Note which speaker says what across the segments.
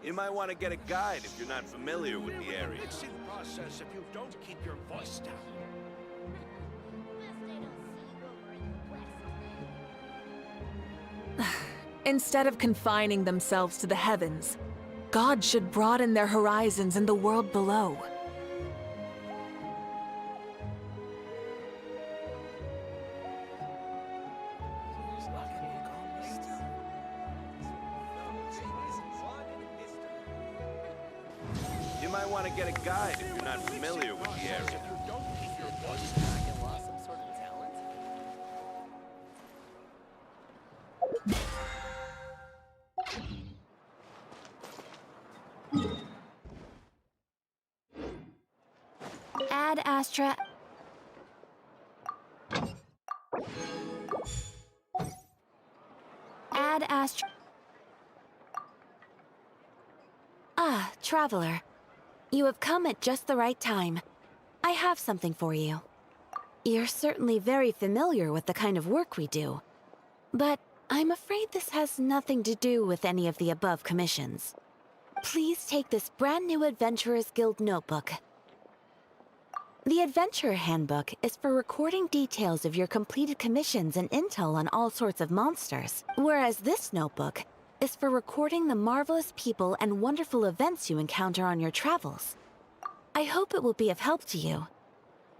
Speaker 1: You might want to get a guide if you're not familiar with the area.
Speaker 2: It's in process if you don't keep your voice down.
Speaker 3: Instead of confining themselves to the heavens, God should broaden their horizons in the world below.
Speaker 1: You might want to get a guide if you're not familiar with the area.
Speaker 2: If you don't keep your voice down.
Speaker 4: Ad Astra. Ad Astra. Ah, traveler. You have come at just the right time. I have something for you. You're certainly very familiar with the kind of work we do, but I'm afraid this has nothing to do with any of the above commissions. Please take this brand new Adventurers Guild notebook. The Adventurer Handbook is for recording details of your completed commissions and intel on all sorts of monsters, whereas this notebook is for recording the marvelous people and wonderful events you encounter on your travels. I hope it will be of help to you.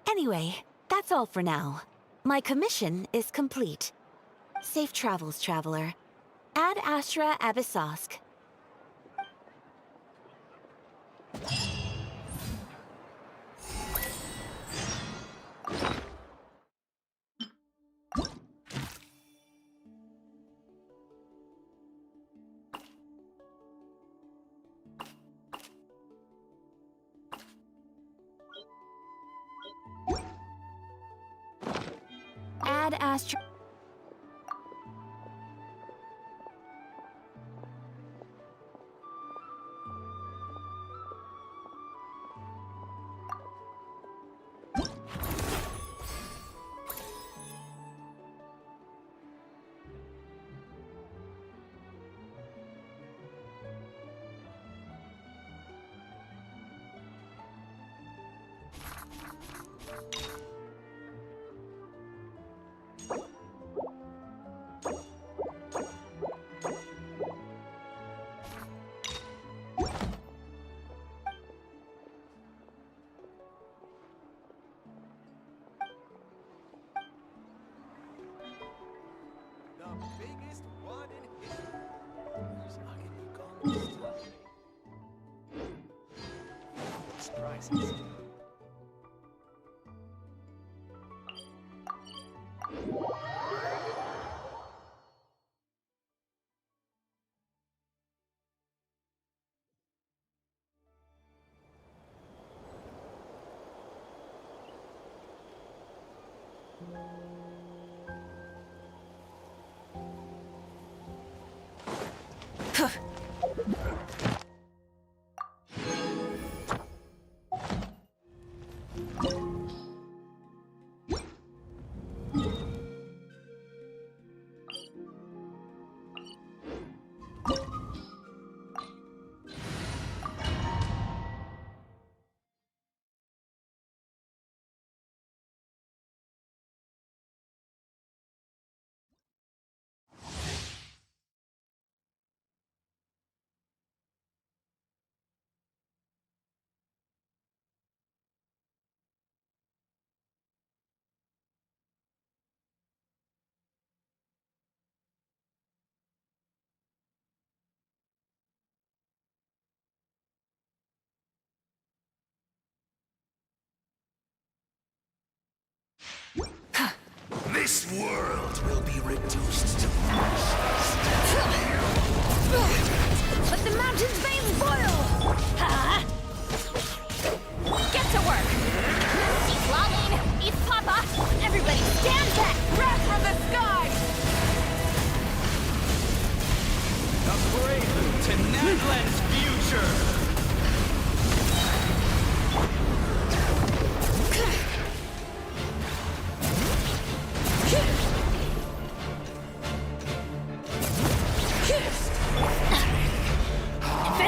Speaker 4: Anyway, that's all for now. My commission is complete. Safe travels, traveler. Ad Astra Abyssosque. Ad Astra.
Speaker 1: Biggest one in history.
Speaker 2: Surprises.
Speaker 5: This world will be reduced to
Speaker 4: Let the mountain's veins boil! Huh? Get to work! East Laline, East Papa, everybody stand back! Breath from the sky!
Speaker 6: A prelude to Nadland's future!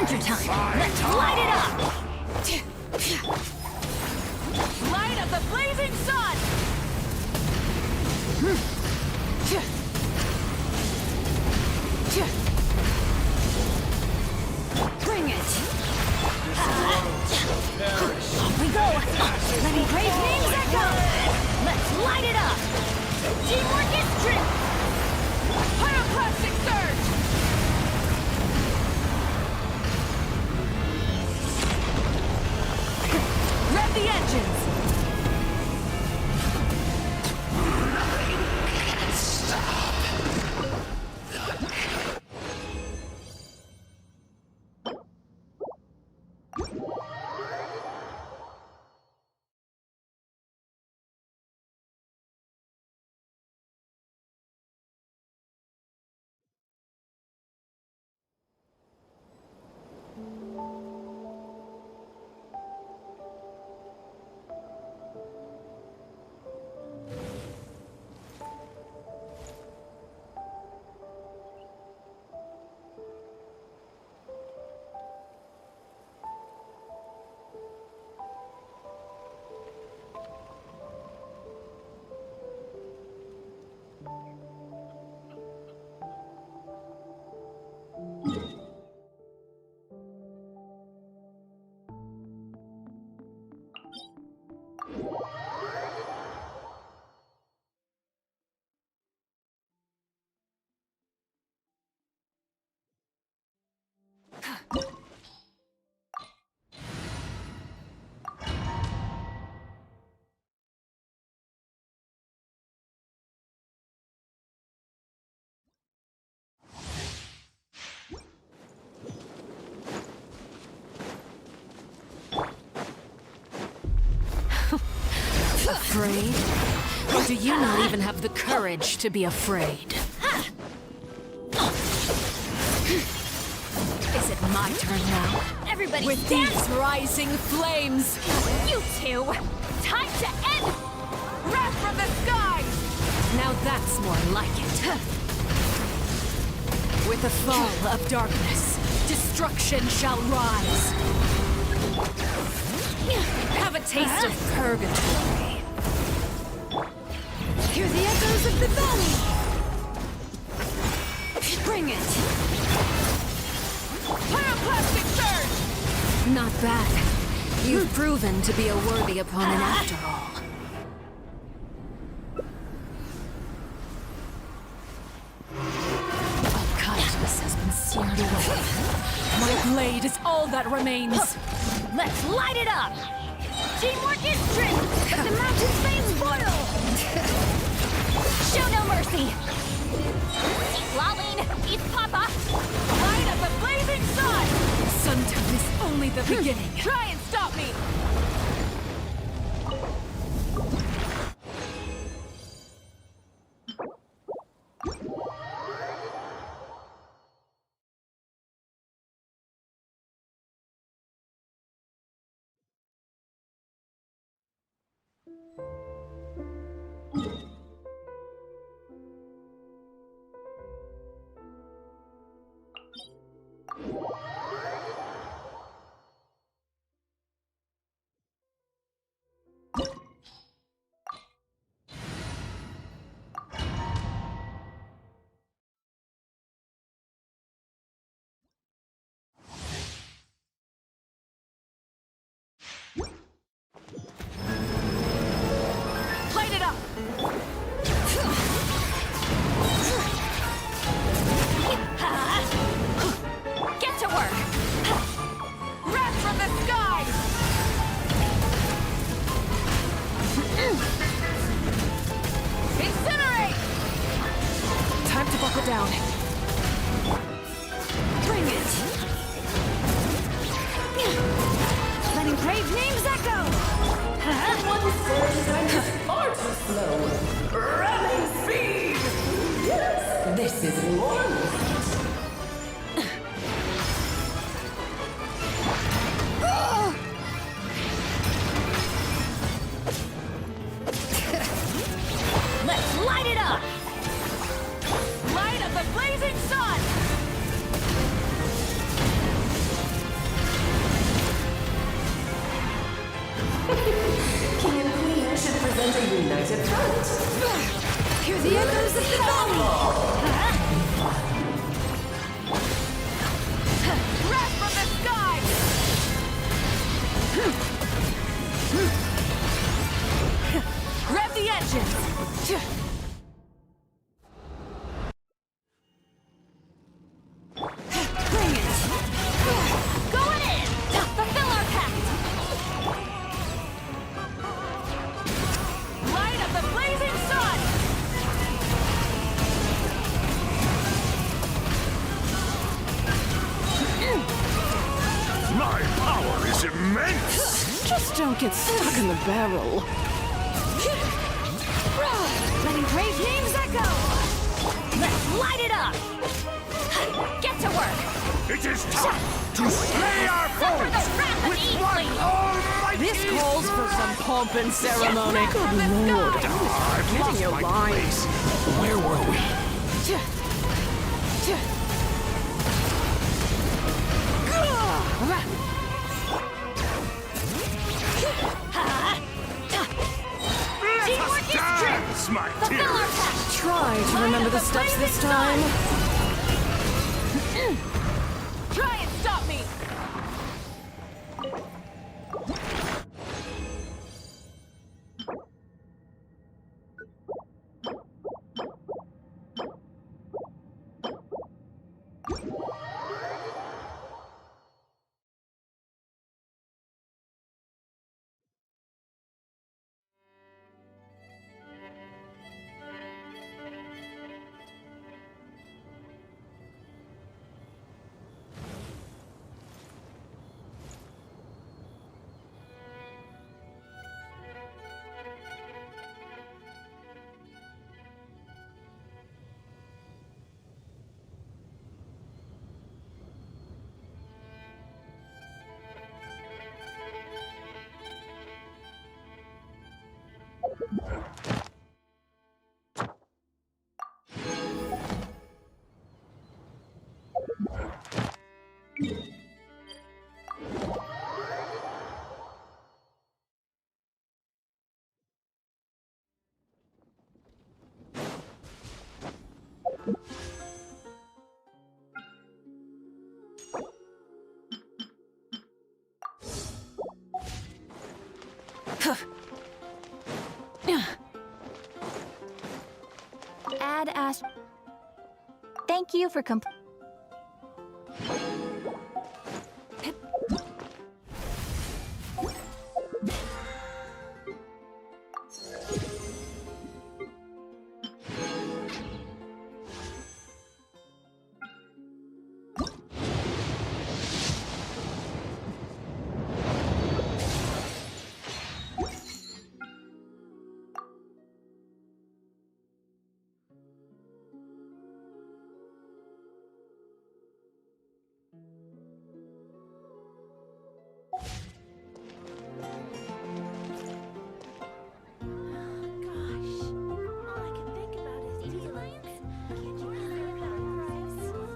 Speaker 4: adventure time! Let's light it up!
Speaker 3: Light of the blazing sun!
Speaker 4: Bring it! Off we go! Letting praise names echo! Let's light it up! Teamwork is strength!
Speaker 3: Pyroclastic surge! Rev the engines! Afraid? Or do you not even have the courage to be afraid? Is it my turn now?
Speaker 4: Everybody
Speaker 3: With
Speaker 4: stand!
Speaker 3: these rising flames!
Speaker 4: You two! Time to end!
Speaker 3: Wrath from the skies! Now that's more like it. With the fall of darkness, destruction shall rise. Have a taste of purgatory.
Speaker 4: Hear the echoes of the valley! Bring it!
Speaker 3: Pyroclastic surge! Not bad. You've proven to be a worthy opponent after all. All kindness has been seared away. My blade is all that remains.
Speaker 4: Let's light it up! Teamwork is strength, but the mountain flames boil! Show no mercy! Lolene, it's Papa!
Speaker 3: Light of the blazing sun! Sundown is only the beginning. Try and stop me! United front.
Speaker 4: Hear the echoes of the valley!
Speaker 3: Wrath from the sky! Rev the engines!
Speaker 4: Bring it! Going in! Fulfill our pact!
Speaker 3: Light of the blazing sun!
Speaker 5: My power is immense!
Speaker 3: Just don't get stuck in the barrel.
Speaker 4: Letting brave names echo! Let's light it up! Get to work!
Speaker 5: It is time to slay our
Speaker 4: Suffer the
Speaker 5: foes
Speaker 4: wrath of
Speaker 5: with one
Speaker 4: Eastling!
Speaker 5: almighty...
Speaker 3: This calls for some pomp and ceremony.
Speaker 4: Good
Speaker 3: Lord,
Speaker 5: I've
Speaker 3: getting
Speaker 5: lost
Speaker 3: your
Speaker 5: my
Speaker 3: line.
Speaker 5: place. Where were we? Let us dance, my
Speaker 4: Fulfill
Speaker 5: dear!
Speaker 4: our pact!
Speaker 3: Try to remember the steps this time. Try and stop me!
Speaker 4: Add Ash. Thank you for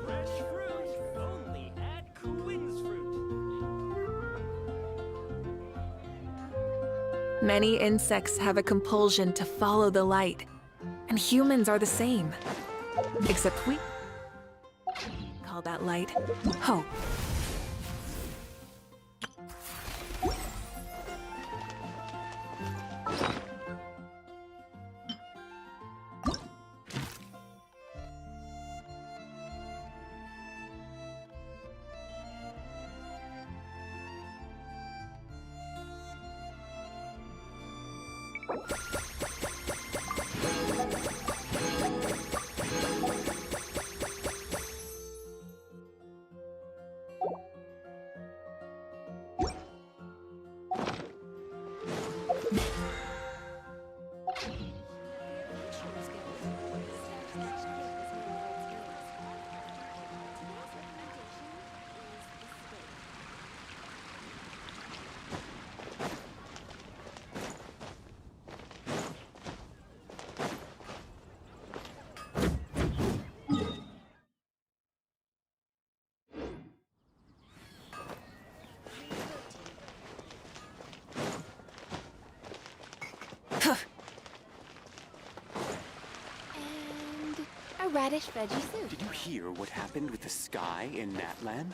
Speaker 6: Fresh fruit, only at Queen's Fruit.
Speaker 3: Many insects have a compulsion to follow the light, and humans are the same. Except we call that light hope.
Speaker 4: a radish veggie soup.
Speaker 7: Did you hear what happened with the sky in Natlan?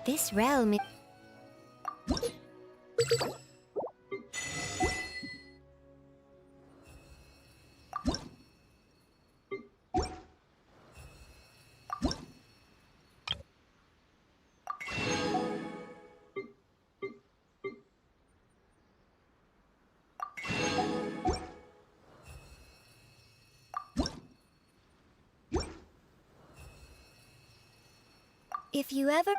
Speaker 4: This realm is... If you ever...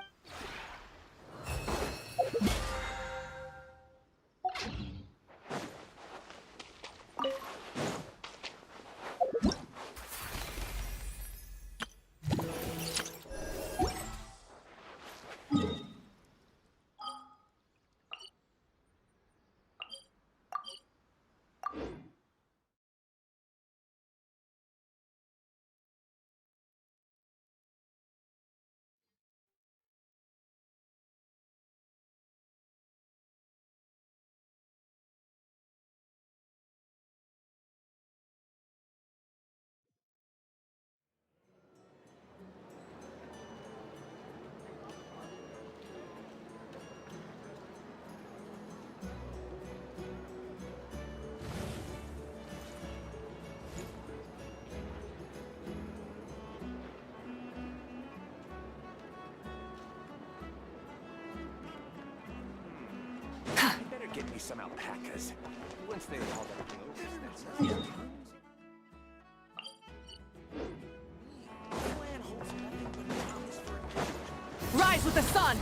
Speaker 2: Better get me some alpacas. Once they're all that
Speaker 3: Rise with the sun!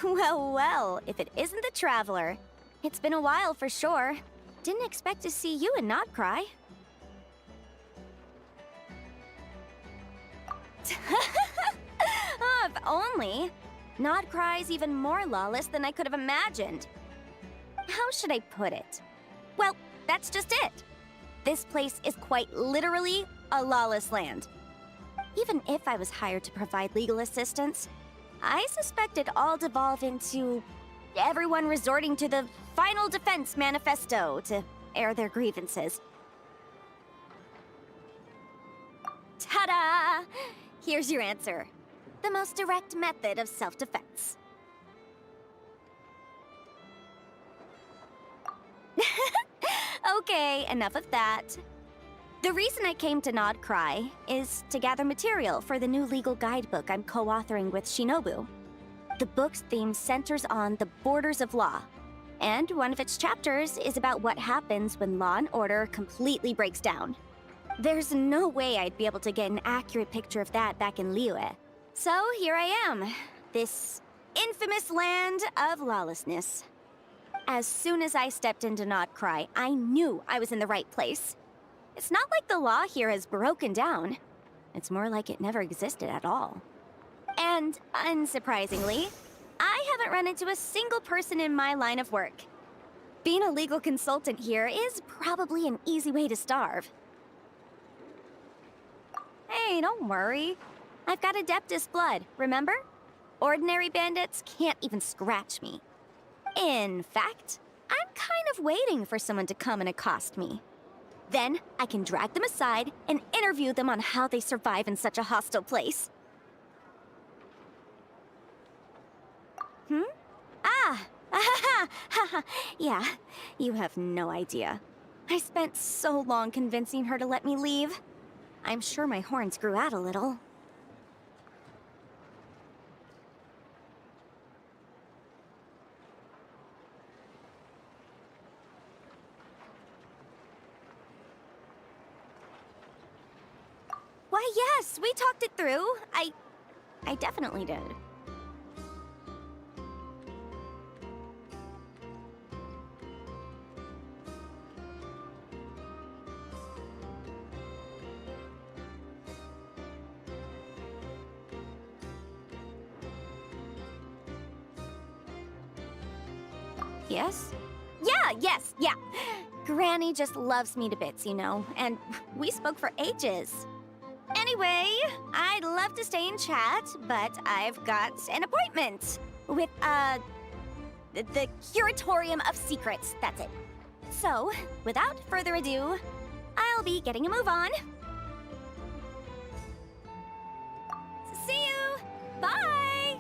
Speaker 8: Well, well, if it isn't the Traveler. It's been a while for sure. Didn't expect to see you in Nod Krai. Oh, if only. Nod Krai's even more lawless than I could have imagined. How should I put it? Well, that's just it. This place is quite literally a lawless land. Even if I was hired to provide legal assistance, I suspect it'd all devolve into everyone resorting to the Final Defense Manifesto to air their grievances. Ta-da! Here's your answer. The most direct method of self-defense. Okay, enough of that. The reason I came to Nod Krai is to gather material for the new legal guidebook I'm co-authoring with Shinobu. The book's theme centers on the borders of law, and one of its chapters is about what happens when law and order completely breaks down. There's no way I'd be able to get an accurate picture of that back in Liyue. So here I am, this infamous land of lawlessness. As soon as I stepped into Nod Krai, I knew I was in the right place. It's not like the law here has broken down. It's more like it never existed at all. And unsurprisingly, I haven't run into a single person in my line of work. Being a legal consultant here is probably an easy way to starve. Hey, don't worry. I've got Adeptus blood, remember? Ordinary bandits can't even scratch me. In fact, I'm kind of waiting for someone to come and accost me. Then I can drag them aside and interview them on how they survive in such a hostile place. Ah! Yeah, you have no idea. I spent so long convincing her to let me leave. I'm sure my horns grew out a little. Why, yes, we talked it through. I definitely did. Yes? Yeah. Granny just loves me to bits, you know, and we spoke for ages. Anyway, I'd love to stay and chat, but I've got an appointment with, the Curatorium of Secrets, that's it. So, without further ado, I'll be getting a move on. See you! Bye!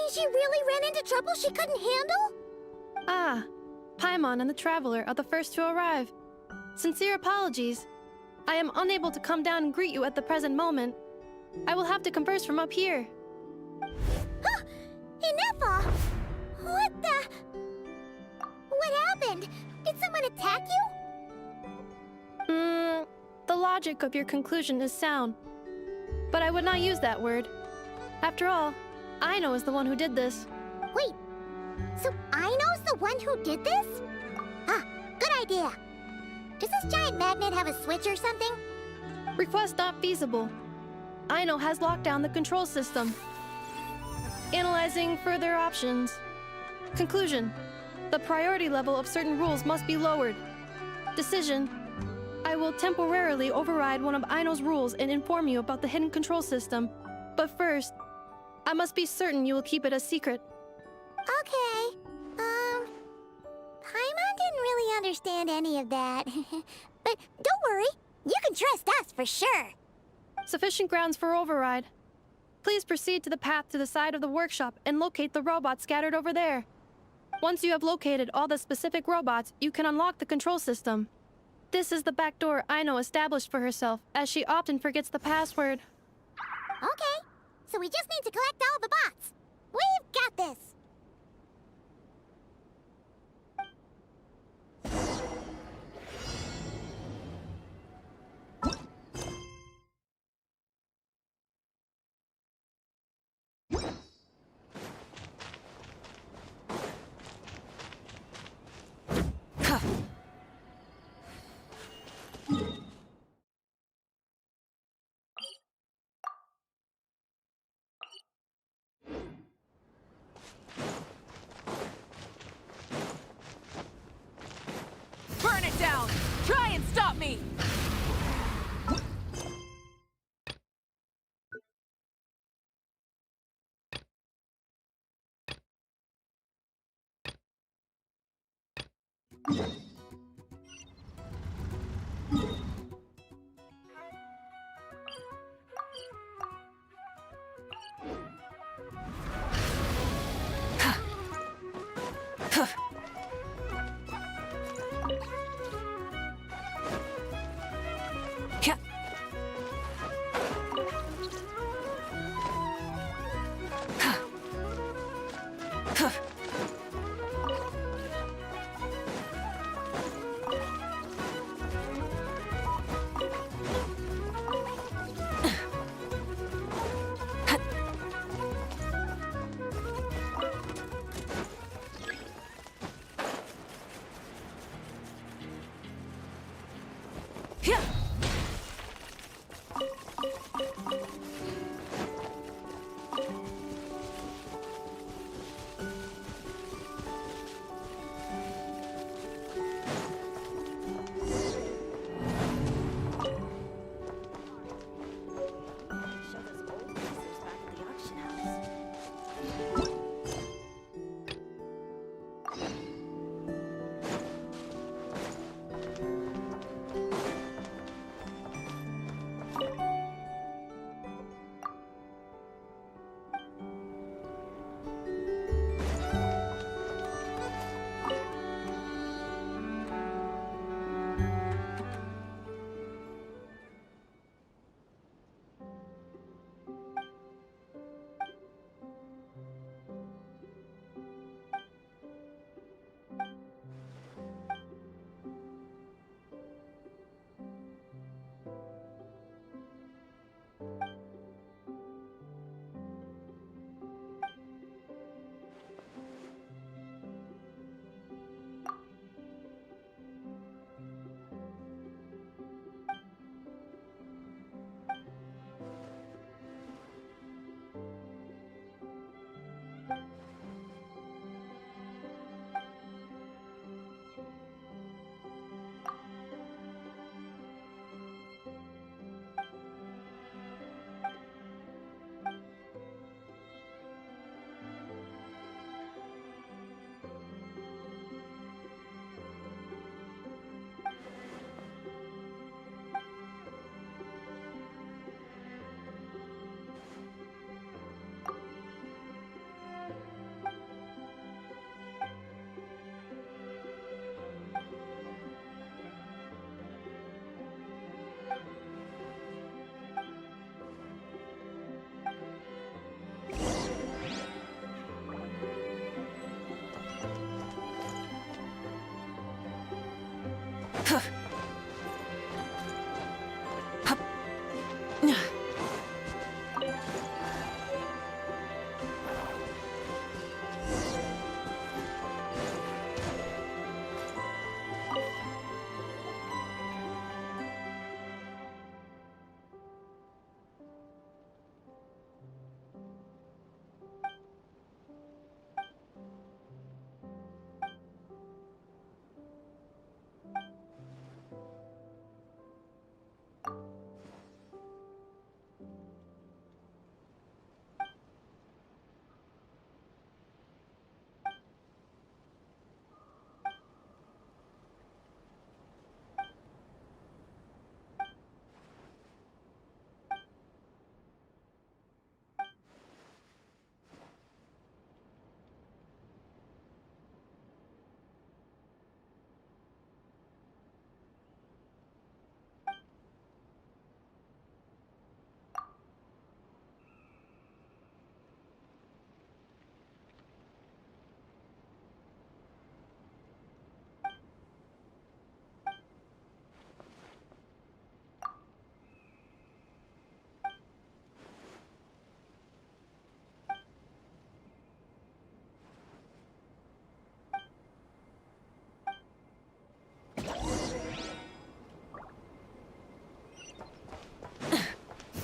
Speaker 8: mean she really ran into trouble she couldn't handle?
Speaker 9: Ah, Paimon and the Traveler are the first to arrive. Sincere apologies. I am unable to come down and greet you at the present moment. I will have to converse from up here.
Speaker 8: Huh! Inepa! What the... What happened? Did someone attack you?
Speaker 9: The logic of your conclusion is sound. But I would not use that word. After all, Aino is the one who did this.
Speaker 8: Wait, so Aino's the one who did this? Ah, good idea. Does this giant magnet have a switch or something?
Speaker 9: Request not feasible. Aino has locked down the control system. Analyzing further options. Conclusion. The priority level of certain rules must be lowered. Decision. I will temporarily override one of Aino's rules and inform you about the hidden control system. But first, I must be certain you will keep it a secret.
Speaker 8: Okay. Paimon didn't really understand any of that. But don't worry, you can trust us for sure.
Speaker 9: Sufficient grounds for override. Please proceed to the path to the side of the workshop and locate the robots scattered over there. Once you have located all the specific robots, you can unlock the control system. This is the back door Aino established for herself, as she often forgets the password.
Speaker 8: Okay, so we just need to collect all the bots. We've got this.
Speaker 3: Burn it down! Try and stop me!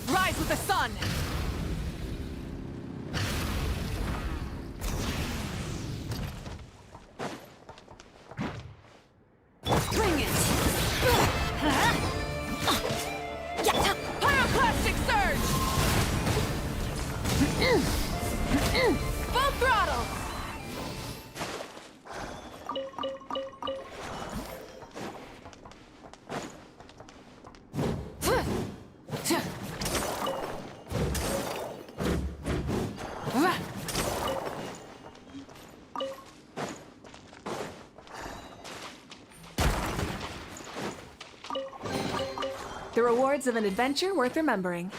Speaker 3: Rise with the sun! Bring it! Pyroclastic surge! Full throttle! The rewards of an adventure worth remembering.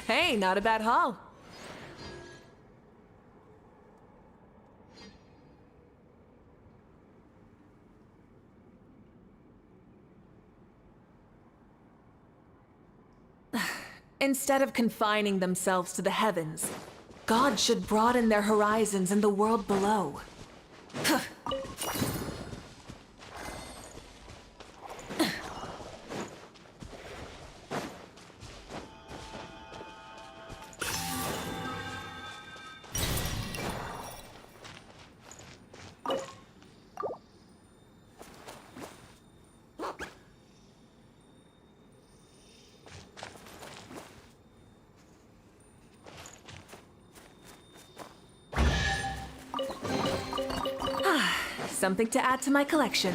Speaker 3: Hey, not a bad haul. Instead of confining themselves to the heavens, God should broaden their horizons in the world below. Something to add to my collection.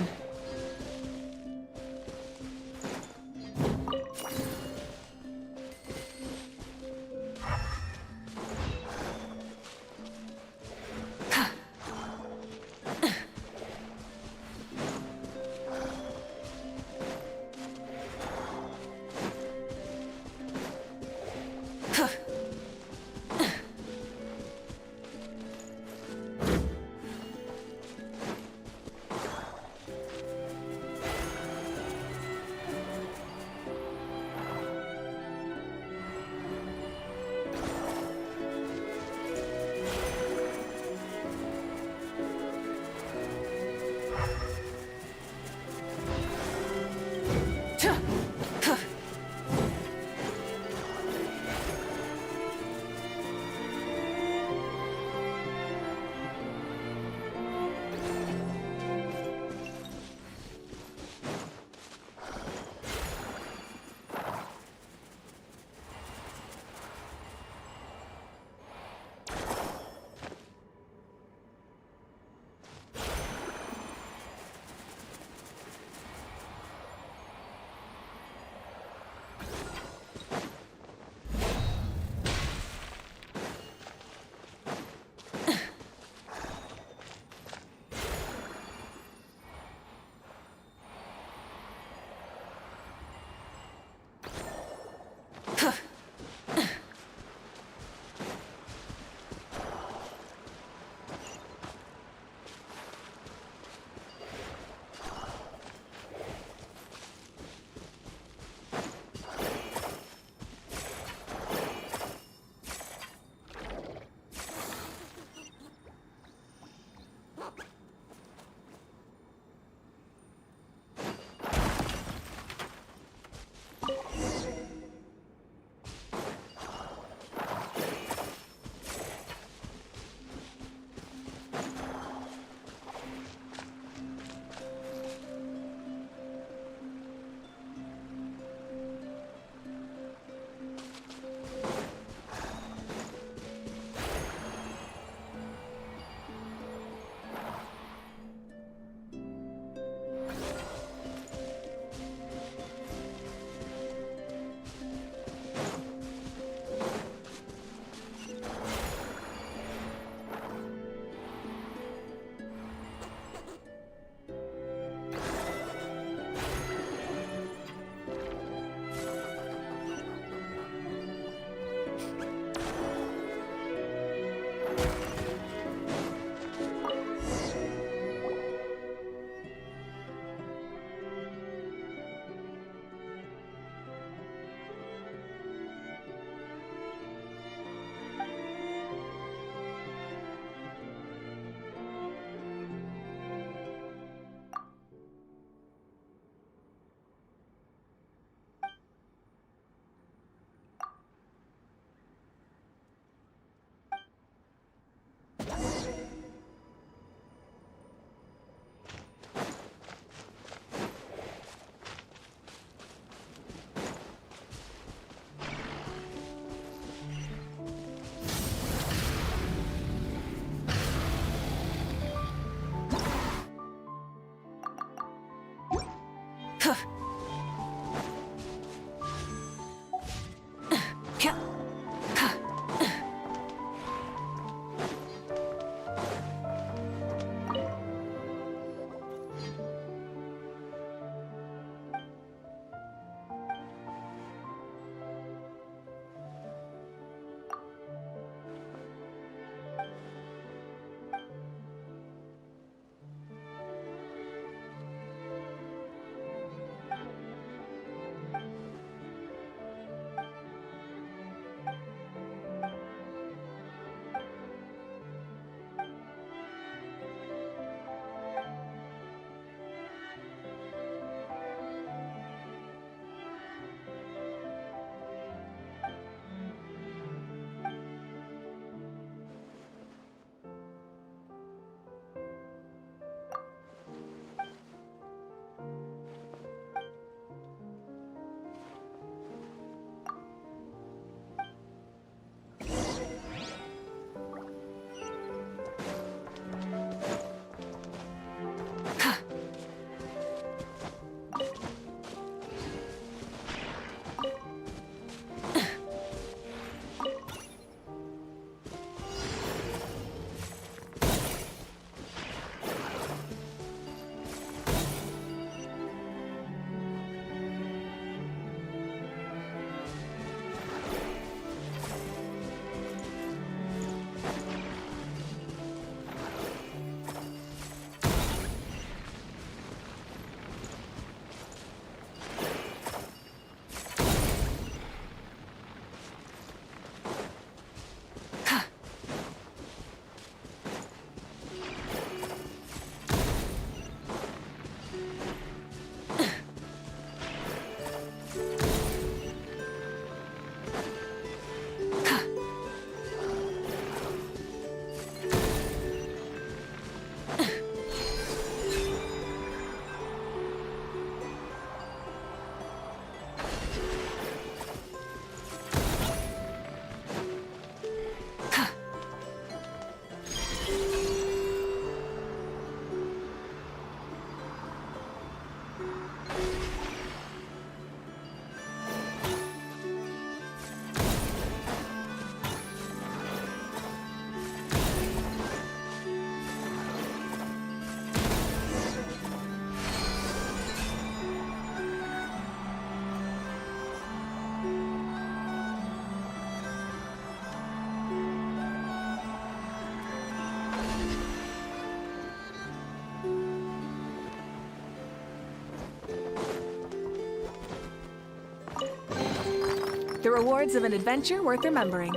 Speaker 3: The rewards of an adventure worth remembering.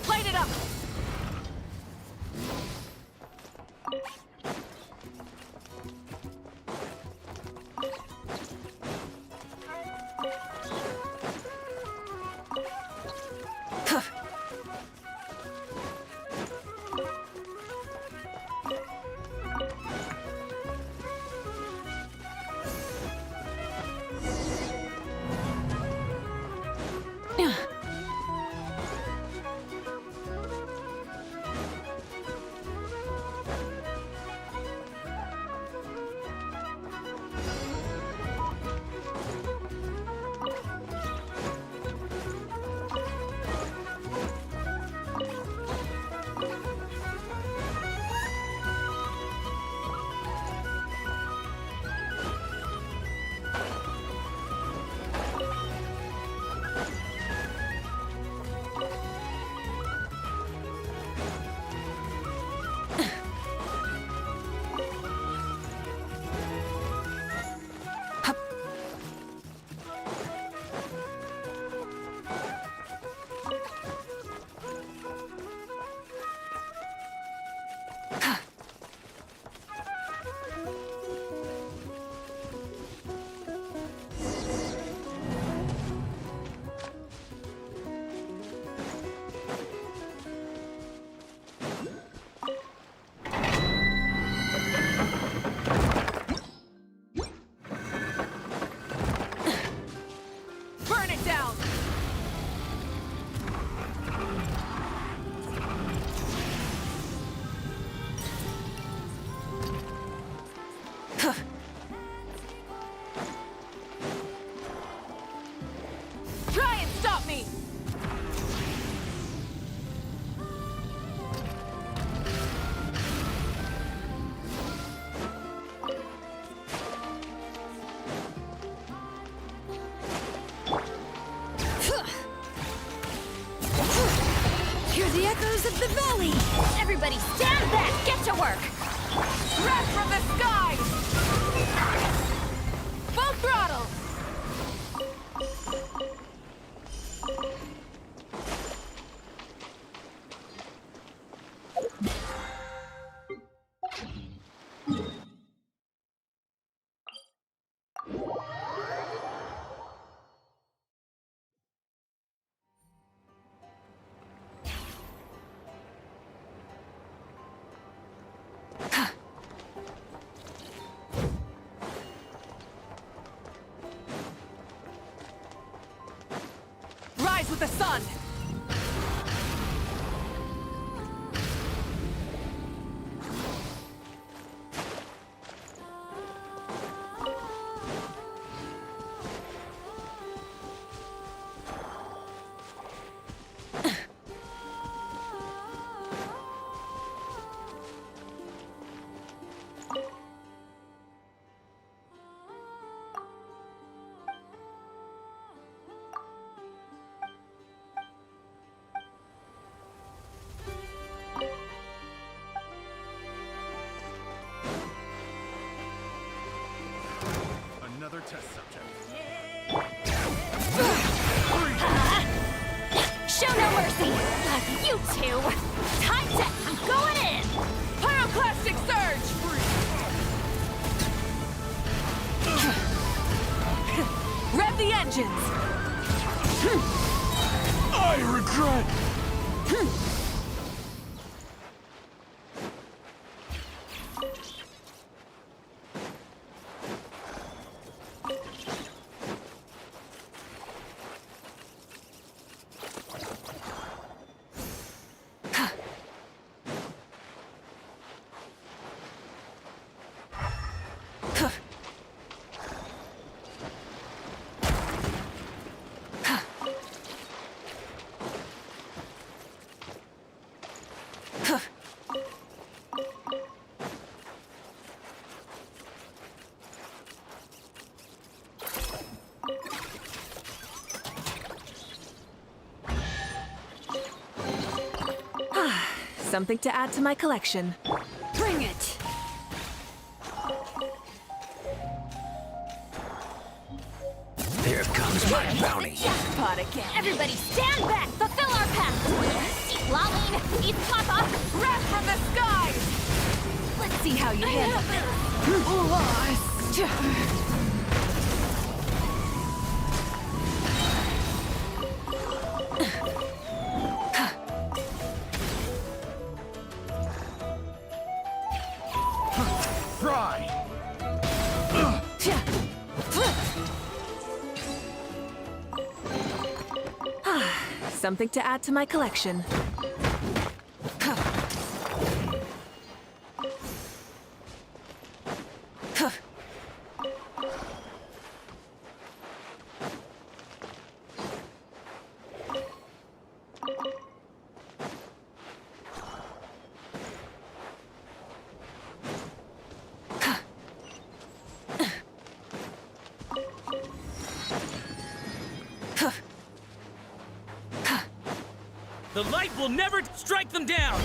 Speaker 9: Light it up! Try and stop me!
Speaker 4: Hear the echoes of the valley!
Speaker 8: Everybody stand back! Get to work!
Speaker 9: Breath from the sky! Full throttle! Rise with the sun!
Speaker 5: Another test subject.
Speaker 8: Show no mercy! You two! Time to... I'm going in! Pyroclastic surge!
Speaker 3: Rev the engines!
Speaker 5: I regret.
Speaker 3: Something to add to my collection.
Speaker 4: Bring it!
Speaker 5: Here comes my bounty.
Speaker 3: Jackpot again.
Speaker 8: Everybody stand back! Fulfill our pact! Lalene, eat Papa!
Speaker 3: Wrath from the skies! Let's see how you handle this.
Speaker 5: Fry.
Speaker 3: Something to add to my collection.
Speaker 6: The light will never strike them down!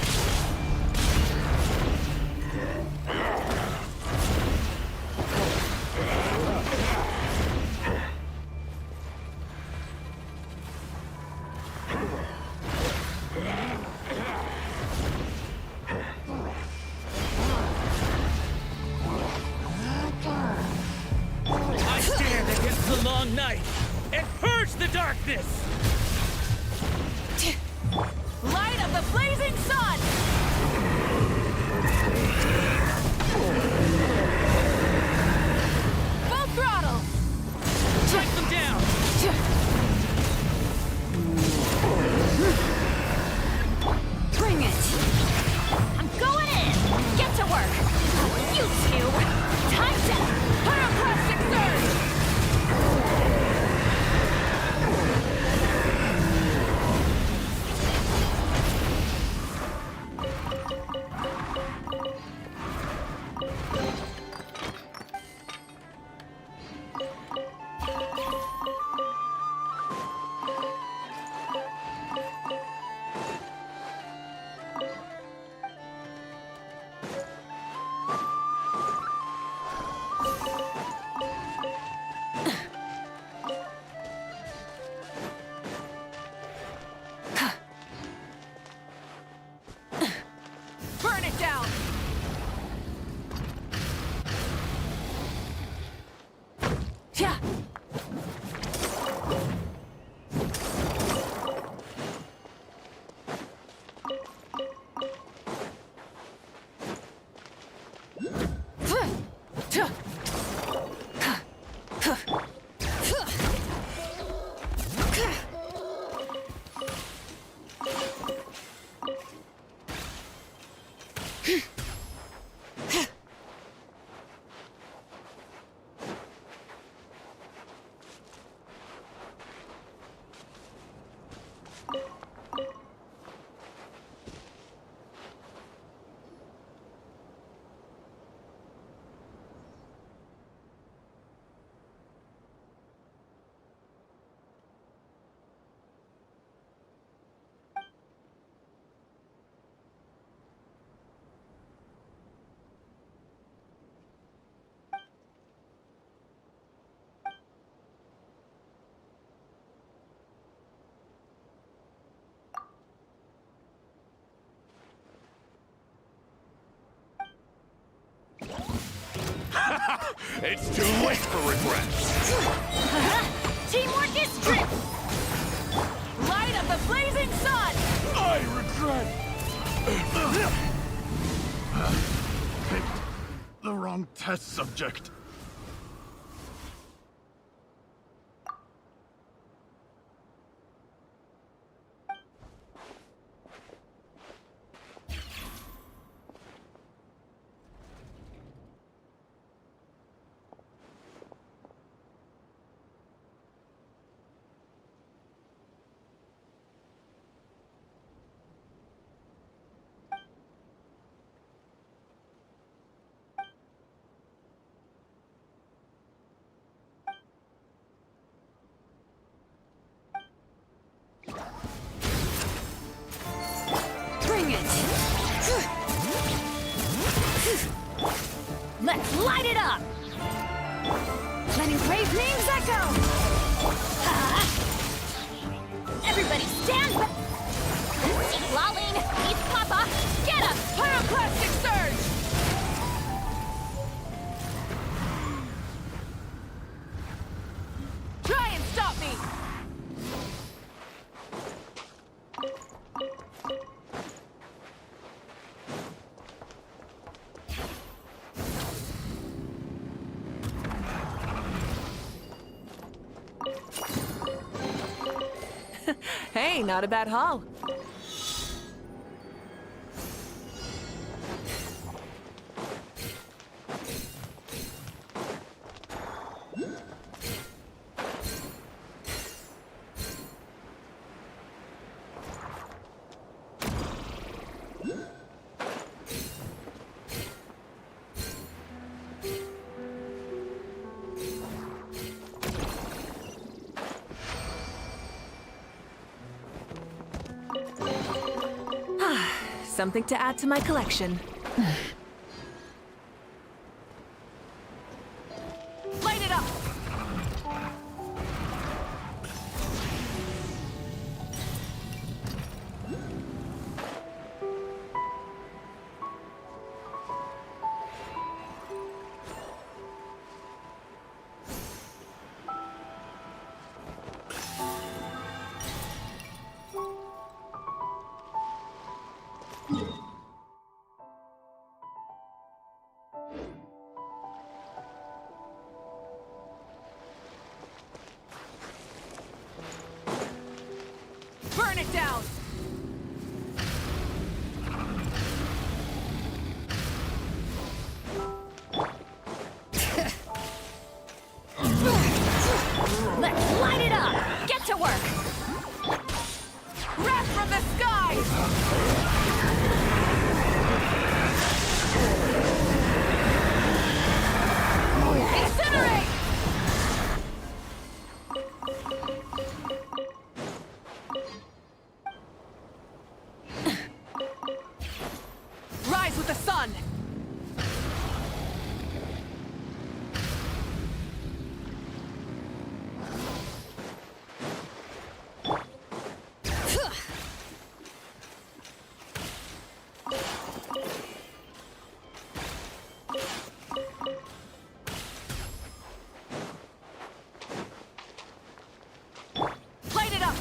Speaker 6: I stand against the long night and purge the darkness!
Speaker 3: Light of the blazing sun! Full throttle!
Speaker 6: Strike them down!
Speaker 8: Bring it! I'm going in! Get to work! You two! Time to... Pyroclastic surge!
Speaker 5: It's too late for regrets.
Speaker 8: Teamwork is strength!
Speaker 3: Light of the blazing sun!
Speaker 5: I regret. Picked the wrong test subject.
Speaker 8: Bring it! Let's light it up! Letting brave names echo! Everybody stand back! Keep lolling! Eat Papa! Get up! Pyroclastic surge!
Speaker 3: Try and stop me! Hey, not a bad haul. Something to add to my collection. Light it up! Burn it down!
Speaker 8: Let's light it up! Get to work!
Speaker 3: Wrath from the skies! Incinerate! Rise with the sun! Light it up!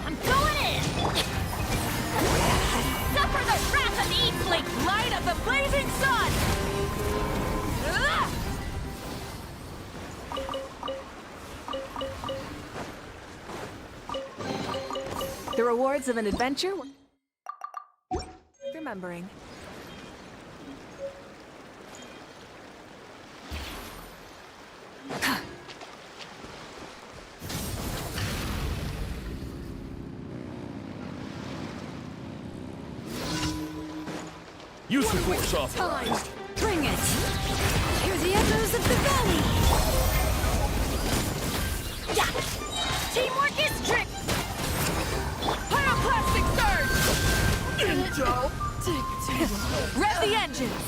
Speaker 8: I'm going in! Suffer the wrath of the Eastling!
Speaker 3: Light of the blazing sun! The rewards of an adventure? Remembering.
Speaker 5: Use the force off.
Speaker 8: Time! Bring it! Hear the echoes of the valley! Yeah! Teamwork is trick!
Speaker 3: Pyroclastic surge! Rev the engines!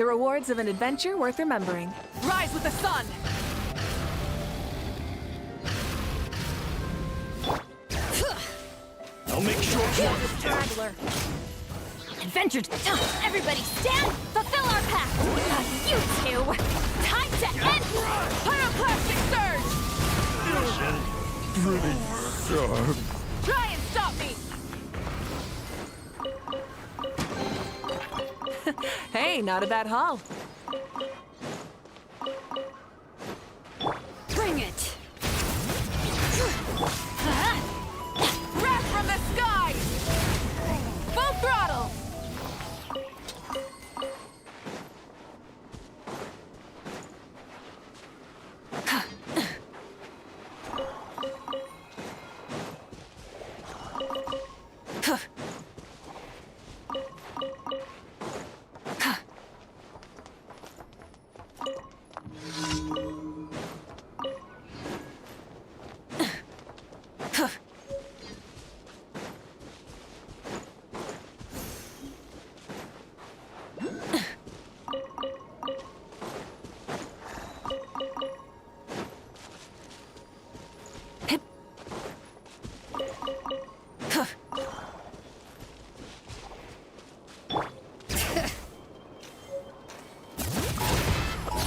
Speaker 3: The rewards of an adventure worth remembering. Rise with the sun!
Speaker 6: I'll make sure
Speaker 8: Kill this traveler! Adventures! Everybody stand! Fulfill our pact! You two! Time to end! Pyroclastic surge! Try and stop me!
Speaker 3: Hey, not a bad haul.
Speaker 8: Bring it! Wrath from the sky! Full throttle!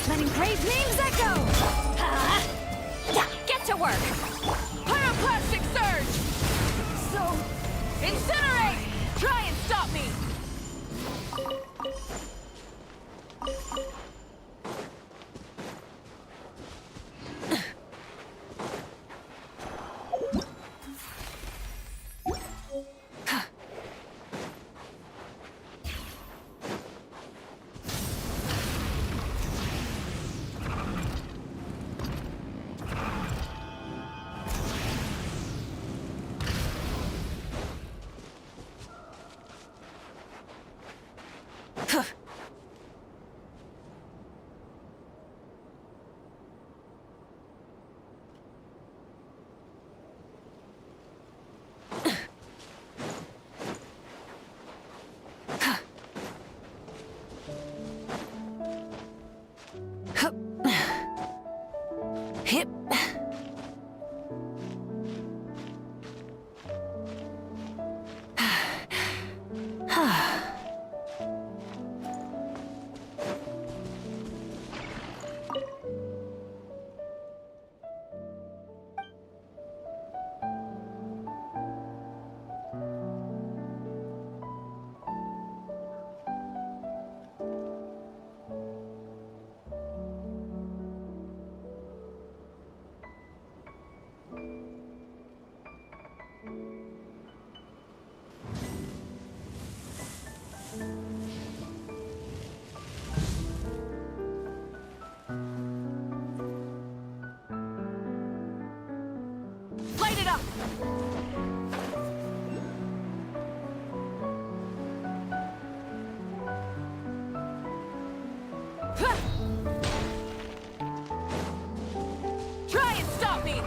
Speaker 8: Letting brave names echo! Get to work! Pyroclastic surge! So... Incinerate! Try and stop me!
Speaker 3: Hip.
Speaker 8: Light it up! Try and stop me!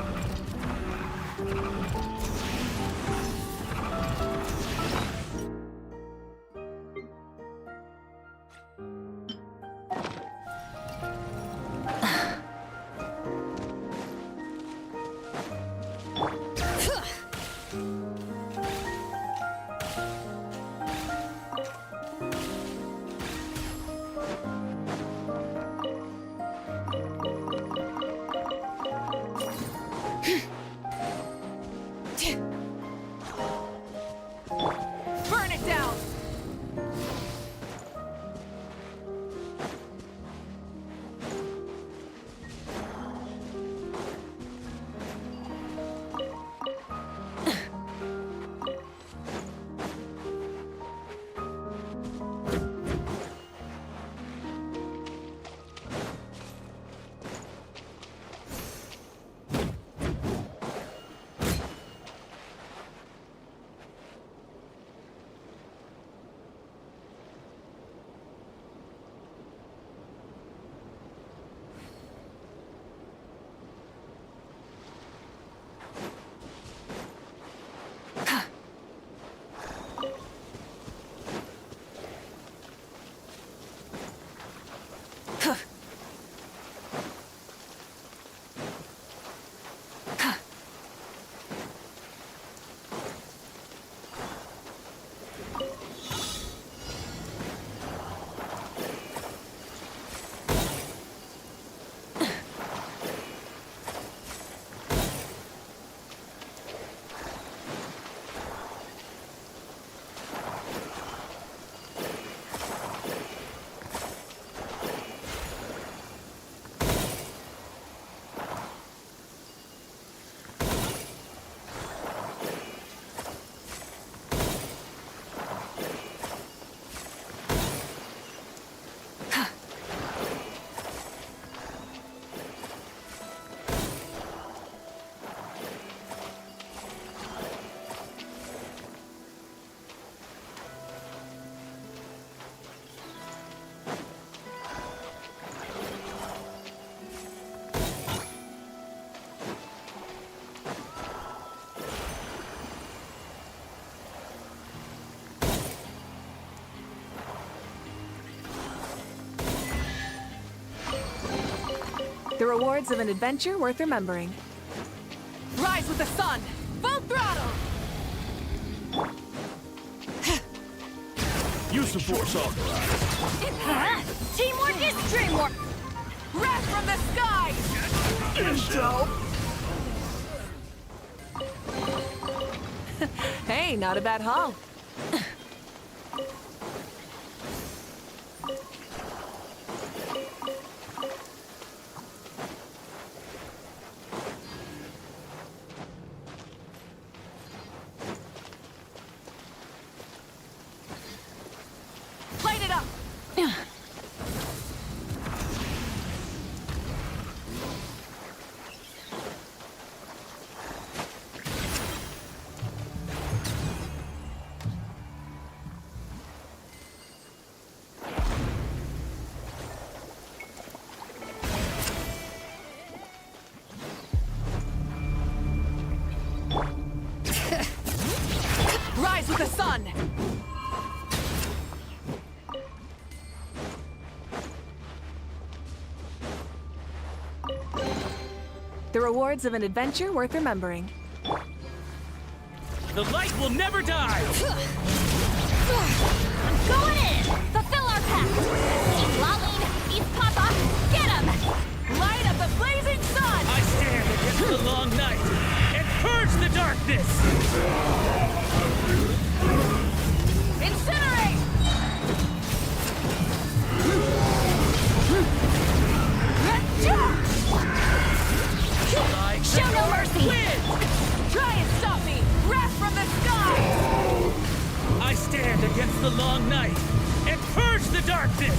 Speaker 8: Burn it down!
Speaker 3: The rewards of an adventure worth remembering. Rise with the sun! Full throttle!
Speaker 6: Use the force authorized.
Speaker 8: Teamwork is dreamwork!
Speaker 3: Wrath from the sky! Hey, not a bad haul. Light it up! Rise with the sun! The rewards of an adventure worth remembering.
Speaker 6: The light will never die!
Speaker 8: Going in! Fulfill our pact! Eat Laline! Eat Papa! Get him!
Speaker 3: Light up the blazing sun!
Speaker 6: I stand against the long night and purge the darkness!
Speaker 3: Incinerate!
Speaker 8: Show no mercy!
Speaker 3: Try and stop me! Wrath from the sky!
Speaker 6: I stand against the long night and purge the darkness!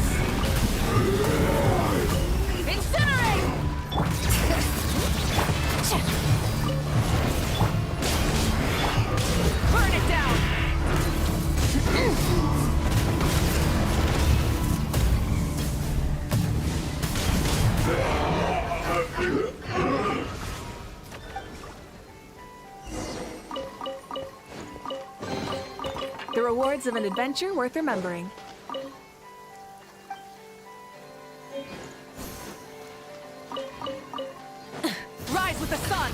Speaker 3: Incinerate! Burn it down! The rewards of an adventure worth remembering. Rise with the sun!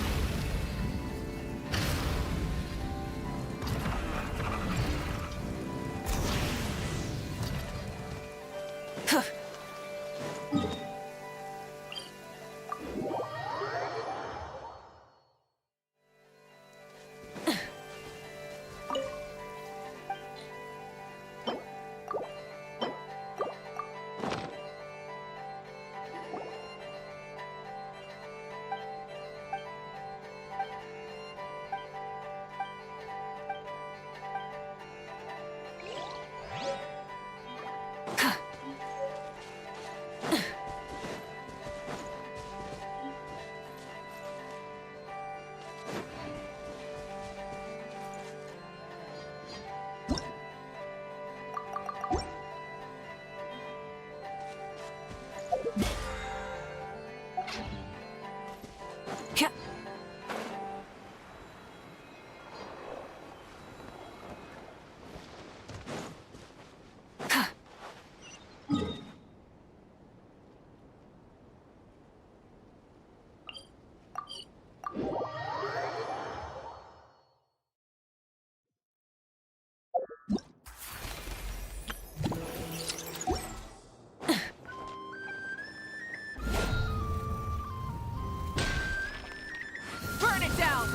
Speaker 3: Burn it down!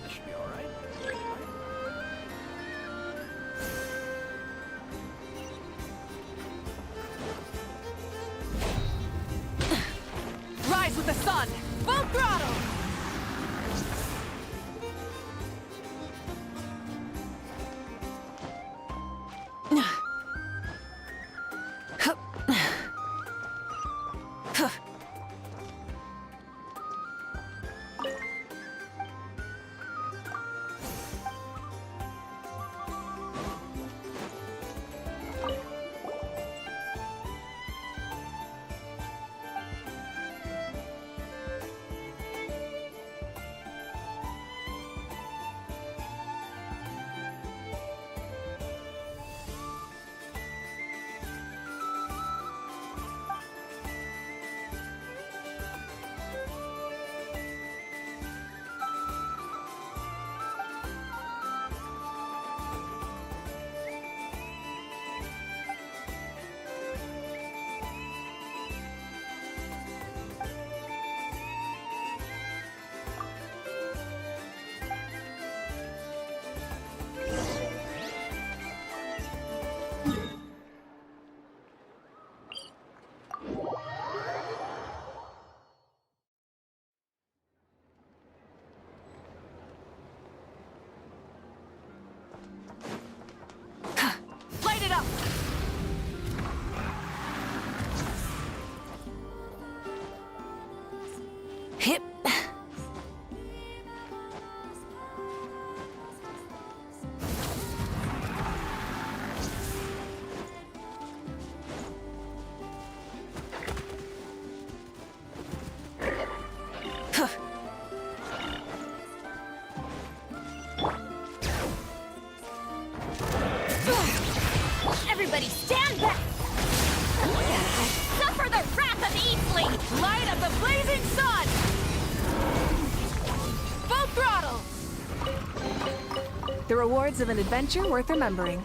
Speaker 2: This should be all right.
Speaker 3: Rise with the sun! Full throttle!
Speaker 8: Everybody stand back! Suffer the wrath of Easley!
Speaker 3: Light of the blazing sun! Full throttle! The rewards of an adventure worth remembering.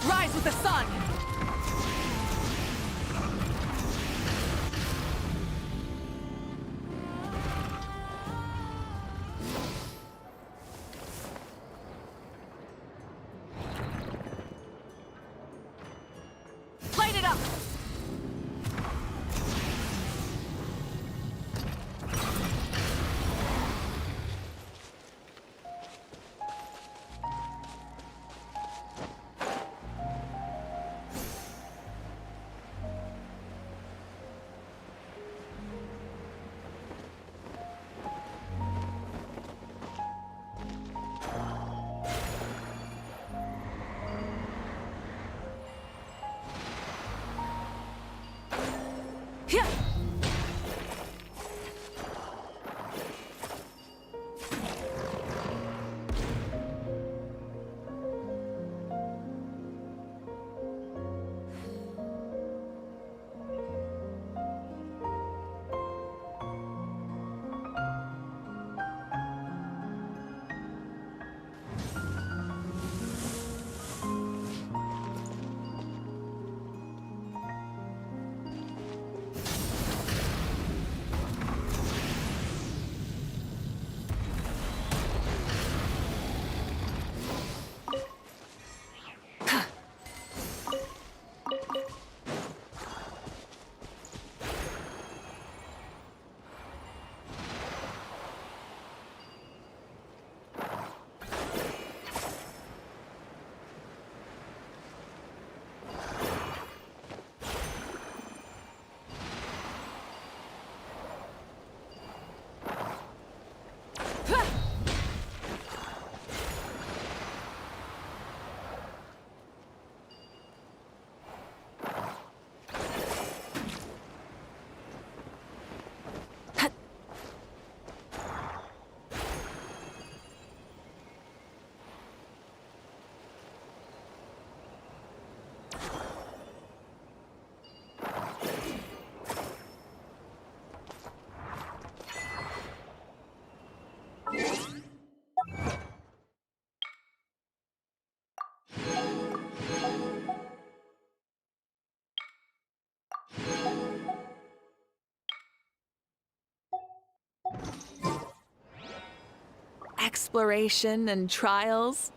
Speaker 3: Rise with the sun! Light it up! Yeah. Exploration and trials.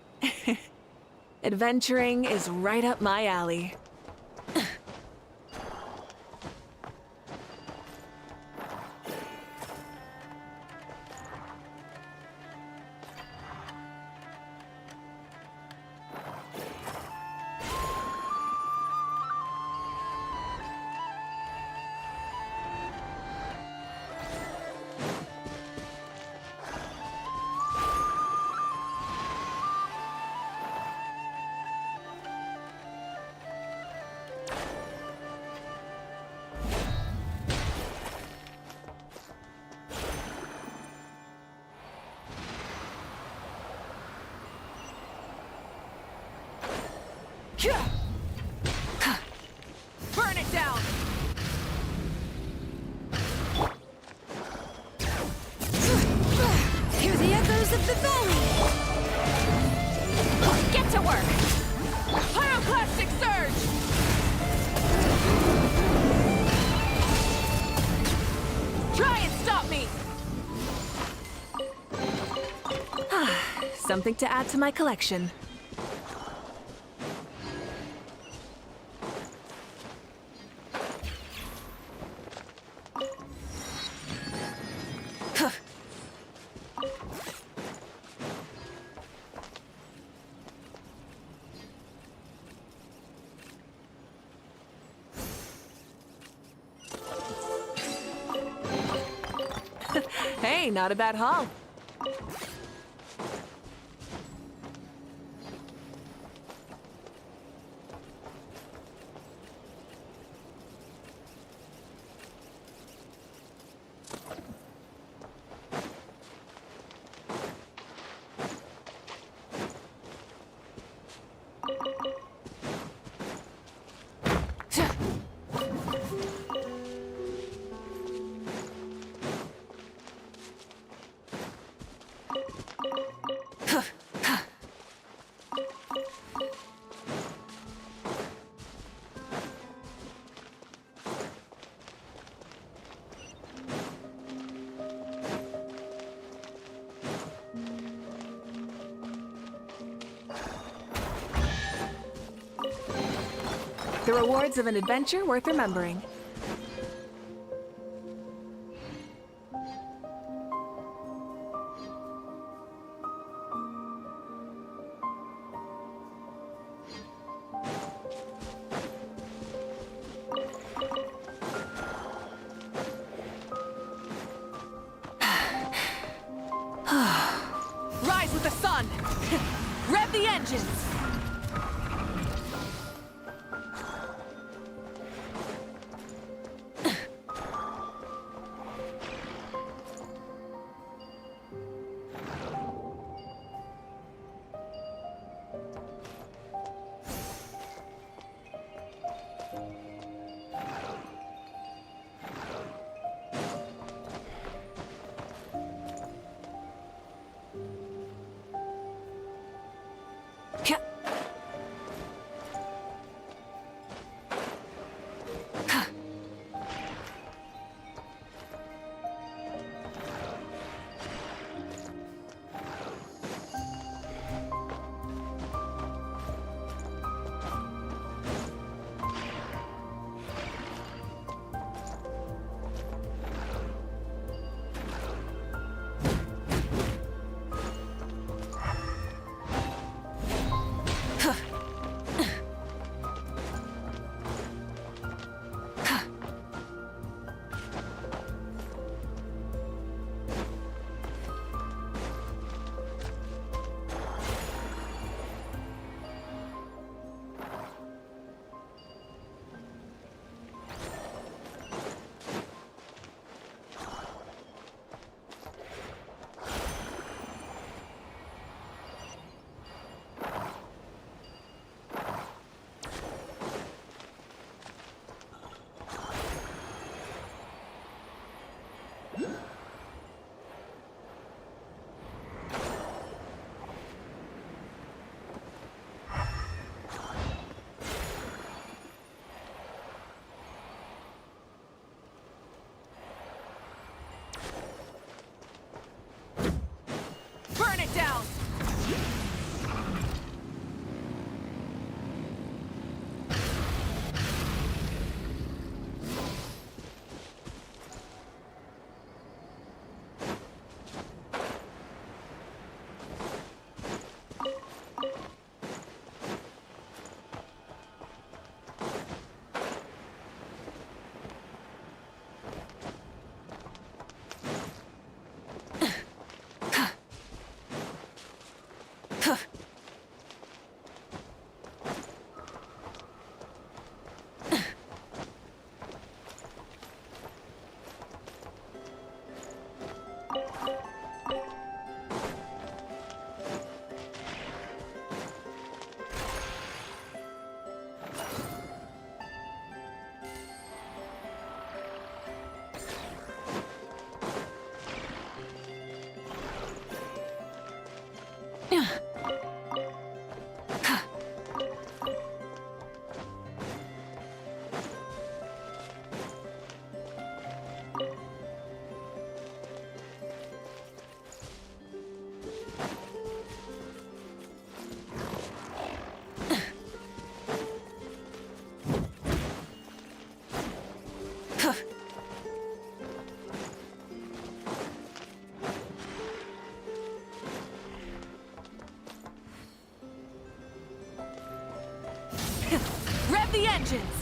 Speaker 3: Adventuring is right up my alley. Burn it down!
Speaker 4: Hear the echoes of the valley!
Speaker 3: Get to work! Pyroclastic surge! Try and stop me! Something to add to my collection. Hey, not a bad haul. The rewards of an adventure worth remembering. Rise with the sun! Rev the engines! Rev the engines!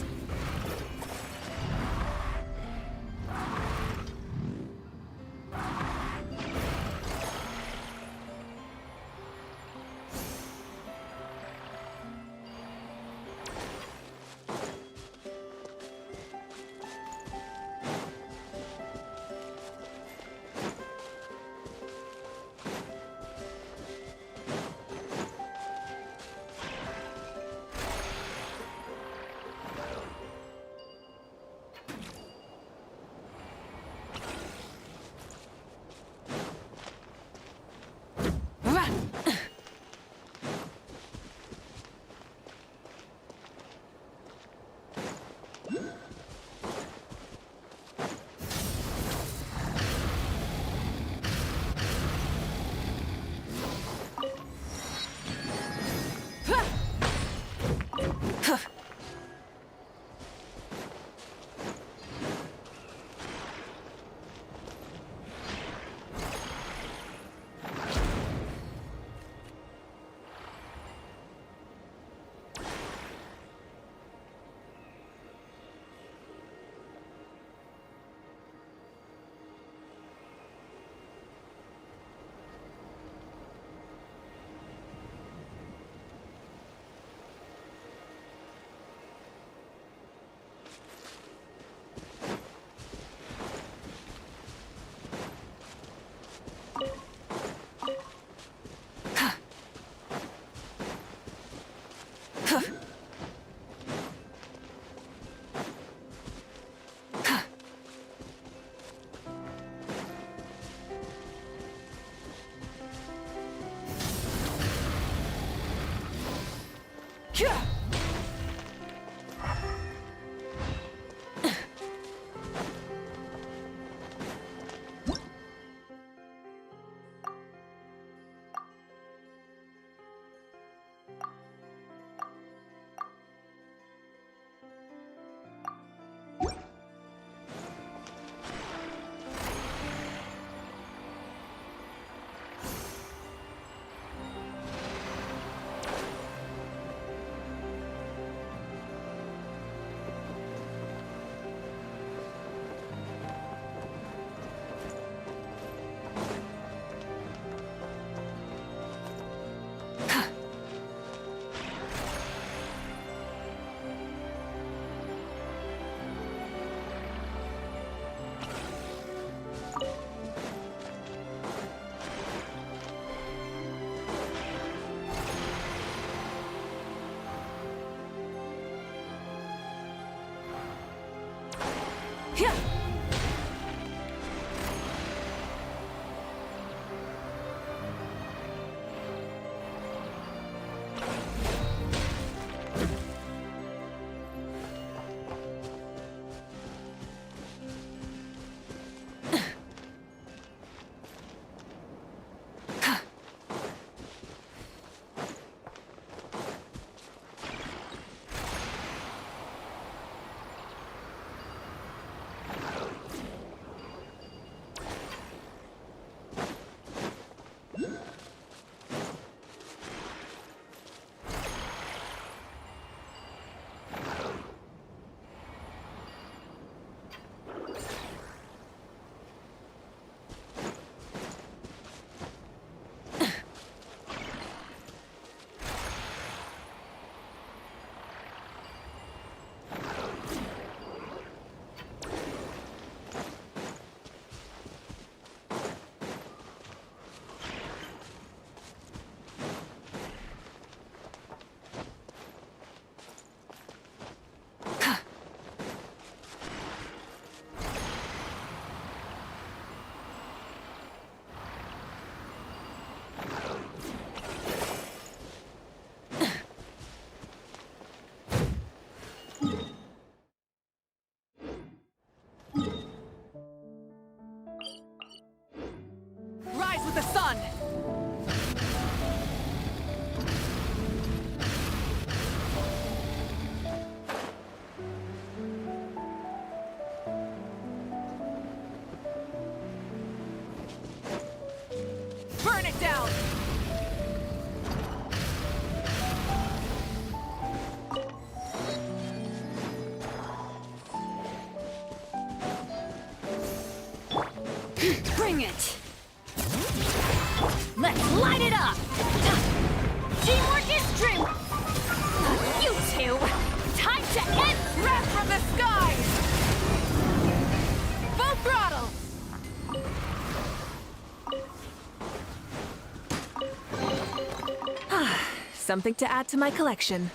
Speaker 3: something to add to my collection.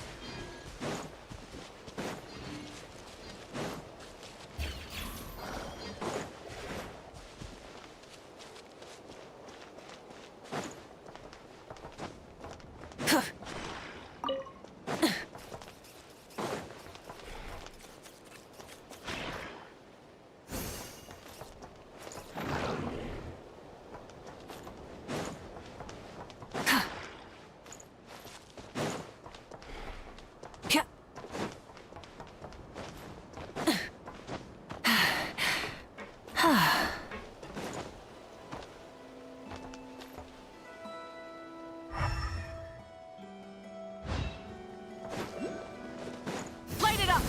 Speaker 3: Light it up!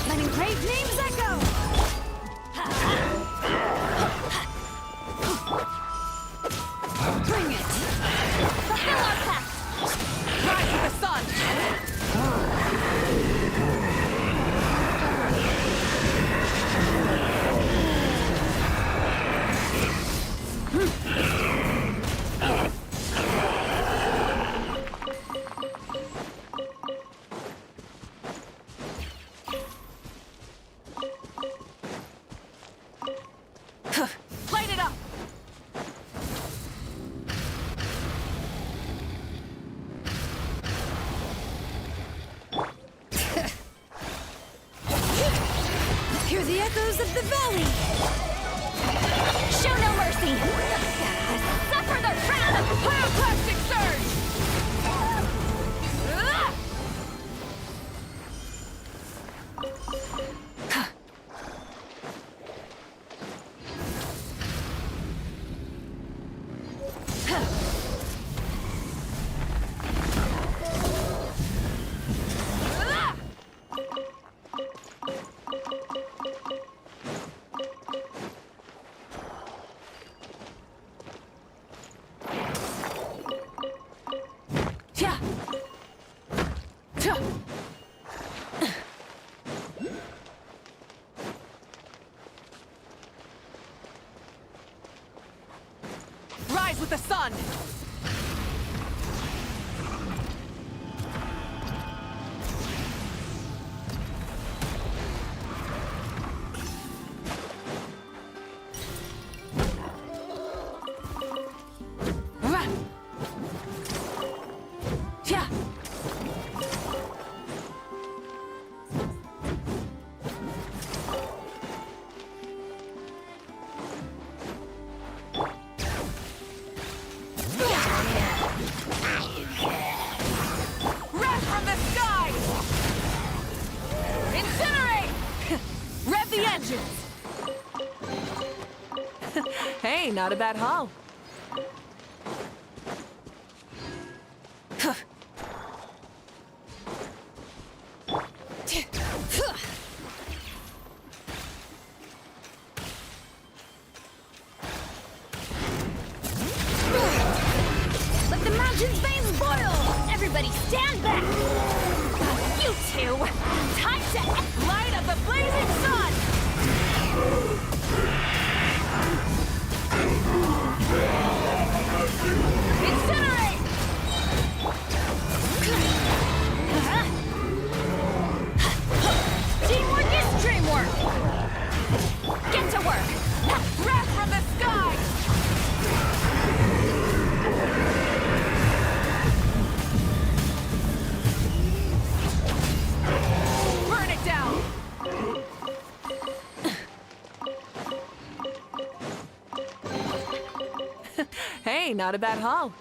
Speaker 4: Letting great names echo! Bring it! Fulfill our pact!
Speaker 3: Rise with the sun! Light it up!
Speaker 4: Hear the echoes of the valley!
Speaker 8: Show no mercy! Suffer the wrath of pyroclastic surge!
Speaker 3: Yeah. Rise with the sun! Yeah. Wrath from the sky! Incinerate! Rev the engines! Hey, not a bad haul.
Speaker 8: Let the mountain's veins boil! Everybody stand back! You two! Time to light up the blazing sun! Incinerate! Teamwork is dreamwork! Get to work! Wrath from the sky!
Speaker 3: Burn it down! Hey, not a bad haul.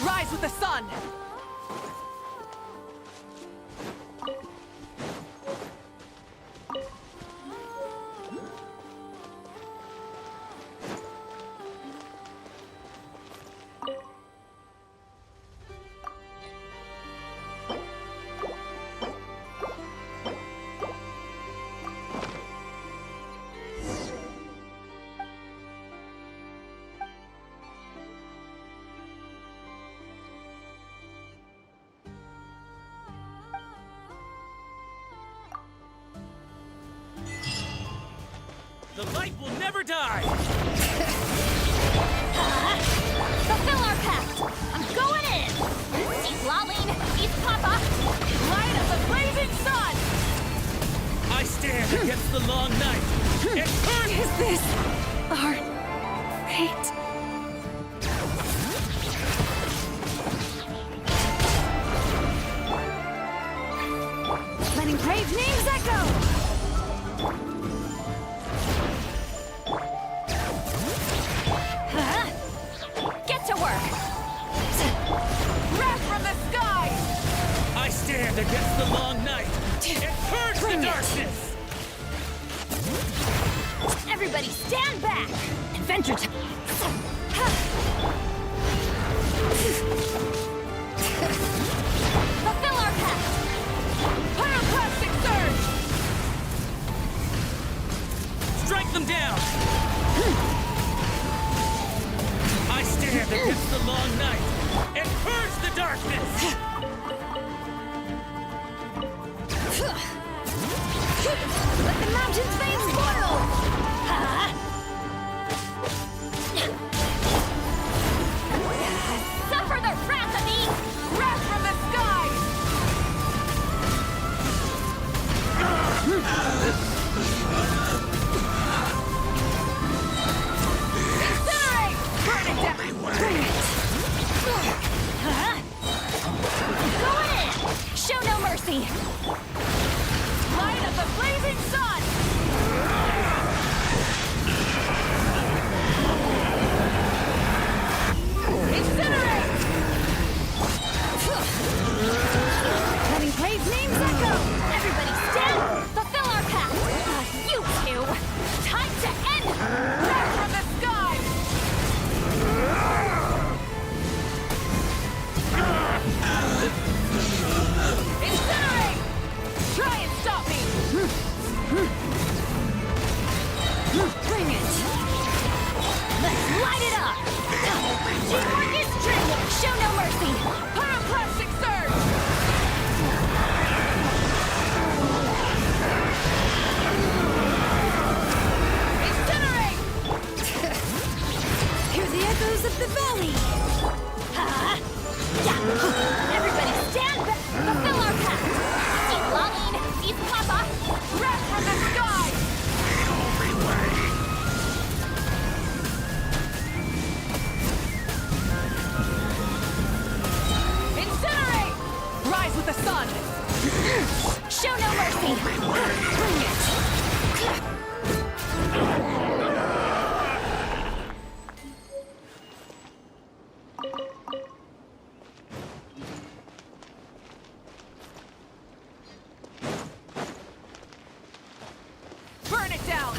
Speaker 3: Rise with the sun!
Speaker 6: The light will never die!
Speaker 8: Fulfill our pact! I'm going in! Eat Laline, eat Papa! Light of the blazing sun!
Speaker 6: I stand against the long night! And curse!
Speaker 3: Is this our fate?
Speaker 4: Letting brave names echo!
Speaker 8: Get to work! Wrath from the sky!
Speaker 6: I stand against the long night! And purge the darkness!
Speaker 8: Everybody stand back! Adventure time! Fulfill our pact! Pyroclastic surge!
Speaker 6: Strike them down! I stand against the long night! And purge the darkness!
Speaker 8: Let the mountains veins boil! Suffer the wrath of me! Wrath from the sky! Incinerate! Burn it down! Bring it! Going in! Show no mercy! Light of the blazing sun! Incinerate!
Speaker 4: Letting brave names echo!
Speaker 8: Everybody stand! Fulfill our pact! You two! Time to end! Wrath from the sky! Incinerate! Try and stop me!
Speaker 4: Bring it!
Speaker 8: Let's light it up! Teamwork is strength! Show no mercy! Pyroclastic surge! Incinerate!
Speaker 4: Hear the echoes of the valley!
Speaker 8: Everybody stand back! Fulfill our pact! Eat Laline! Eat Papa! Wrath from the sky! Incinerate! Rise with the sun! Show no mercy! Bring it! Burn it down!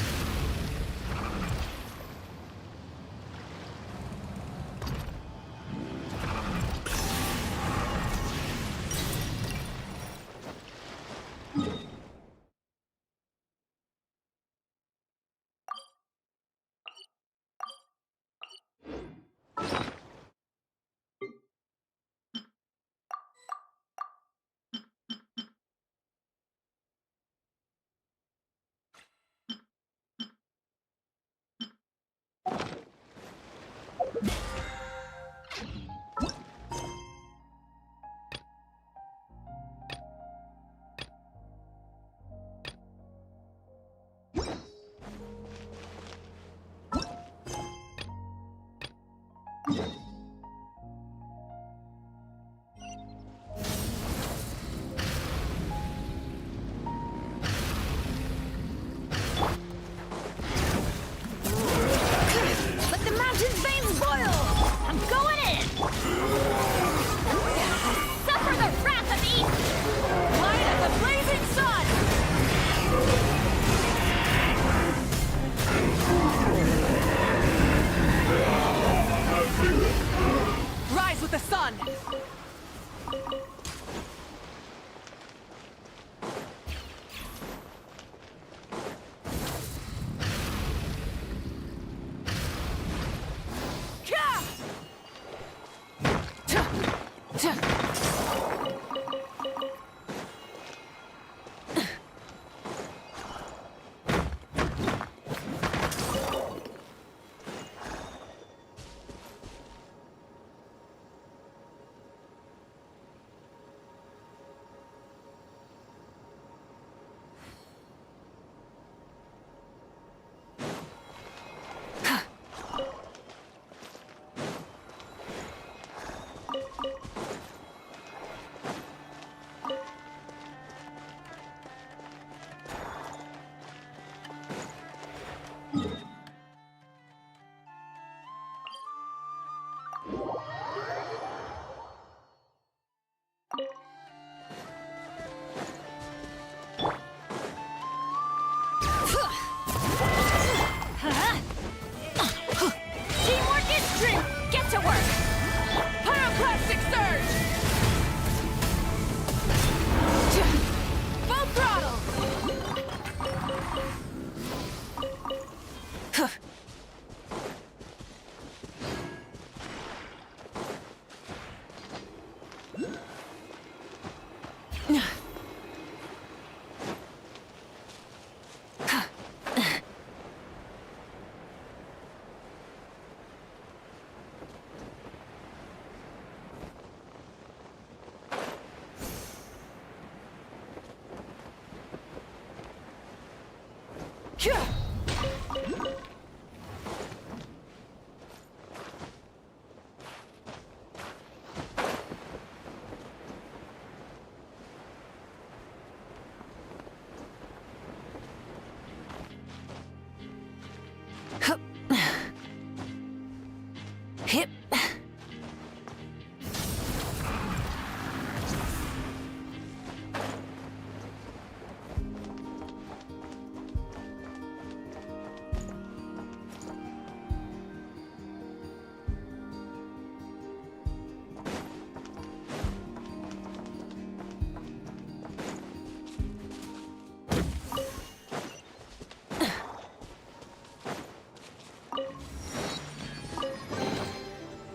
Speaker 3: Hip.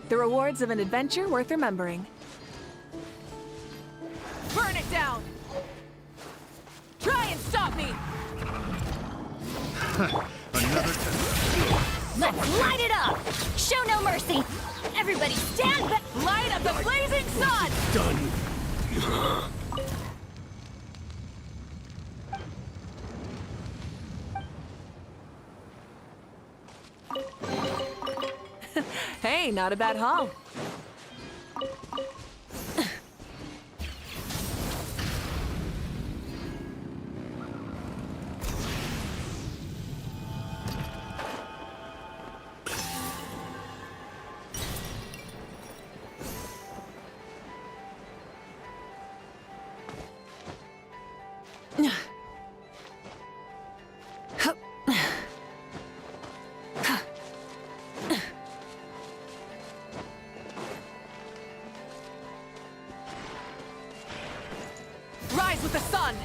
Speaker 3: The rewards of an adventure worth remembering. Burn it down! Try and stop me!
Speaker 5: Another test.
Speaker 8: Let's light it up! Show no mercy! Everybody stand back!
Speaker 3: Light of the blazing sun!
Speaker 5: Done.
Speaker 3: Hey, not a bad haul. Rise with the sun!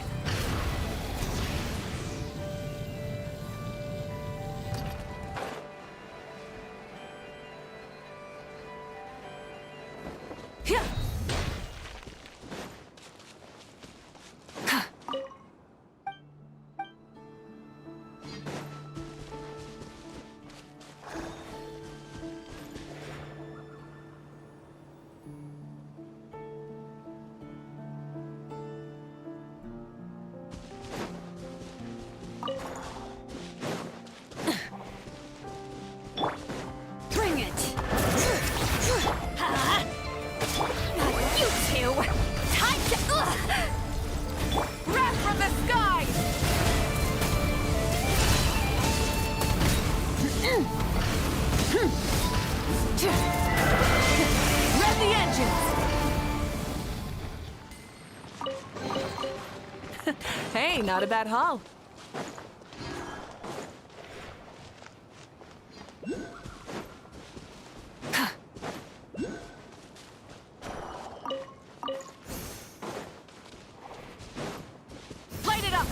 Speaker 3: Yeah.
Speaker 8: Bring it! You two! Time to...
Speaker 3: Wrath from the sky! Rev the engines! Hey, not a bad haul. Light it up!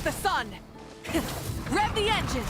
Speaker 3: with the sun! Rev the engines!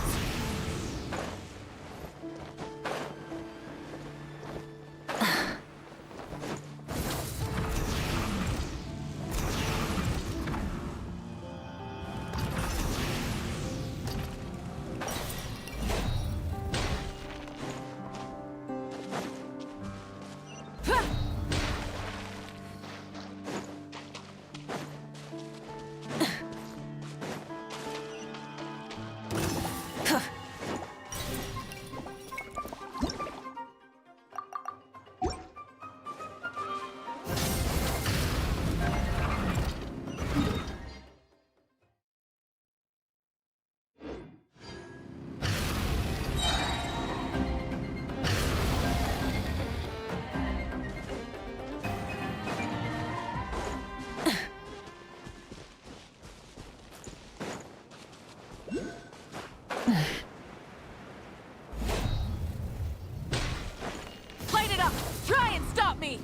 Speaker 3: Light it up! Try and stop me!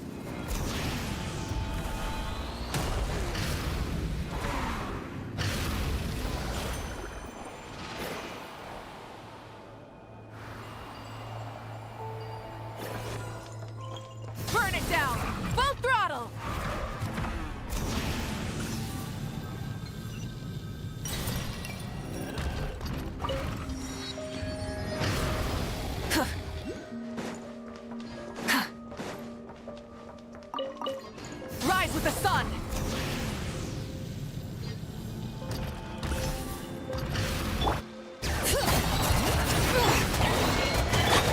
Speaker 3: Burn it down! Full throttle! Rise with the sun!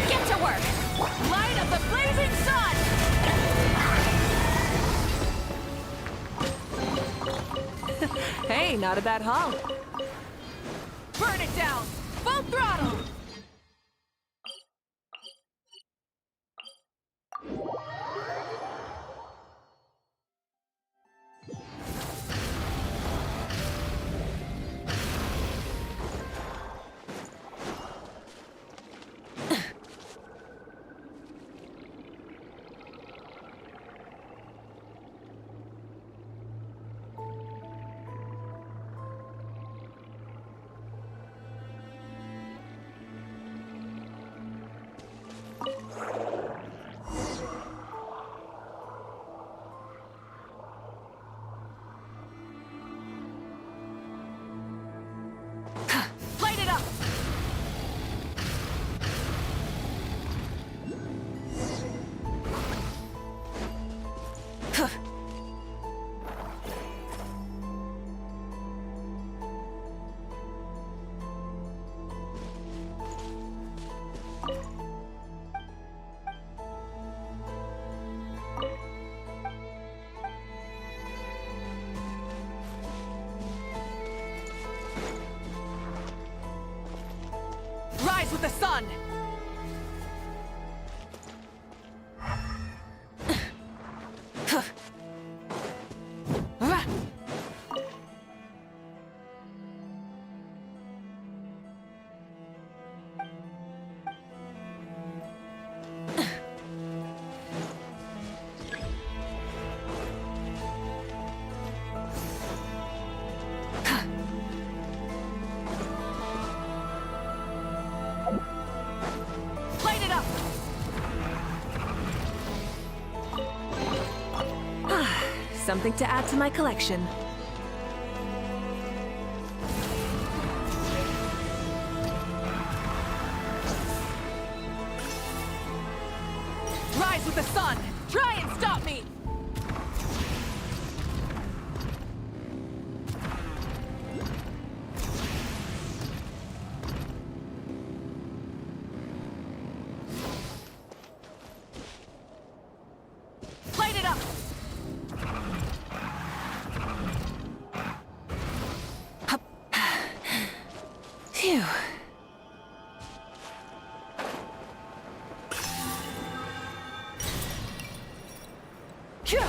Speaker 3: Get to work! Light of the blazing sun! Hey, not a bad haul. Burn it down! Full throttle! Light it up! Rise with the sun! Light it up! Something to add to my collection. Rise with the sun! Try and stop me! Light it up! Hup. Phew. Phew.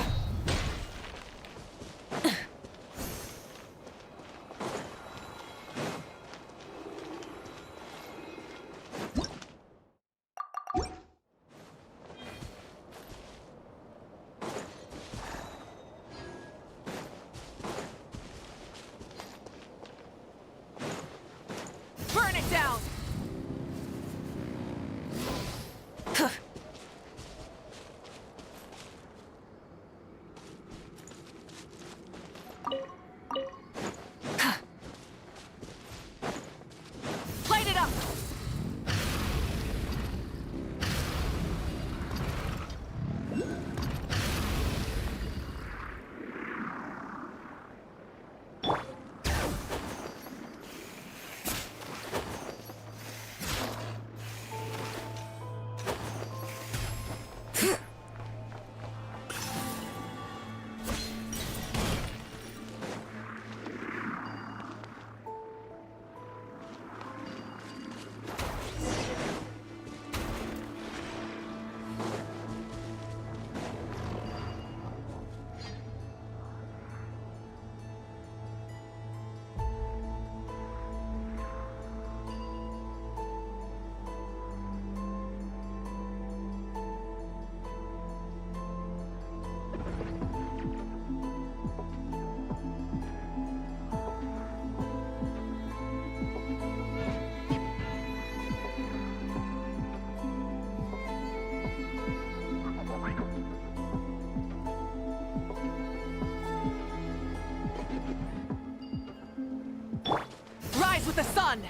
Speaker 3: Rise with the sun!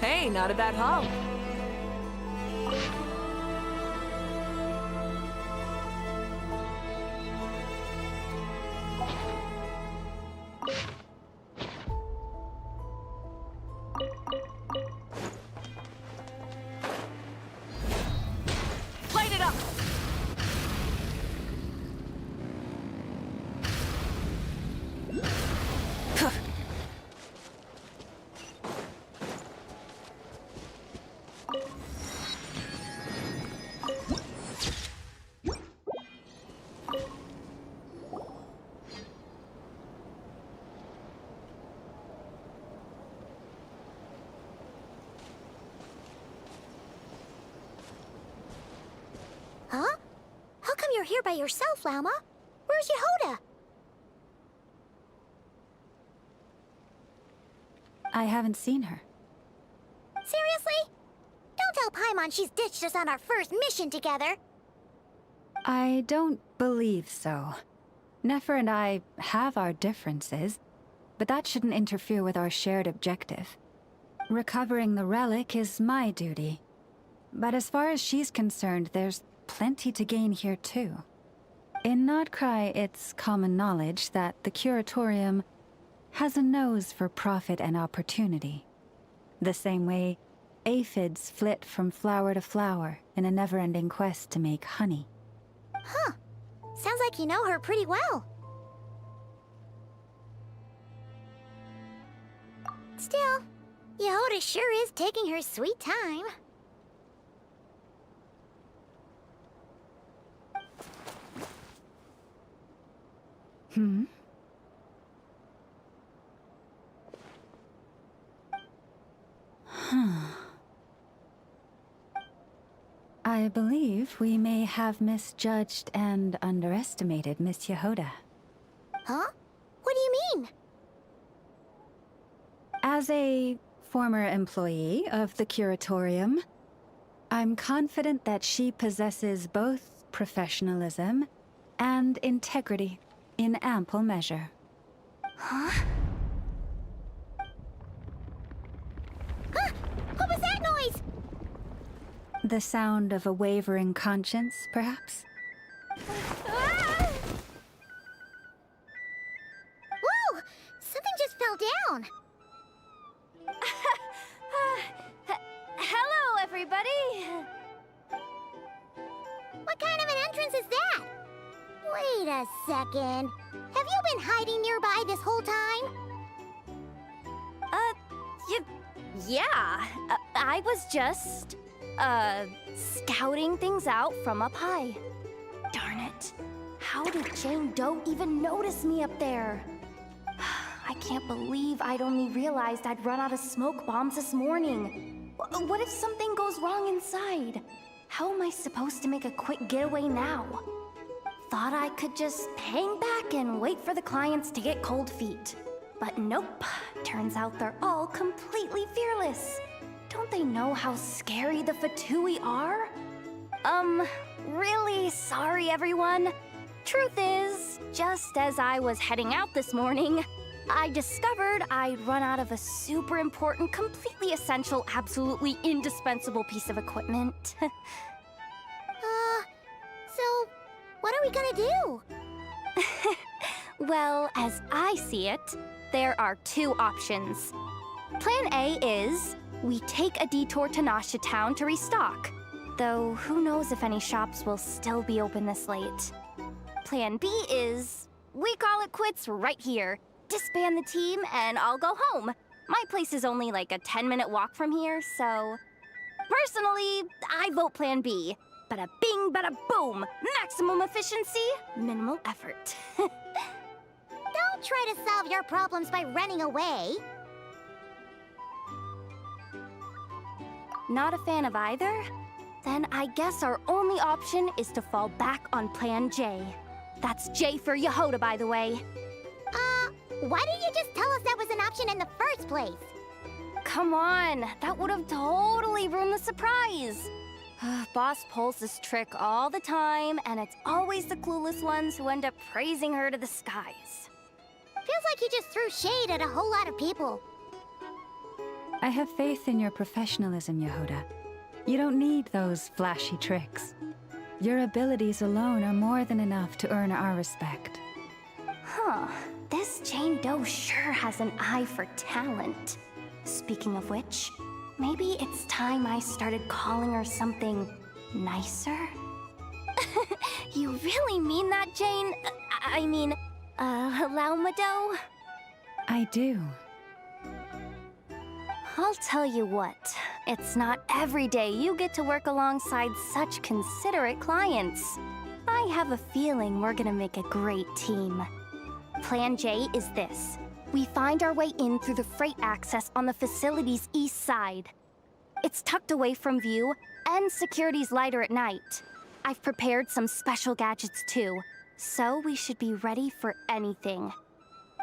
Speaker 3: Hey, not a bad haul. Light it up!
Speaker 8: Huh? How come you're here by yourself, Lama? Where's Yehoda?
Speaker 4: I haven't seen her.
Speaker 8: Seriously? Don't tell Paimon she's ditched us on our first mission together.
Speaker 4: I don't believe so. Nefer and I have our differences, but that shouldn't interfere with our shared objective. Recovering the relic is my duty. But as far as she's concerned, there's plenty to gain here too. In Nod Krai, it's common knowledge that the Curatorium has a nose for profit and opportunity. The same way aphids flit from flower to flower in a never-ending quest to make honey.
Speaker 8: Huh. Sounds like you know her pretty well. Still, Yehoda sure is taking her sweet time.
Speaker 4: Hmm? I believe we may have misjudged and underestimated Miss Yehoda.
Speaker 8: Huh? What do you mean?
Speaker 4: As a former employee of the Curatorium, I'm confident that she possesses both professionalism and integrity in ample measure.
Speaker 8: Huh? Ah! What was that noise?
Speaker 4: The sound of a wavering conscience, perhaps?
Speaker 8: Ah! Whoa! Something just fell down. Hello, everybody. What kind of an entrance is that? Wait a second. Have you been hiding nearby this whole time? Yeah. I was just, scouting things out from up high. Darn it. How did Jane Doe even notice me up there? I can't believe I'd only realized I'd run out of smoke bombs this morning. What if something goes wrong inside? How am I supposed to make a quick getaway now? Thought I could just hang back and wait for the clients to get cold feet. But nope. Turns out they're all completely fearless. Don't they know how scary the Fatui are? Really sorry, everyone. Truth is, just as I was heading out this morning, I discovered I'd run out of a super important, completely essential, absolutely indispensable piece of equipment.
Speaker 10: So, what are we gonna do?
Speaker 8: Well, as I see it, there are two options. Plan A is we take a detour to Nasha Town to restock, though who knows if any shops will still be open this late. Plan B is we call it quits right here, disband the team, and I'll go home. My place is only like a 10-minute walk from here, so... Personally, I vote Plan B. Bada bing, bada boom! Maximum efficiency, minimal effort.
Speaker 10: Don't try to solve your problems by running away.
Speaker 8: Not a fan of either? Then I guess our only option is to fall back on Plan J. That's J for Yehoda, by the way.
Speaker 10: Why didn't you just tell us that was an option in the first place?
Speaker 8: Come on, that would have totally ruined the surprise. Boss pulls this trick all the time, and it's always the clueless ones who end up praising her to the skies.
Speaker 10: Feels like you just threw shade at a whole lot of people.
Speaker 11: I have faith in your professionalism, Yehoda. You don't need those flashy tricks. Your abilities alone are more than enough to earn our respect.
Speaker 8: Huh. This Jane Doe sure has an eye for talent. Speaking of which, maybe it's time I started calling her something nicer? You really mean that, Jane? Laumado?
Speaker 11: I do.
Speaker 8: I'll tell you what, it's not every day you get to work alongside such considerate clients. I have a feeling we're gonna make a great team. Plan J is this. We find our way in through the freight access on the facility's east side. It's tucked away from view, and security's lighter at night. I've prepared some special gadgets too, so we should be ready for anything.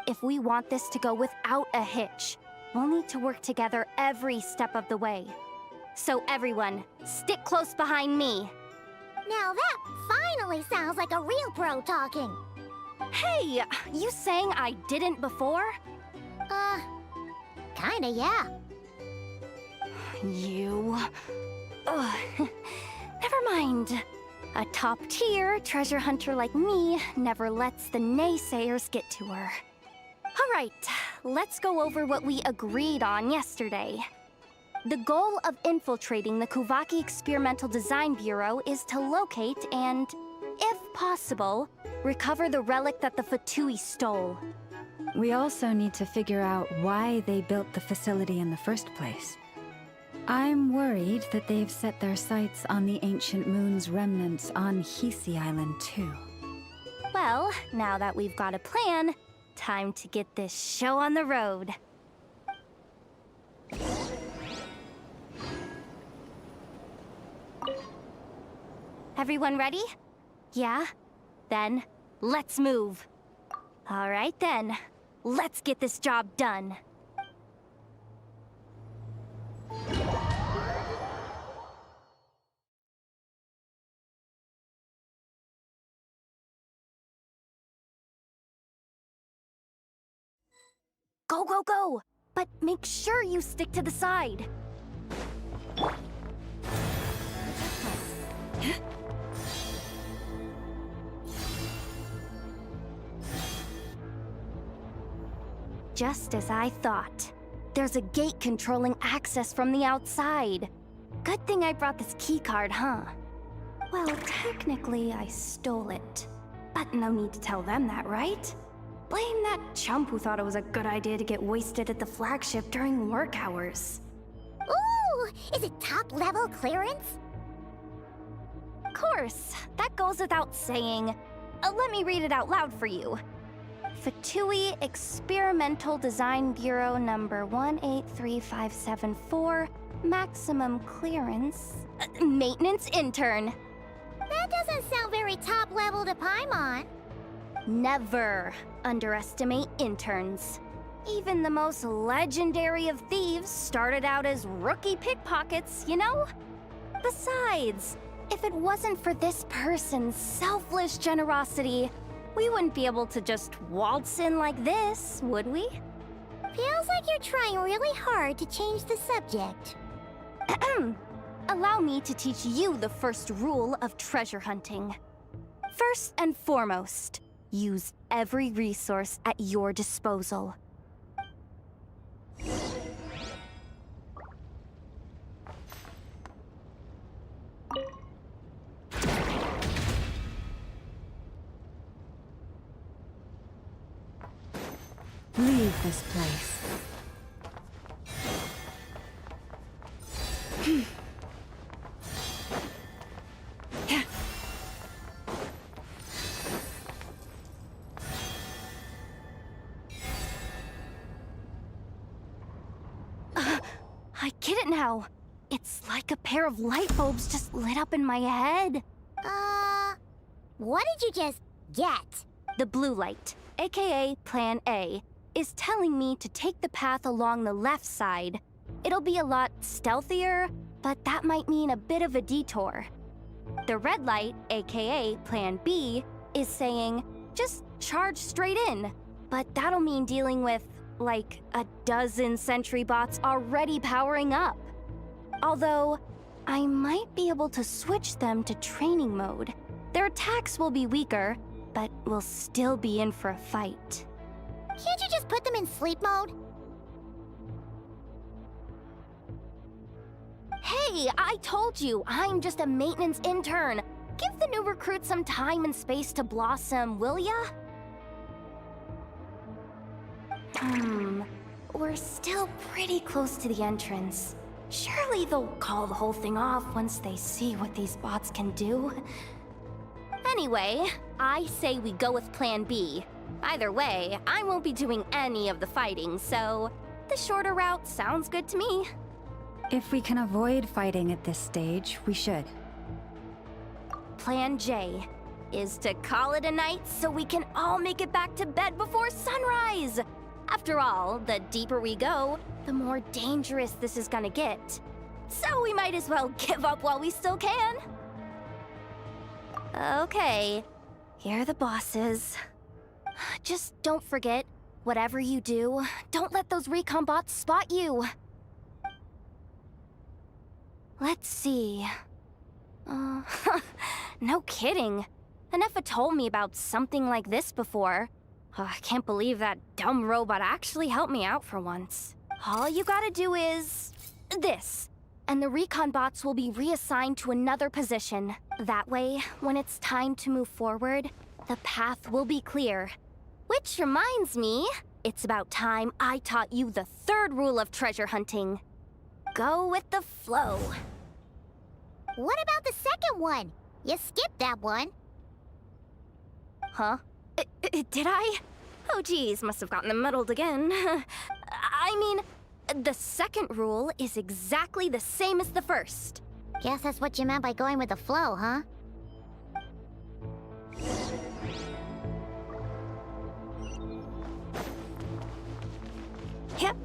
Speaker 8: If we want this to go without a hitch, we'll need to work together every step of the way. So everyone, stick close behind me.
Speaker 10: Now that finally sounds like a real pro talking.
Speaker 8: Hey, you saying I didn't before?
Speaker 10: Kinda, yeah.
Speaker 8: You... Ugh. Never mind. A top-tier treasure hunter like me never lets the naysayers get to her. All right, let's go over what we agreed on yesterday. The goal of infiltrating the Kuvaki Experimental Design Bureau is to locate and, if possible, recover the relic that the Fatui stole.
Speaker 11: We also need to figure out why they built the facility in the first place. I'm worried that they've set their sights on the Ancient Moon's remnants on Hisi Island, too.
Speaker 8: Well, now that we've got a plan, time to get this show on the road. Everyone ready? Yeah? Then, let's move. All right then, let's get this job done. Go, go, go! But make sure you stick to the side. Just as I thought. There's a gate controlling access from the outside. Good thing I brought this keycard, huh? Well, technically, I stole it. But no need to tell them that, right? Blame that chump who thought it was a good idea to get wasted at the flagship during work hours.
Speaker 10: Ooh! Is it top-level clearance?
Speaker 8: Of course, that goes without saying. Let me read it out loud for you. Fatui Experimental Design Bureau number 183574, maximum clearance, maintenance intern.
Speaker 10: That doesn't sound very top-level to Paimon.
Speaker 8: Never underestimate interns. Even the most legendary of thieves started out as rookie pickpockets, you know? Besides, if it wasn't for this person's selfless generosity, we wouldn't be able to just waltz in like this, would we?
Speaker 10: Feels like you're trying really hard to change the subject.
Speaker 8: Allow me to teach you the first rule of treasure hunting. First and foremost, use every resource at your disposal.
Speaker 11: Leave this place.
Speaker 8: I get it now. It's like a pair of light bulbs just lit up in my head.
Speaker 10: What did you just get?
Speaker 8: The blue light, aka Plan A, is telling me to take the path along the left side. It'll be a lot stealthier, but that might mean a bit of a detour. The red light, aka Plan B, is saying, just charge straight in. But that'll mean dealing with, like, a dozen sentry bots already powering up. Although, I might be able to switch them to training mode. Their attacks will be weaker, but we'll still be in for a fight.
Speaker 10: Can't you just put them in sleep mode?
Speaker 8: Hey, I told you, I'm just a maintenance intern. Give the new recruit some time and space to blossom, will ya? We're still pretty close to the entrance. Surely they'll call the whole thing off once they see what these bots can do. Anyway, I say we go with Plan B. Either way, I won't be doing any of the fighting, so the shorter route sounds good to me.
Speaker 11: If we can avoid fighting at this stage, we should.
Speaker 8: Plan J is to call it a night so we can all make it back to bed before sunrise. After all, the deeper we go, the more dangerous this is gonna get. So we might as well give up while we still can. Okay, here are the bosses. Just don't forget, whatever you do, don't let those recon bots spot you. Let's see. No kidding. Anefa told me about something like this before. I can't believe that dumb robot actually helped me out for once. All you gotta do is this, and the recon bots will be reassigned to another position. That way, when it's time to move forward, the path will be clear. Which reminds me, it's about time I taught you the third rule of treasure hunting. Go with the flow.
Speaker 10: What about the second one? You skipped that one.
Speaker 8: Huh? Did I? Oh geez, must have gotten them muddled again. I mean, the second rule is exactly the same as the first.
Speaker 10: Guess that's what you meant by going with the flow, huh?
Speaker 8: Yep.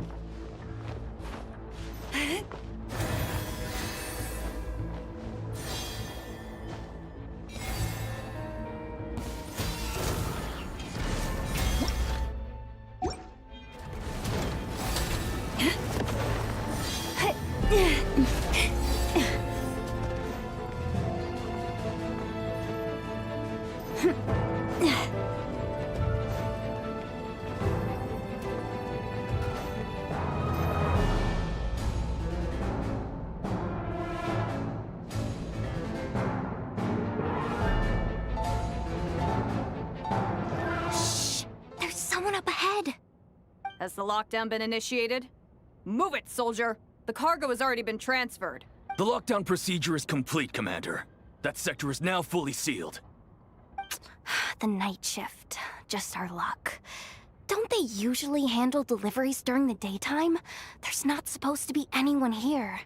Speaker 12: Has the lockdown been initiated? Move it, soldier! The cargo has already been transferred.
Speaker 6: The lockdown procedure is complete, Commander. That sector is now fully sealed.
Speaker 8: The night shift. Just our luck. Don't they usually handle deliveries during the daytime? There's not supposed to be anyone here.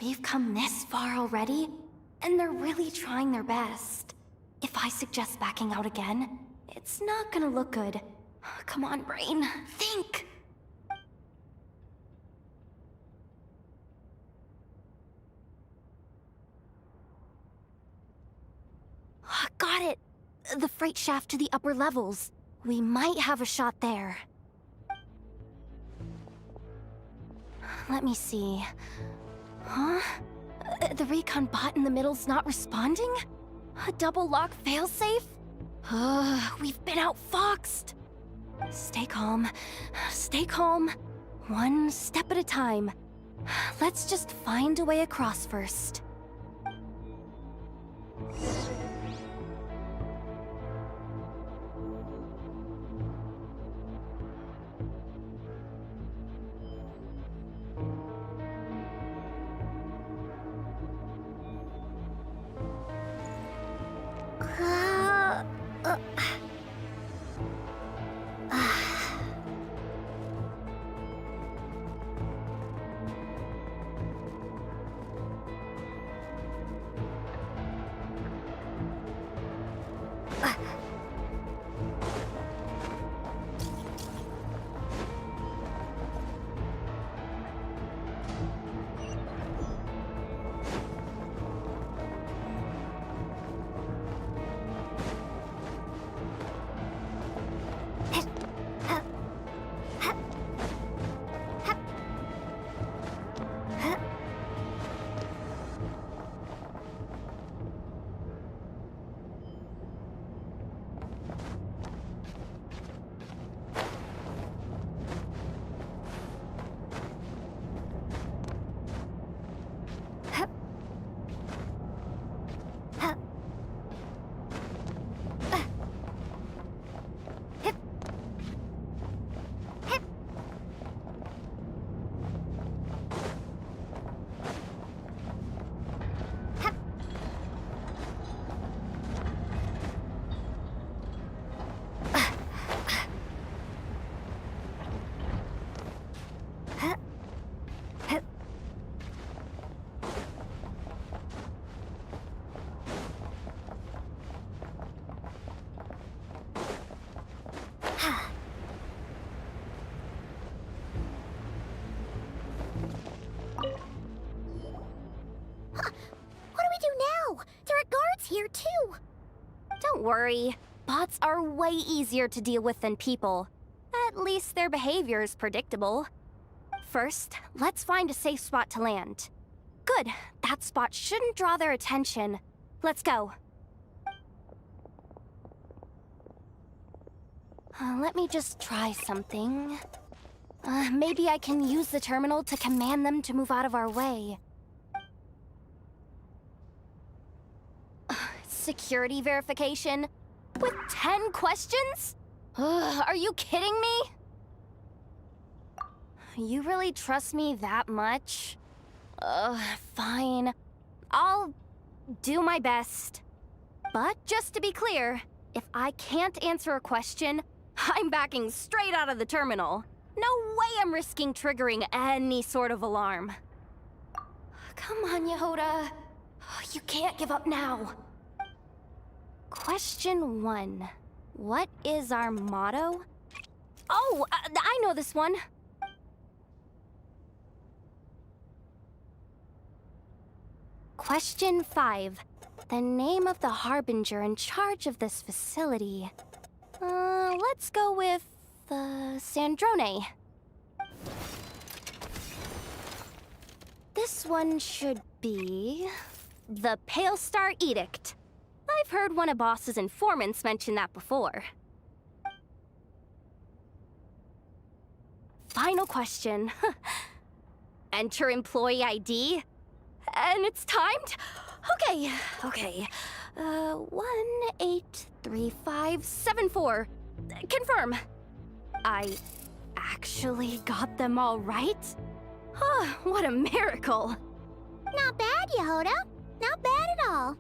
Speaker 8: We've come this far already, and they're really trying their best. If I suggest backing out again, it's not gonna look good. Come on, brain. Think! got it! The freight shaft to the upper levels. We might have a shot there. Let me see. Huh? The recon bot in the middle's not responding? A double lock failsafe? We've been outfoxed. Stay calm. Stay calm. One step at a time. Let's just find a way across first. Here too. Don't worry. Bots are way easier to deal with than people. At least their behavior is predictable. First, let's find a safe spot to land. Good. That spot shouldn't draw their attention. Let's go. Let me just try something. Maybe I can use the terminal to command them to move out of our way. Security verification? With 10 questions? Are you kidding me? You really trust me that much? Fine. I'll do my best. But just to be clear, if I can't answer a question, I'm backing straight out of the terminal. No way I'm risking triggering any sort of alarm. Come on, Yehoda. You can't give up now. Question 1. What is our motto? Oh, I know this one. Question 5. The name of the harbinger in charge of this facility. Let's go with, Sandrone. This one should be... the Pale Star Edict. I've heard one of Boss's informants mention that before. Final question. Enter employee ID. And it's timed? Okay. 183574. Confirm. I actually got them all right? What a miracle.
Speaker 10: Not bad, Yehoda. Not bad at all.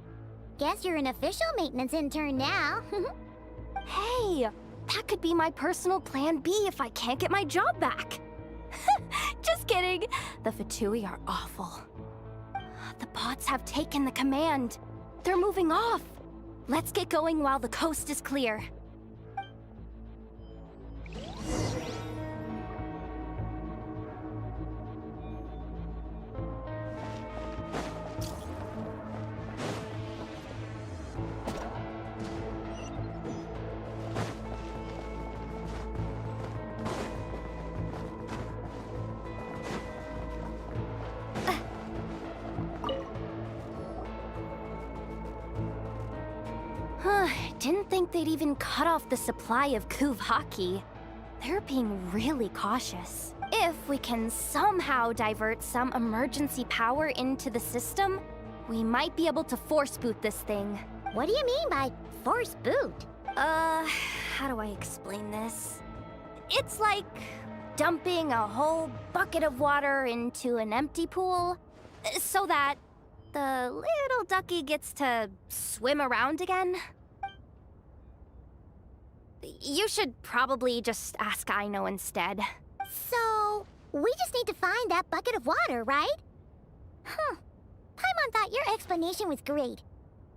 Speaker 10: Guess you're an official maintenance intern now.
Speaker 8: Hey, that could be my personal plan B if I can't get my job back. Just kidding. The Fatui are awful. The bots have taken the command. They're moving off. Let's get going while the coast is clear. didn't think they'd even cut off the supply of Kuvaki. They're being really cautious. If we can somehow divert some emergency power into the system, we might be able to force boot this thing.
Speaker 10: What do you mean by force boot?
Speaker 8: How do I explain this? It's like dumping a whole bucket of water into an empty pool so that the little ducky gets to swim around again. You should probably just ask Aino instead.
Speaker 10: So, we just need to find that bucket of water, right? Huh. Paimon thought your explanation was great.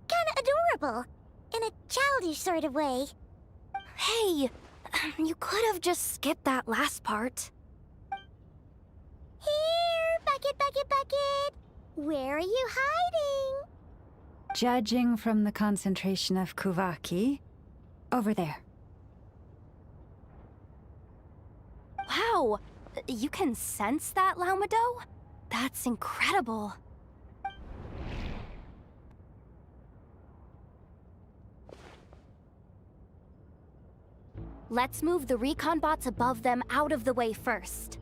Speaker 10: Kinda adorable. In a childish sort of way.
Speaker 8: Hey, you could have just skipped that last part.
Speaker 10: Here, bucket, bucket, bucket. Where are you hiding?
Speaker 11: Judging from the concentration of Kuvaki, over there.
Speaker 8: Wow, you can sense that, Laumado? That's incredible. Let's move the recon bots above them out of the way first.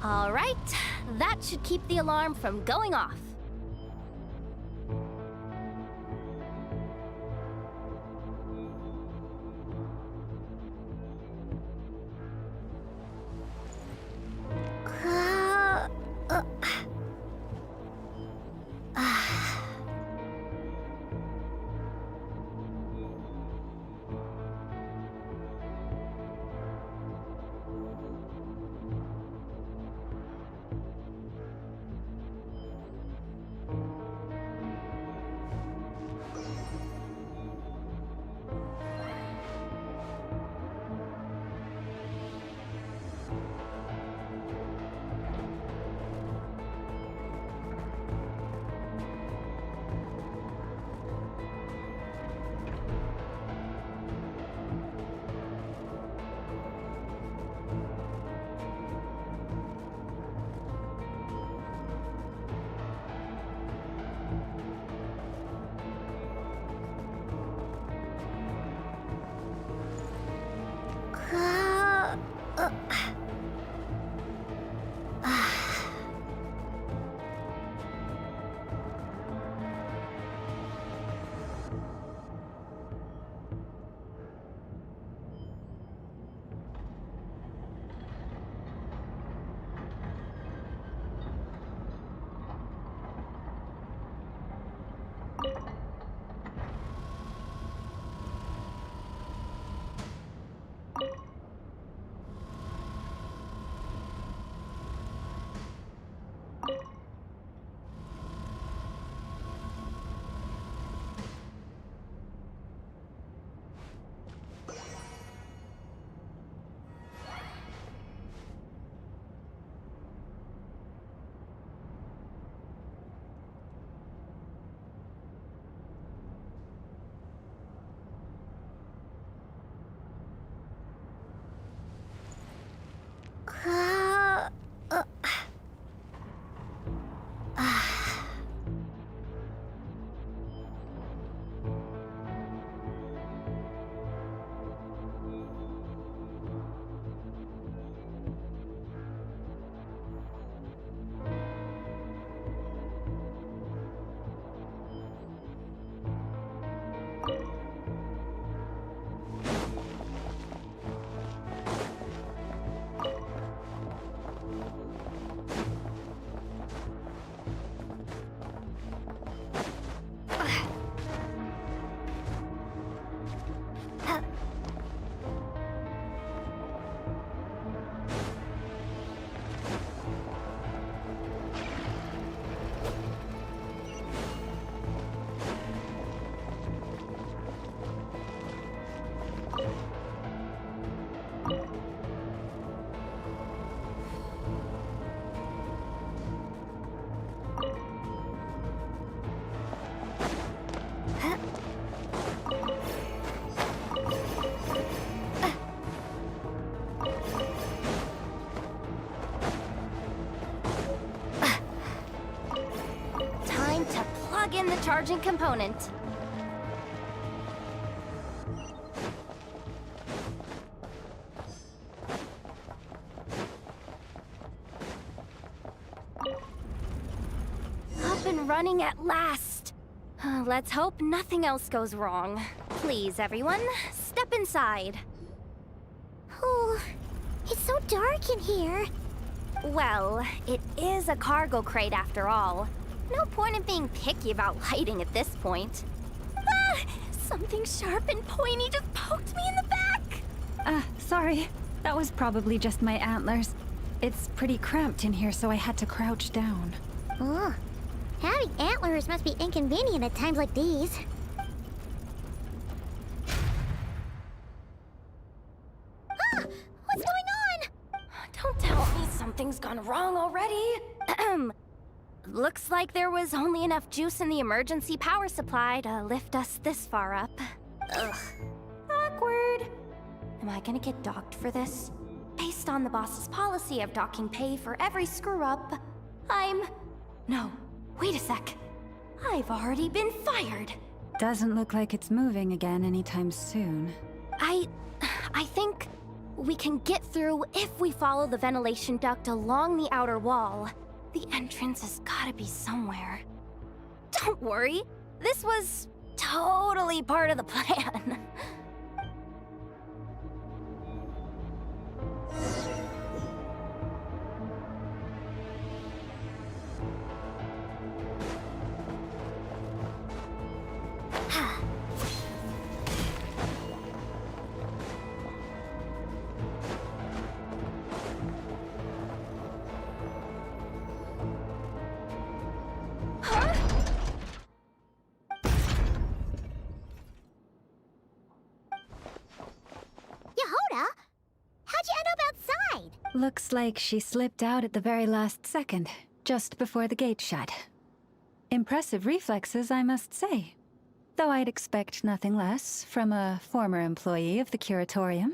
Speaker 8: All right, that should keep the alarm from going off. plug in the charging component. Up and running at last. Let's hope nothing else goes wrong. Please, everyone, step inside.
Speaker 10: Oh, it's so dark in here.
Speaker 8: Well, it is a cargo crate after all. No point in being picky about lighting at this point. Ah! Something sharp and pointy just poked me in the back!
Speaker 11: Sorry. That was probably just my antlers. It's pretty cramped in here, so I had to crouch down.
Speaker 10: Oh, having antlers must be inconvenient at times like these. Ah! What's going on?
Speaker 8: Don't tell me something's gone wrong already. Looks like there was only enough juice in the emergency power supply to lift us this far up. Ugh. Awkward. Am I gonna get docked for this? Based on the boss's policy of docking pay for every screw-up, No, wait a sec. I've already been fired.
Speaker 11: Doesn't look like it's moving again anytime soon.
Speaker 8: I think we can get through if we follow the ventilation duct along the outer wall. The entrance has gotta be somewhere. Don't worry, this was totally part of the plan.
Speaker 10: Yehoda? How'd you end up outside?
Speaker 11: Looks like she slipped out at the very last second, just before the gate shut. Impressive reflexes, I must say. Though I'd expect nothing less from a former employee of the Curatorium.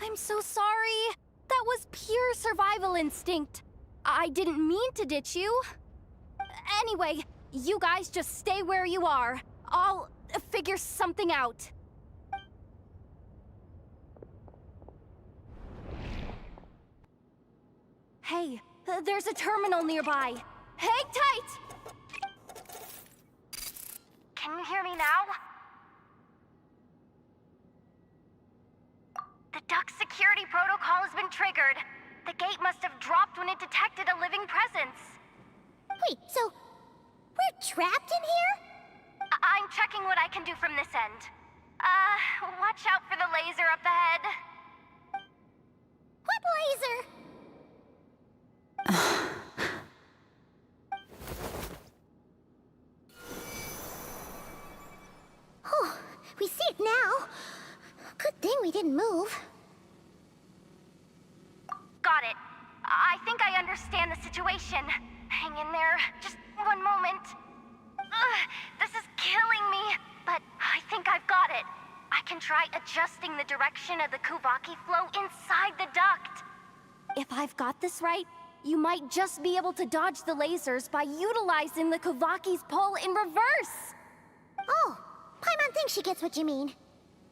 Speaker 8: I'm so sorry. That was pure survival instinct. I didn't mean to ditch you. Anyway, you guys just stay where you are. I'll figure something out. Hey, there's a terminal nearby. Hang tight! Can you hear me now? The duct security protocol has been triggered. The gate must have dropped when it detected a living presence.
Speaker 10: Wait, so we're trapped in here?
Speaker 8: I'm checking what I can do from this end. Watch out for the laser up ahead.
Speaker 10: What laser? Oh, we see it now. Good thing we didn't move.
Speaker 8: Got it. I think I understand the situation. Hang in there. Just one moment. This is killing me, but I think I've got it. I can try adjusting the direction of the Kuvaki flow inside the duct. If I've got this right, you might just be able to dodge the lasers by utilizing the Kuvaki's pull in reverse.
Speaker 10: Oh, Paimon thinks she gets what you mean.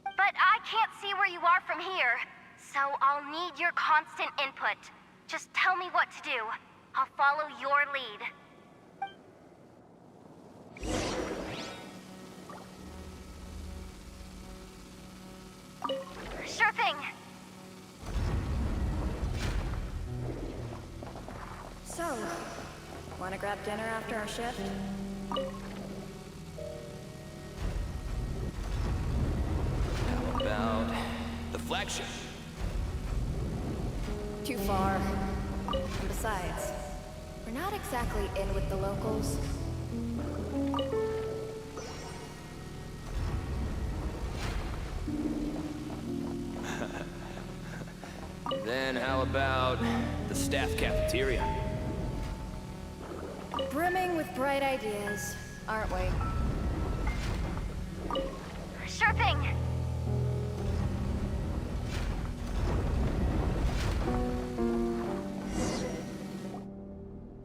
Speaker 8: But I can't see where you are from here, so I'll need your constant input. Just tell me what to do. I'll follow your lead. Sure thing.
Speaker 12: So, wanna grab dinner after our shift?
Speaker 2: How about the flagship?
Speaker 12: Too far. And besides, we're not exactly in with the locals.
Speaker 2: Then how about the staff cafeteria?
Speaker 12: Brimming with bright ideas, aren't we?
Speaker 8: Sure thing.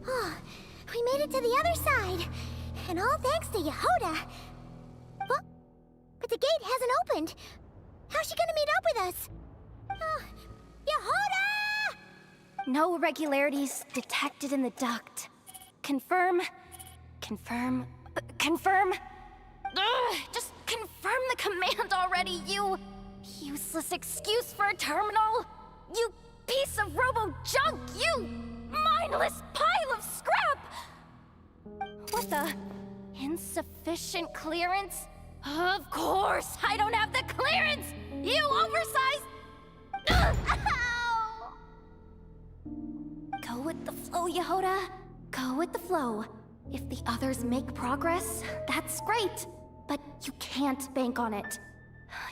Speaker 10: Oh, we made it to the other side. And all thanks to Yehoda. But the gate hasn't opened. How's she gonna meet up with us? Yehoda!
Speaker 8: No irregularities detected in the duct. Confirm. Confirm. Confirm. Ugh, just confirm the command already, you useless excuse for a terminal. You piece of robo-junk, you mindless pile of scrap! What the? Insufficient clearance? Of course, I don't have the clearance! You oversized... Ugh, ow! Go with the flow, Yehoda. Go with the flow. If the others make progress, that's great. But you can't bank on it.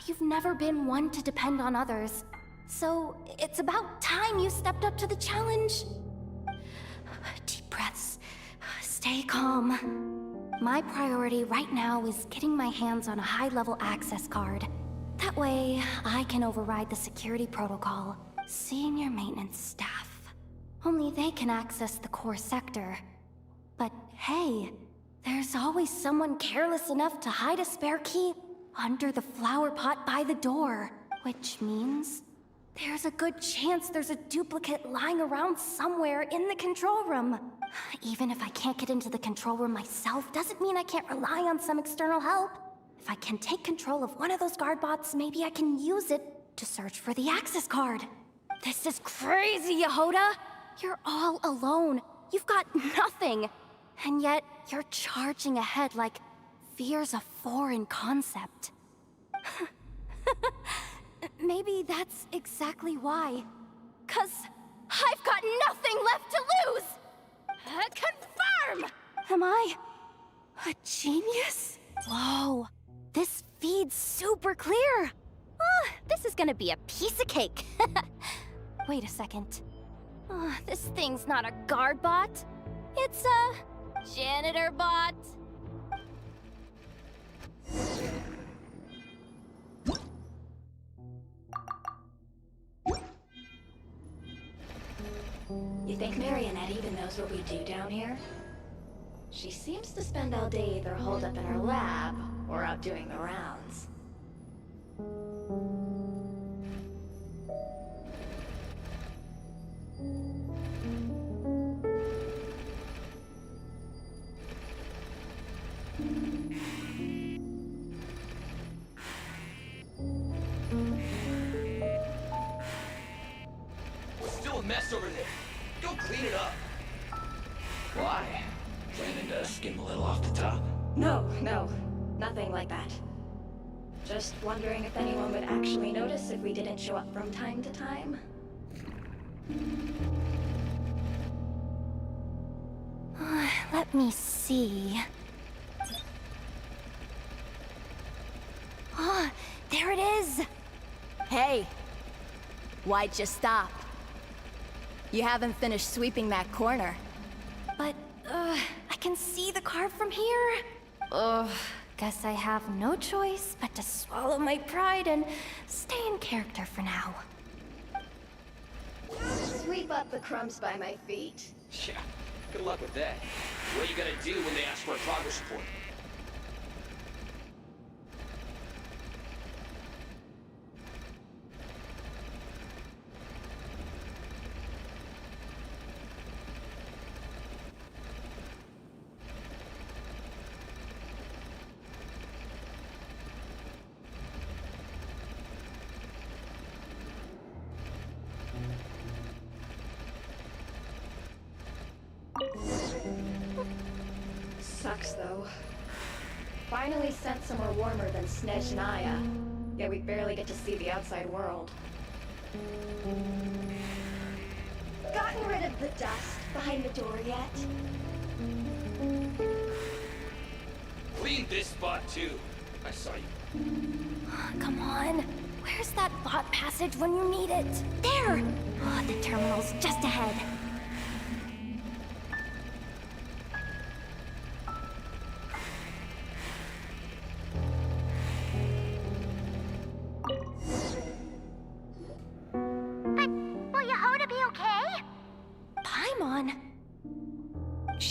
Speaker 8: You've never been one to depend on others. So it's about time you stepped up to the challenge. Deep breaths. Stay calm. My priority right now is getting my hands on a high-level access card. That way, I can override the security protocol. Senior maintenance staff. Only they can access the core sector. But hey, there's always someone careless enough to hide a spare key under the flower pot by the door. Which means there's a good chance there's a duplicate lying around somewhere in the control room. Even if I can't get into the control room myself, doesn't mean I can't rely on some external help. If I can take control of one of those guard bots, maybe I can use it to search for the access card. This is crazy, Yehoda! You're all alone. You've got nothing. And yet, you're charging ahead like fear's a foreign concept. Maybe that's exactly why. 'Cause I've got nothing left to lose! Confirm! Am I a genius? Whoa, this feed's super clear. This is gonna be a piece of cake. Wait a second. This thing's not a guard bot. It's a janitor bot.
Speaker 13: You think Marionette even knows what we do down here? She seems to spend all day either holed up in her lab or out doing the rounds.
Speaker 2: Still a mess over there. Go clean it up. Why? Planning to skim a little off the top?
Speaker 13: No, nothing like that. Just wondering if anyone would actually notice if we didn't show up from time to time.
Speaker 8: Let me see. There it is!
Speaker 12: Hey, why'd you stop? You haven't finished sweeping that corner.
Speaker 8: But, I can see the card from here. Guess I have no choice but to swallow my pride and stay in character for now.
Speaker 13: Sweep up the crumbs by my feet.
Speaker 2: Yeah, good luck with that. What are you gonna do when they ask for a progress report?
Speaker 13: Sucks, though. Finally sent somewhere warmer than Snezhnaya, yet we barely get to see the outside world. Gotten rid of the dust behind the door yet?
Speaker 2: Clean this spot too. I saw you.
Speaker 8: Come on. Where's that bot passage when you need it? There! The terminal's just ahead.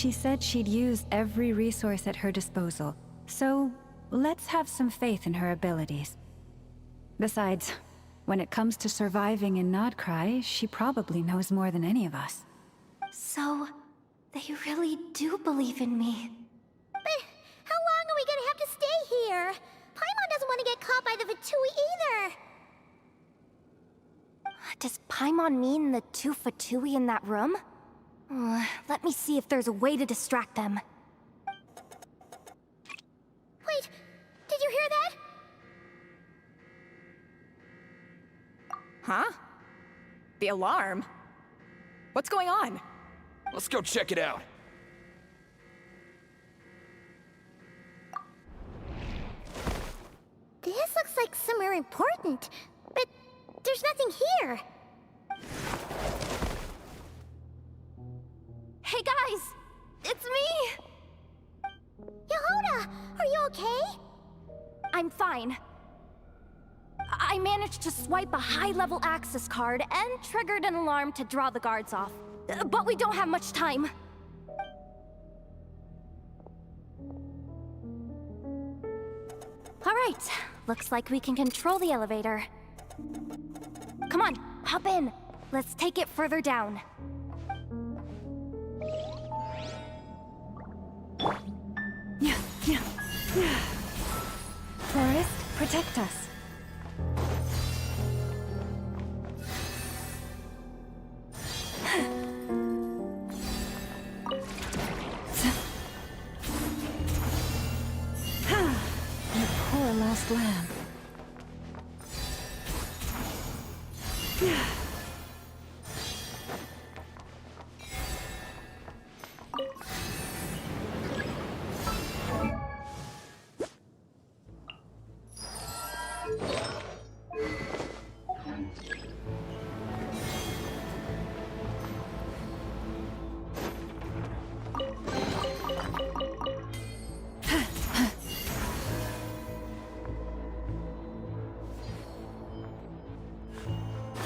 Speaker 11: She said she'd use every resource at her disposal, so let's have some faith in her abilities. Besides, when it comes to surviving in Nod Krai, she probably knows more than any of us.
Speaker 8: So, they really do believe in me.
Speaker 10: But how long are we gonna have to stay here? Paimon doesn't want to get caught by the Fatui either.
Speaker 8: Does Paimon mean the two Fatui in that room? Let me see if there's a way to distract them.
Speaker 10: Wait, did you hear that?
Speaker 12: Huh? The alarm? What's going on?
Speaker 2: Let's go check it out.
Speaker 10: This looks like somewhere important, but there's nothing here.
Speaker 8: Hey guys! It's me!
Speaker 10: Yehuda, are you okay?
Speaker 8: I'm fine. I managed to swipe a high-level access card and triggered an alarm to draw the guards off. But we don't have much time. All right, looks like we can control the elevator. Come on, hop in. Let's take it further down.
Speaker 11: Forest, protect us. You poor lost lamb.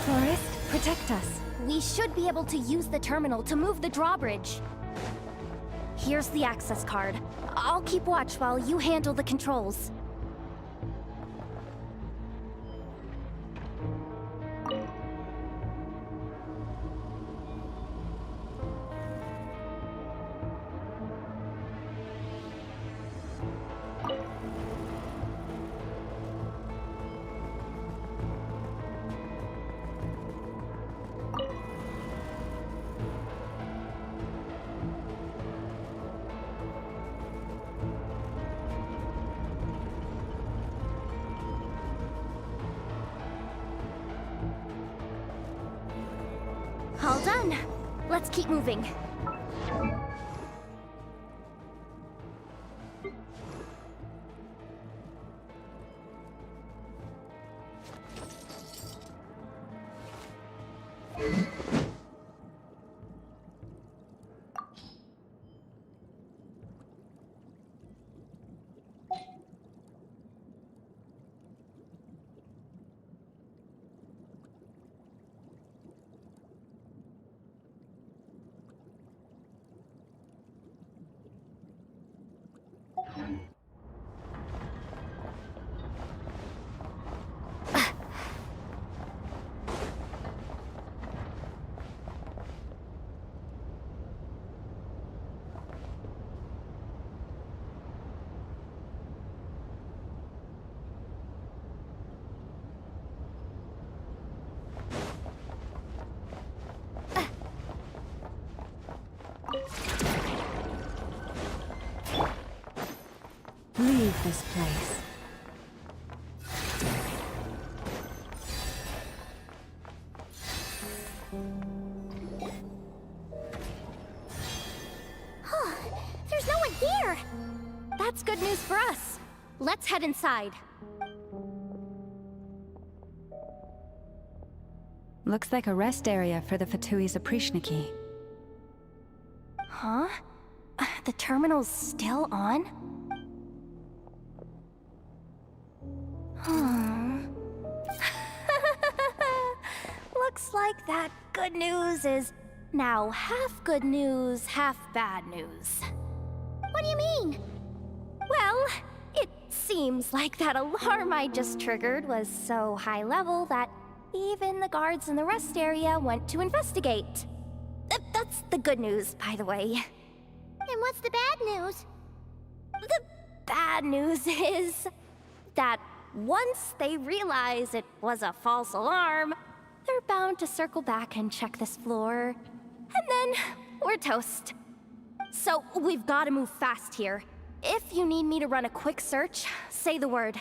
Speaker 11: Forest, protect us.
Speaker 8: We should be able to use the terminal to move the drawbridge. Here's the access card. I'll keep watch while you handle the controls. All done. Let's keep moving.
Speaker 11: Leave this place.
Speaker 10: There's no one here!
Speaker 8: That's good news for us. Let's head inside.
Speaker 11: Looks like a rest area for the Fatui's Oprishniki.
Speaker 8: Huh? The terminal's still on? Looks like that good news is Now, half good news, half bad news.
Speaker 10: What do you mean?
Speaker 8: Well, it seems like that alarm I just triggered was so high level that even the guards in the rest area went to investigate. That's the good news, by the way.
Speaker 10: And what's the bad news?
Speaker 8: The bad news is that once they realize it was a false alarm, they're bound to circle back and check this floor. And then we're toast. So we've got to move fast here. If you need me to run a quick search, say the word.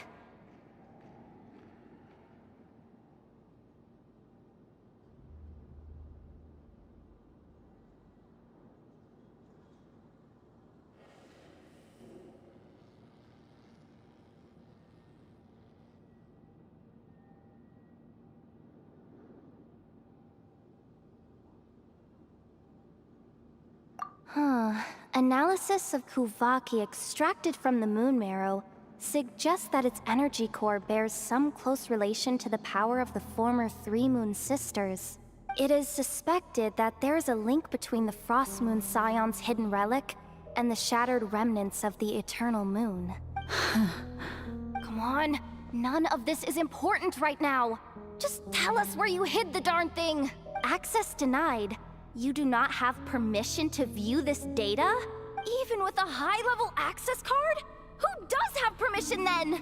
Speaker 8: Analysis of Kuvaki extracted from the moon marrow suggests that its energy core bears some close relation to the power of the former Three Moon Sisters. It is suspected that there is a link between the Frost Moon Scion's hidden relic and the shattered remnants of the Eternal Moon. Come on, none of this is important right now. Just tell us where you hid the darn thing. Access denied. You do not have permission to view this data? Even with a high-level access card? Who does have permission then?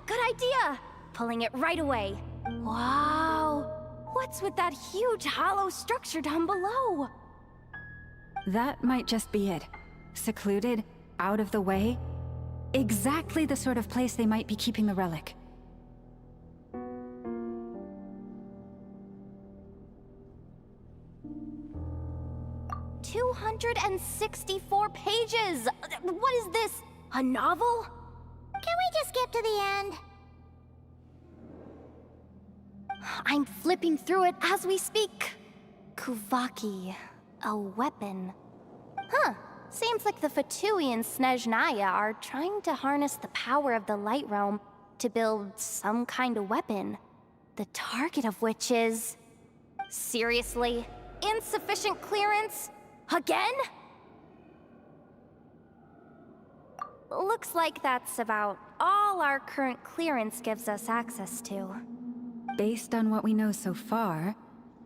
Speaker 8: Good idea. Pulling it right away. Wow. What's with that huge hollow structure down below?
Speaker 11: That might just be it. Secluded, out of the way. Exactly the sort of place they might be keeping the relic.
Speaker 8: 264 pages! What is this? A novel?
Speaker 10: Can we just skip to the end?
Speaker 8: I'm flipping through it as we speak. Kuvaki, a weapon. Seems like the Fatui and Snezhnaya are trying to harness the power of the Light Realm to build some kind of weapon. The target of which is... Seriously? Insufficient clearance? Again? Looks like that's about all our current clearance gives us access to.
Speaker 11: Based on what we know so far,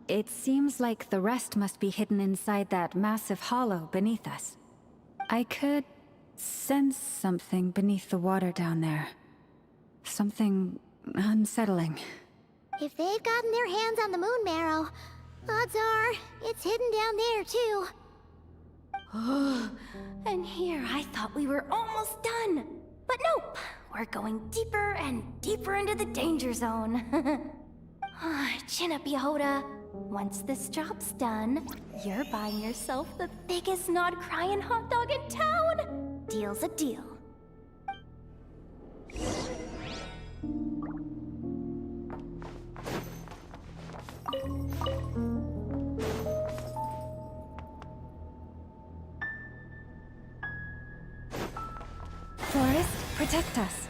Speaker 11: it seems like the rest must be hidden inside that massive hollow beneath us. I could sense something beneath the water down there. Something unsettling.
Speaker 10: If they've gotten their hands on the moon marrow, odds are it's hidden down there too.
Speaker 8: And here I thought we were almost done. But nope, we're going deeper and deeper into the danger zone. Chin up, Yehoda. Once this job's done, you're buying yourself the biggest Nod Krai hot dog in town. Deal's a deal.
Speaker 11: Forest, protect us.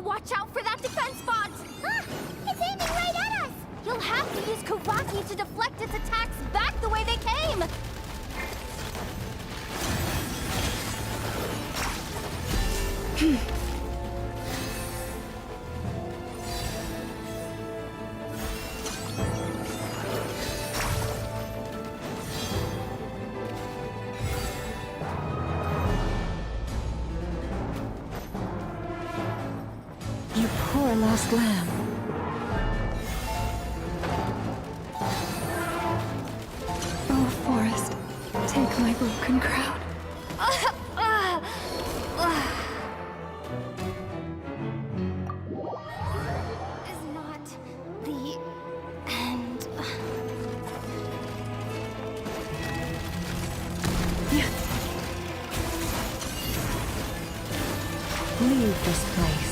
Speaker 8: Watch out for that defense bot!
Speaker 10: It's aiming right at us!
Speaker 8: You'll have to use Kuvaki to deflect its attacks back the way they came!
Speaker 11: You poor lost lamb. Oh, Forest, take my broken crown.
Speaker 8: Is not the end.
Speaker 11: Leave this place.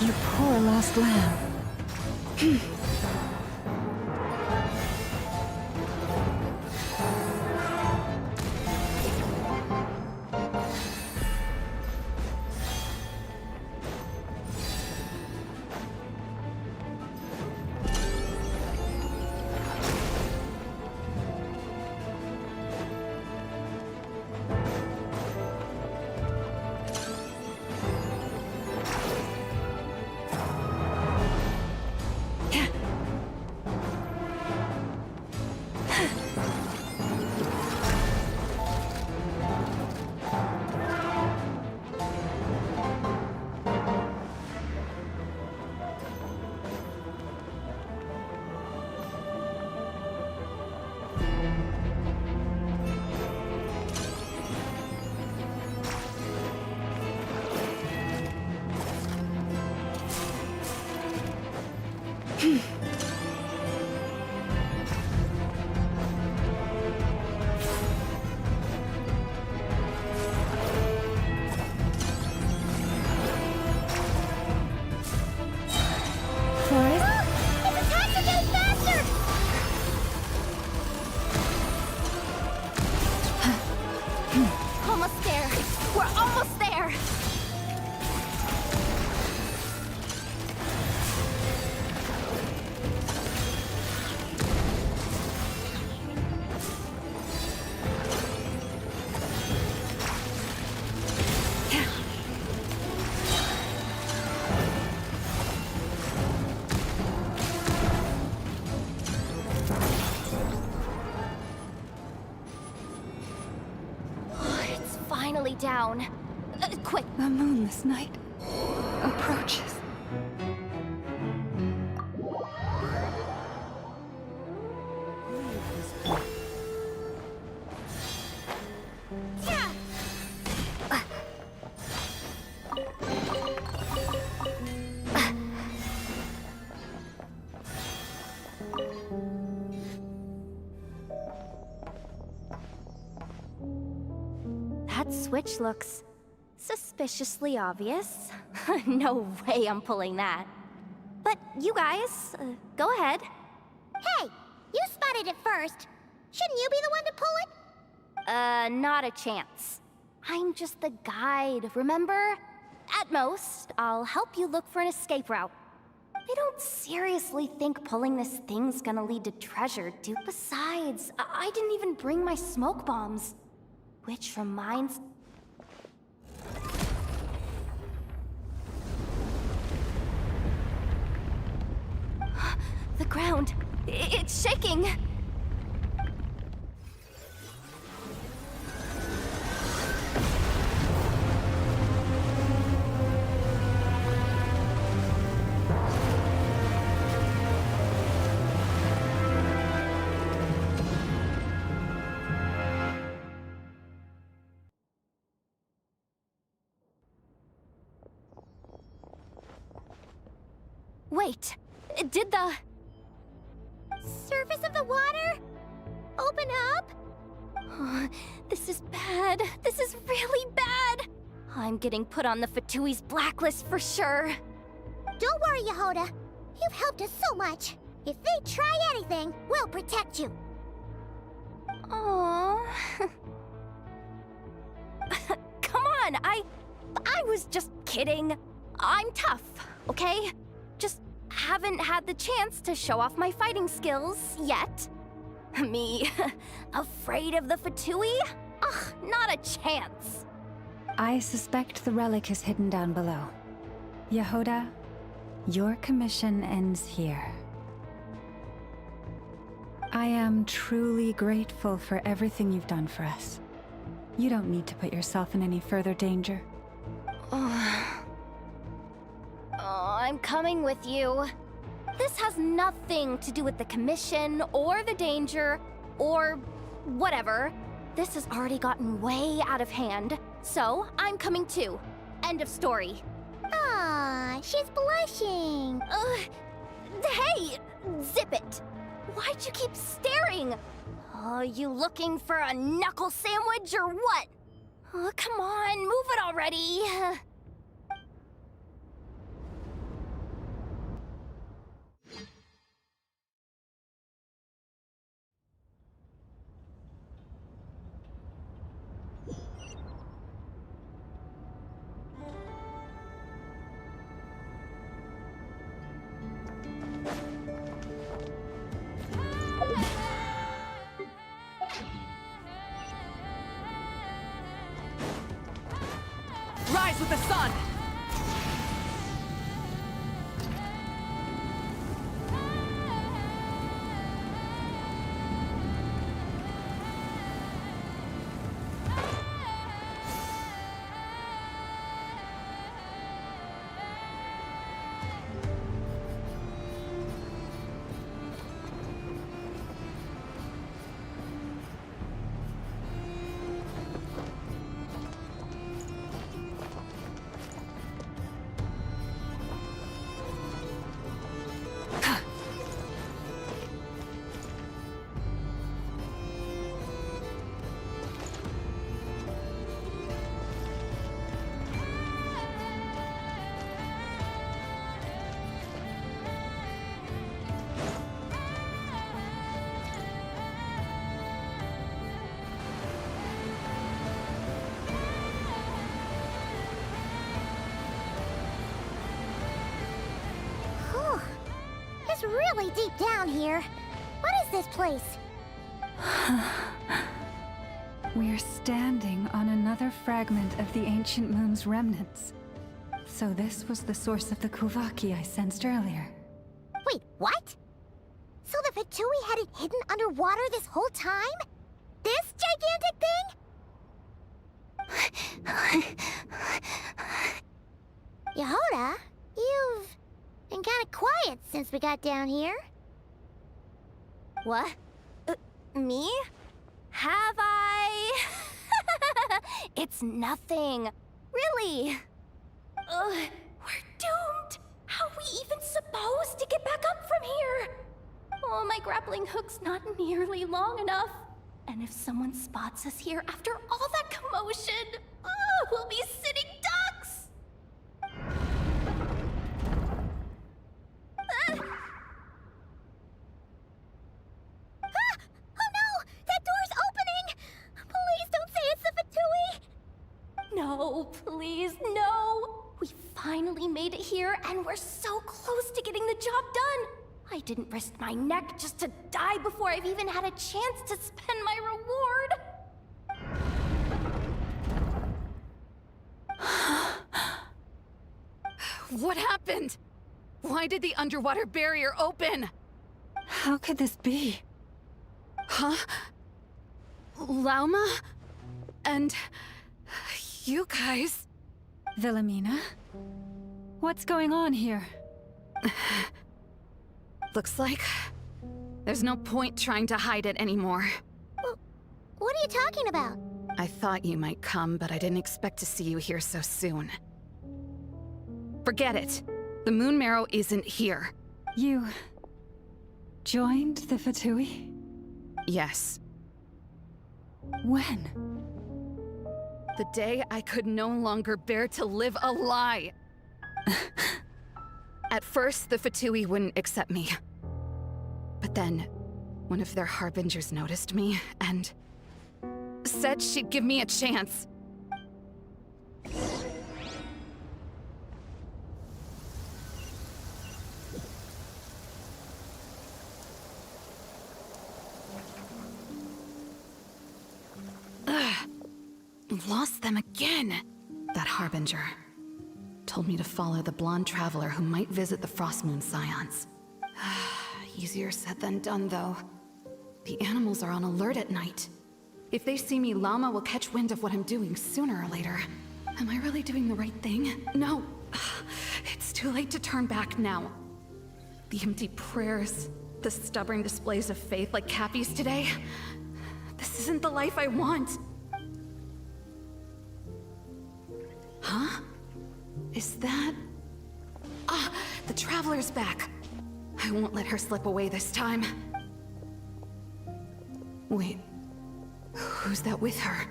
Speaker 11: You poor lost lamb.
Speaker 8: Almost there. We're almost there. Finally down. Quick.
Speaker 11: The moon this night approaches.
Speaker 8: That switch looks suspiciously obvious. No way I'm pulling that. But you guys, go ahead.
Speaker 10: Hey, you spotted it first. Shouldn't you be the one to pull it?
Speaker 8: Not a chance. I'm just the guide, remember? At most, I'll help you look for an escape route. I don't seriously think pulling this thing's gonna lead to treasure, dude. Besides, I didn't even bring my smoke bombs. Which reminds... The ground, it's shaking! Wait, did the...
Speaker 10: Surface of the water? Open up?
Speaker 8: This is bad. This is really bad. I'm getting put on the Fatui's blacklist for sure.
Speaker 10: Don't worry, Yehoda. You've helped us so much. If they try anything, we'll protect you.
Speaker 8: Aww. Come on, I was just kidding. I'm tough, okay? Just haven't had the chance to show off my fighting skills yet. Me, afraid of the Fatui? Ugh, not a chance.
Speaker 11: I suspect the relic is hidden down below. Yehoda, your commission ends here. I am truly grateful for everything you've done for us. You don't need to put yourself in any further danger.
Speaker 8: I'm coming with you. This has nothing to do with the commission, or the danger, or whatever. This has already gotten way out of hand, so I'm coming too. End of story.
Speaker 10: Ah, she's blushing.
Speaker 8: Hey! Zip it! Why'd you keep staring? Oh, you looking for a knuckle sandwich or what? Oh, come on, move it already.
Speaker 12: Rise with the sun!
Speaker 10: Whew. It's really deep down here. What is this place?
Speaker 11: We're standing on another fragment of the ancient moon's remnants. So this was the source of the Kuvaki I sensed earlier.
Speaker 10: Wait, what? So the Fatui had it hidden underwater this whole time? This gigantic thing? Yehoda, you've been kind of quiet since we got down here.
Speaker 8: What? Me? Have I? It's nothing. Really. We're doomed. How are we even supposed to get back up from here? Oh, my grappling hook's not nearly long enough. And if someone spots us here after all that commotion, we'll be sitting ducks.
Speaker 10: Oh no! That door's opening! Please don't say it's the Fatui!
Speaker 8: No, please, no! We finally made it here, and we're so close to getting the job done! I didn't risk my neck just to die before I've even had a chance to spend my reward!
Speaker 12: What happened? Why did the underwater barrier open?
Speaker 11: How could this be?
Speaker 12: Huh? Lauma? And... you guys...
Speaker 11: Wilhelmina? What's going on here?
Speaker 12: Looks like... there's no point trying to hide it anymore.
Speaker 10: What are you talking about?
Speaker 12: I thought you might come, but I didn't expect to see you here so soon. Forget it. The Moon Marrow isn't here.
Speaker 11: You... joined the Fatui?
Speaker 12: Yes.
Speaker 11: When?
Speaker 12: The day I could no longer bear to live a lie. At first, the Fatui wouldn't accept me. But then, one of their harbingers noticed me, and... said she'd give me a chance. Lost them again. That harbinger told me to follow the blonde traveler who might visit the Frost Moon Scions. Easier said than done, though. The animals are on alert at night. If they see me, Llama will catch wind of what I'm doing sooner or later. Am I really doing the right thing? No. It's too late to turn back now. The empty prayers, the stubborn displays of faith like Cappy's today. This isn't the life I want. Huh? Is that... Ah, the Traveler's back. I won't let her slip away this time. Wait, who's that with her?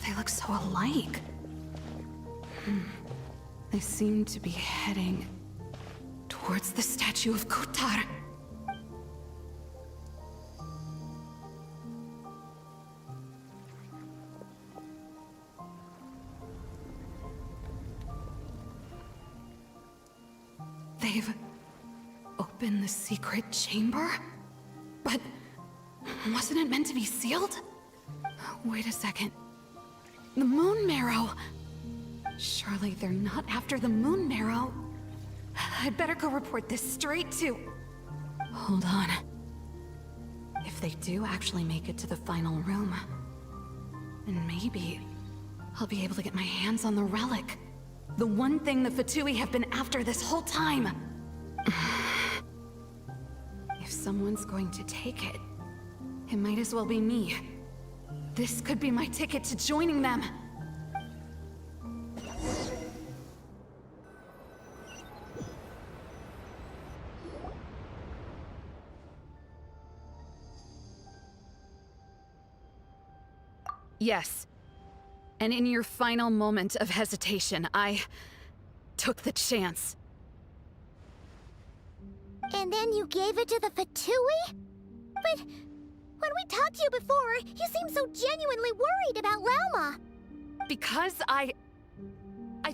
Speaker 12: They look so alike. They seem to be heading towards the statue of Kutar. They've opened the secret chamber? But wasn't it meant to be sealed? Wait a second. The Moon Marrow! Surely they're not after the Moon Marrow. I'd better go report this straight to... Hold on. If they do actually make it to the final room, then maybe I'll be able to get my hands on the relic. The one thing the Fatui have been after this whole time. If someone's going to take it, it might as well be me. This could be my ticket to joining them. Yes. And in your final moment of hesitation, I took the chance.
Speaker 10: And then you gave it to the Fatui? But when we talked to you before, you seemed so genuinely worried about Lauma.
Speaker 12: Because I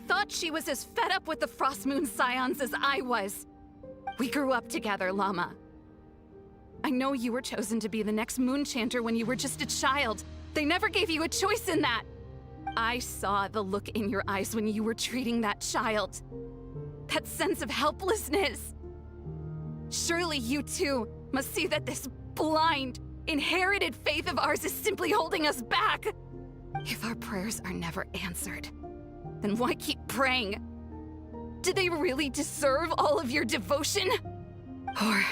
Speaker 12: thought she was as fed up with the Frost Moon Scions as I was. We grew up together, Llama. I know you were chosen to be the next Moon Chanter when you were just a child. They never gave you a choice in that. I saw the look in your eyes when you were treating that child. That sense of helplessness. Surely you too must see that this blind, inherited faith of ours is simply holding us back. If our prayers are never answered, then why keep praying? Do they really deserve all of your devotion? Or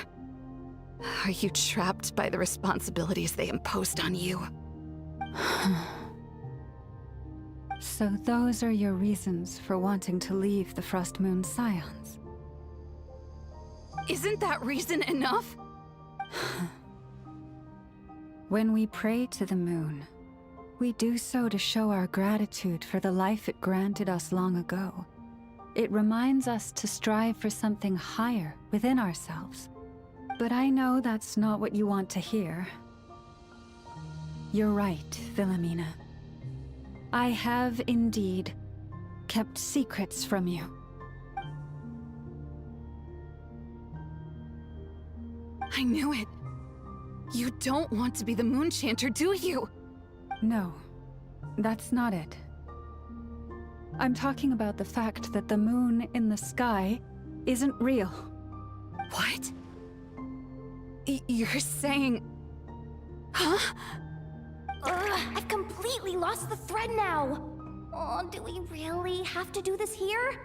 Speaker 12: are you trapped by the responsibilities they imposed on you?
Speaker 11: So those are your reasons for wanting to leave the Frost Moon Scions?
Speaker 12: Isn't that reason enough?
Speaker 11: When we pray to the moon, we do so to show our gratitude for the life it granted us long ago. It reminds us to strive for something higher within ourselves. But I know that's not what you want to hear. You're right, Philomena. I have indeed kept secrets from you.
Speaker 12: I knew it. You don't want to be the Moon Chanter, do you?
Speaker 11: No, that's not it. I'm talking about the fact that the moon in the sky isn't real.
Speaker 12: What? You're saying... Huh?
Speaker 8: I've completely lost the thread now. Oh, do we really have to do this here?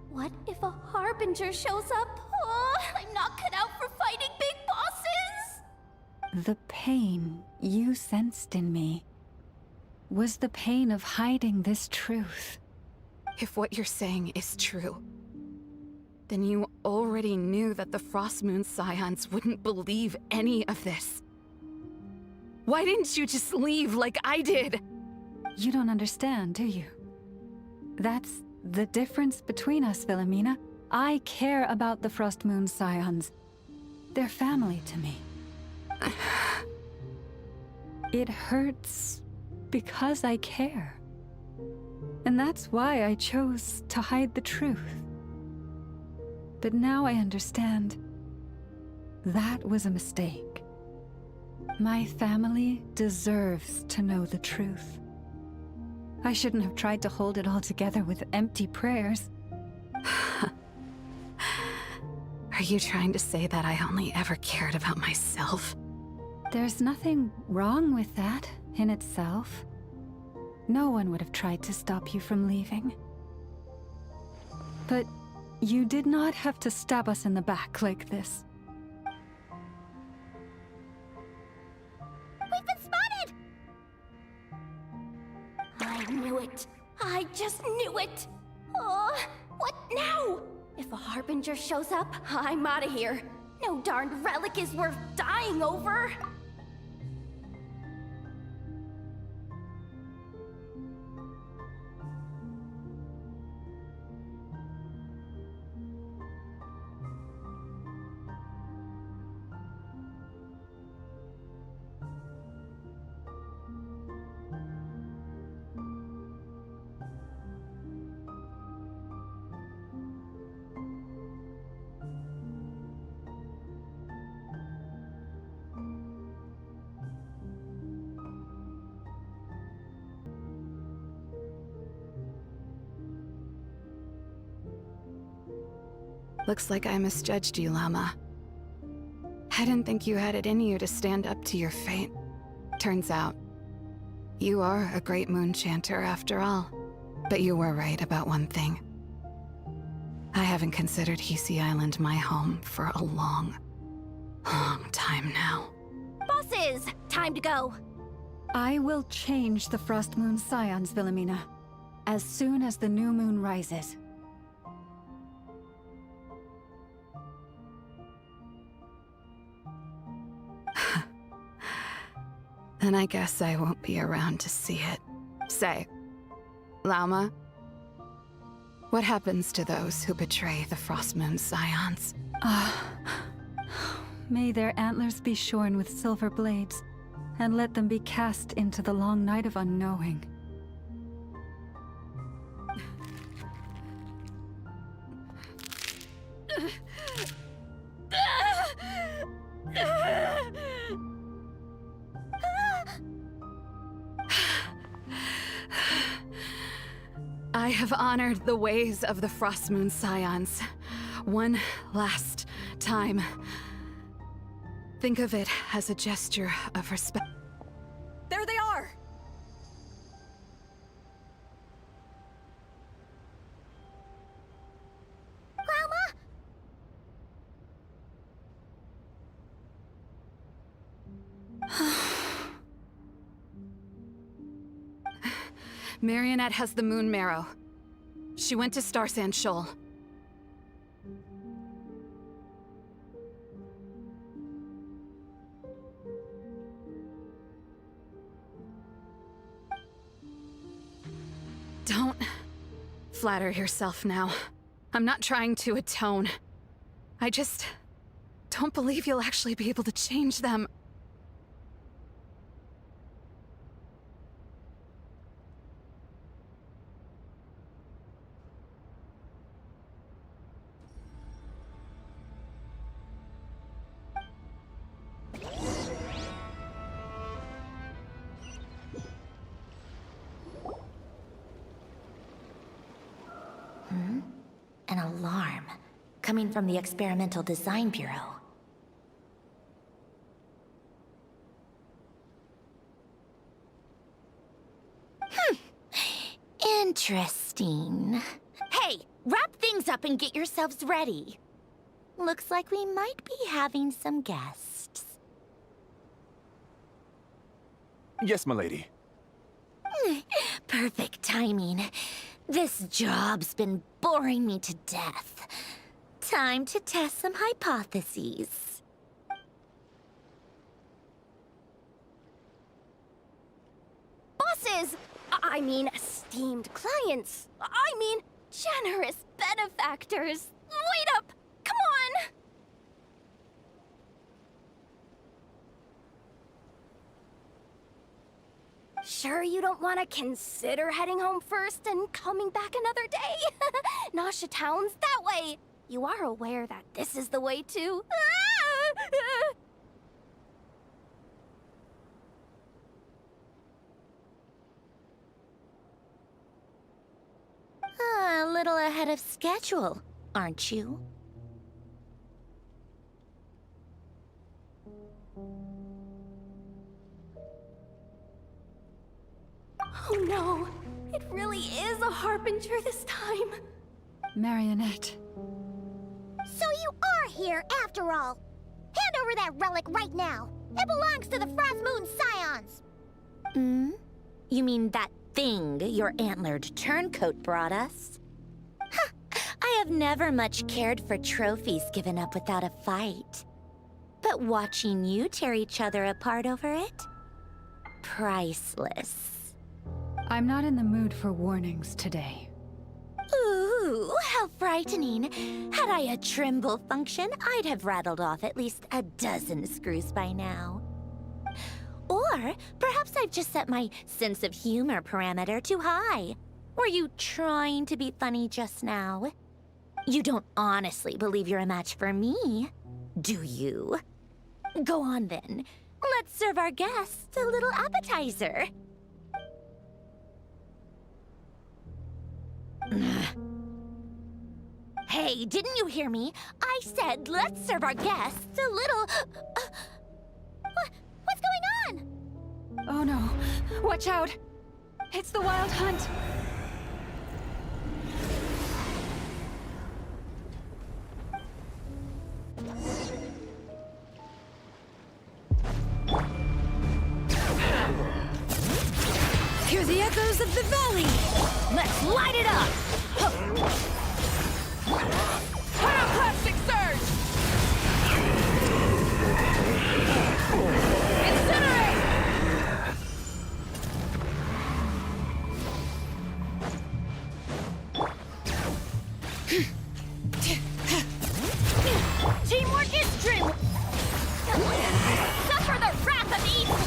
Speaker 8: What if a Harbinger shows up? Oh, I'm not cut out for fighting big bosses!
Speaker 11: The pain you sensed in me was the pain of hiding this truth.
Speaker 12: If what you're saying is true, then you already knew that the Frost Moon Scions wouldn't believe any of this. Why didn't you just leave like I did?
Speaker 11: You don't understand, do you? That's the difference between us, Philomena. I care about the Frost Moon Scions. They're family to me. It hurts because I care. And that's why I chose to hide the truth. But now I understand. That was a mistake. My family deserves to know the truth. I shouldn't have tried to hold it all together with empty prayers.
Speaker 12: Are you trying to say that I only ever cared about myself?
Speaker 11: There's nothing wrong with that in itself. no one would have tried to stop you from leaving. But you did not have to stab us in the back like this.
Speaker 10: We've been spotted!
Speaker 8: I knew it. I just knew it. Oh, what now? If a Harbinger shows up, I'm out of here. No darned relic is worth dying over.
Speaker 12: Looks like I misjudged you, Llama. I didn't think you had it in you to stand up to your fate. Turns out, you are a great moon chanter after all. But you were right about one thing. I haven't considered Hisi Island my home for a long, long time now.
Speaker 8: Bosses, time to go.
Speaker 11: I will change the Frost Moon Scions, Wilhelmina, as soon as the new moon rises.
Speaker 12: Then I guess I won't be around to see it. Say, Llama, what happens to those who betray the Frost Moon Scions?
Speaker 11: May their antlers be shorn with silver blades, and let them be cast into the long night of unknowing.
Speaker 12: I have honored the ways of the Frost Moon Scions one last time. Think of it as a gesture of respect.
Speaker 8: There they are!
Speaker 10: Grandma?
Speaker 12: Marionette has the Moon Marrow. She went to Star Sand Shoal. Don't flatter yourself now. I'm not trying to atone. I just don't believe you'll actually be able to change them.
Speaker 10: An alarm coming from the Experimental Design Bureau. Interesting. Hey, wrap things up and get yourselves ready. Looks like we might be having some guests.
Speaker 7: Yes, milady.
Speaker 10: Perfect timing. This job's been boring me to death. Time to test some hypotheses.
Speaker 8: Bosses! I mean, esteemed clients. I mean, generous benefactors. Wait up! Come on! Sure you don't want to consider heading home first and coming back another day? Nasha Town's that way. You are aware that this is the way to...
Speaker 10: A little ahead of schedule, aren't you?
Speaker 8: Oh no, it really is a harbinger this time.
Speaker 11: Marionette.
Speaker 10: So you are here after all. Hand over that relic right now. It belongs to the Frost Moon Scions.
Speaker 8: Hmm? You mean that thing your antlered turncoat brought us? Huh. I have never much cared for trophies given up without a fight. But watching you tear each other apart over it? Priceless.
Speaker 11: I'm not in the mood for warnings today.
Speaker 8: Ooh, how frightening. Had I a Trimble function, I'd have rattled off at least a dozen screws by now. Or perhaps I've just set my sense of humor parameter too high. Were you trying to be funny just now? You don't honestly believe you're a match for me, do you? Go on then. Let's serve our guests a little appetizer. Hey, didn't you hear me? I said let's serve our guests a little... What's going on?
Speaker 11: Oh no. Watch out. It's the Wild Hunt.
Speaker 8: Hear the echoes of the valley! Let's light it up! Pyroclastic surge! Incinerate! Teamwork is dream! Suffer the wrath of evil!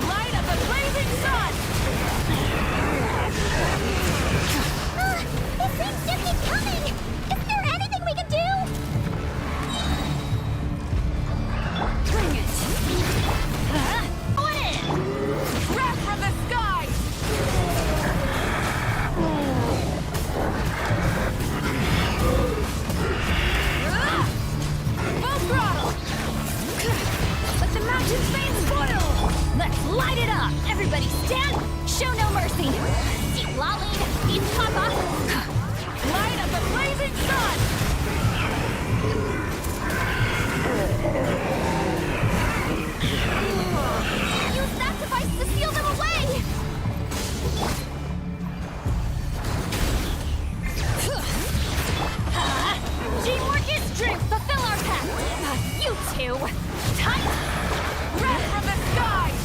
Speaker 8: Light of the blazing sun!
Speaker 10: It seems to keep coming! Isn't there anything we can do?
Speaker 8: Bring it! On in! Wrath from the skies! Full throttle! Let the mountain's veins boil! Let's light it up! Everybody stand! Show no mercy! See Lolly! Eat Papa! Light of the blazing sun! Use that device to seal them away! Teamwork is strength! Fulfill our pact! You two! Tight! Wrath from the skies!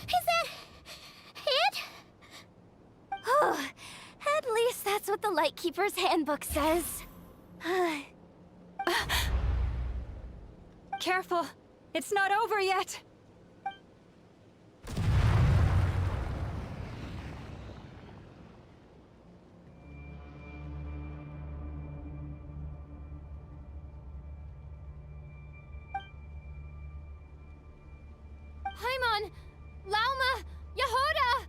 Speaker 10: Is that... it?
Speaker 8: At least that's what the Lightkeeper's handbook says.
Speaker 11: Careful. It's not over yet.
Speaker 9: Paimon! Lauma! Yehoda!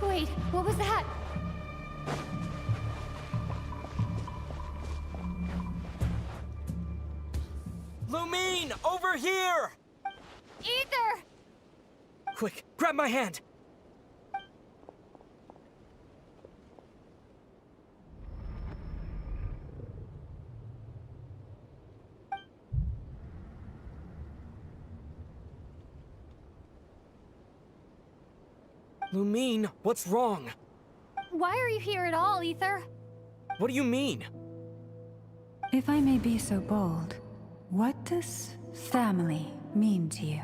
Speaker 9: Wait, what was that?
Speaker 6: Lumine, over here!
Speaker 9: Ether!
Speaker 6: Quick, grab my hand! Lumine, what's wrong?
Speaker 9: Why are you here at all, Ether?
Speaker 6: What do you mean?
Speaker 11: If I may be so bold, what does family mean to you?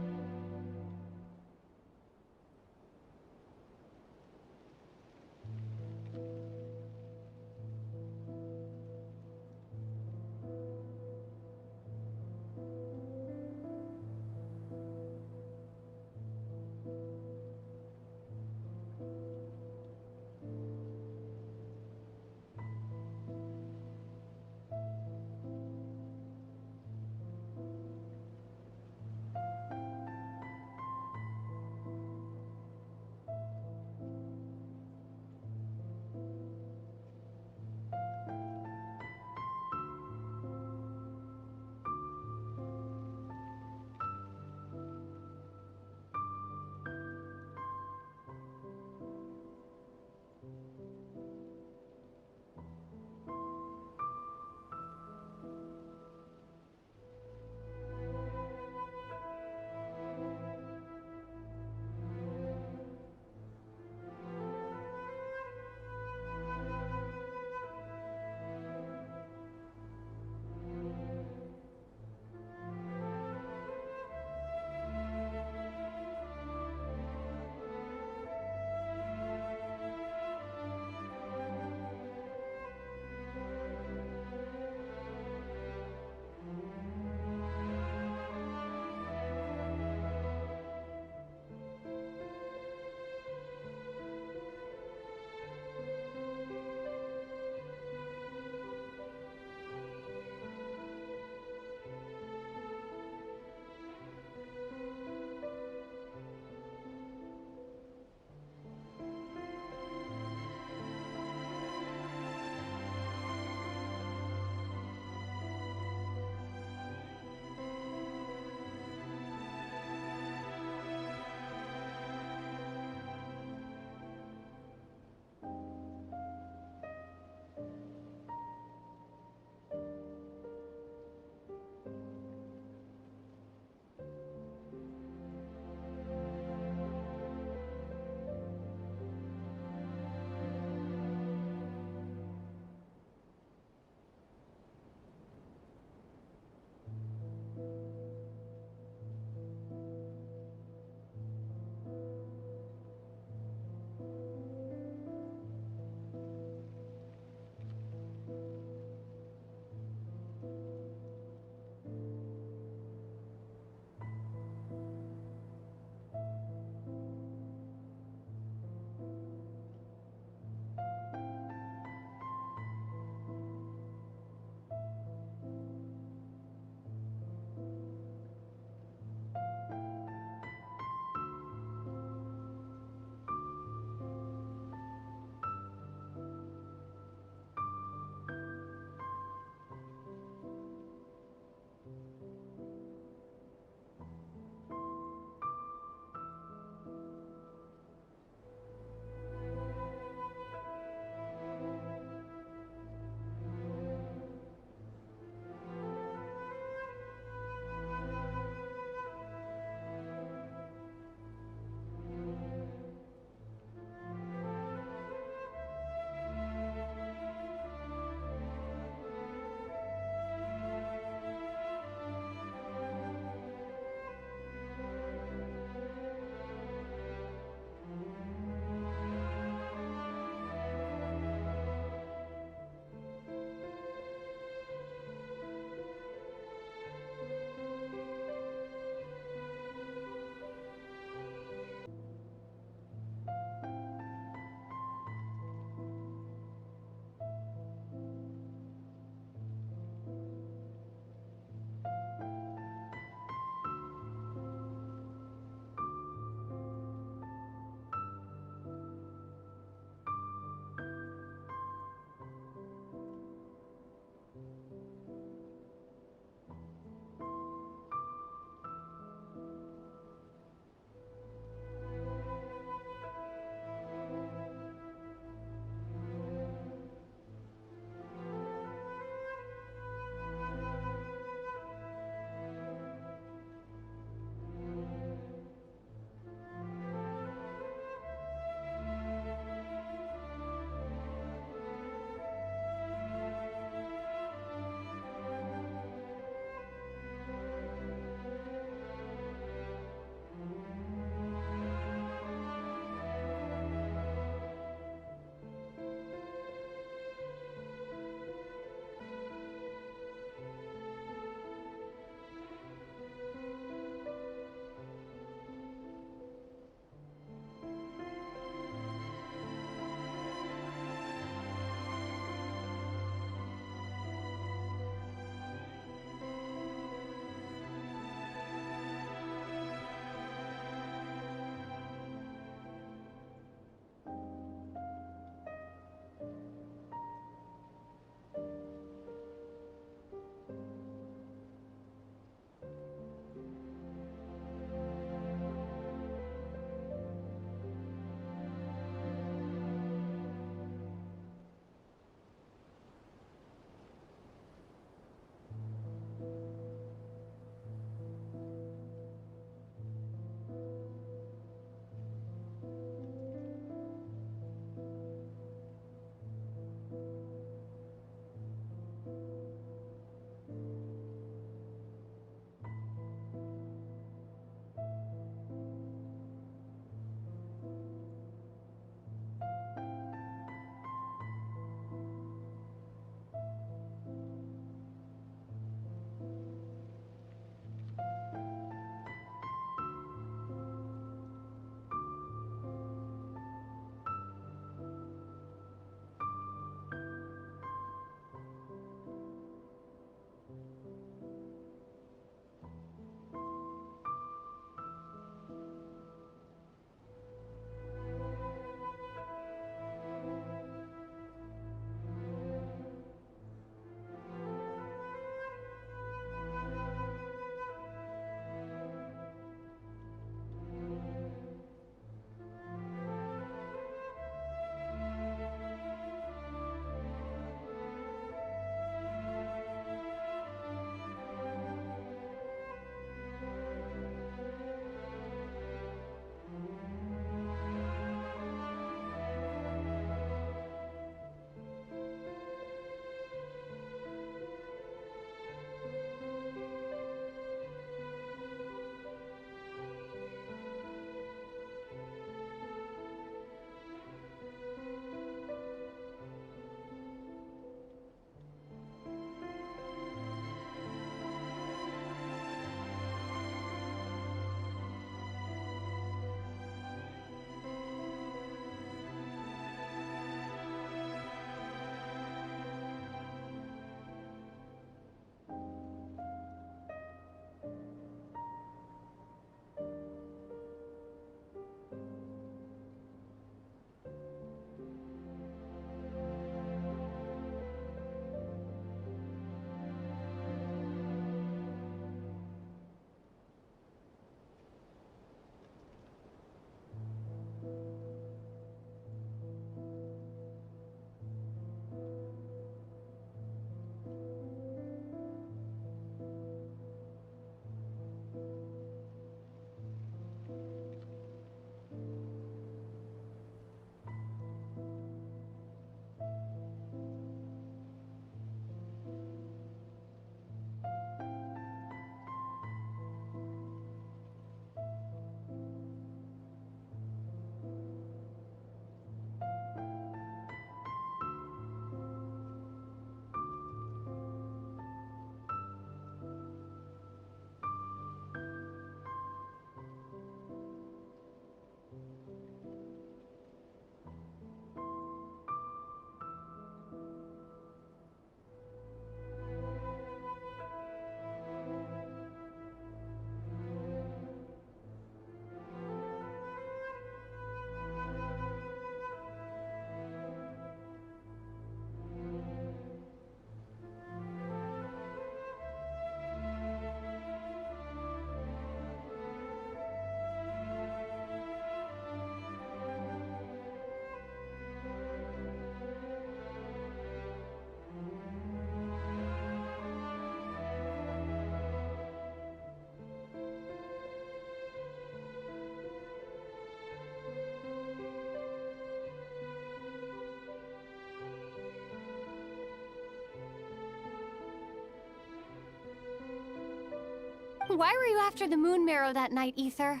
Speaker 9: Why were you after the moon marrow that night, Ether?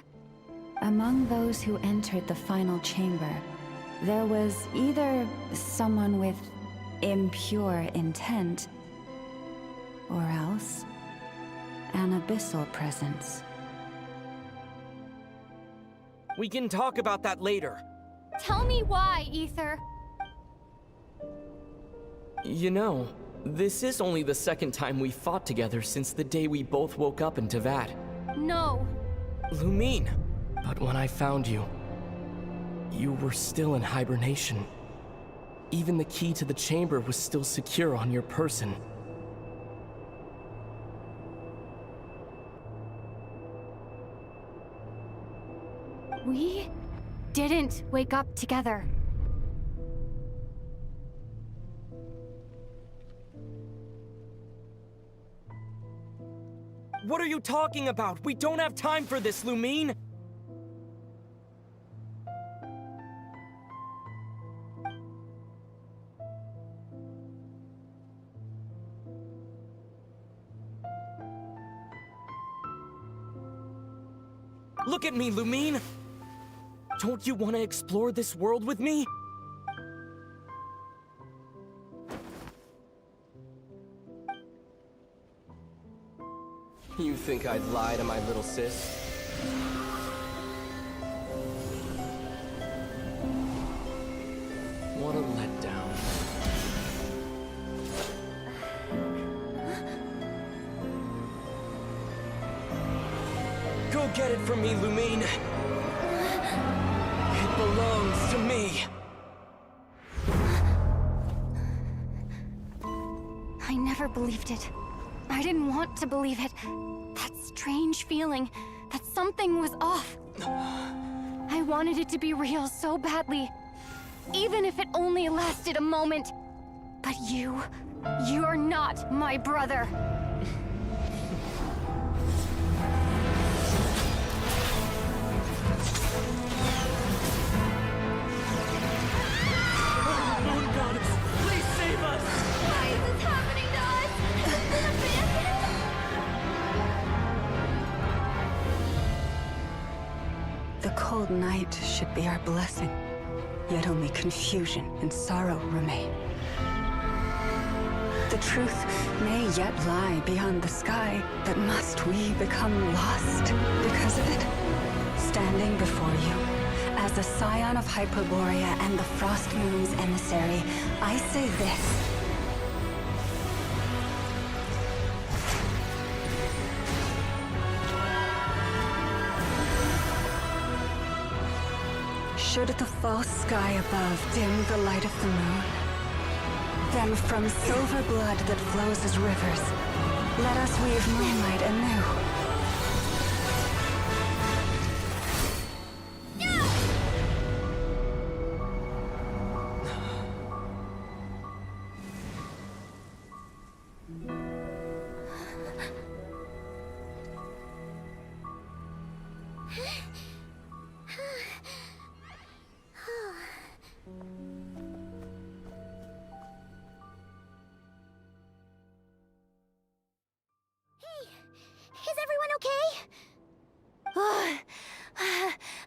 Speaker 11: Among those who entered the final chamber, there was either someone with impure intent, or else an abyssal presence.
Speaker 6: We can talk about that later.
Speaker 9: Tell me why, Ether.
Speaker 14: You know, this is only the second time we fought together since the day we both woke up in Teyvat.
Speaker 9: No.
Speaker 14: Lumine! But when I found you, you were still in hibernation. Even the key to the chamber was still secure on your person.
Speaker 9: We didn't wake up together.
Speaker 14: What are you talking about? We don't have time for this, Lumine! Look at me, Lumine! Don't you want to explore this world with me? You think I'd lie to my little sis? What a letdown. Go get it from me, Lumine. It belongs to me.
Speaker 9: I never believed it. I didn't want to believe it. That strange feeling that something was off. I wanted it to be real so badly, even if it only lasted a moment. But you're not my brother.
Speaker 6: Moon goddess, please save us!
Speaker 10: Why is this happening to us? Has it been abandoned?
Speaker 11: The cold night should be our blessing, yet only confusion and sorrow remain. The truth may yet lie beyond the sky, but must we become lost because of it? Standing before you, as a scion of Hyperborea and the Frost Moon's emissary, I say this. Should the false sky above dim the light of the moon, then from silver blood that flows as rivers, let us weave moonlight anew.
Speaker 10: Is everyone okay?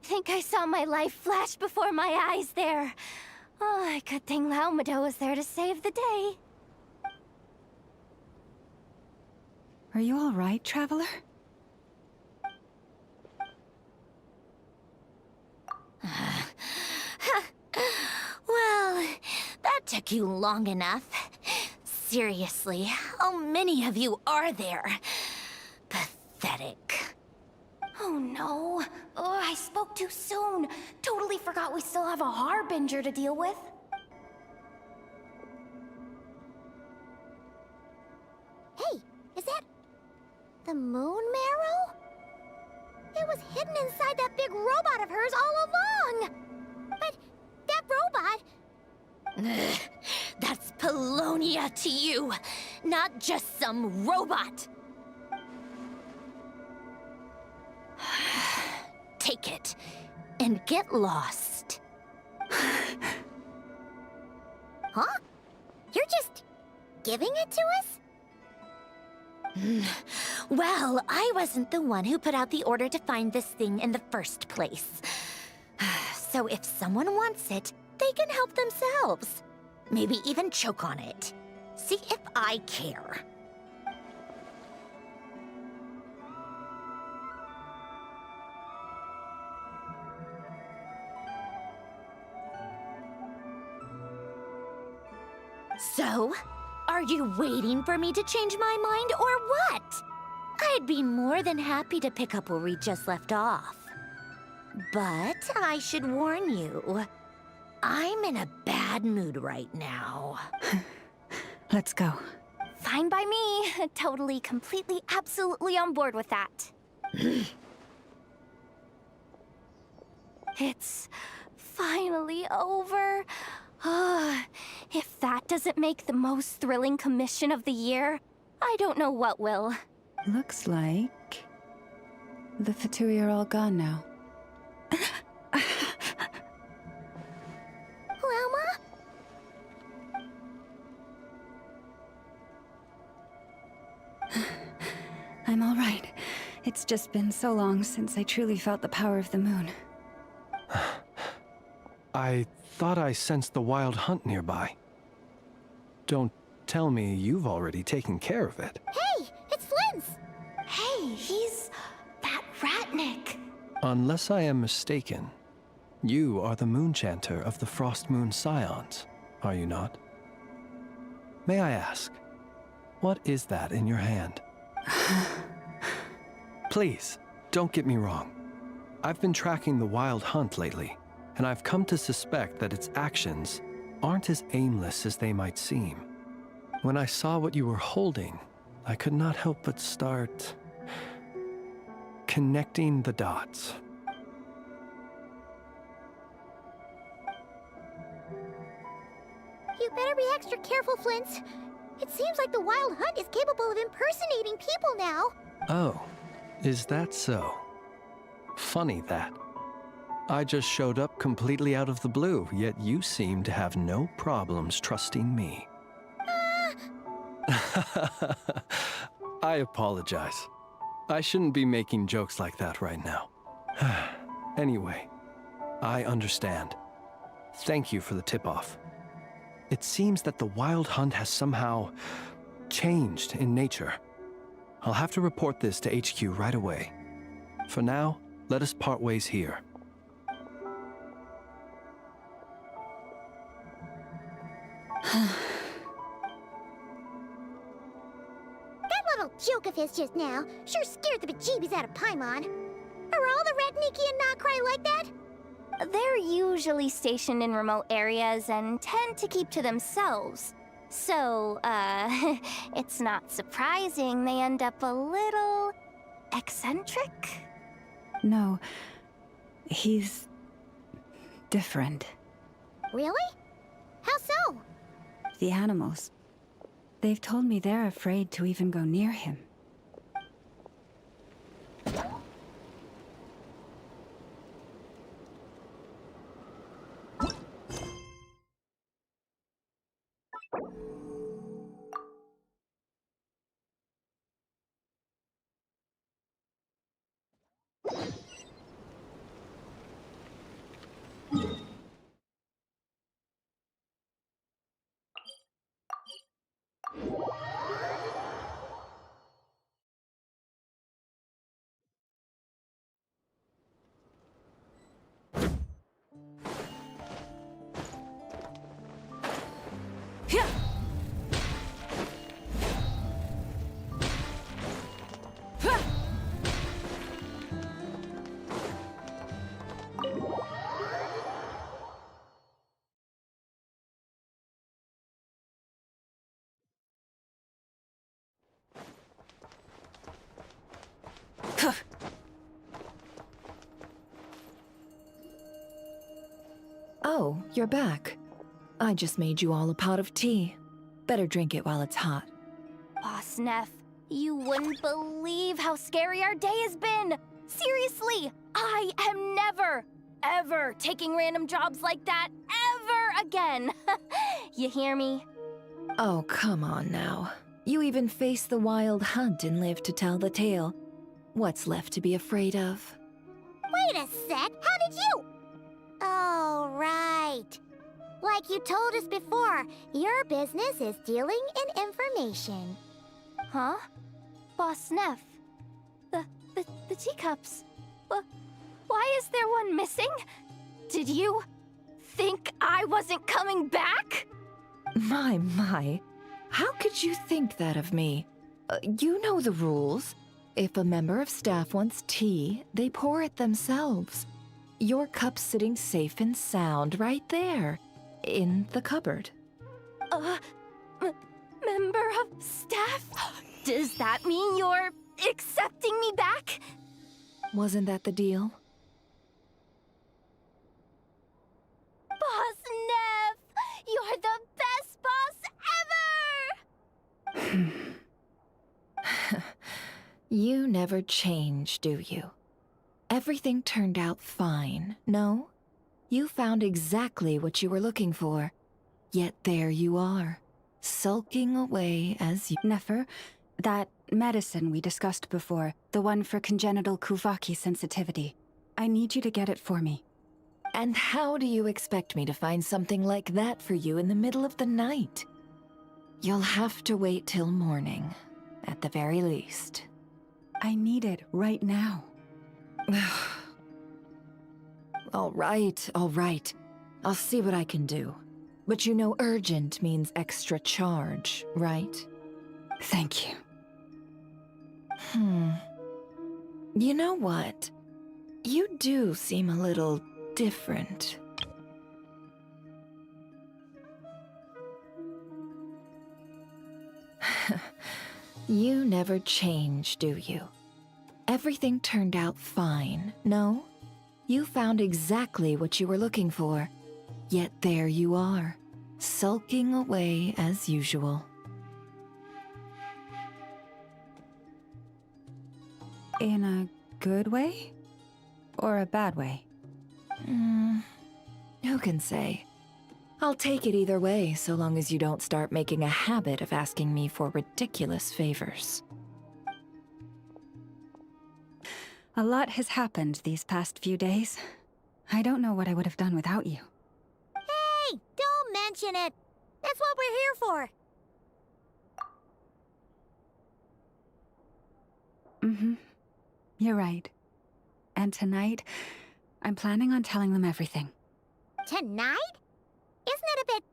Speaker 9: Think I saw my life flash before my eyes there. Oh, good thing Laumado was there to save the day.
Speaker 11: Are you all right, traveler?
Speaker 10: Well, that took you long enough. Seriously, how many of you are there? Pathetic.
Speaker 9: Oh no. Oh, I spoke too soon. Totally forgot we still have a Harbinger to deal with.
Speaker 10: Hey, is that the moon marrow? It was hidden inside that big robot of hers all along. But that robot...
Speaker 8: That's Polonia to you, not just some robot. Take it and get lost.
Speaker 10: Huh? You're just giving it to us? Well, I wasn't the one who put out the order to find this thing in the first place. So if someone wants it, they can help themselves. Maybe even choke on it. See if I care. So, are you waiting for me to change my mind or what? I'd be more than happy to pick up where we just left off. But I should warn you, I'm in a bad mood right now.
Speaker 11: Let's go.
Speaker 8: Fine by me. Totally, completely, absolutely on board with that. It's finally over. If that doesn't make the most thrilling commission of the year, I don't know what will.
Speaker 11: Looks like the Fatui are all gone now.
Speaker 10: Lelma?
Speaker 11: I'm all right. It's just been so long since I truly felt the power of the moon.
Speaker 7: I thought I sensed the wild hunt nearby. Don't tell me you've already taken care of it.
Speaker 10: Hey, it's Flynn's!
Speaker 8: Hey, he's that Ratnik.
Speaker 7: Unless I am mistaken, you are the moon chanter of the Frost Moon Scions, are you not? May I ask, what is that in your hand? Please, don't get me wrong. I've been tracking the wild hunt lately, and I've come to suspect that its actions aren't as aimless as they might seem. When I saw what you were holding, I could not help but start connecting the dots.
Speaker 10: You better be extra careful, Flint. It seems like the Wild Hunt is capable of impersonating people now.
Speaker 7: Oh, is that so? Funny that. I just showed up completely out of the blue, yet you seem to have no problems trusting me. I apologize. I shouldn't be making jokes like that right now. Anyway, I understand. Thank you for the tip-off. It seems that the Wild Hunt has somehow changed in nature. I'll have to report this to HQ right away. For now, let us part ways here.
Speaker 10: That little joke of his just now sure scared the bejeebies out of Paimon. Are all the Ratniki and Nod Krai like that?
Speaker 8: They're usually stationed in remote areas and tend to keep to themselves. So, it's not surprising they end up a little eccentric?
Speaker 11: No, he's different.
Speaker 10: Really? How so?
Speaker 11: The animals. They've told me they're afraid to even go near him.
Speaker 3: Oh, you're back. I just made you all a pot of tea. Better drink it while it's hot.
Speaker 8: Boss Neff, you wouldn't believe how scary our day has been! Seriously, I am never, ever taking random jobs like that ever again! You hear me?
Speaker 3: Oh, come on now. You even faced the wild hunt and lived to tell the tale. What's left to be afraid of?
Speaker 10: Wait a sec, how did you? Oh, right. Like you told us before, your business is dealing in information.
Speaker 8: Huh? Boss Neff. The teacups. Why is there one missing? Did you think I wasn't coming back?
Speaker 3: My. How could you think that of me? You know the rules. If a member of staff wants tea, they pour it themselves. Your cup's sitting safe and sound right there, in the cupboard.
Speaker 8: Member of staff? Does that mean you're accepting me back?
Speaker 3: Wasn't that the deal?
Speaker 8: Boss Neff! You're the best boss ever!
Speaker 3: You never change, do you? Everything turned out fine, no? You found exactly what you were looking for. Yet there you are, sulking away as you...
Speaker 11: Nefer, that medicine we discussed before, the one for congenital Kuvaki sensitivity. I need you to get it for me.
Speaker 3: And how do you expect me to find something like that for you in the middle of the night? You'll have to wait till morning, at the very least.
Speaker 11: I need it right now.
Speaker 3: All right. I'll see what I can do. But you know urgent means extra charge, right?
Speaker 11: Thank you.
Speaker 3: You know what? You do seem a little different. You never change, do you? Everything turned out fine, no? You found exactly what you were looking for. Yet there you are, sulking away as usual.
Speaker 11: In a good way? Or a bad way?
Speaker 3: Who can say? I'll take it either way, so long as you don't start making a habit of asking me for ridiculous favors.
Speaker 11: A lot has happened these past few days. I don't know what I would have done without you.
Speaker 10: Hey, don't mention it. That's what we're here for.
Speaker 11: You're right. And tonight, I'm planning on telling them everything.
Speaker 10: Tonight? Isn't it a bit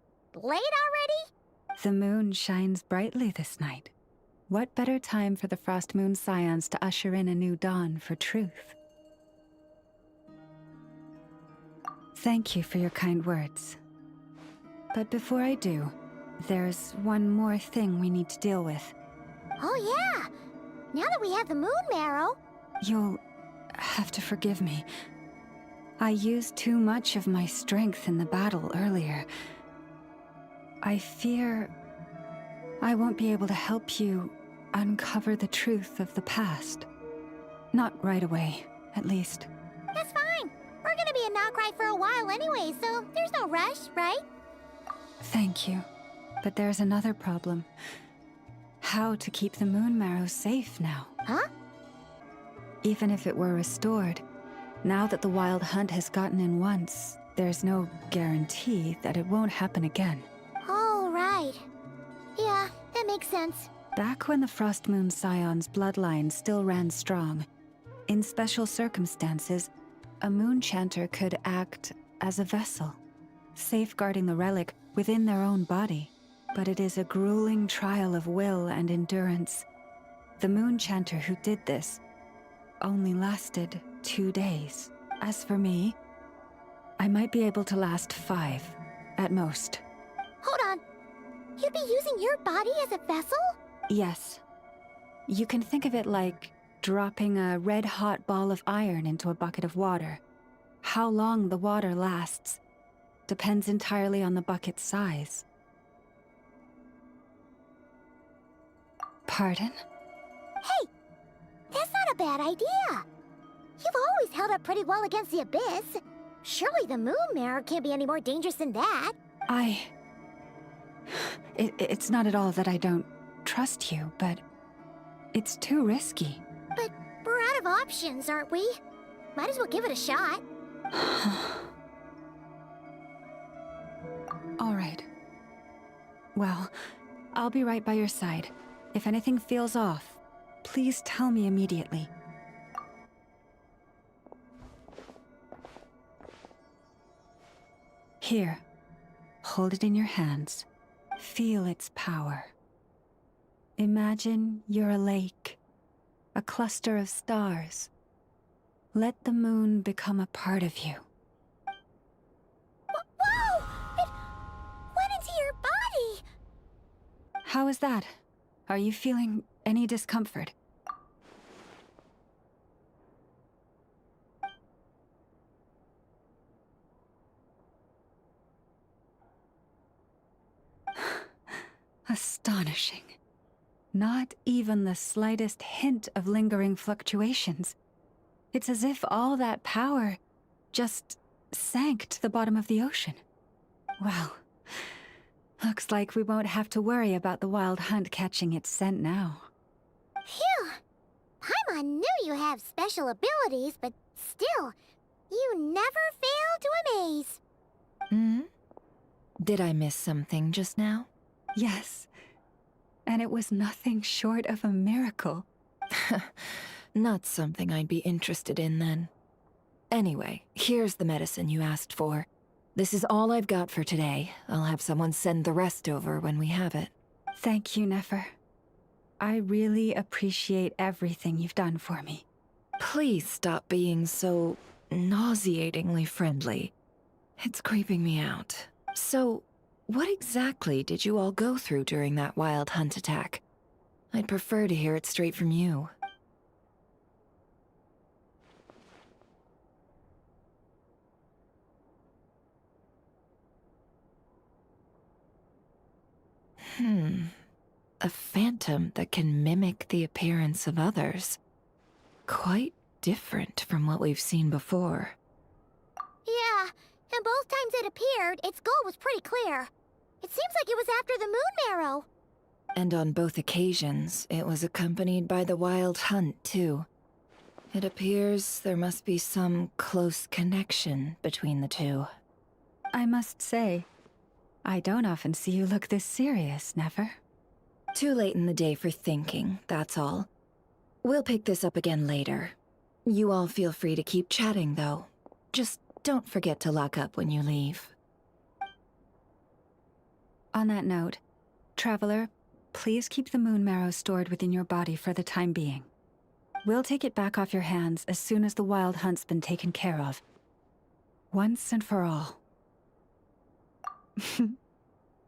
Speaker 10: late already?
Speaker 11: The moon shines brightly this night. What better time for the Frost Moon Scions to usher in a new dawn for truth? Thank you for your kind words. But before I do, there's one more thing we need to deal with.
Speaker 10: Oh yeah! Now that we have the moon marrow...
Speaker 11: You'll have to forgive me. I used too much of my strength in the battle earlier. I fear I won't be able to help you uncover the truth of the past. Not right away, at least.
Speaker 10: That's fine. We're gonna be in Nod Krai for a while anyway, so there's no rush, right?
Speaker 11: Thank you. But there's another problem. How to keep the moon marrow safe now.
Speaker 10: Huh?
Speaker 11: Even if it were restored, now that the wild hunt has gotten in once, there's no guarantee that it won't happen again.
Speaker 10: Oh, right. Yeah, that makes sense.
Speaker 11: Back when the Frost Moon Scion's bloodline still ran strong, in special circumstances, a moon chanter could act as a vessel, safeguarding the relic within their own body. But it is a grueling trial of will and endurance. The moon chanter who did this only lasted 2 days. As for me, I might be able to last 5, at most.
Speaker 10: Hold on. You'd be using your body as a vessel?
Speaker 11: Yes. You can think of it like dropping a red-hot ball of iron into a bucket of water. How long the water lasts depends entirely on the bucket's size. Pardon?
Speaker 10: Hey! That's not a bad idea! You've always held up pretty well against the abyss. Surely the moon mirror can't be any more dangerous than that.
Speaker 11: It's not at all that I don't trust you, but it's too risky.
Speaker 10: But we're out of options, aren't we? Might as well give it a shot.
Speaker 11: All right. Well, I'll be right by your side. If anything feels off, please tell me immediately. Here. Hold it in your hands. Feel its power. Imagine you're a lake, a cluster of stars. Let the moon become a part of you.
Speaker 10: Whoa! It went into your body!
Speaker 11: How is that? Are you feeling any discomfort? Astonishing. Not even the slightest hint of lingering fluctuations. It's as if all that power just sank to the bottom of the ocean. Well, looks like we won't have to worry about the wild hunt catching its scent now.
Speaker 10: Phew! Paimon knew you have special abilities, but still, you never fail to amaze.
Speaker 3: Hmm? Did I miss something just now?
Speaker 11: Yes. And it was nothing short of a miracle.
Speaker 3: Not something I'd be interested in then. Anyway, here's the medicine you asked for. This is all I've got for today. I'll have someone send the rest over when we have it.
Speaker 11: Thank you, Nefer. I really appreciate everything you've done for me.
Speaker 3: Please stop being so nauseatingly friendly. It's creeping me out. So, what exactly did you all go through during that wild hunt attack? I'd prefer to hear it straight from you. A phantom that can mimic the appearance of others. Quite different from what we've seen before.
Speaker 10: Yeah, and both times it appeared, its goal was pretty clear. It seems like it was after the moon marrow.
Speaker 3: And on both occasions, it was accompanied by the wild hunt, too. It appears there must be some close connection between the two.
Speaker 11: I must say, I don't often see you look this serious, Nefer.
Speaker 3: Too late in the day for thinking, that's all. We'll pick this up again later. You all feel free to keep chatting, though. Just don't forget to lock up when you leave.
Speaker 11: On that note, Traveler, please keep the moon marrow stored within your body for the time being. We'll take it back off your hands as soon as the wild hunt's been taken care of. Once and for all.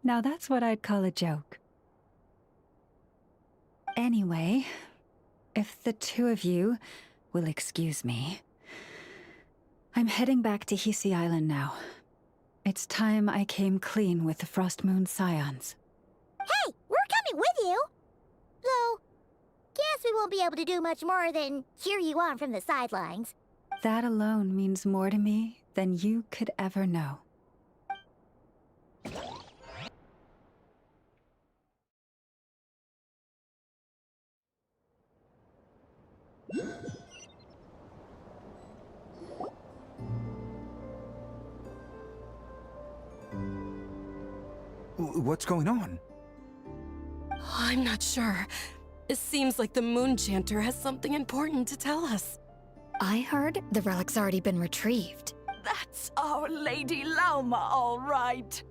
Speaker 11: Now that's what I'd call a joke. Anyway, if the two of you will excuse me, I'm heading back to Hisi Island now. It's time I came clean with the Frost Moon Scions.
Speaker 10: Hey, we're coming with you! Though, guess we won't be able to do much more than cheer you on from the sidelines.
Speaker 11: That alone means more to me than you could ever know.
Speaker 15: What's going on?
Speaker 16: I'm not sure. It seems like the Moon Chanter has something important to tell us.
Speaker 8: I heard the relic's already been retrieved.
Speaker 17: That's Our Lady Lauma, all right.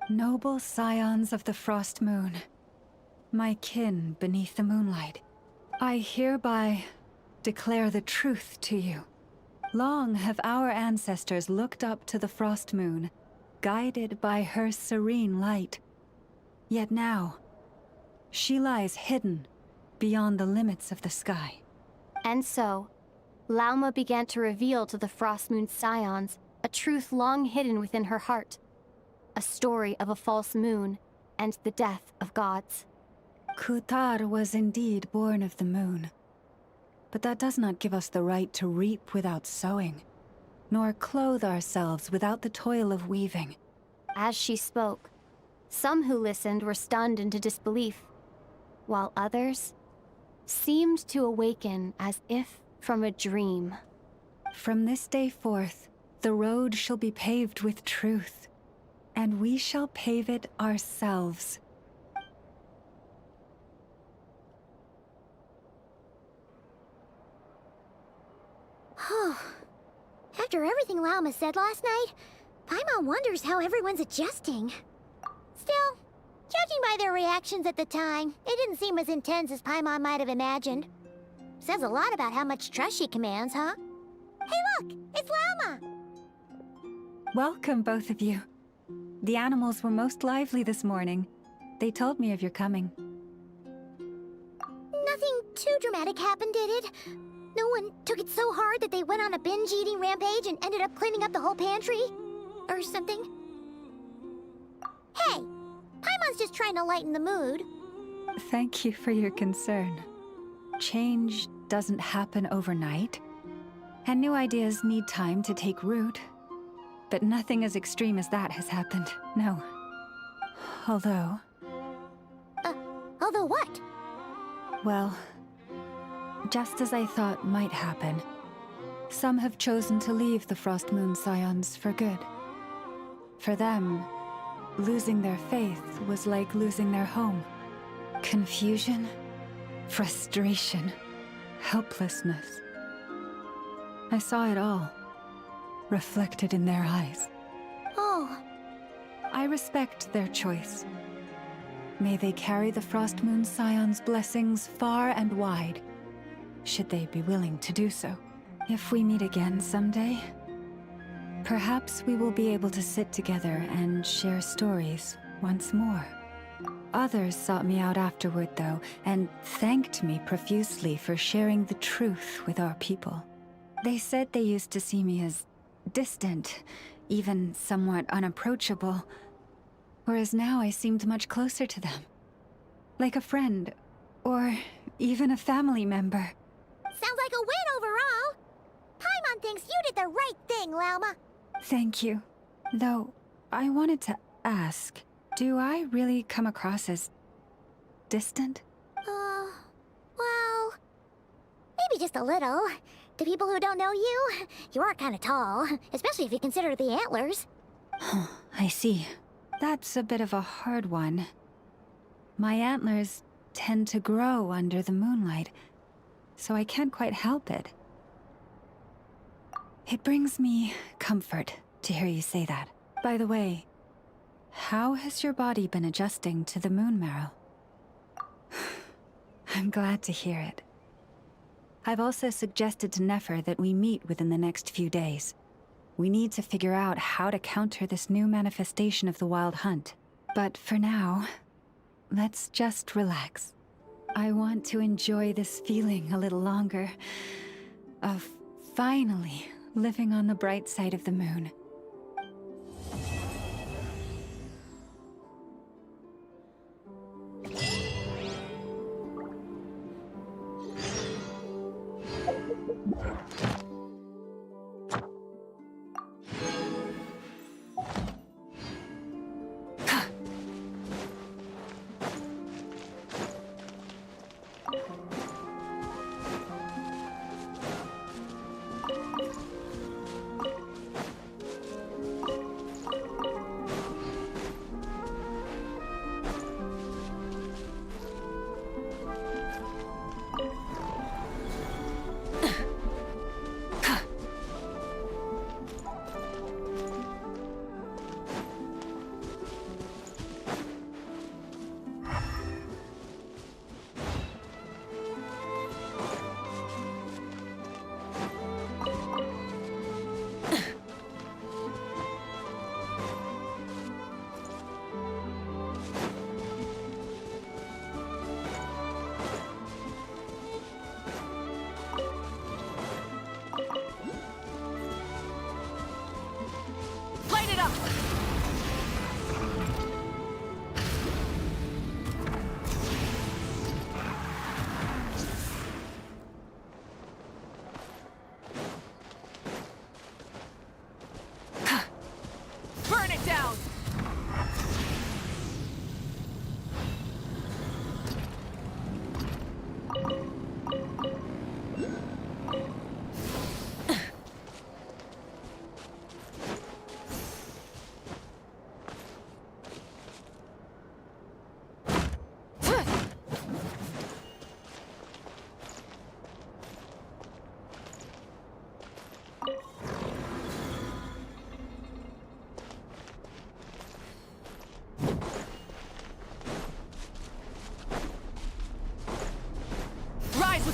Speaker 11: Noble scions of the Frost Moon, my kin beneath the moonlight, I hereby declare the truth to you. Long have our ancestors looked up to the Frost Moon, guided by her serene light. Yet now, she lies hidden beyond the limits of the sky.
Speaker 18: And so, Lauma began to reveal to the Frost Moon Scions a truth long hidden within her heart. A story of a false moon and the death of gods.
Speaker 11: Kutar was indeed born of the moon. But that does not give us the right to reap without sowing, nor clothe ourselves without the toil of weaving.
Speaker 18: As she spoke, Some who listened were stunned into disbelief, while others seemed to awaken as if from a dream.
Speaker 11: From this day forth, the road shall be paved with truth, and we shall pave it ourselves.
Speaker 10: After everything Lauma said last night, Paimon wonders how everyone's adjusting. Still, judging by their reactions at the time, it didn't seem as intense as Paimon might have imagined. Says a lot about how much trust she commands, huh? Hey look! It's Lauma!
Speaker 11: Welcome, both of you. The animals were most lively this morning. They told me of your coming.
Speaker 10: Nothing too dramatic happened, did it? No one took it so hard that they went on a binge-eating rampage and ended up cleaning up the whole pantry? Or something? Hey! Paimon's just trying to lighten the mood.
Speaker 11: Thank you for your concern. Change doesn't happen overnight, and new ideas need time to take root. But nothing as extreme as that has happened, no. Although...
Speaker 10: although what?
Speaker 11: Well, just as I thought might happen, some have chosen to leave the Frost Moon Scions for good. For them, losing their faith was like losing their home. Confusion, frustration, helplessness. I saw it all, reflected in their eyes.
Speaker 10: Oh.
Speaker 11: I respect their choice. May they carry the Frost Moon Scions' blessings far and wide, should they be willing to do so. If we meet again someday, perhaps we will be able to sit together and share stories once more. Others sought me out afterward, though, and thanked me profusely for sharing the truth with our people. They said they used to see me as distant, even somewhat unapproachable, whereas now I seemed much closer to them. Like a friend, or even a family member.
Speaker 10: Sounds like a win overall! Paimon thinks you did the right thing, Lauma.
Speaker 11: Thank you. Though, I wanted to ask, do I really come across as distant?
Speaker 10: Well, maybe just a little. To people who don't know you, you are kind of tall, especially if you consider the antlers.
Speaker 11: I see. That's a bit of a hard one. My antlers tend to grow under the moonlight, so I can't quite help it. It brings me comfort to hear you say that. By the way, how has your body been adjusting to the moon marrow? I'm glad to hear it. I've also suggested to Nefer that we meet within the next few days. We need to figure out how to counter this new manifestation of the Wild Hunt. But for now, let's just relax. I want to enjoy this feeling a little longer, of finally living on the bright side of the moon.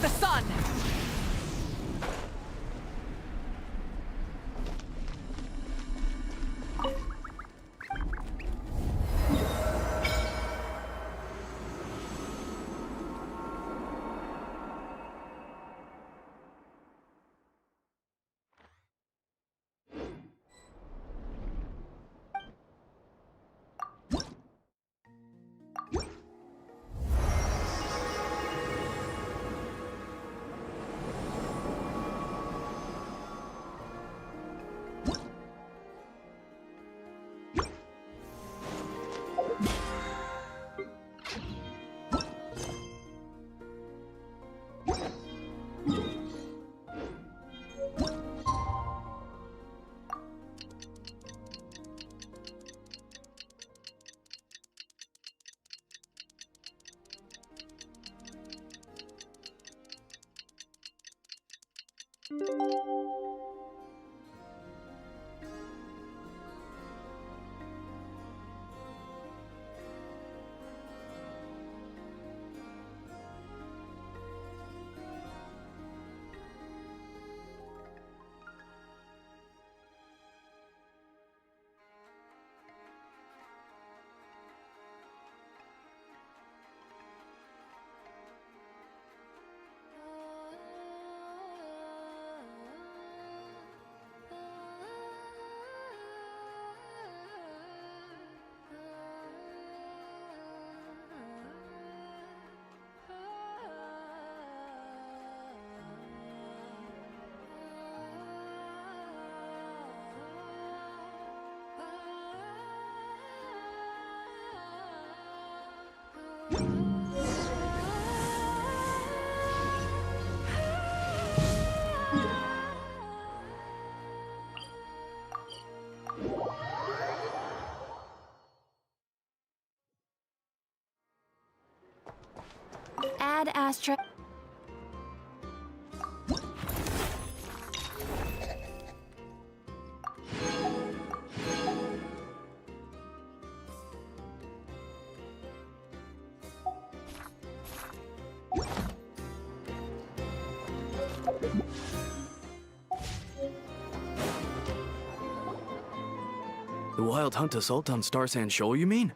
Speaker 16: with the sun!
Speaker 4: Ad Astra.
Speaker 15: The Wild Hunt assault on Star Sand Shoal, you mean?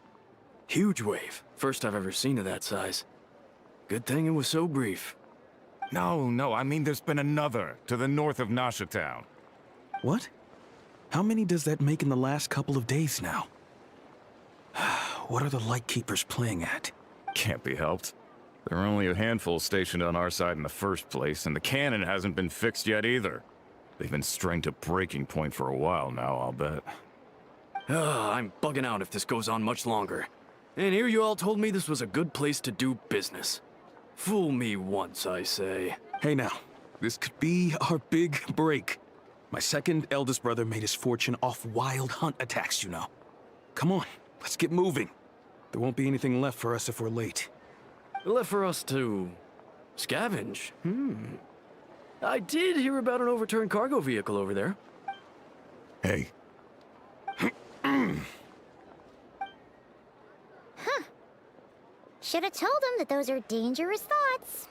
Speaker 15: Huge wave. First I've ever seen of that size. Good thing it was so brief.
Speaker 19: No, I mean there's been another to the north of Nasha Town.
Speaker 5: What? How many does that make in the last couple of days now? What are the Lightkeepers playing at?
Speaker 19: Can't be helped. There are only a handful stationed on our side in the first place, and the cannon hasn't been fixed yet either. They've been strained to breaking point for a while now, I'll bet.
Speaker 15: I'm bugging out if this goes on much longer. And here you all told me this was a good place to do business. Fool me once, I say.
Speaker 5: Hey now, this could be our big break. My second eldest brother made his fortune off Wild Hunt attacks, you know. Come on, let's get moving. There won't be anything left for us if we're late.
Speaker 15: Left for us to scavenge? I did hear about an overturned cargo vehicle over there.
Speaker 19: Hey.
Speaker 10: Should have told him that those are dangerous thoughts.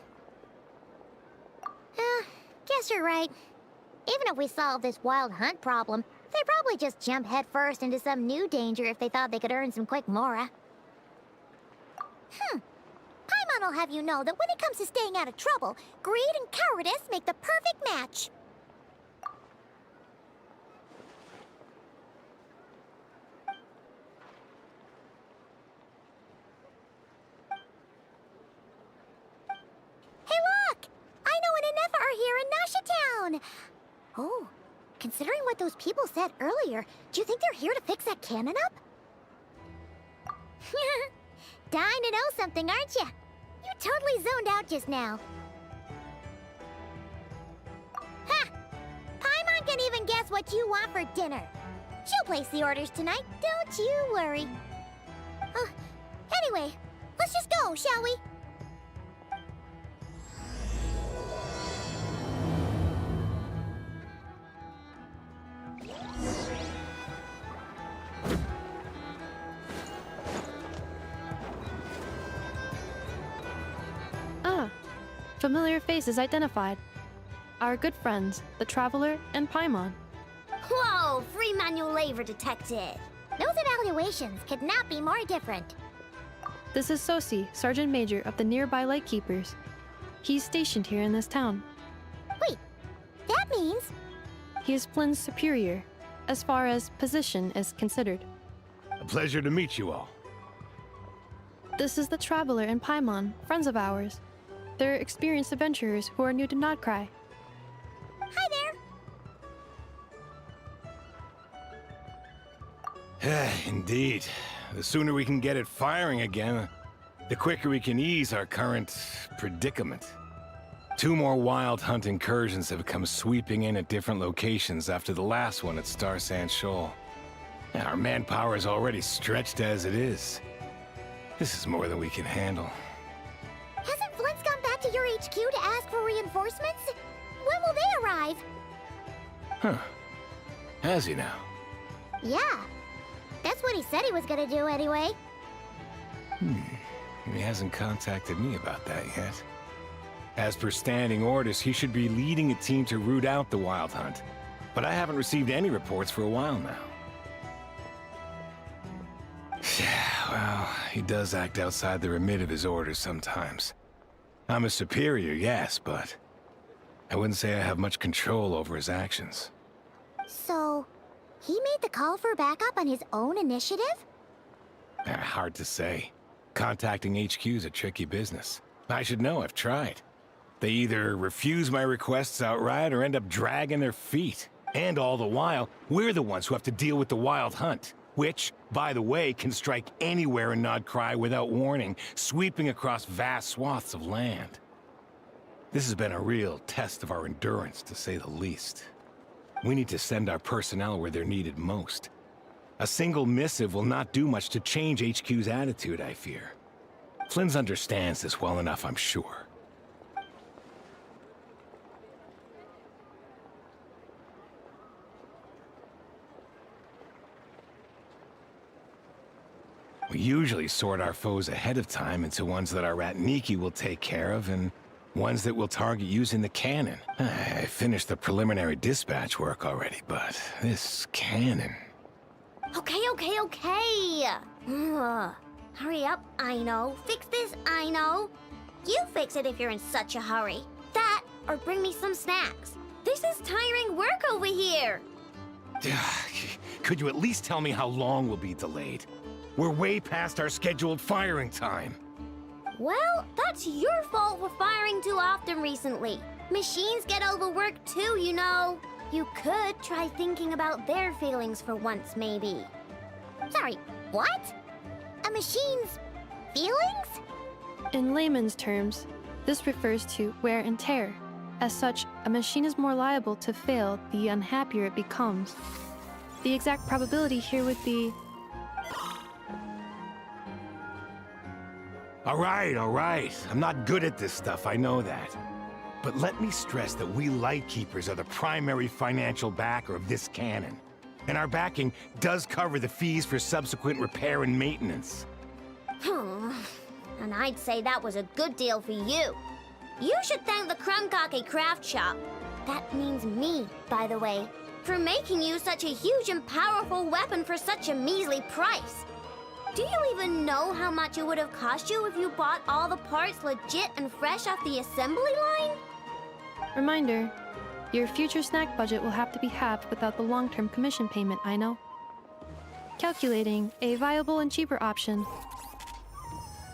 Speaker 10: Guess you're right. Even if we solve this Wild Hunt problem, they'd probably just jump headfirst into some new danger if they thought they could earn some quick mora. Paimon will have you know that when it comes to staying out of trouble, greed and cowardice make the perfect match. Hey look! I know an Inefa are here in Nasha Town! Oh, considering what those people said earlier, do you think they're here to fix that cannon up? Dying to know something, aren't you? You totally zoned out just now. Ha! Paimon can even guess what you want for dinner. She'll place the orders tonight, don't you worry. Anyway, let's just go, shall we?
Speaker 9: Familiar faces identified. Our good friends, the Traveler and Paimon.
Speaker 10: Whoa, free manual labor detected. Those evaluations could not be more different.
Speaker 9: This is Sosi, Sergeant Major of the nearby Lightkeepers. He's stationed here in this town.
Speaker 10: Wait, that means...
Speaker 9: He is Flynn's superior, as far as position is considered.
Speaker 20: A pleasure to meet you all.
Speaker 9: This is the Traveler and Paimon, friends of ours. They're experienced adventurers who are new to Nod Krai.
Speaker 10: Hi
Speaker 20: there. Indeed. The sooner we can get it firing again, the quicker we can ease our current predicament. 2 more wild hunt incursions have come sweeping in at different locations after the last one at Star Sand Shoal. Our manpower is already stretched as it is. This is more than we can handle.
Speaker 10: Hasn't Flint's gone back to your HQ to ask for reinforcements? When will they arrive?
Speaker 20: Huh. Has he now?
Speaker 10: Yeah. That's what he said he was gonna do anyway.
Speaker 20: He hasn't contacted me about that yet. As per standing orders, he should be leading a team to root out the wild hunt. But I haven't received any reports for a while now. Well, he does act outside the remit of his orders sometimes. I'm a superior, yes, but I wouldn't say I have much control over his actions.
Speaker 10: So, he made the call for backup on his own initiative?
Speaker 20: Hard to say. Contacting HQ is a tricky business. I should know, I've tried. They either refuse my requests outright or end up dragging their feet. And all the while, we're the ones who have to deal with the wild hunt. Which, by the way, can strike anywhere in Nod Krai without warning, sweeping across vast swaths of land. This has been a real test of our endurance, to say the least. We need to send our personnel where they're needed most. A single missive will not do much to change HQ's attitude, I fear. Flynn's understands this well enough, I'm sure. We usually sort our foes ahead of time into ones that our Ratniki will take care of and ones that we'll target using the cannon. I finished the preliminary dispatch work already, but this cannon...
Speaker 10: Okay. Hurry up, I know. Fix this, I know. You fix it if you're in such a hurry. That, or bring me some snacks. This is tiring work over here.
Speaker 20: Could you at least tell me how long we'll be delayed? We're way past our scheduled firing time.
Speaker 10: Well, that's your fault for firing too often recently. Machines get overworked too, you know. You could try thinking about their feelings for once, maybe. Sorry, what? A machine's feelings?
Speaker 9: In layman's terms, this refers to wear and tear. As such, a machine is more liable to fail the unhappier it becomes. The exact probability here would be...
Speaker 20: All right. I'm not good at this stuff, I know that. But let me stress that we Lightkeepers are the primary financial backer of this cannon. And our backing does cover the fees for subsequent repair and maintenance.
Speaker 10: And I'd say that was a good deal for you. You should thank the Krumkake craft shop. That means me, by the way, for making you such a huge and powerful weapon for such a measly price. Do you even know how much it would have cost you if you bought all the parts legit and fresh off the assembly line?
Speaker 9: Reminder, your future snack budget will have to be halved without the long-term commission payment, I know. Calculating a viable and cheaper option.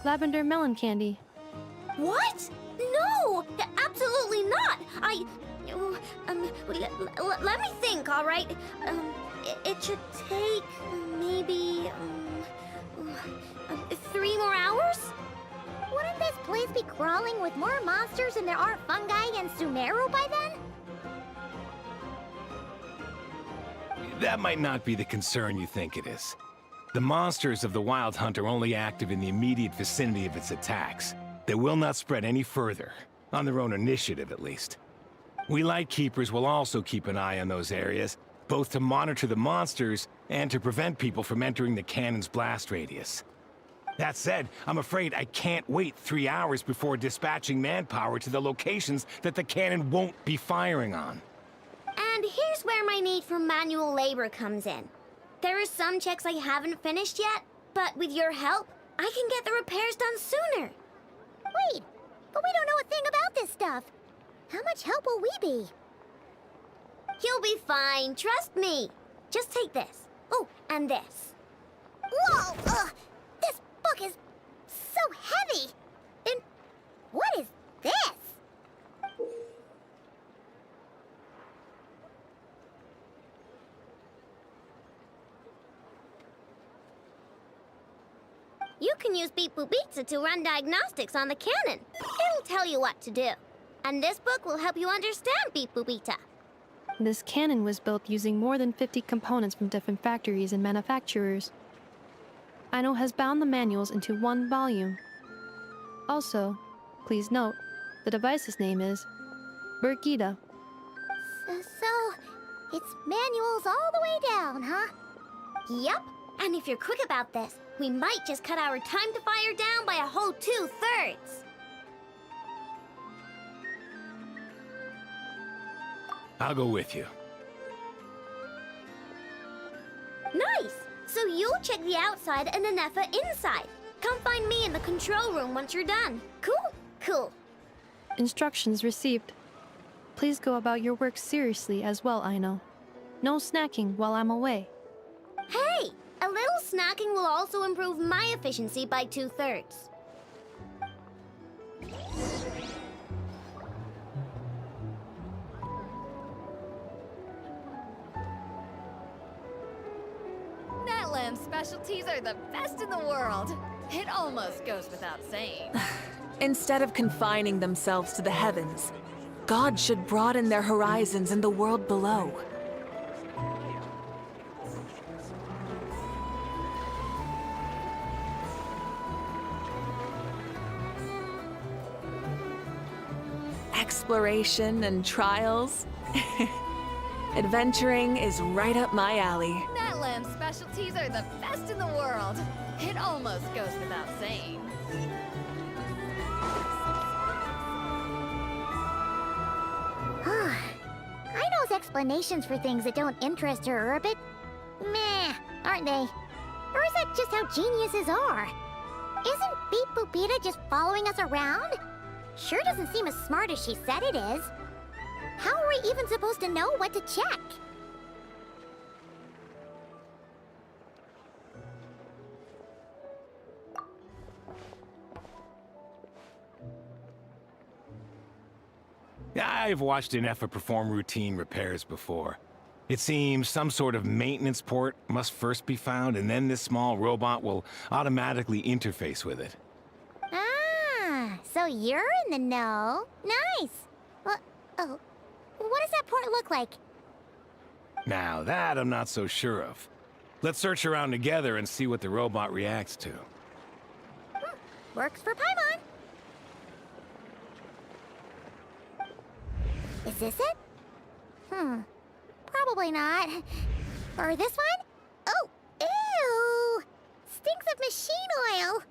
Speaker 9: Lavender melon candy.
Speaker 10: What? No! Absolutely not! Let me think, all right? It should take maybe 3 more hours? Wouldn't this place be crawling with more monsters than there are fungi and Sumeru by then?
Speaker 20: That might not be the concern you think it is. The monsters of the Wild Hunt are only active in the immediate vicinity of its attacks. They will not spread any further, on their own initiative at least. We Lightkeepers will also keep an eye on those areas, both to monitor the monsters and to prevent people from entering the cannon's blast radius. That said, I'm afraid I can't wait 3 hours before dispatching manpower to the locations that the cannon won't be firing on.
Speaker 10: And here's where my need for manual labor comes in. There are some checks I haven't finished yet, but with your help, I can get the repairs done sooner. Wait, but we don't know a thing about this stuff. How much help will we be? You'll be fine, trust me. Just take this. Oh, and this. Whoa! This book is so heavy! And what is this? You can use Beep Boop Pizza to run diagnostics on the cannon. It'll tell you what to do. And this book will help you understand Beep Boop Pizza.
Speaker 9: This cannon was built using more than 50 components from different factories and manufacturers. Aino has bound the manuals into one volume. Also, please note, the device's name is Birgitta.
Speaker 10: So, it's manuals all the way down, huh? Yep. And if you're quick about this, we might just cut our time to fire down by a whole 2/3.
Speaker 20: I'll go with you.
Speaker 10: Nice! So you'll check the outside and the Nefa inside. Come find me in the control room once you're done. Cool? Cool.
Speaker 9: Instructions received. Please go about your work seriously as well, Aino. No snacking while I'm away.
Speaker 10: Hey! A little snacking will also improve my efficiency by 2/3.
Speaker 21: Netland specialties are the best in the world. It almost goes without saying.
Speaker 22: Instead of confining themselves to the heavens, God should broaden their horizons in the world below. Exploration and trials. Adventuring is right up my alley.
Speaker 21: Netland specialties are the best in the world. It almost goes without saying.
Speaker 10: Aino's explanations for things that don't interest her are a bit meh, aren't they? Or is that just how geniuses are? Isn't Beep Boop Pita just following us around? Sure doesn't seem as smart as she said it is. How are we even supposed to know what to check?
Speaker 20: I've watched Nefa perform routine repairs before. It seems some sort of maintenance port must first be found, and then this small robot will automatically interface with it.
Speaker 10: Ah, so you're in the know. Nice. What does that port look like?
Speaker 20: Now that I'm not so sure of. Let's search around together and see what the robot reacts to.
Speaker 10: Works for Paimon. Is this it? Probably not. Or this one? Oh, ew! Stinks of machine oil.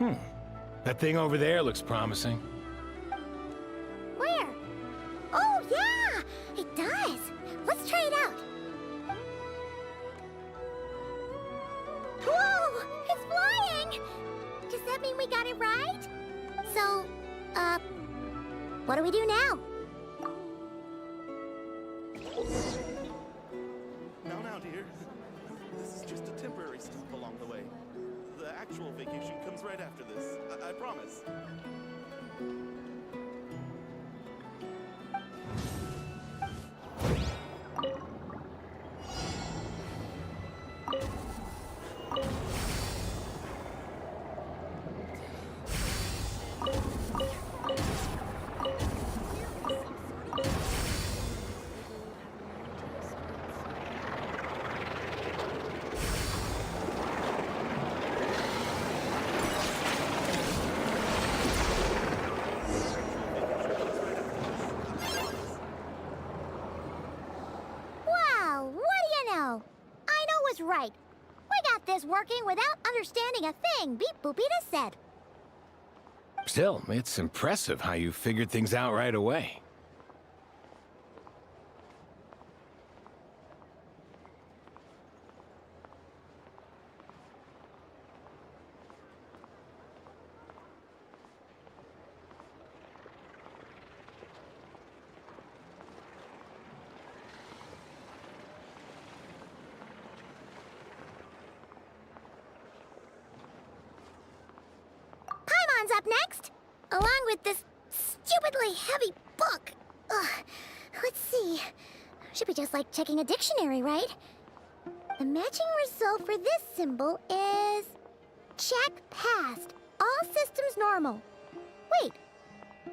Speaker 20: That thing over there looks promising.
Speaker 10: Where? Oh, yeah! It does! Let's try it out. Whoa! It's flying! Does that mean we got it right? So, what do we do now?
Speaker 1: Now, dear. This is just a temporary stop along the way. The actual vacation comes right after this. I promise.
Speaker 10: Right. We got this working without understanding a thing Beep Boopita said.
Speaker 20: Still, it's impressive how you figured things out right away.
Speaker 10: Paimon's up next, along with this stupidly heavy book. Ugh. Let's see. Should be just like checking a dictionary, right? The matching result for this symbol is... check passed. All systems normal. Wait,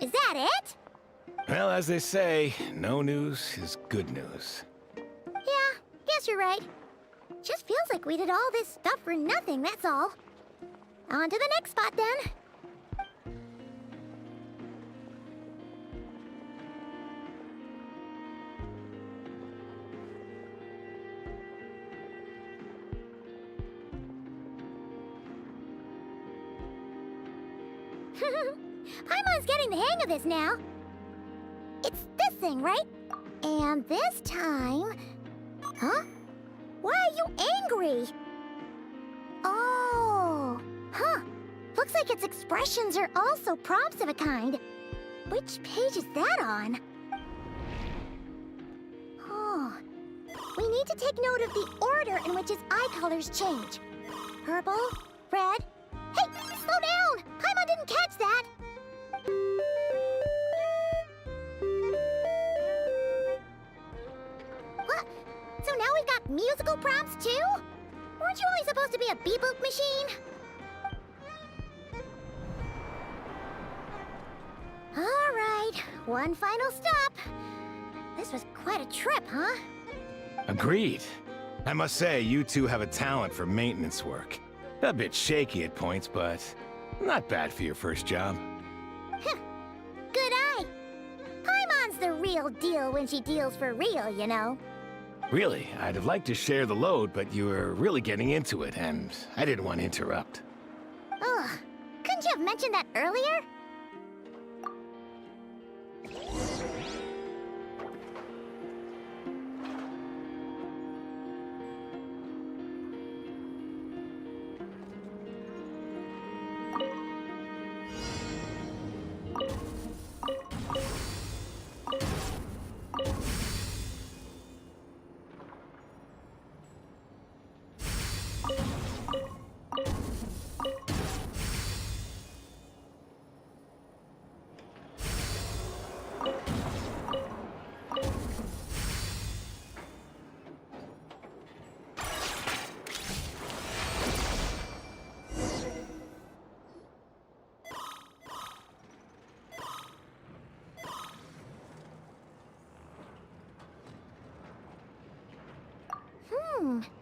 Speaker 10: is that it?
Speaker 20: Well, as they say, no news is good news.
Speaker 10: Yeah, guess you're right. Just feels like we did all this stuff for nothing, that's all. On to the next spot, then. Paimon's getting the hang of this now. It's this thing, right? And this time... Huh? Why are you angry? Oh... Huh. Looks like its expressions are also prompts of a kind. Which page is that on? Oh... We need to take note of the order in which its eye colors change. Purple, red... Hey! Slow down! Paimon didn't catch that! What? So now we've got musical prompts too? Weren't you only supposed to be a beep-boop machine? Alright, one final stop. This was quite a trip, huh?
Speaker 20: Agreed. I must say, you two have a talent for maintenance work. A bit shaky at points, but not bad for your first job.
Speaker 10: Good eye. Paimon's the real deal when she deals for real, you know.
Speaker 20: Really, I'd have liked to share the load, but you were really getting into it, and I didn't want to interrupt.
Speaker 10: Ugh, couldn't you have mentioned that earlier?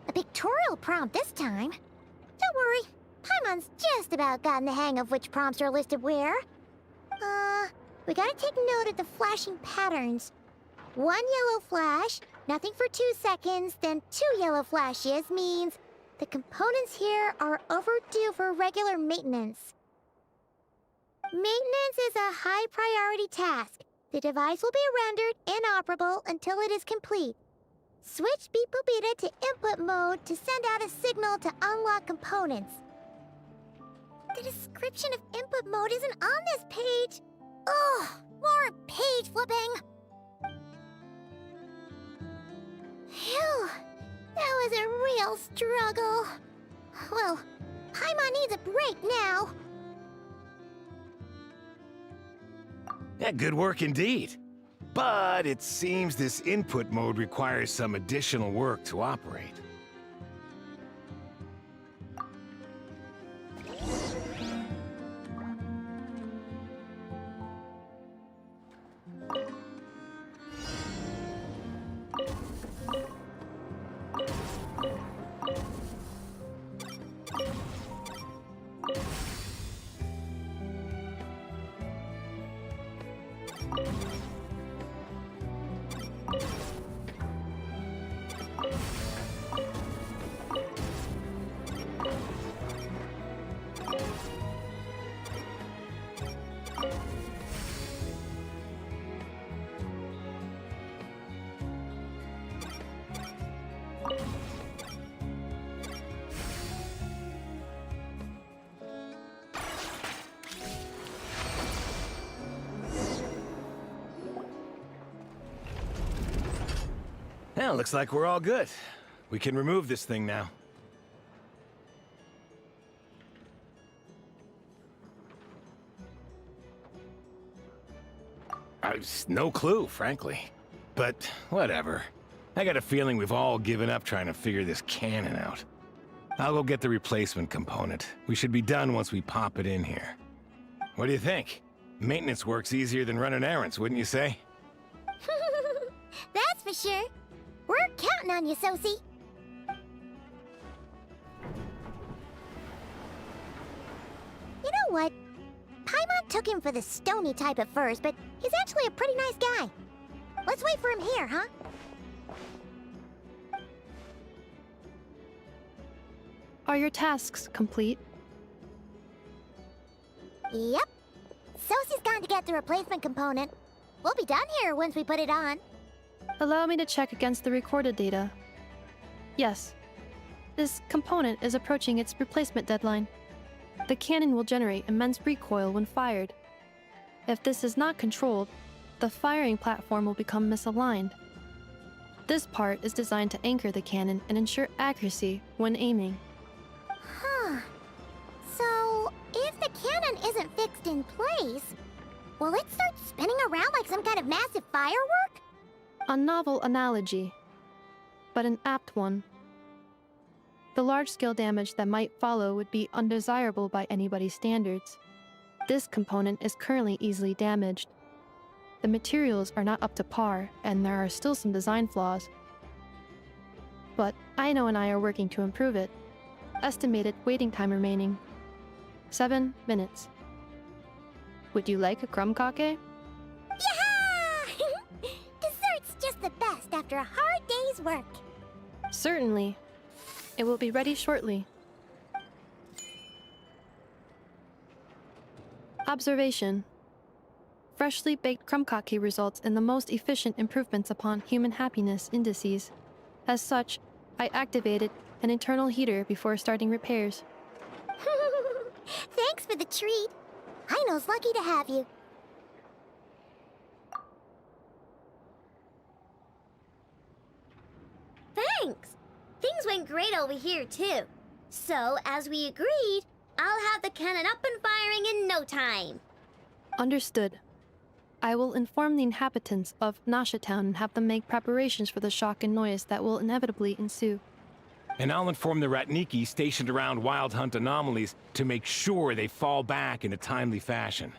Speaker 10: A pictorial prompt this time. Don't worry, Paimon's just about gotten the hang of which prompts are listed where. We gotta take note of the flashing patterns. One yellow flash, nothing for 2 seconds, then 2 yellow flashes means the components here are overdue for regular maintenance. Maintenance is a high priority task. The device will be rendered inoperable until it is complete. Switch Beep Boopita to input mode to send out a signal to unlock components. The description of input mode isn't on this page. Ugh, more page flipping. Phew, that was a real struggle. Well, Paimon needs a break now.
Speaker 20: Yeah, good work indeed. But it seems this input mode requires some additional work to operate. Well, looks like we're all good. We can remove this thing now. I've no clue, frankly. But whatever. I got a feeling we've all given up trying to figure this cannon out. I'll go get the replacement component. We should be done once we pop it in here. What do you think? Maintenance work's easier than running errands, wouldn't you say?
Speaker 10: That's for sure. We're counting on you, Sosie. You know what? Paimon took him for the stony type at first, but he's actually a pretty nice guy. Let's wait for him here, huh?
Speaker 9: Are your tasks complete?
Speaker 10: Yep. Sosie's gone to get the replacement component. We'll be done here once we put it on.
Speaker 9: Allow me to check against the recorded data. Yes. This component is approaching its replacement deadline. The cannon will generate immense recoil when fired. If this is not controlled, the firing platform will become misaligned. This part is designed to anchor the cannon and ensure accuracy when aiming.
Speaker 10: Huh. So, if the cannon isn't fixed in place, will it start spinning around like some kind of massive firework?
Speaker 9: A novel analogy, but an apt one. The large-scale damage that might follow would be undesirable by anybody's standards. This component is currently easily damaged. The materials are not up to par, and there are still some design flaws. But Aino and I are working to improve it. Estimated waiting time remaining: 7 minutes. Would you like a crumb kake?
Speaker 10: Dessert's just the best after a hard day's work.
Speaker 9: Certainly. It will be ready shortly. Observation. Freshly baked crumb kake results in the most efficient improvements upon human happiness indices. As such, I activated an internal heater before starting repairs.
Speaker 10: Thanks for the treat. Aino's lucky to have you.
Speaker 2: Thanks! Things went great over here, too. So, as we agreed, I'll have the cannon up and firing in no time.
Speaker 9: Understood. I will inform the inhabitants of Nasha Town and have them make preparations for the shock and noise that will inevitably ensue.
Speaker 20: And I'll inform the Ratniki stationed around Wild Hunt anomalies to make sure they fall back in a timely fashion.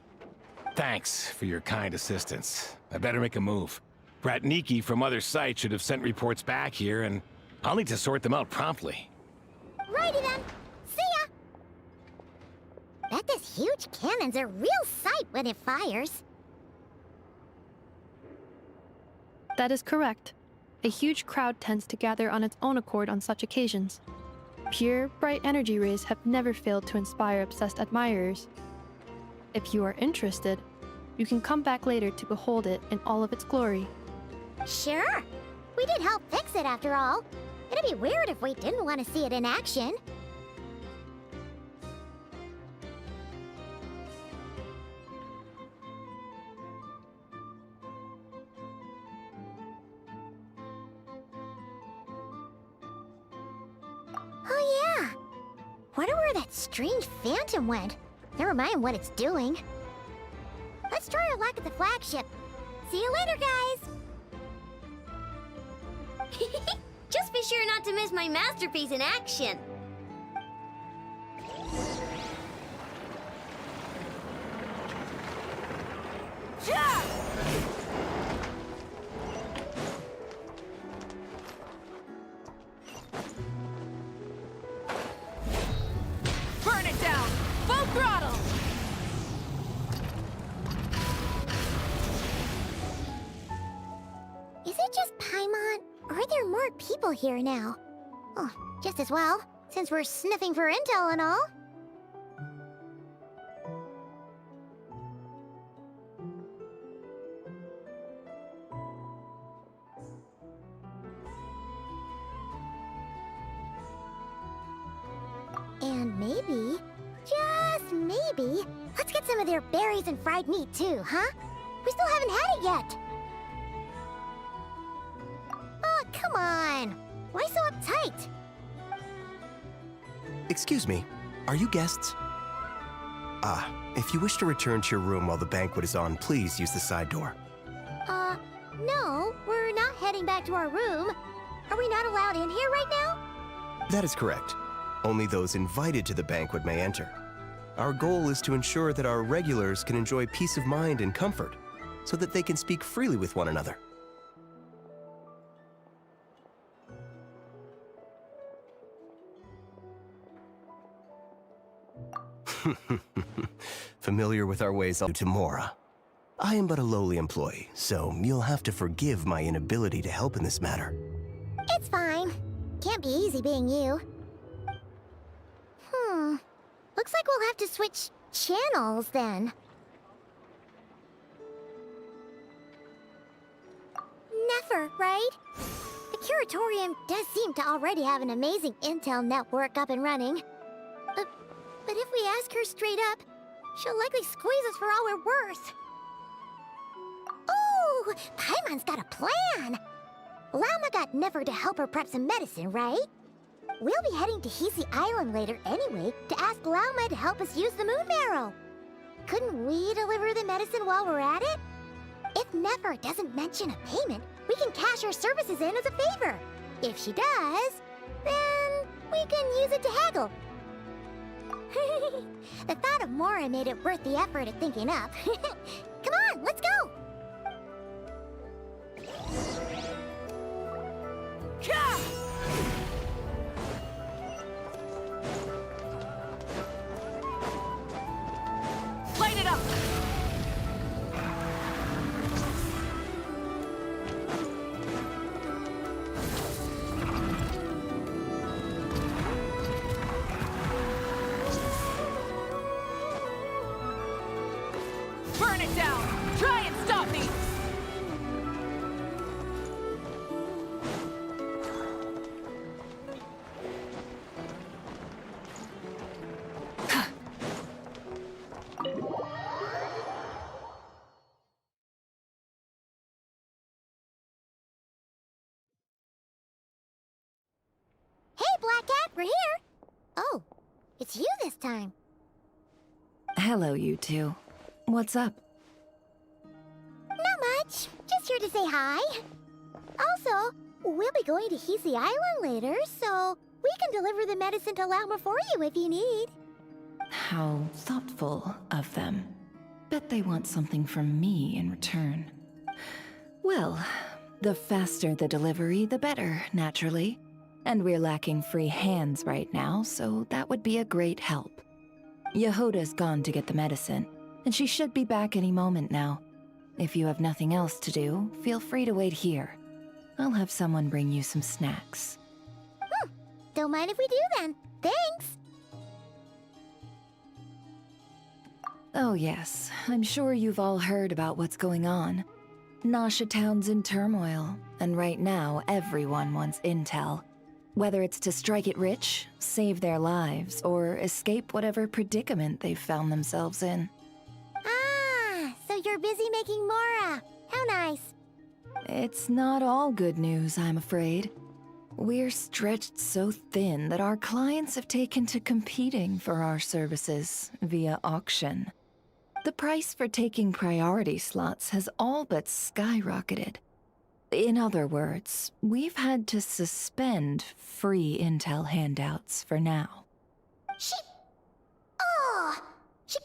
Speaker 20: Thanks for your kind assistance. I better make a move. Ratniki from other sites should have sent reports back here, and I'll need to sort them out promptly.
Speaker 10: Righty then. See ya! Bet this huge cannon's a real sight when it fires.
Speaker 9: That is correct. A huge crowd tends to gather on its own accord on such occasions. Pure, bright energy rays have never failed to inspire obsessed admirers. If you are interested, you can come back later to behold it in all of its glory.
Speaker 10: Sure. We did help fix it after all. It'd be weird if we didn't want to see it in action. Oh yeah. Wonder where that strange phantom went. Never mind what it's doing. Let's try our luck at the flagship. See you later, guys!
Speaker 2: Just be sure not to miss my masterpiece in action.
Speaker 17: Burn it down! Full throttle!
Speaker 10: Is it just Paimon? Or are there more people here now? Oh, just as well, since we're sniffing for intel and all. And maybe, just maybe, let's get some of their berries and fried meat too, huh? We still haven't had it yet. Oh, come on! Why so uptight?
Speaker 12: Excuse me, are you guests? If you wish to return to your room while the banquet is on, please use the side door.
Speaker 10: No, we're not heading back to our room. Are we not allowed in here right now?
Speaker 12: That is correct. Only those invited to the banquet may enter. Our goal is to ensure that our regulars can enjoy peace of mind and comfort, so that they can speak freely with one another. Familiar with our ways to Mora. I am but a lowly employee, so you'll have to forgive my inability to help in this matter.
Speaker 10: It's fine. Can't be easy being you. Looks like we'll have to switch channels then. Never, right? The Curatorium does seem to already have an amazing intel network up and running. But if we ask her straight up, she'll likely squeeze us for all we're worth. Ooh, Paimon's got a plan! Lauma got Nefer to help her prep some medicine, right? We'll be heading to Hisi Island later anyway to ask Lauma to help us use the moon marrow. Couldn't we deliver the medicine while we're at it? If Nefer doesn't mention a payment, we can cash our services in as a favor. If she does, then we can use it to haggle. The thought of Mora made it worth the effort of thinking up. Come on, let's go!
Speaker 17: Light it up! Burn it down! Try and stop me!
Speaker 10: Hey, Black Cat, we're here! Oh, it's you this time.
Speaker 3: Hello, you two. What's up?
Speaker 10: Not much. Just here to say hi. Also, we'll be going to Hisi Island later, so we can deliver the medicine to Lauma for you if you need.
Speaker 3: How thoughtful of them. Bet they want something from me in return. Well, the faster the delivery, the better, naturally. And we're lacking free hands right now, so that would be a great help. Yehoda's gone to get the medicine, and she should be back any moment now. If you have nothing else to do, feel free to wait here. I'll have someone bring you some snacks.
Speaker 10: Don't mind if we do then. Thanks!
Speaker 3: Oh yes, I'm sure you've all heard about what's going on. Nasha Town's in turmoil, and right now everyone wants intel. Whether it's to strike it rich, save their lives, or escape whatever predicament they've found themselves in.
Speaker 10: Ah, so you're busy making Mora. How nice.
Speaker 3: It's not all good news, I'm afraid. We're stretched so thin that our clients have taken to competing for our services via auction. The price for taking priority slots has all but skyrocketed. In other words, we've had to suspend free intel handouts for now.
Speaker 10: She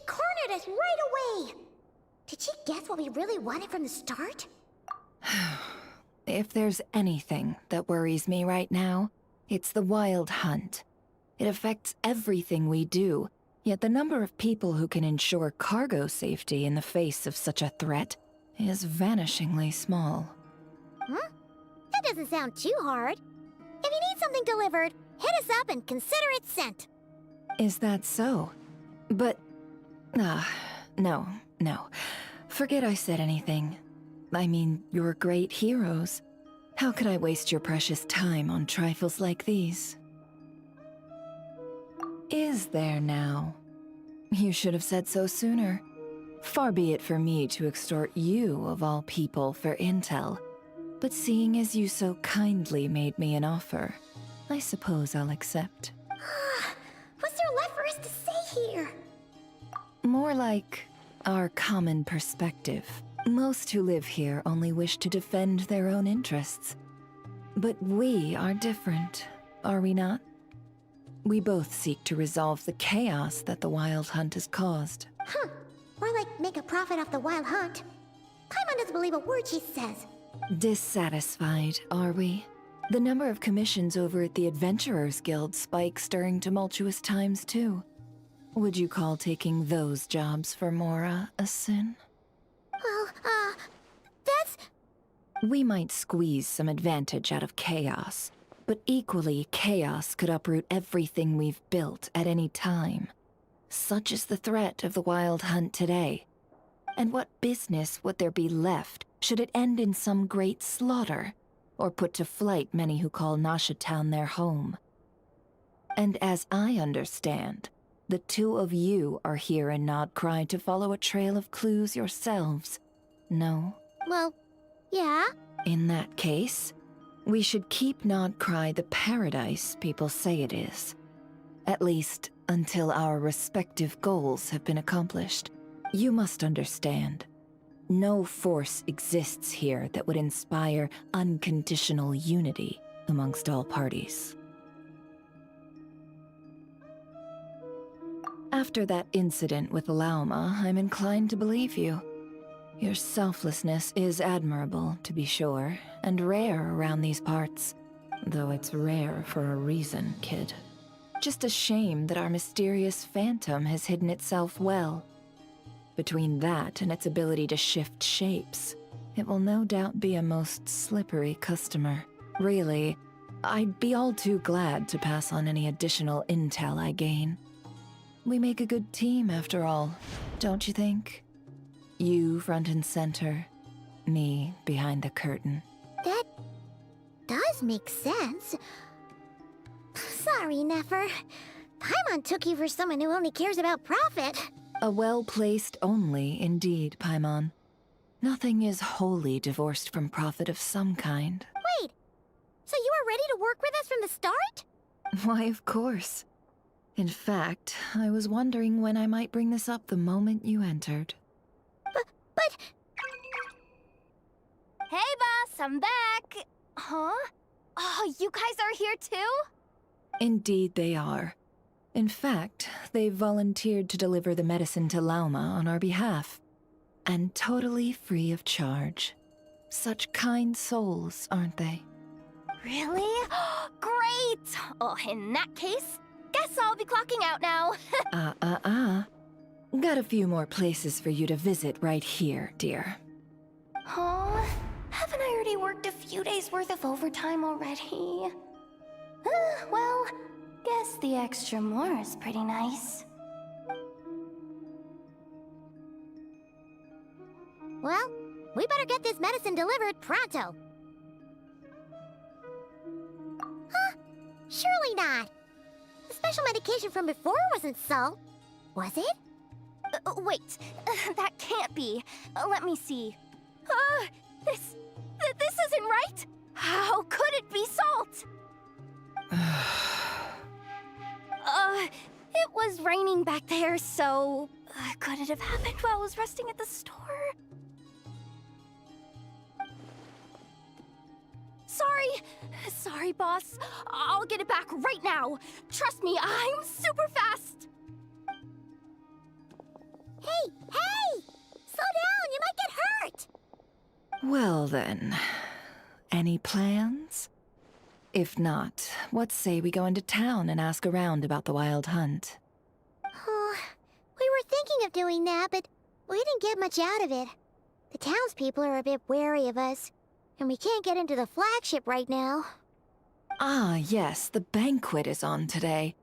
Speaker 10: cornered us right away. Did she guess what we really wanted from the start?
Speaker 3: If there's anything that worries me right now, it's the wild hunt. It affects everything we do, yet the number of people who can ensure cargo safety in the face of such a threat is vanishingly small.
Speaker 10: Huh? That doesn't sound too hard. If you need something delivered, hit us up and consider it sent.
Speaker 3: Is that so? But... no. Forget I said anything. I mean, you're great heroes. How could I waste your precious time on trifles like these? Is there now? You should have said so sooner. Far be it for me to extort you, of all people, for intel. But seeing as you so kindly made me an offer, I suppose I'll accept.
Speaker 10: What's there left for us to say here?
Speaker 3: More like our common perspective. Most who live here only wish to defend their own interests. But we are different, are we not? We both seek to resolve the chaos that the Wild Hunt has caused.
Speaker 10: More like make a profit off the Wild Hunt. Paimon doesn't believe a word she says.
Speaker 3: Dissatisfied, are we? The number of commissions over at the Adventurers Guild spikes during tumultuous times, too. Would you call taking those jobs for Mora a sin?
Speaker 10: Well, that's...
Speaker 3: We might squeeze some advantage out of chaos, but equally, chaos could uproot everything we've built at any time. Such is the threat of the Wild Hunt today. And what business would there be left should it end in some great slaughter, or put to flight many who call Nasha Town their home? And as I understand, the two of you are here in Nod Krai to follow a trail of clues yourselves. No?
Speaker 10: Well, yeah.
Speaker 3: In that case, we should keep Nod Krai the paradise people say it is. At least, until our respective goals have been accomplished. You must understand, no force exists here that would inspire unconditional unity amongst all parties. After that incident with Lauma, I'm inclined to believe you. Your selflessness is admirable, to be sure, and rare around these parts. Though it's rare for a reason, kid. Just a shame that our mysterious phantom has hidden itself well. Between that and its ability to shift shapes, it will no doubt be a most slippery customer. Really, I'd be all too glad to pass on any additional intel I gain. We make a good team, after all, don't you think? You front and center, me behind the curtain.
Speaker 10: That does make sense. Sorry, Nefer. Paimon took you for someone who only cares about profit.
Speaker 3: A well-placed only, indeed, Paimon. Nothing is wholly divorced from profit of some kind.
Speaker 10: Wait, so you were ready to work with us from the start?
Speaker 3: Why, of course. In fact, I was wondering when I might bring this up the moment you entered.
Speaker 10: But...
Speaker 8: Hey, boss, I'm back! Huh? Oh, you guys are here too?
Speaker 3: Indeed they are. In fact, they've volunteered to deliver the medicine to Lauma on our behalf. And totally free of charge. Such kind souls, aren't they?
Speaker 8: Really? Great! Oh, in that case, guess I'll be clocking out now.
Speaker 3: Got a few more places for you to visit right here, dear.
Speaker 8: Huh? Haven't I already worked a few days' worth of overtime already? Well, guess the extra more is pretty nice.
Speaker 10: Well, we better get this medicine delivered pronto. Huh? Surely not. The special medication from before wasn't salt, was it?
Speaker 8: Wait, that can't be. Let me see. This isn't right! How could it be salt? It was raining back there, so... could it have happened while I was resting at the store? Sorry, boss. I'll get it back right now. Trust me, I'm super fast.
Speaker 10: Hey! Slow down, you might get hurt!
Speaker 3: Well then, any plans? If not, what say we go into town and ask around about the wild hunt?
Speaker 10: Oh, we were thinking of doing that, but we didn't get much out of it. The townspeople are a bit wary of us, and we can't get into the flagship right now.
Speaker 3: Ah, yes, the banquet is on today.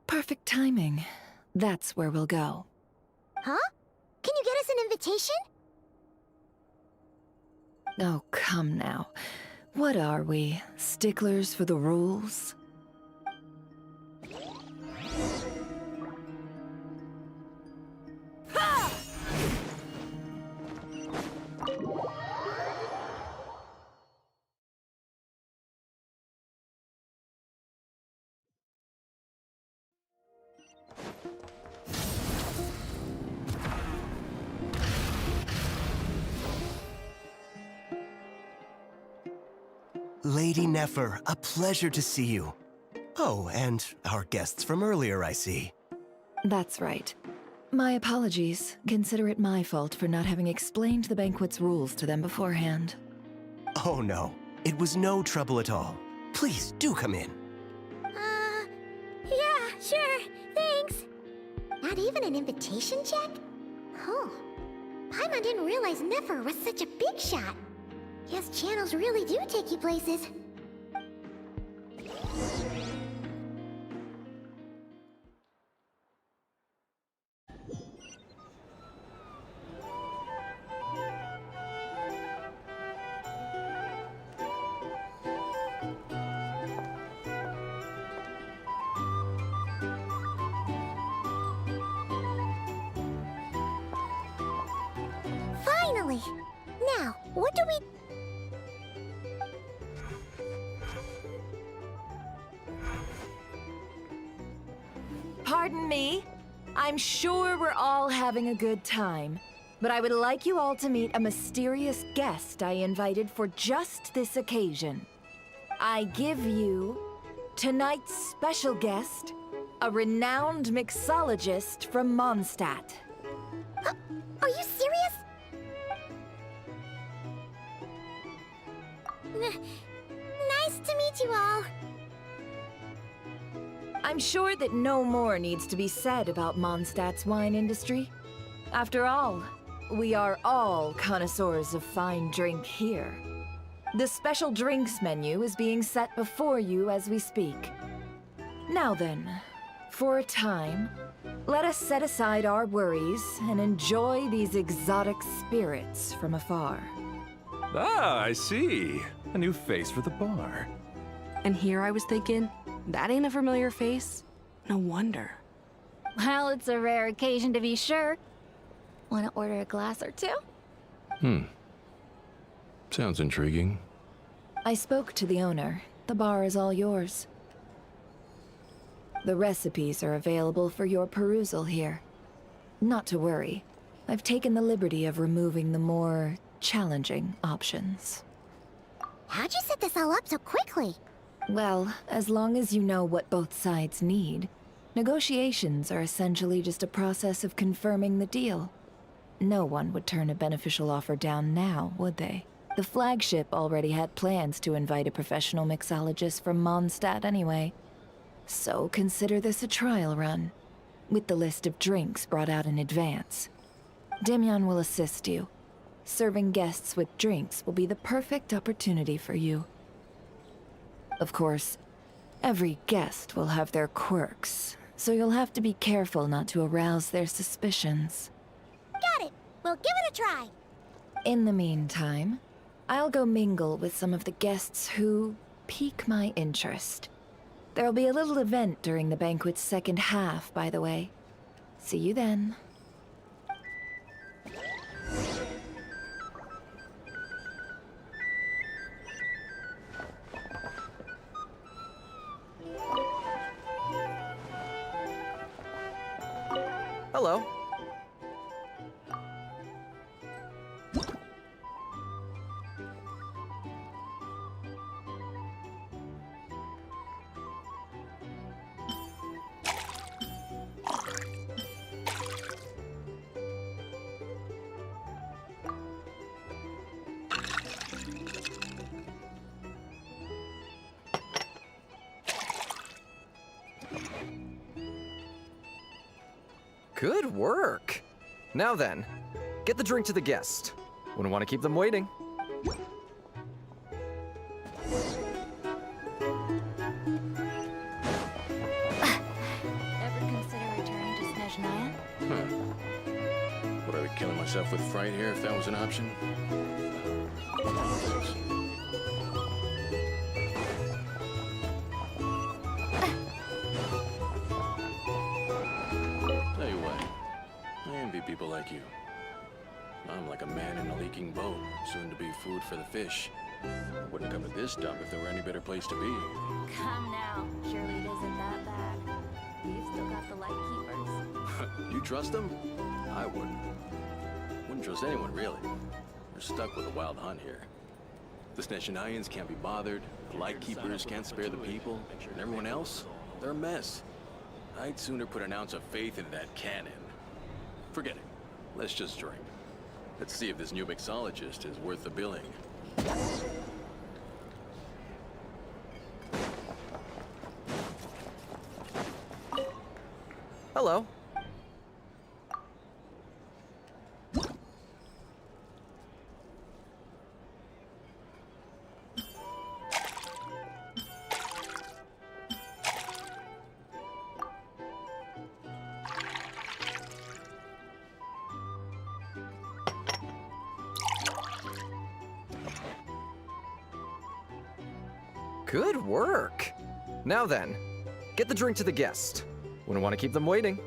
Speaker 3: Perfect timing. That's where we'll go.
Speaker 10: Huh? Can you get us an invitation?
Speaker 3: Oh, come now. What are we, sticklers for the rules?
Speaker 12: Lady Nefer, a pleasure to see you. Oh, and our guests from earlier, I see.
Speaker 3: That's right. My apologies. Consider it my fault for not having explained the banquet's rules to them beforehand.
Speaker 12: Oh no, it was no trouble at all. Please, do come in.
Speaker 10: Yeah, sure, thanks. Not even an invitation check? Oh, Paimon didn't realize Nefer was such a big shot. Guess channels really do take you places. Finally! Now, what do we...
Speaker 3: Pardon me. I'm sure we're all having a good time, but I would like you all to meet a mysterious guest I invited for just this occasion. I give you tonight's special guest, a renowned mixologist from Mondstadt.
Speaker 10: Are you serious? Nice to meet you all.
Speaker 3: I'm sure that no more needs to be said about Mondstadt's wine industry. After all, we are all connoisseurs of fine drink here. The special drinks menu is being set before you as we speak. Now then, for a time, let us set aside our worries and enjoy these exotic spirits from afar.
Speaker 5: Ah, I see. A new face for the bar.
Speaker 16: And here I was thinking, that ain't a familiar face. No wonder.
Speaker 2: Well, it's a rare occasion to be sure. Want to order a glass or two?
Speaker 19: Sounds intriguing.
Speaker 3: I spoke to the owner. The bar is all yours. The recipes are available for your perusal here. Not to worry. I've taken the liberty of removing the more challenging options.
Speaker 10: How'd you set this all up so quickly?
Speaker 3: Well, as long as you know what both sides need, negotiations are essentially just a process of confirming the deal. No one would turn a beneficial offer down now, would they? The flagship already had plans to invite a professional mixologist from Mondstadt anyway. So consider this a trial run, with the list of drinks brought out in advance. Demyon will assist you. Serving guests with drinks will be the perfect opportunity for you. Of course, every guest will have their quirks, so you'll have to be careful not to arouse their suspicions.
Speaker 10: Got it! We'll give it a try!
Speaker 3: In the meantime, I'll go mingle with some of the guests who pique my interest. There'll be a little event during the banquet's second half, by the way. See you then.
Speaker 13: Hello. Good work! Now then, get the drink to the guest. Wouldn't want to keep them waiting.
Speaker 8: Ever consider returning to Snezhnaya?
Speaker 15: Would I be killing myself with fright here if that was an option? Tell you what, I envy people like you. I'm like a man in a leaking boat, soon to be food for the fish. Wouldn't come to this dump if there were any better place to be.
Speaker 8: Come now. Surely it isn't that bad. We've still got the light keepers.
Speaker 15: You trust them? I wouldn't. Wouldn't trust anyone, really. We're stuck with a wild hunt here. The Snezhnayans can't be bothered, the Lightkeepers can't spare the people, and everyone else, they're a mess. I'd sooner put an ounce of faith in that cannon. Forget it. Let's just drink. Let's see if this new mixologist is worth the billing.
Speaker 13: Hello. Good work! Now then, get the drink to the guest. Wouldn't want to keep them waiting.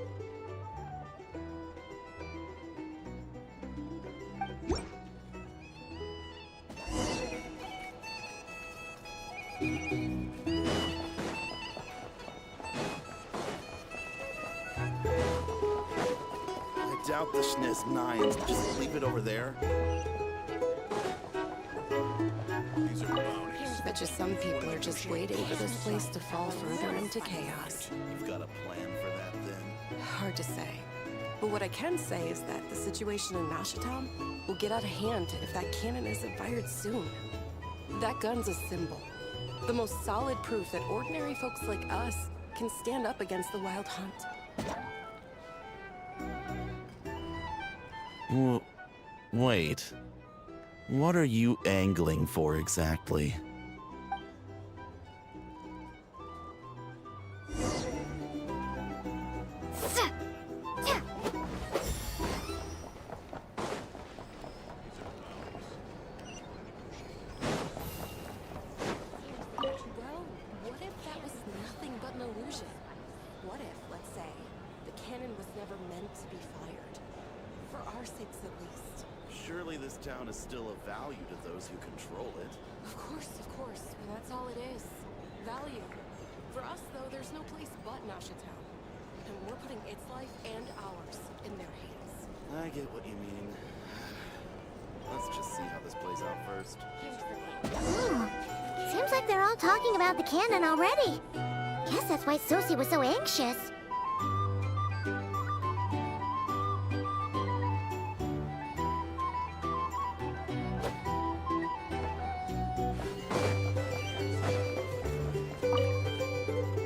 Speaker 1: I doubt the Snezhnayans just leave it over there. These are bounties.
Speaker 16: Bet you some people are just waiting for this place to fall further into chaos.
Speaker 1: You've got a plan for that, then?
Speaker 16: Hard to say. But what I can say is that the situation in Nashatown will get out of hand if that cannon isn't fired soon. That gun's a symbol. The most solid proof that ordinary folks like us can stand up against the Wild Hunt.
Speaker 1: Wait. What are you angling for exactly?
Speaker 16: Well, what if that was nothing but an illusion? What if, let's say, the cannon was never meant to be fired? For our sakes, at least.
Speaker 1: Surely this town is still of value to those who control it.
Speaker 16: Of course, and that's all it is. Value. For us, though, there's no place but Nashatown. And we're putting its life and ours in their hands.
Speaker 1: I get what you mean. Let's just see how this plays out first.
Speaker 10: Ooh, seems like they're all talking about the cannon already. Guess that's why Sosie was so anxious.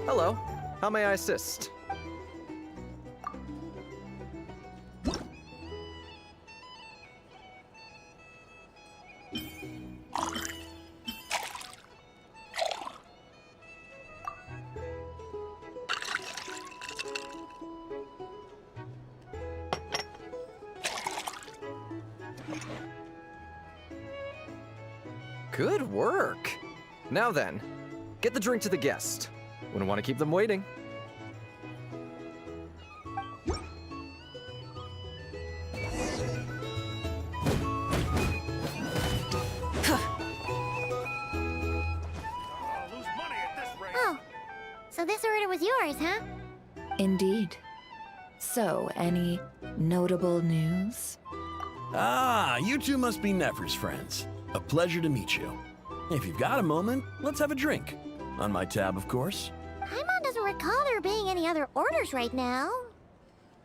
Speaker 13: Hello. How may I assist? Good work. Now then, get the drink to the guest. Wouldn't want to keep them waiting.
Speaker 10: Oh, so this order was yours, huh?
Speaker 3: Indeed. So, any notable news?
Speaker 6: Ah, you two must be Nefer's friends. A pleasure to meet you. If you've got a moment, let's have a drink. On my tab, of course.
Speaker 10: Paimon doesn't recall there being any other orders right now.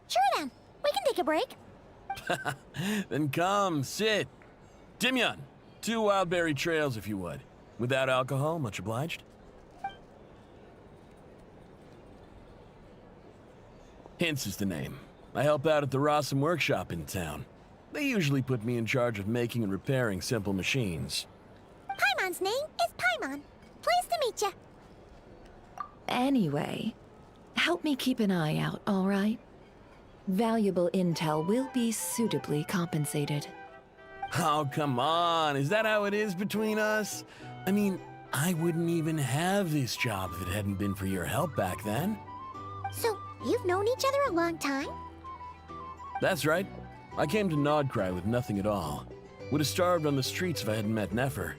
Speaker 10: Sure then, we can take a break.
Speaker 6: Then come, sit. Timyon, 2 wildberry trails if you would. Without alcohol, much obliged. Hints is the name. I help out at the Rossum workshop in town. They usually put me in charge of making and repairing simple machines.
Speaker 10: Paimon's name is Paimon. Pleased to meet you.
Speaker 3: Anyway, help me keep an eye out, all right? Valuable intel will be suitably compensated.
Speaker 6: Oh, come on. Is that how it is between us? I mean, I wouldn't even have this job if it hadn't been for your help back then.
Speaker 10: So, you've known each other a long time?
Speaker 6: That's right. I came to Nod Krai with nothing at all. Would have starved on the streets if I hadn't met Nefer.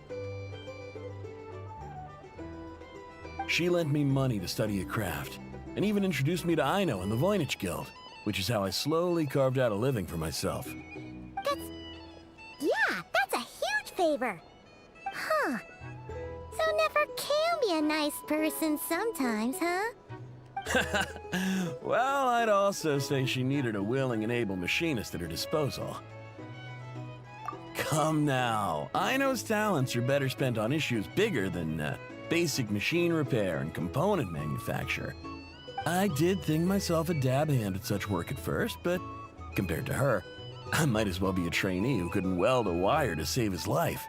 Speaker 6: She lent me money to study a craft, and even introduced me to Aino and the Voynich Guild, which is how I slowly carved out a living for myself.
Speaker 10: That's a huge favor. Huh. So Nefer can be a nice person sometimes, huh?
Speaker 6: Well, I'd also say she needed a willing and able machinist at her disposal. Come now, Aino's talents are better spent on issues bigger than basic machine repair and component manufacture. I did think myself a dab hand at such work at first, but compared to her, I might as well be a trainee who couldn't weld a wire to save his life.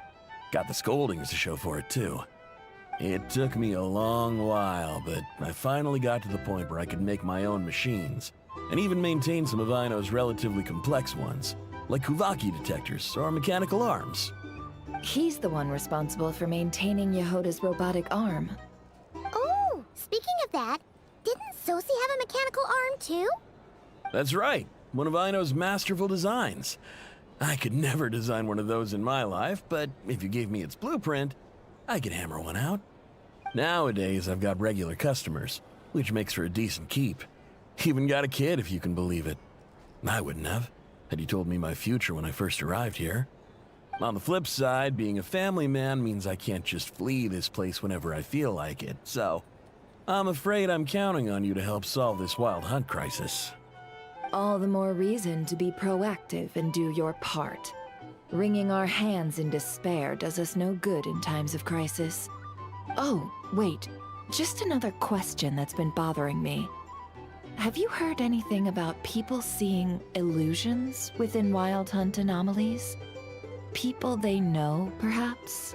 Speaker 6: Got the scoldings to show for it, too. It took me a long while, but I finally got to the point where I could make my own machines, and even maintain some of Aino's relatively complex ones, like Kuvaki detectors or mechanical arms.
Speaker 3: He's the one responsible for maintaining Yehoda's robotic arm.
Speaker 10: Oh, speaking of that, didn't Sosi have a mechanical arm too?
Speaker 6: That's right, one of Aino's masterful designs. I could never design one of those in my life, but if you gave me its blueprint, I could hammer one out. Nowadays, I've got regular customers, which makes for a decent keep. Even got a kid, if you can believe it. I wouldn't have, had you told me my future when I first arrived here. On the flip side, being a family man means I can't just flee this place whenever I feel like it, so I'm afraid I'm counting on you to help solve this wild hunt crisis.
Speaker 3: All the more reason to be proactive and do your part. Wringing our hands in despair does us no good in times of crisis. Oh, wait. Just another question that's been bothering me. Have you heard anything about people seeing illusions within Wild Hunt anomalies? People they know, perhaps?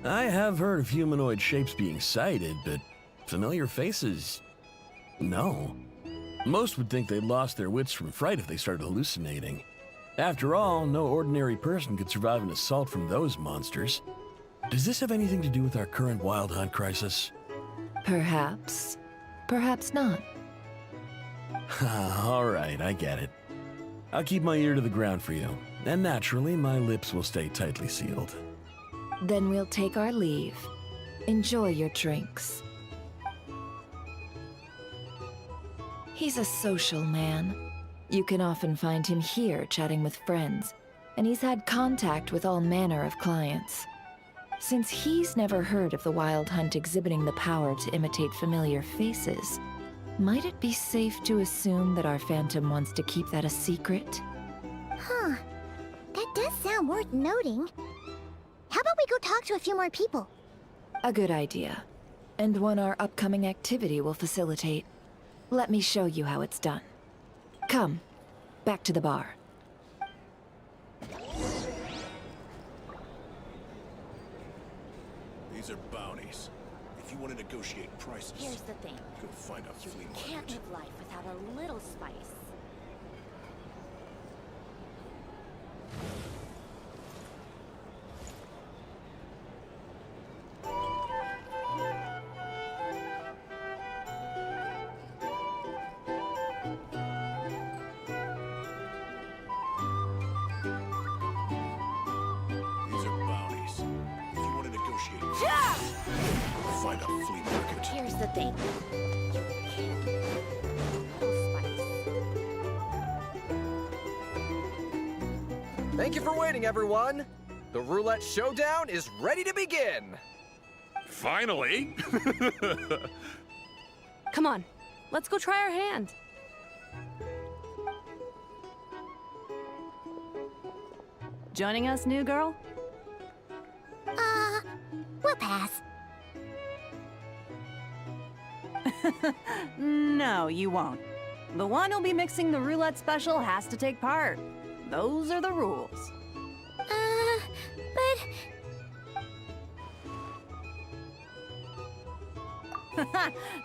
Speaker 6: I have heard of humanoid shapes being sighted, but familiar faces? No. Most would think they'd lost their wits from fright if they started hallucinating. After all, no ordinary person could survive an assault from those monsters. Does this have anything to do with our current Wild Hunt crisis?
Speaker 3: Perhaps. Perhaps not.
Speaker 6: All right, I get it. I'll keep my ear to the ground for you, and naturally, my lips will stay tightly sealed.
Speaker 3: Then we'll take our leave. Enjoy your drinks. He's a social man. You can often find him here chatting with friends, and he's had contact with all manner of clients. Since he's never heard of the Wild Hunt exhibiting the power to imitate familiar faces, might it be safe to assume that our Phantom wants to keep that a secret?
Speaker 10: Huh. That does sound worth noting. How about we go talk to a few more people?
Speaker 3: A good idea. And one our upcoming activity will facilitate. Let me show you how it's done. Come, back to the bar.
Speaker 14: These are bounties. If you want to negotiate prices,
Speaker 8: Here's the thing.
Speaker 14: go find a flea market.
Speaker 8: Can't live life without a little spice.
Speaker 14: Find a flea market.
Speaker 2: Here's the thing.
Speaker 13: Thank you for waiting, everyone. The roulette showdown is ready to begin.
Speaker 19: Finally!
Speaker 4: Come on, let's go try our hand.
Speaker 7: Joining us, new girl?
Speaker 10: We'll pass.
Speaker 7: No, you won't. The one who'll be mixing the roulette special has to take part. Those are the rules.
Speaker 10: But...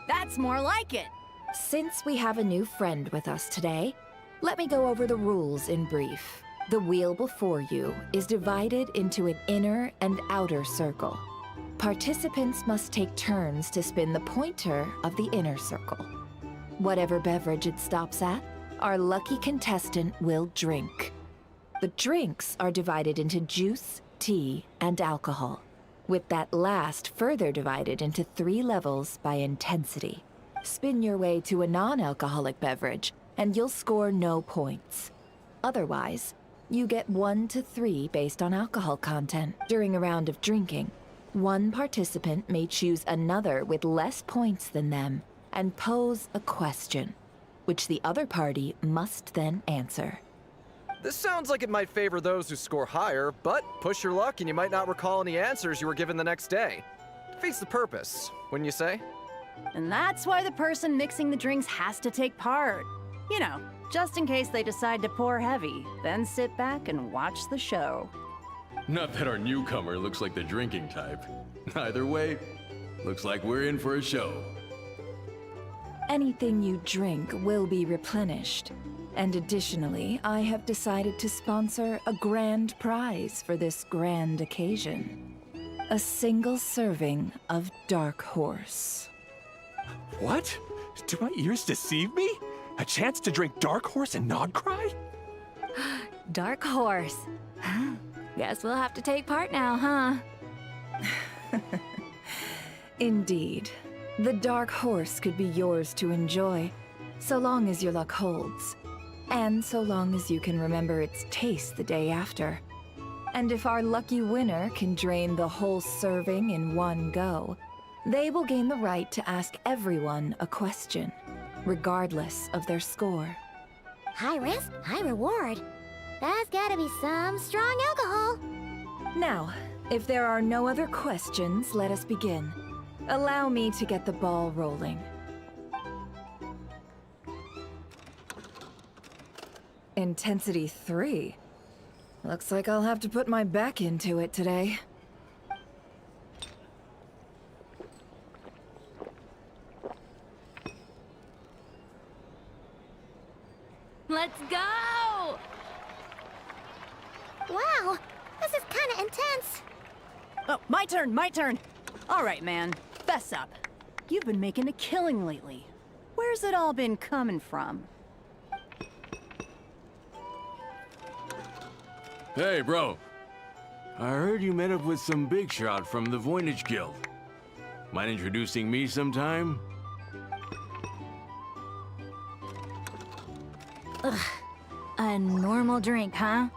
Speaker 7: That's more like it.
Speaker 3: Since we have a new friend with us today, let me go over the rules in brief. The wheel before you is divided into an inner and outer circle. Participants must take turns to spin the pointer of the inner circle. Whatever beverage it stops at, our lucky contestant will drink. The drinks are divided into juice, tea, and alcohol, with that last further divided into 3 levels by intensity. Spin your way to a non-alcoholic beverage, and you'll score no points. Otherwise, you get 1 to 3 based on alcohol content. During a round of drinking, one participant may choose another with less points than them and pose a question, which the other party must then answer.
Speaker 13: This sounds like it might favor those who score higher, but push your luck and you might not recall any answers you were given the next day. Defeats the purpose, wouldn't you say?
Speaker 7: And that's why the person mixing the drinks has to take part. You know, just in case they decide to pour heavy, then sit back and watch the show.
Speaker 15: Not that our newcomer looks like the drinking type. Either way, looks like we're in for a show.
Speaker 3: Anything you drink will be replenished. And additionally, I have decided to sponsor a grand prize for this grand occasion. A single serving of Dark Horse.
Speaker 5: What? Do my ears deceive me? A chance to drink Dark Horse and Nod Krai?
Speaker 11: Dark Horse. Guess we'll have to take part now, huh?
Speaker 3: Indeed. The Dark Horse could be yours to enjoy, so long as your luck holds. And so long as you can remember its taste the day after. And if our lucky winner can drain the whole serving in one go, they will gain the right to ask everyone a question, regardless of their score.
Speaker 10: High risk, high reward. That's gotta be some strong alcohol.
Speaker 3: Now, if there are no other questions, let us begin. Allow me to get the ball rolling. Intensity 3. Looks like I'll have to put my back into it today.
Speaker 2: Let's go!
Speaker 10: Wow, this is kinda intense.
Speaker 7: Oh, my turn, my turn. All right, man, fess up. You've been making a killing lately. Where's it all been coming from?
Speaker 15: Hey, bro. I heard you met up with some big shot from the Voynich Guild. Mind introducing me sometime?
Speaker 2: Ugh. A normal drink, huh?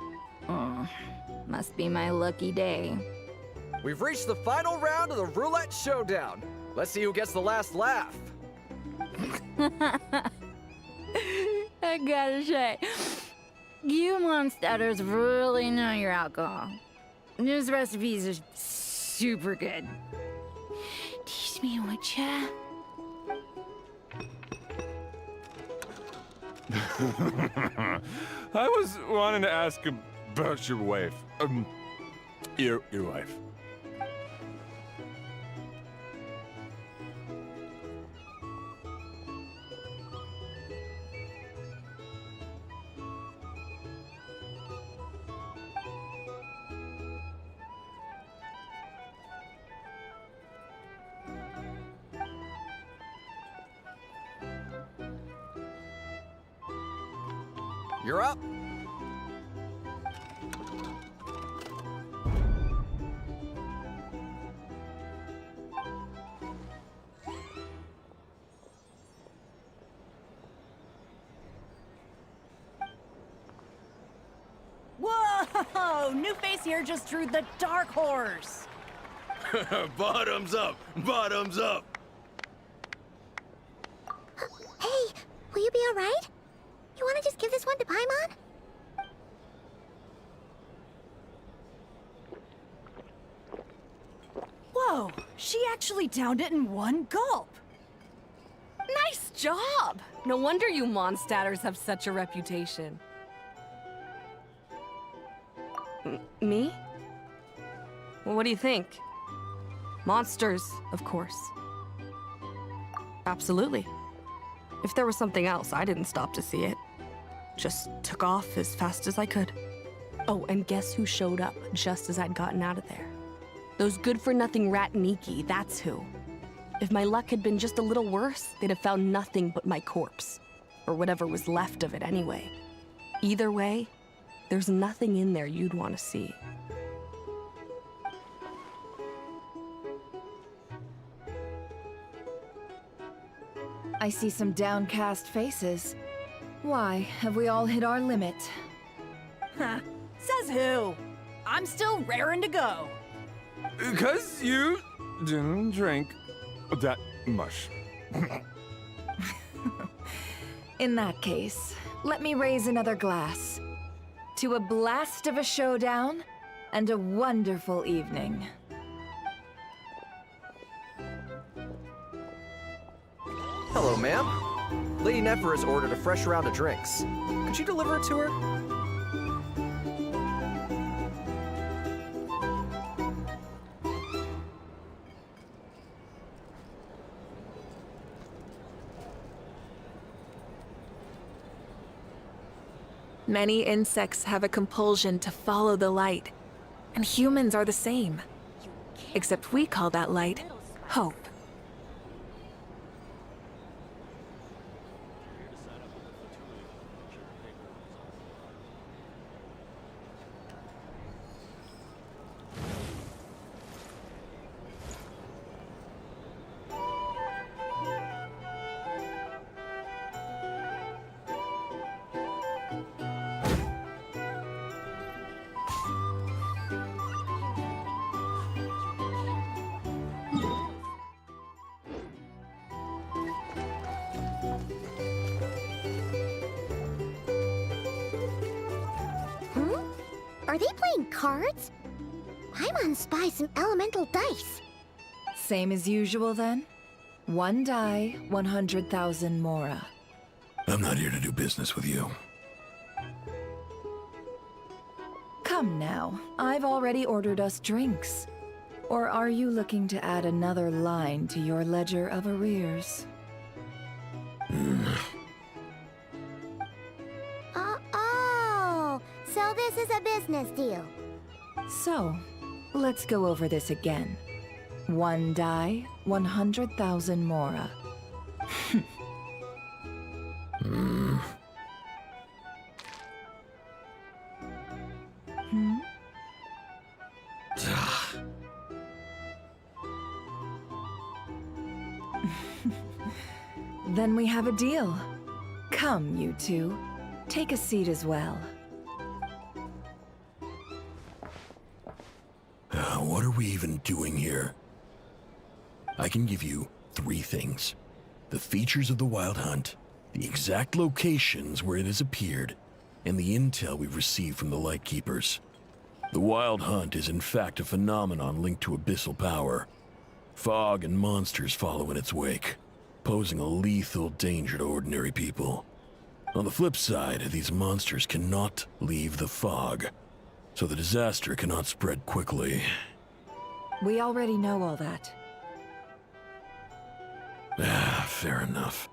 Speaker 2: Must be my lucky day.
Speaker 13: We've reached the final round of the roulette showdown. Let's see who gets the last laugh.
Speaker 2: I gotta say, you Mondstadters really know your alcohol. These recipes are super good. Teach me, would ya?
Speaker 19: I was wanting to ask about your wife. Your wife.
Speaker 13: You're up.
Speaker 7: Whoa! New face here just drew the dark horse.
Speaker 20: Bottoms up! Bottoms up!
Speaker 10: Hey, will you be alright? You wanna just give this one to Paimon?
Speaker 7: Whoa! She actually downed it in one gulp.
Speaker 18: Nice job! No wonder you Mondstatters have such a reputation. Me? Well, what do you think? Monsters, of course. Absolutely. If there was something else, I didn't stop to see it. Just took off as fast as I could. Oh, and guess who showed up just as I'd gotten out of there? Those good-for-nothing rat Niki, that's who. If my luck had been just a little worse, they'd have found nothing but my corpse. Or whatever was left of it anyway. Either way, there's nothing in there you'd want to see.
Speaker 3: I see some downcast faces. Why, have we all hit our limit?
Speaker 7: Huh. Says who? I'm still raring to go.
Speaker 19: 'Cause you didn't drink that much.
Speaker 3: In that case, let me raise another glass. To a blast of a showdown and a wonderful evening.
Speaker 13: Hello, ma'am. Lady Nefer has ordered a fresh round of drinks. Could you deliver it to her?
Speaker 22: Many insects have a compulsion to follow the light, and humans are the same. Except we call that light hope.
Speaker 10: Are they playing cards? Paimon spies some elemental dice.
Speaker 3: Same as usual then? One die, 100,000 mora.
Speaker 20: I'm not here to do business with you.
Speaker 3: Come now, I've already ordered us drinks. Or are you looking to add another line to your ledger of arrears?
Speaker 10: Oh, so this is a business deal.
Speaker 3: So, let's go over this again. One die, 100,000 mora. Then we have a deal. Come, you two. Take a seat as well.
Speaker 20: What are we even doing here? I can give you 3 things. The features of the Wild Hunt, the exact locations where it has appeared, and the intel we've received from the Lightkeepers. The Wild Hunt is in fact a phenomenon linked to abyssal power. Fog and monsters follow in its wake, posing a lethal danger to ordinary people. On the flip side, these monsters cannot leave the fog, so the disaster cannot spread quickly.
Speaker 3: We already know all that.
Speaker 20: Fair enough.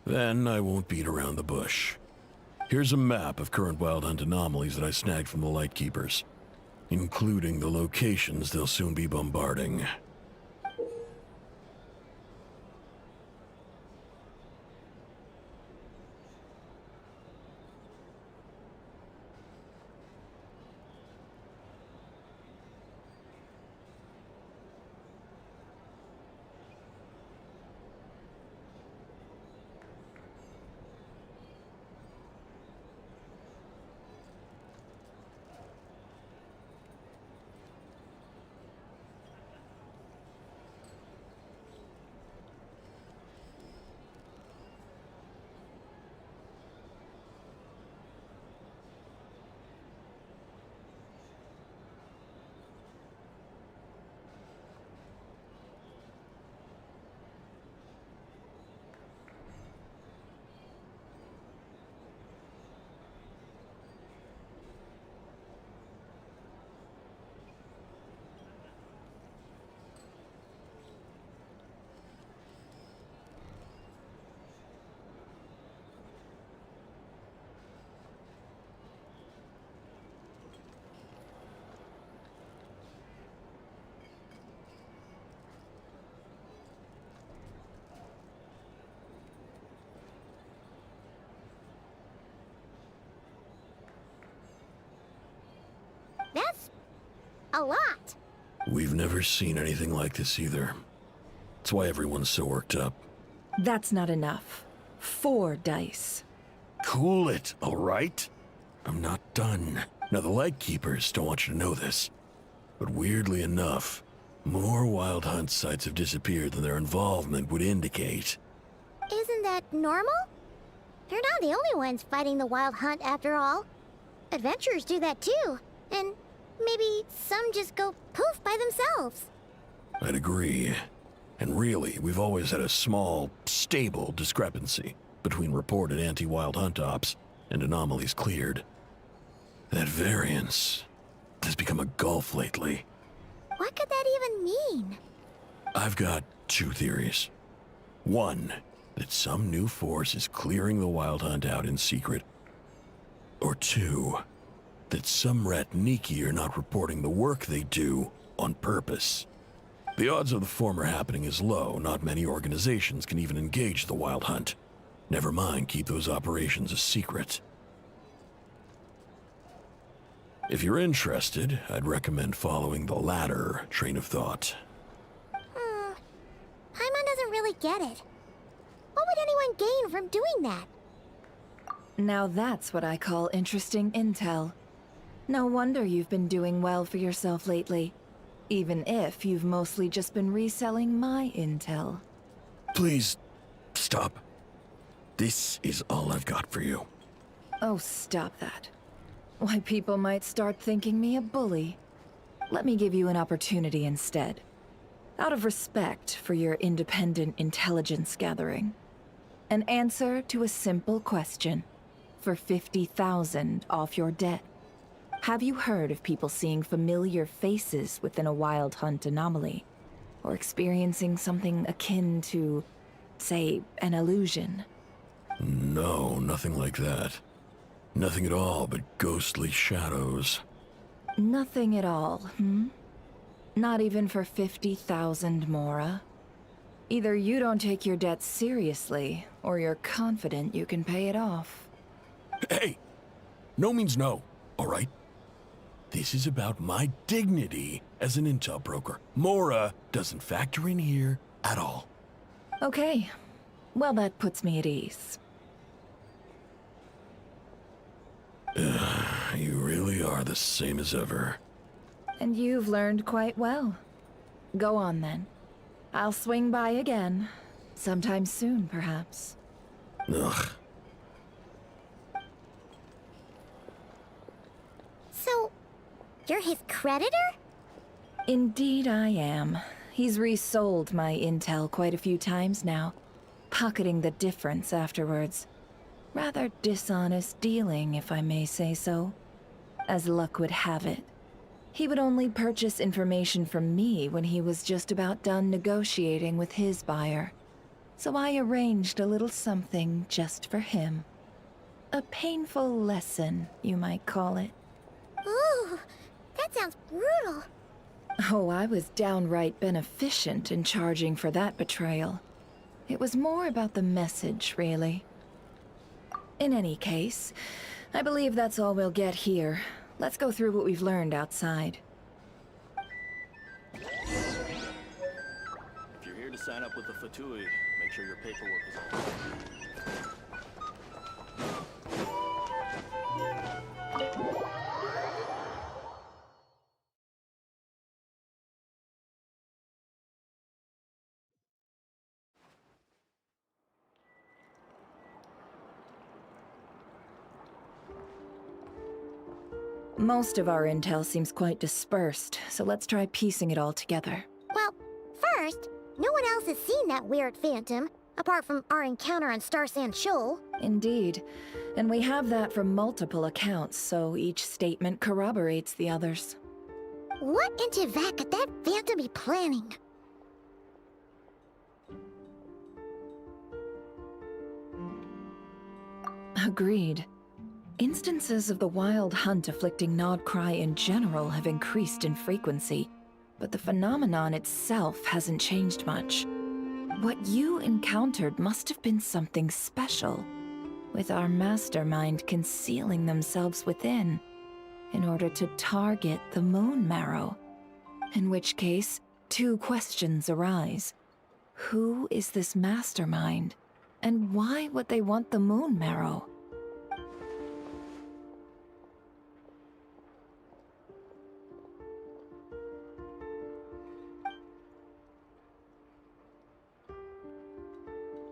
Speaker 20: Then I won't beat around the bush. Here's a map of current Wild Hunt anomalies that I snagged from the Lightkeepers, including the locations they'll soon be bombarding.
Speaker 10: A lot.
Speaker 6: We've never seen anything like this either. That's why everyone's so worked up.
Speaker 3: That's not enough. 4 dice.
Speaker 6: Cool it, all right? I'm not done. Now, the Lightkeepers don't want you to know this, but weirdly enough, more Wild Hunt sites have disappeared than their involvement would indicate.
Speaker 10: Isn't that normal? They're not the only ones fighting the Wild Hunt after all. Adventurers do that too, and maybe some just go poof by themselves.
Speaker 6: I'd agree. And really, we've always had a small, stable discrepancy between reported anti-Wild Hunt ops and anomalies cleared. That variance has become a gulf lately.
Speaker 10: What could that even mean?
Speaker 6: I've got 2 theories. One, that some new force is clearing the Wild Hunt out in secret. Or 2, that some Ratniki are not reporting the work they do on purpose. The odds of the former happening is low. Not many organizations can even engage the Wild Hunt. Never mind keep those operations a secret. If you're interested, I'd recommend following the latter train of thought.
Speaker 10: Paimon doesn't really get it. What would anyone gain from doing that?
Speaker 3: Now that's what I call interesting intel. No wonder you've been doing well for yourself lately. Even if you've mostly just been reselling my intel.
Speaker 6: Please, stop. This is all I've got for you.
Speaker 3: Oh, stop that. Why, people might start thinking me a bully. Let me give you an opportunity instead. Out of respect for your independent intelligence gathering. An answer to a simple question. For 50,000 off your debt. Have you heard of people seeing familiar faces within a Wild Hunt anomaly? Or experiencing something akin to, say, an illusion?
Speaker 6: No, nothing like that. Nothing at all but ghostly shadows.
Speaker 3: Nothing at all, Not even for 50,000 Mora? Either you don't take your debt seriously, or you're confident you can pay it off.
Speaker 6: Hey! No means no, all right? This is about my dignity as an intel broker. Mora doesn't factor in here at all.
Speaker 3: Okay. Well, that puts me at ease.
Speaker 6: You really are the same as ever.
Speaker 3: And you've learned quite well. Go on, then. I'll swing by again. Sometime soon, perhaps.
Speaker 6: Ugh.
Speaker 10: So, you're his creditor?
Speaker 3: Indeed I am. He's resold my intel quite a few times now, pocketing the difference afterwards. Rather dishonest dealing, if I may say so. As luck would have it, he would only purchase information from me when he was just about done negotiating with his buyer. So I arranged a little something just for him. A painful lesson, you might call it.
Speaker 10: Ooh, that sounds brutal.
Speaker 3: Oh, I was downright beneficent in charging for that betrayal. It was more about the message, really. In any case, I believe that's all we'll get here. Let's go through what we've learned outside.
Speaker 15: If you're here to sign up with the Fatui, make sure your paperwork is all
Speaker 3: Most of our intel seems quite dispersed, so let's try piecing it all together.
Speaker 10: Well, first, no one else has seen that weird phantom, apart from our encounter on Star Sand Shoal.
Speaker 3: Indeed. And we have that from multiple accounts, so each statement corroborates the others.
Speaker 10: What in Tivat could that phantom be planning?
Speaker 3: Agreed. Instances of the Wild Hunt afflicting Nod Krai in general have increased in frequency, but the phenomenon itself hasn't changed much. What you encountered must have been something special, with our mastermind concealing themselves within, in order to target the Moon Marrow. In which case, two questions arise. Who is this mastermind? And why would they want the moon marrow?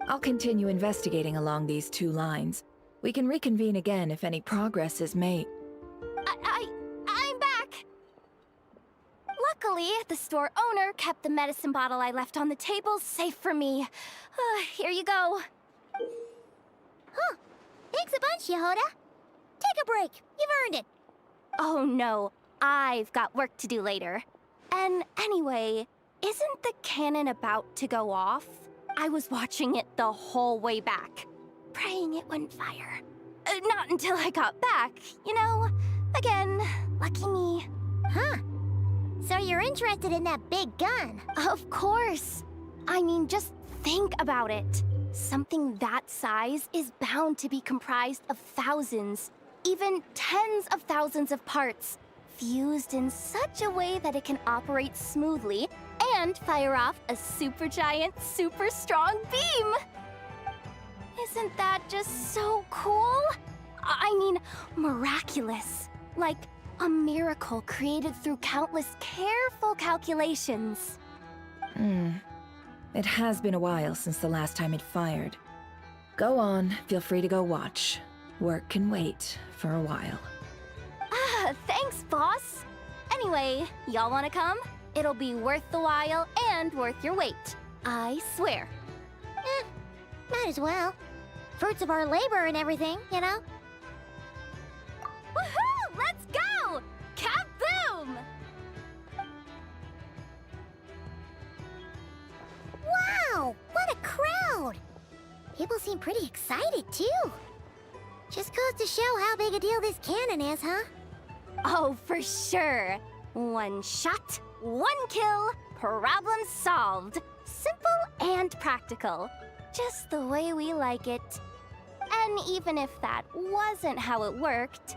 Speaker 3: I'll continue investigating along these two lines. We can reconvene again if any progress is made.
Speaker 8: I'm back! Luckily, the store owner kept the medicine bottle I left on the table safe for me. Here you go.
Speaker 10: Huh. Thanks a bunch, Yehoda. Take a break. You've earned it.
Speaker 8: Oh no, I've got work to do later. And anyway, isn't the cannon about to go off? I was watching it the whole way back, praying it wouldn't fire. Not until I got back, you know? Again, lucky me.
Speaker 10: Huh. So you're interested in that big gun?
Speaker 8: Of course. I mean, just think about it. Something that size is bound to be comprised of thousands, even tens of thousands of parts, fused in such a way that it can operate smoothly and fire off a supergiant, super strong beam! Isn't that just so cool? I mean, miraculous. Like a miracle created through countless careful calculations.
Speaker 3: It has been a while since the last time it fired. Go on, feel free to go watch. Work can wait for a while.
Speaker 8: Thanks, boss. Anyway, y'all wanna come? It'll be worth the while and worth your wait. I swear.
Speaker 10: Might as well. Fruits of our labor and everything, you know?
Speaker 8: Woohoo! Let's go! Kaboom!
Speaker 10: Wow! What a crowd! People seem pretty excited, too. Just goes to show how big a deal this cannon is, huh?
Speaker 8: Oh, for sure. One shot, one kill, problem solved. Simple and practical. Just the way we like it. And even if that wasn't how it worked,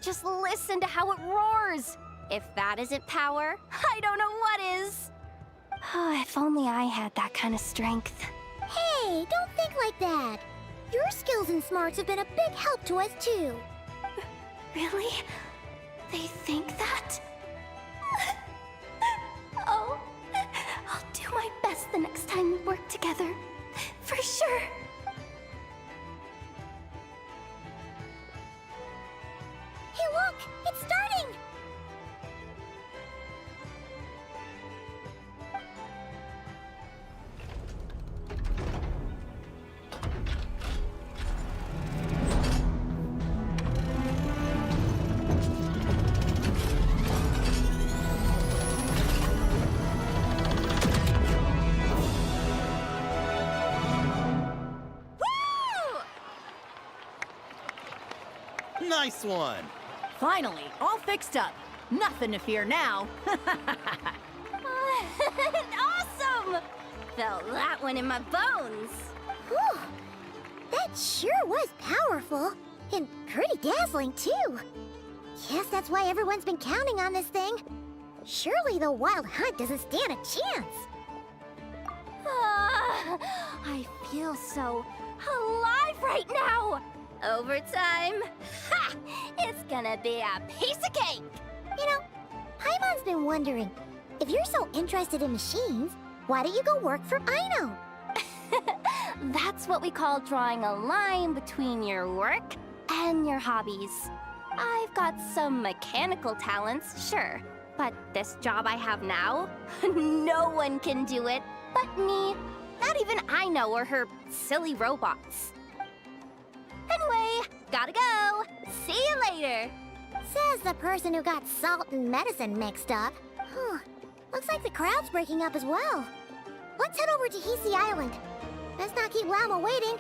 Speaker 8: just listen to how it roars. If that isn't power, I don't know what is. If only I had that kind of strength.
Speaker 10: Hey, don't think like that. Your skills and smarts have been a big help to us, too.
Speaker 8: Really? They think that? Oh, I'll do my best the next time we work together. For sure.
Speaker 10: Hey, look! It's starting!
Speaker 1: Nice one!
Speaker 7: Finally, all fixed up. Nothing to fear now.
Speaker 8: Awesome! Felt that one in my bones.
Speaker 10: Whew. That sure was powerful. And pretty dazzling, too. Guess that's why everyone's been counting on this thing. Surely the Wild Hunt doesn't stand a chance.
Speaker 8: I feel so alive right now. Overtime? Ha! It's gonna be a piece of cake.
Speaker 10: You know, Paimon's been wondering, if you're so interested in machines, why don't you go work for Aino?
Speaker 8: That's what we call drawing a line between your work and your hobbies. I've got some mechanical talents, sure, but this job I have now, no one can do it but me. Not even Aino or her silly robots. Anyway, gotta go. See you later.
Speaker 10: Says the person who got salt and medicine mixed up. Looks like the crowd's breaking up as well. Let's head over to Hisi Island. Let's not keep Llama waiting.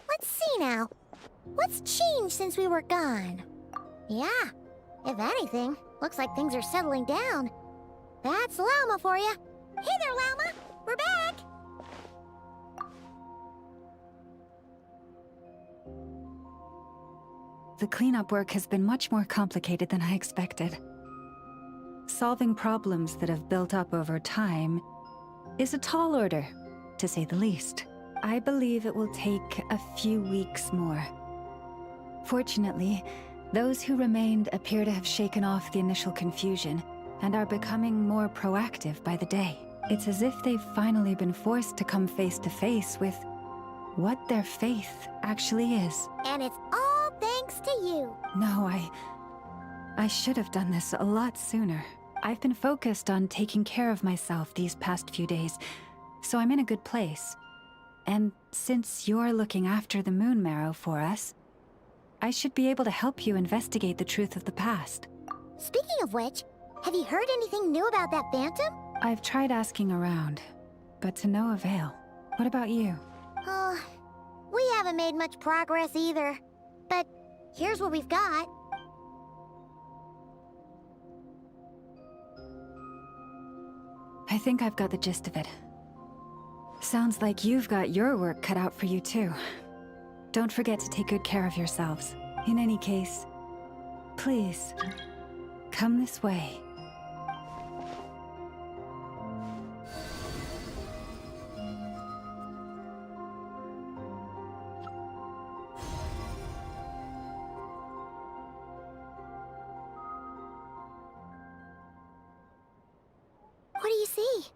Speaker 10: Let's see now. What's changed since we were gone? Yeah, if anything, looks like things are settling down. That's Llama for you. Hey there, Llama. We're back.
Speaker 11: The cleanup work has been much more complicated than I expected. Solving problems that have built up over time is a tall order, to say the least. I believe it will take a few weeks more. Fortunately, those who remained appear to have shaken off the initial confusion and are becoming more proactive by the day. It's as if they've finally been forced to come face to face with what their faith actually is.
Speaker 10: And it's all thanks to you.
Speaker 11: No, I should have done this a lot sooner. I've been focused on taking care of myself these past few days, so I'm in a good place. And since you're looking after the Moon Marrow for us, I should be able to help you investigate the truth of the past.
Speaker 10: Speaking of which, have you heard anything new about that Phantom?
Speaker 11: I've tried asking around, but to no avail. What about you?
Speaker 10: Oh, we haven't made much progress either. But here's what we've got.
Speaker 11: I think I've got the gist of it. Sounds like you've got your work cut out for you too. Don't forget to take good care of yourselves. In any case, please, come this way.
Speaker 10: What do you see?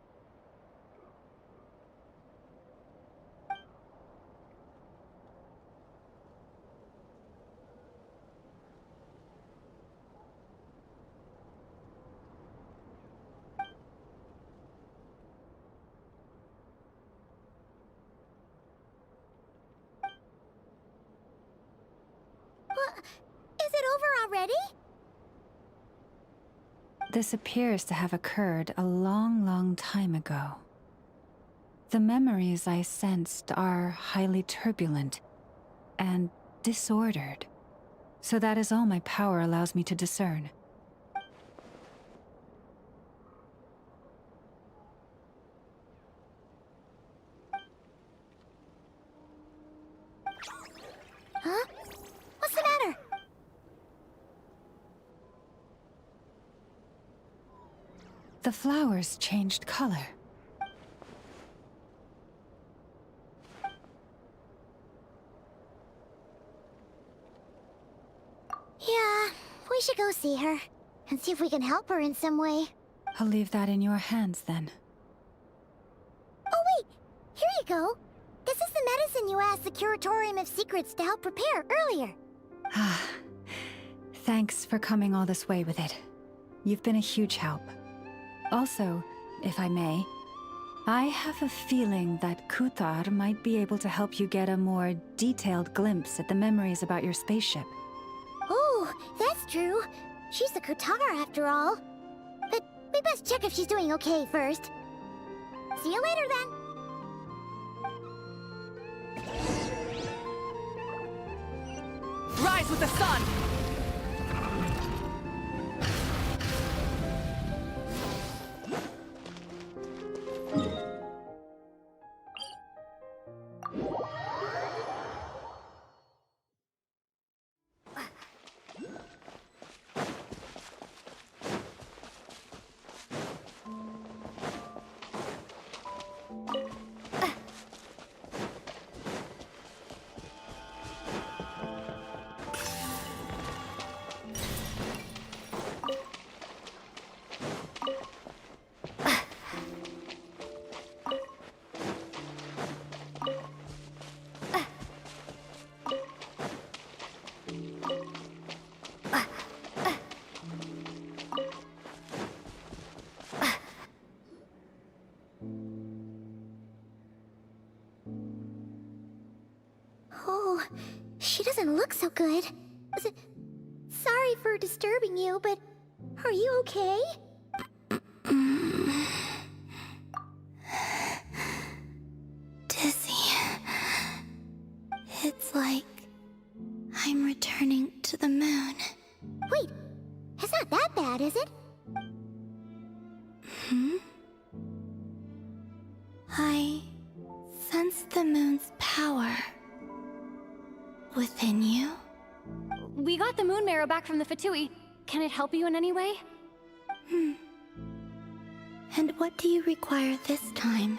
Speaker 10: What? Is it over already?
Speaker 11: This appears to have occurred a long, long time ago. The memories I sensed are highly turbulent and disordered, so that is all my power allows me to discern.
Speaker 10: Huh? What's the matter?
Speaker 11: The flowers changed color.
Speaker 10: Yeah, we should go see her and see if we can help her in some way.
Speaker 11: I'll leave that in your hands then.
Speaker 10: Oh wait, here you go. This is the medicine you asked the Curatorium of Secrets to help prepare earlier.
Speaker 11: Thanks for coming all this way with it. You've been a huge help. Also, if I may, I have a feeling that Kuthar might be able to help you get a more detailed glimpse at the memories about your spaceship.
Speaker 10: Oh, that's true. She's the Kutar after all. But we best check if she's doing okay first. See you later then.
Speaker 17: Rise with the sun!
Speaker 10: Oh, she doesn't look so good. Sorry for disturbing you, but are you okay?
Speaker 9: Dizzy. It's like I'm returning to the moon.
Speaker 10: Wait, it's not that bad, is it?
Speaker 12: from the Fatui. Can it help you in any way?
Speaker 9: And what do you require this time?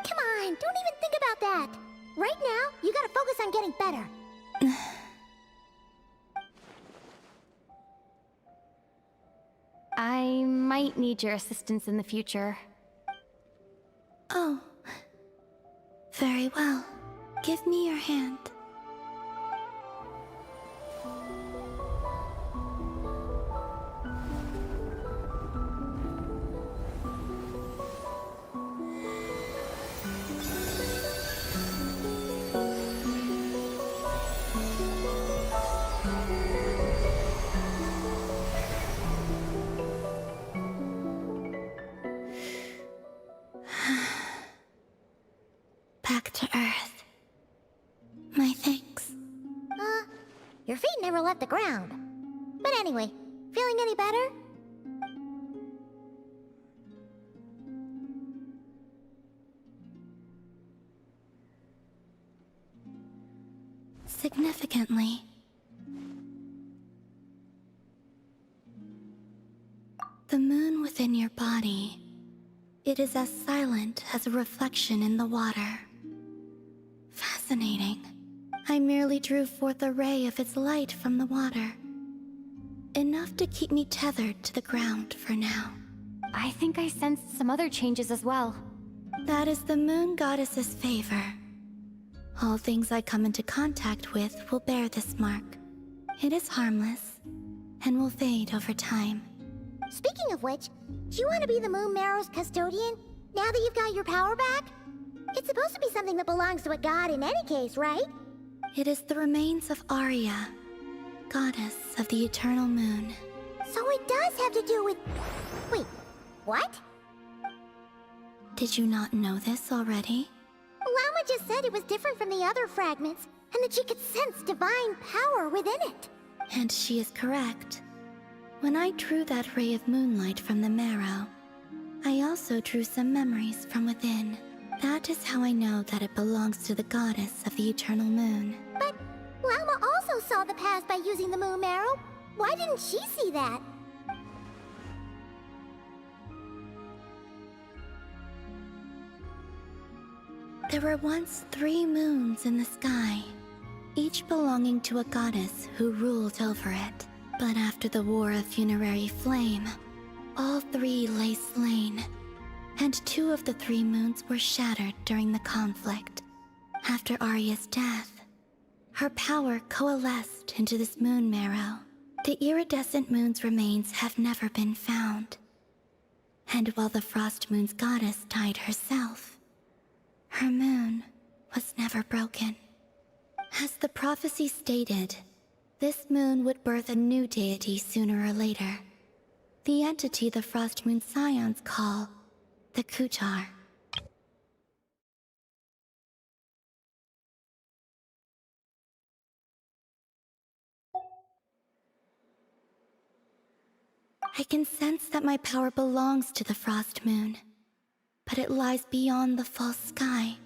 Speaker 10: Come on, don't even think about that. Right now, you gotta focus on getting better.
Speaker 12: I might need your assistance in the future.
Speaker 9: Oh. Very well. Give me your hand. Back to Earth. My thanks.
Speaker 10: Your feet never left the ground. But anyway, feeling any better?
Speaker 9: Significantly. The moon within your body, it is as silent as a reflection in the water. Fascinating. I merely drew forth a ray of its light from the water. Enough to keep me tethered to the ground for now.
Speaker 12: I think I sensed some other changes as well.
Speaker 9: That is the moon goddess's favor. All things I come into contact with will bear this mark. It is harmless, and will fade over time.
Speaker 10: Speaking of which, do you want to be the Moon Marrow's custodian, now that you've got your power back? It's supposed to be something that belongs to a god in any case, right?
Speaker 9: It is the remains of Arya, goddess of the eternal moon.
Speaker 10: So it does have to do with... Wait, what?
Speaker 9: Did you not know this already?
Speaker 10: Llama just said it was different from the other fragments, and that she could sense divine power within it.
Speaker 9: And she is correct. When I drew that ray of moonlight from the marrow, I also drew some memories from within. That is how I know that it belongs to the goddess of the eternal moon.
Speaker 10: But Llama also saw the past by using the Moon Marrow. Why didn't she see that?
Speaker 9: There were once 3 moons in the sky, each belonging to a goddess who ruled over it. But after the War of Funerary Flame, all 3 lay slain, and 2 of the 3 moons were shattered during the conflict. After Arya's death, her power coalesced into this moon marrow. The iridescent moon's remains have never been found. And while the Frost Moon's goddess died herself, her moon was never broken. As the prophecy stated, this moon would birth a new deity sooner or later. The entity the Frost Moon Scions call the Kutar. I can sense that my power belongs to the Frost Moon, but it lies beyond the false sky,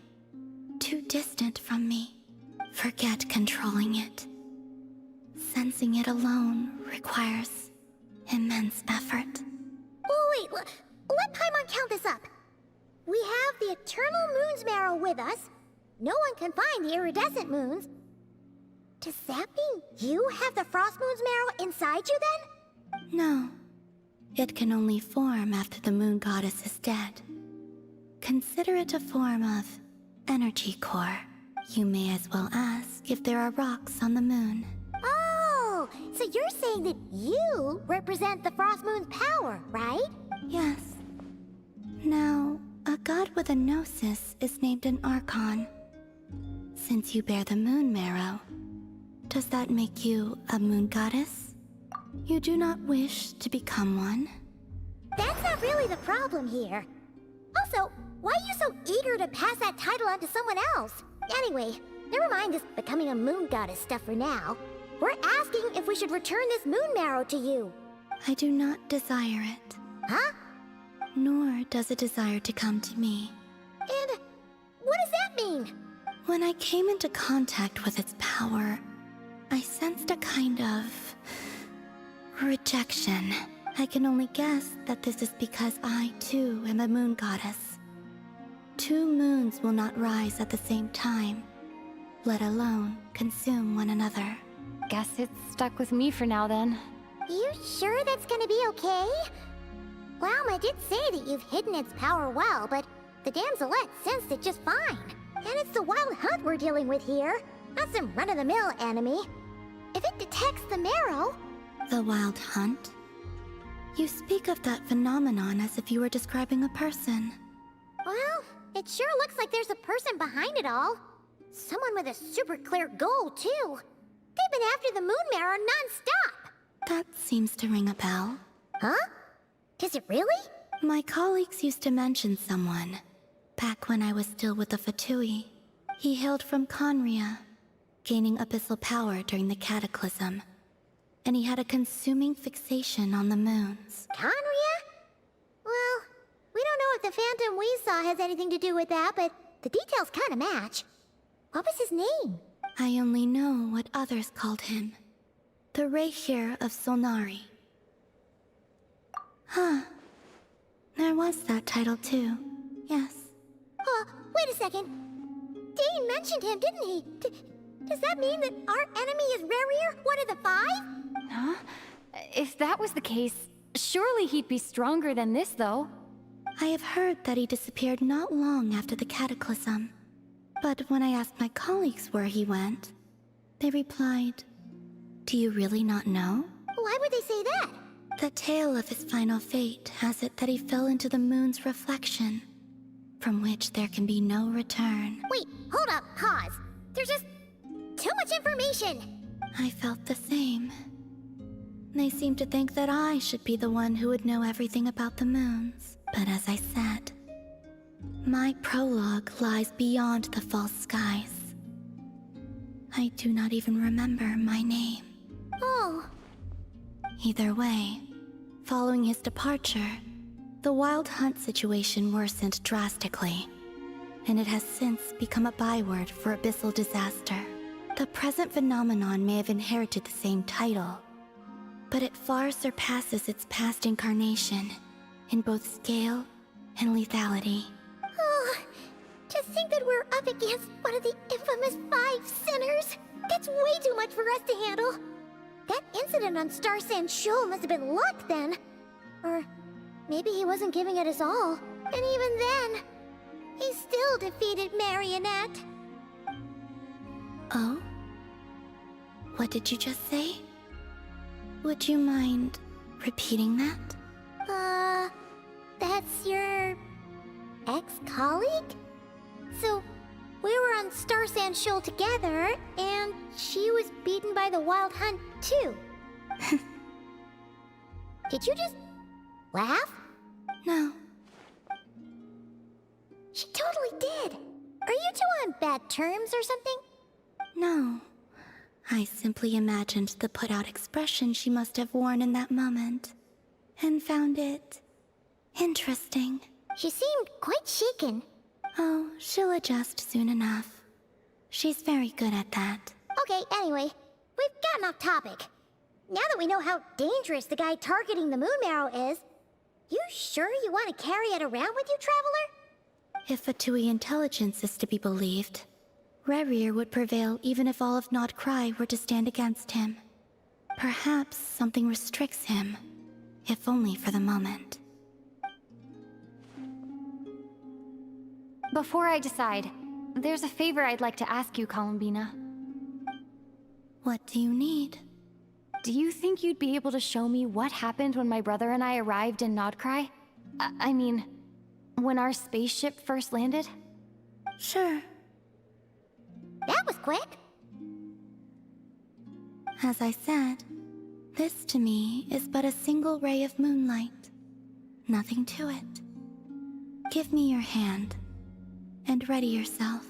Speaker 9: too distant from me. Forget controlling it. Sensing it alone requires immense effort.
Speaker 10: Oh wait, let Paimon count this up. We have the Eternal Moon's Marrow with us. No one can find the iridescent moons. Does that mean you have the Frost Moon's Marrow inside you then?
Speaker 9: No. It can only form after the moon goddess is dead. Consider it a form of energy core. You may as well ask if there are rocks on the moon.
Speaker 10: Oh, so you're saying that you represent the Frost Moon's power, right?
Speaker 9: Yes. Now, a god with a gnosis is named an Archon. Since you bear the moon marrow, does that make you a moon goddess? You do not wish to become one?
Speaker 10: That's not really the problem here. Also, why are you so eager to pass that title on to someone else? Anyway, never mind this becoming a moon goddess stuff for now. We're asking if we should return this moon marrow to you.
Speaker 9: I do not desire it.
Speaker 10: Huh?
Speaker 9: Nor does it desire to come to me.
Speaker 10: And what does that mean?
Speaker 9: When I came into contact with its power, I sensed a kind of Rejection. I can only guess that this is because I, too, am a moon goddess. 2 moons will not rise at the same time, let alone consume one another.
Speaker 12: Guess it's stuck with me for now then.
Speaker 10: You sure that's gonna be okay? Lauma did say that you've hidden its power well, but the damselette sensed it just fine. And it's the wild hunt we're dealing with here, not some run-of-the-mill enemy. If it detects the marrow...
Speaker 9: The wild hunt? You speak of that phenomenon as if you were describing a person.
Speaker 10: Well, it sure looks like there's a person behind it all. Someone with a super clear goal, too. They've been after the moon marrow non-stop.
Speaker 9: That seems to ring a bell.
Speaker 10: Huh? Does it really?
Speaker 9: My colleagues used to mention someone, back when I was still with the Fatui. He hailed from Conria, gaining abyssal power during the Cataclysm. And he had a consuming fixation on the moons.
Speaker 10: Conria? Well, we don't know if the phantom we saw has anything to do with that, but the details kind of match. What was his name?
Speaker 9: I only know what others called him. The Reikir of Solnari. Huh. There was that title too. Yes.
Speaker 10: Wait a second. Dane mentioned him, didn't he? Does that mean that our enemy is Rerir, one of the 5?
Speaker 12: Huh? If that was the case, surely he'd be stronger than this, though.
Speaker 9: I have heard that he disappeared not long after the Cataclysm. But when I asked my colleagues where he went, they replied, "Do you really not know?"
Speaker 10: Why would they say that?
Speaker 9: The tale of his final fate has it that he fell into the moon's reflection, from which there can be no return.
Speaker 10: Wait, hold up, pause. There's just too much information.
Speaker 9: I felt the same. They seemed to think that I should be the one who would know everything about the moons. But as I said, my prologue lies beyond the false skies. I do not even remember my name.
Speaker 10: Oh.
Speaker 9: Either way, following his departure, the wild hunt situation worsened drastically, and it has since become a byword for abyssal disaster. The present phenomenon may have inherited the same title, but it far surpasses its past incarnation in both scale and lethality.
Speaker 10: Oh, to think that we're up against one of the infamous 5 sinners. That's way too much for us to handle. That incident on Star Sand Shoal must have been luck then. Or maybe he wasn't giving it his all. And even then, he still defeated Marionette.
Speaker 9: Oh? What did you just say? Would you mind repeating that?
Speaker 10: That's your ex-colleague? So, we were on Star Sand Shoal together, and she was beaten by the Wild Hunt, too. Did you just laugh?
Speaker 9: No.
Speaker 10: She totally did. Are you two on bad terms or something?
Speaker 9: No. I simply imagined the put-out expression she must have worn in that moment, and found it interesting.
Speaker 10: She seemed quite shaken.
Speaker 9: Oh, she'll adjust soon enough. She's very good at that.
Speaker 10: Okay, anyway, we've gotten off topic. Now that we know how dangerous the guy targeting the moon marrow is, you sure you want to carry it around with you, Traveler?
Speaker 9: If Fatui intelligence is to be believed, Rerir would prevail even if all of Nod Krai were to stand against him. Perhaps something restricts him, if only for the moment.
Speaker 12: Before I decide, there's a favor I'd like to ask you, Columbina.
Speaker 9: What do you need?
Speaker 12: Do you think you'd be able to show me what happened when my brother and I arrived in Nod Krai? I mean, when our spaceship first landed?
Speaker 9: Sure.
Speaker 10: That was quick.
Speaker 9: As I said, this to me is but a single ray of moonlight. Nothing to it. Give me your hand, and ready yourself.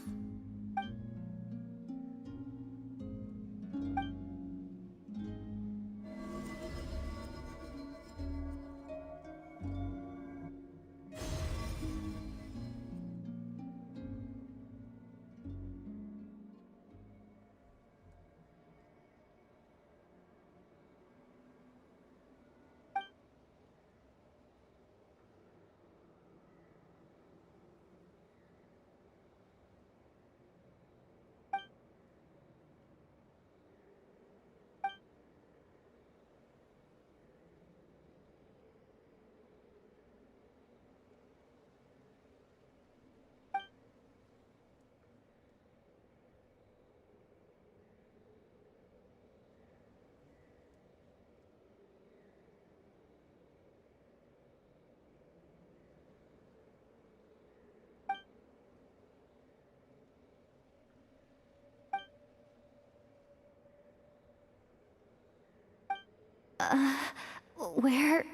Speaker 12: Where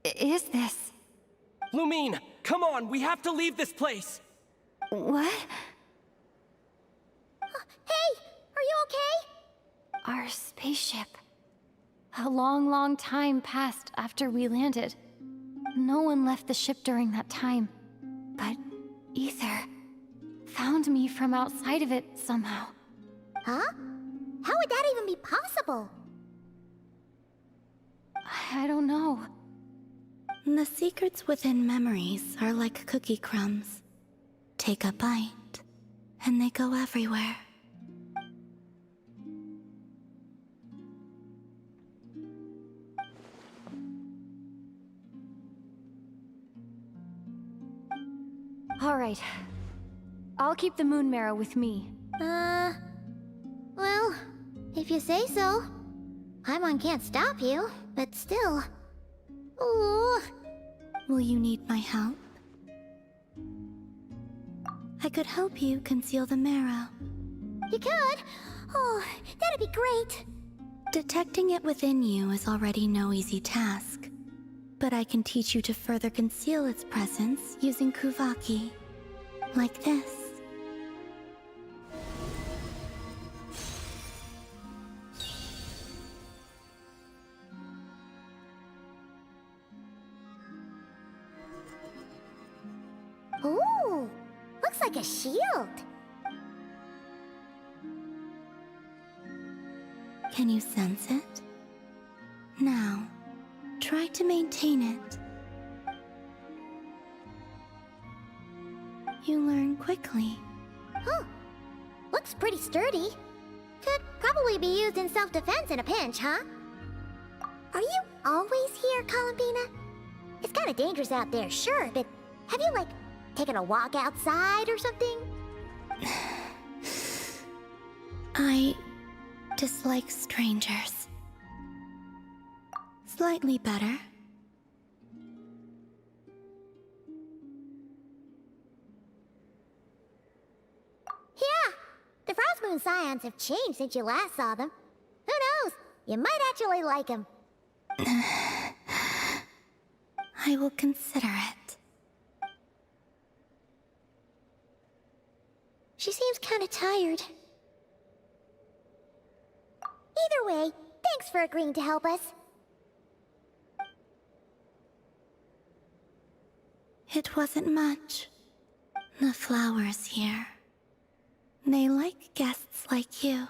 Speaker 12: is this?
Speaker 16: Lumine, come on, we have to leave this place!
Speaker 12: What?
Speaker 10: Hey! Are you okay?
Speaker 12: Our spaceship. A long, long time passed after we landed. No one left the ship during that time. But Ether found me from outside of it somehow.
Speaker 10: Huh? How would that even be possible?
Speaker 12: I don't know.
Speaker 9: The secrets within memories are like cookie crumbs. Take a bite, and they go everywhere.
Speaker 12: All right. I'll keep the moon marrow with me.
Speaker 10: Well, if you say so. Paimon can't stop you, but still. Ooh.
Speaker 9: Will you need my help? I could help you conceal the marrow.
Speaker 10: You could? Oh, that'd be great.
Speaker 9: Detecting it within you is already no easy task. But I can teach you to further conceal its presence using Kuvaki. Like this.
Speaker 10: Ooh, looks like a shield.
Speaker 9: Can you sense it? Now, try to maintain it. You learn quickly.
Speaker 10: Huh. Looks pretty sturdy. Could probably be used in self-defense in a pinch, huh? Are you always here, Columbina? It's kinda dangerous out there, sure, but have you, like, taken a walk outside or something?
Speaker 9: I dislike strangers. Slightly better.
Speaker 10: Yeah, the Frost Moon Scions have changed since you last saw them. Who knows? You might actually like them.
Speaker 9: I will consider it.
Speaker 10: She seems kinda tired. Either way, thanks for agreeing to help us.
Speaker 9: It wasn't much. The flowers here. They like guests like you.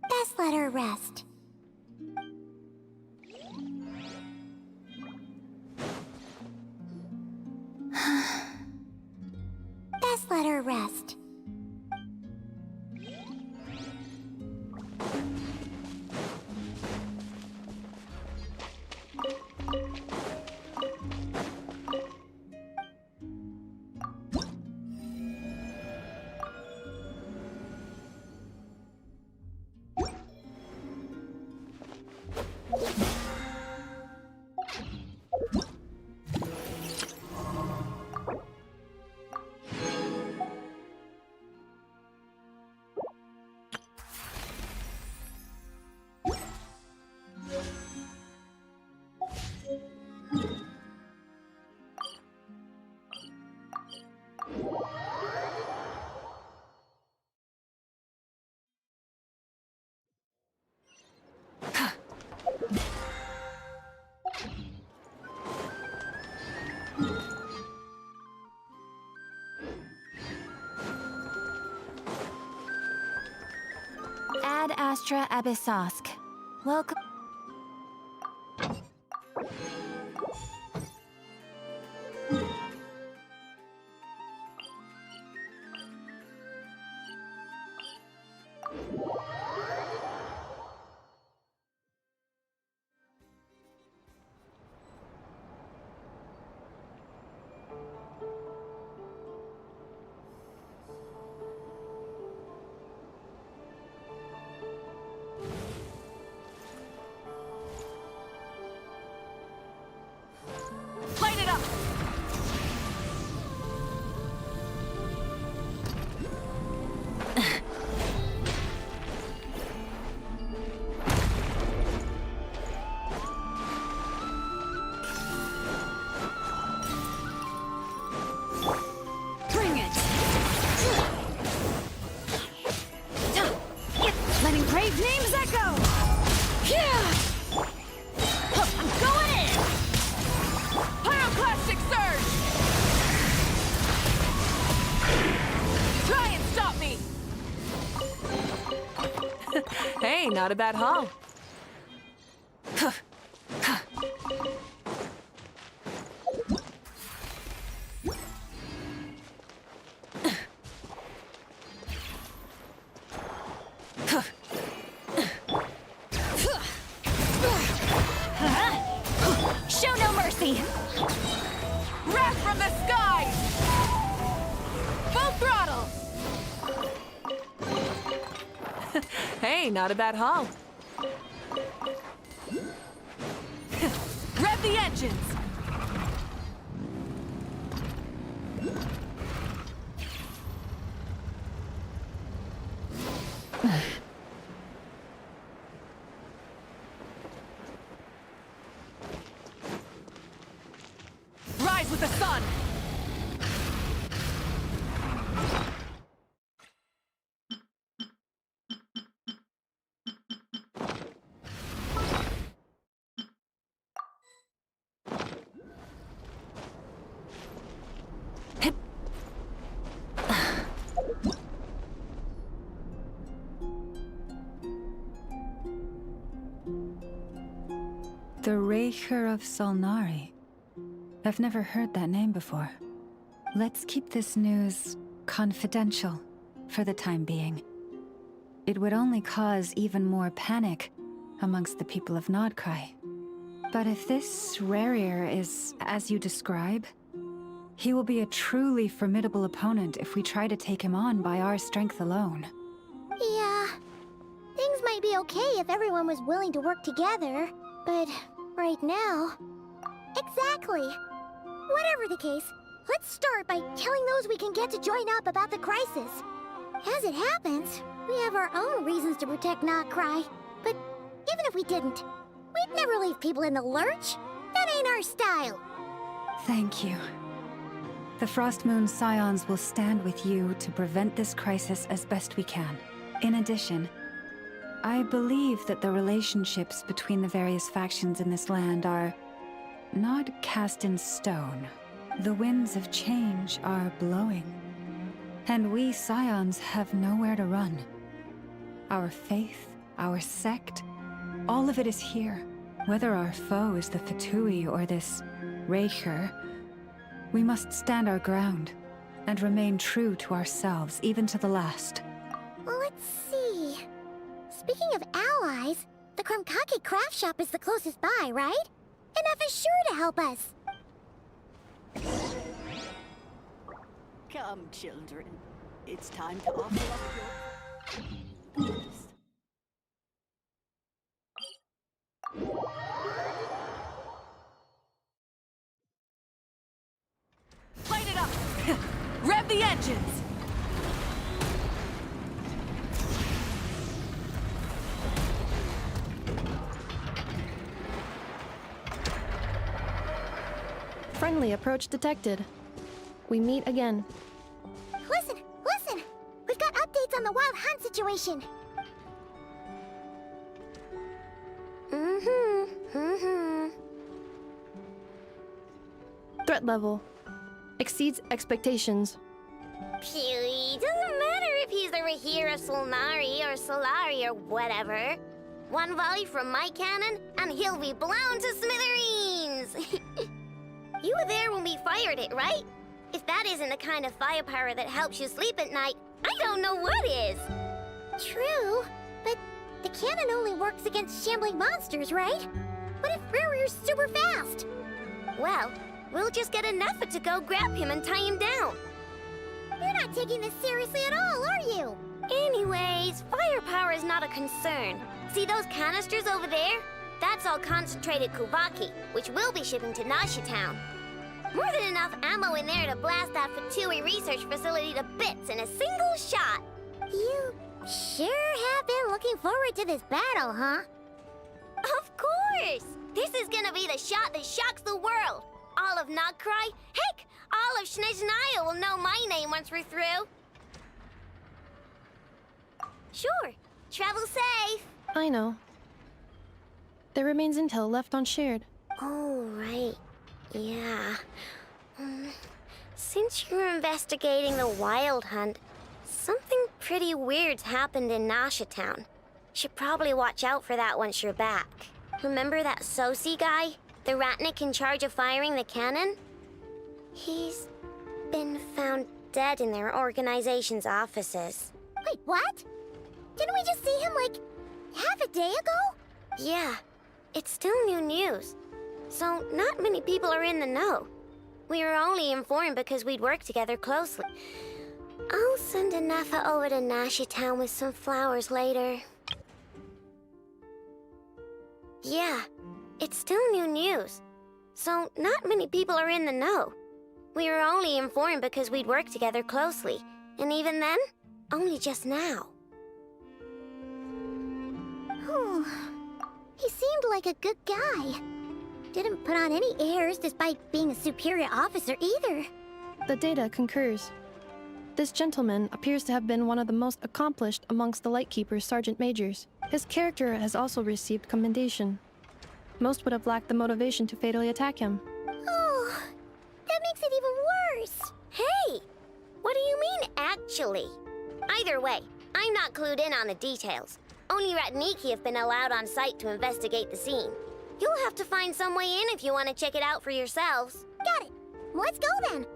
Speaker 10: Best let her rest. Best let her rest.
Speaker 4: Ad Astra Abyssosk. Welcome.
Speaker 22: Hey, not a bad haul.
Speaker 8: Show no mercy!
Speaker 17: Wrath from the sky! Full throttle!
Speaker 22: Hey, not a bad haul.
Speaker 17: Rev the engines! Rise with the sun!
Speaker 11: The Raker of Solnari. I've never heard that name before. Let's keep this news confidential for the time being. It would only cause even more panic amongst the people of Nod Krai. But if this Rarier is as you describe, he will be a truly formidable opponent if we try to take him on by our strength alone.
Speaker 10: Yeah. Things might be okay if everyone was willing to work together, but right now... Exactly. Whatever the case, let's start by telling those we can get to join up about the crisis. As it happens, we have our own reasons to protect Nod Krai. But even if we didn't, we'd never leave people in the lurch. That ain't our style.
Speaker 11: Thank you. The Frost Moon Scions will stand with you to prevent this crisis as best we can. In addition, I believe that the relationships between the various factions in this land are not cast in stone. The winds of change are blowing. And we Scions have nowhere to run. Our faith, our sect, all of it is here. Whether our foe is the Fatui or this Raker, we must stand our ground and remain true to ourselves, even to the last.
Speaker 10: Let's see. Speaking of allies, the Krumkake craft shop is the closest by, right? And F is sure to help us.
Speaker 17: Come, children. It's time to offer up your... Light it up! Rev the engines!
Speaker 14: Friendly approach detected. We meet again.
Speaker 10: Listen! Listen! We've got updates on the wild hunt situation.
Speaker 14: Threat level exceeds expectations.
Speaker 2: Phew, doesn't matter if he's the Rahir of Solnari or Solari or whatever. One volley from my cannon, and he'll be blown to smithereens! You were there when we fired it, right? If that isn't the kind of firepower that helps you sleep at night, I don't know what is!
Speaker 10: True, but the cannon only works against shambling monsters, right? What if Rarier's super fast?
Speaker 2: Well, we'll just get enough to go grab him and tie him down.
Speaker 10: You're not taking this seriously at all, are you?
Speaker 2: Anyways, firepower is not a concern. See those canisters over there? That's all concentrated Kubaki, which we'll be shipping to Nashi Town. More than enough ammo in there to blast that Fatui research facility to bits in a single shot.
Speaker 10: You sure have been looking forward to this battle, huh?
Speaker 2: Of course! This is gonna be the shot that shocks the world. All of Nod Krai, heck, all of Snezhnaya will know my name once we're through. Sure, travel safe.
Speaker 14: I know. There remains intel left on shared.
Speaker 2: Oh, right. Yeah. Since you're investigating the wild hunt, something pretty weird's happened in Nasha Town. Should probably watch out for that once you're back. Remember that Sosi guy? The Ratnik in charge of firing the cannon? He's been found dead in their organization's offices.
Speaker 10: Wait, what? Didn't we just see him, like, half a day ago?
Speaker 2: Yeah, it's still new news. So not many people are in the know. We were only informed because we'd worked together closely. I'll send a Nefa over to Nashi Town with some flowers later. Yeah, it's still new news. So not many people are in the know. We were only informed because we'd worked together closely. And even then, only just now.
Speaker 10: Oh, he seemed like a good guy. Didn't put on any airs despite being a superior officer either.
Speaker 14: The data concurs. This gentleman appears to have been one of the most accomplished amongst the Lightkeeper's sergeant majors. His character has also received commendation. Most would have lacked the motivation to fatally attack him.
Speaker 10: Oh, that makes it even worse.
Speaker 2: Hey! What do you mean, actually? Either way, I'm not clued in on the details. Only Ratniki have been allowed on site to investigate the scene. You'll have to find some way in if you want to check it out for yourselves.
Speaker 10: Got it. Let's go then.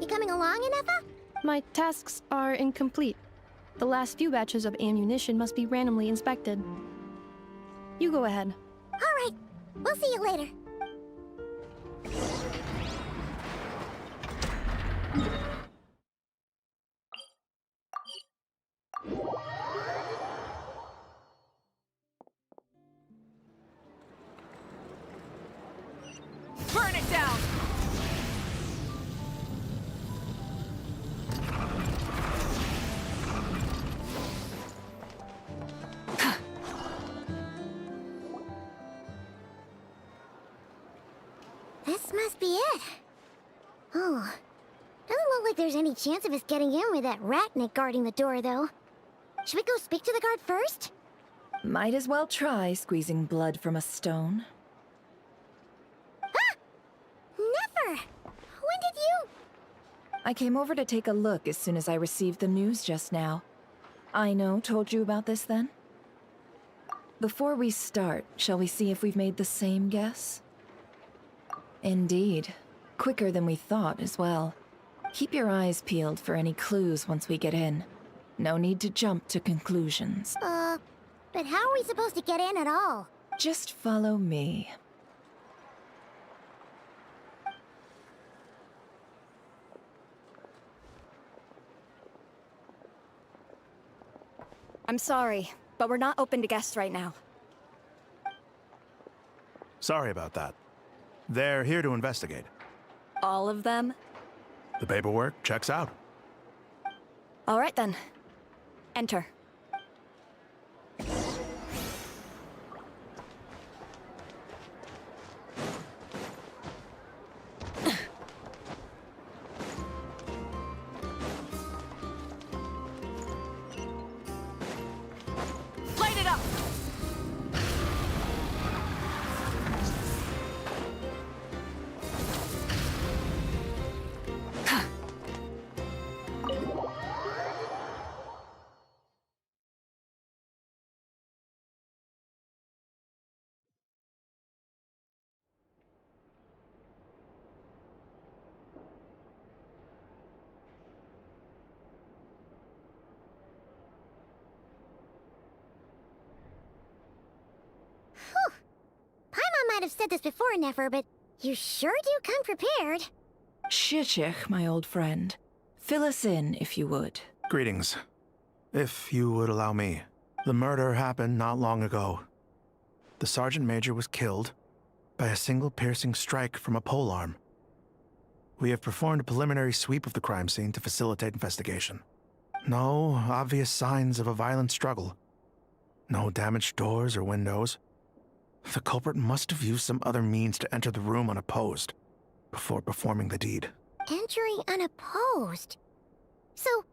Speaker 10: You coming along, Inefa?
Speaker 14: My tasks are incomplete. The last few batches of ammunition must be randomly inspected. You go ahead.
Speaker 10: All right. We'll see you later.
Speaker 17: Burn it down!
Speaker 10: This must be it. Oh, doesn't look like there's any chance of us getting in with that Ratnik guarding the door, though. Should we go speak to the guard first?
Speaker 3: Might as well try squeezing blood from a stone.
Speaker 10: Ah! Never! When did you...
Speaker 3: I came over to take a look as soon as I received the news just now. Aino told you about this then? Before we start, shall we see if we've made the same guess? Indeed. Quicker than we thought as well. Keep your eyes peeled for any clues once we get in. No need to jump to conclusions.
Speaker 10: But how are we supposed to get in at all?
Speaker 3: Just follow me.
Speaker 8: I'm sorry, but we're not open to guests right now.
Speaker 5: Sorry about that. They're here to investigate.
Speaker 8: All of them?
Speaker 5: The paperwork checks out.
Speaker 8: All right then. Enter.
Speaker 17: Light it up!
Speaker 10: Whew. Paimon might have said this before, Nefer, but you sure do come prepared.
Speaker 3: Shishich, my old friend. Fill us in, if you would.
Speaker 5: Greetings. If you would allow me. The murder happened not long ago. The Sergeant Major was killed by a single piercing strike from a polearm. We have performed a preliminary sweep of the crime scene to facilitate investigation. No obvious signs of a violent struggle. No damaged doors or windows. The culprit must have used some other means to enter the room unopposed before performing the deed.
Speaker 10: Entering unopposed. So,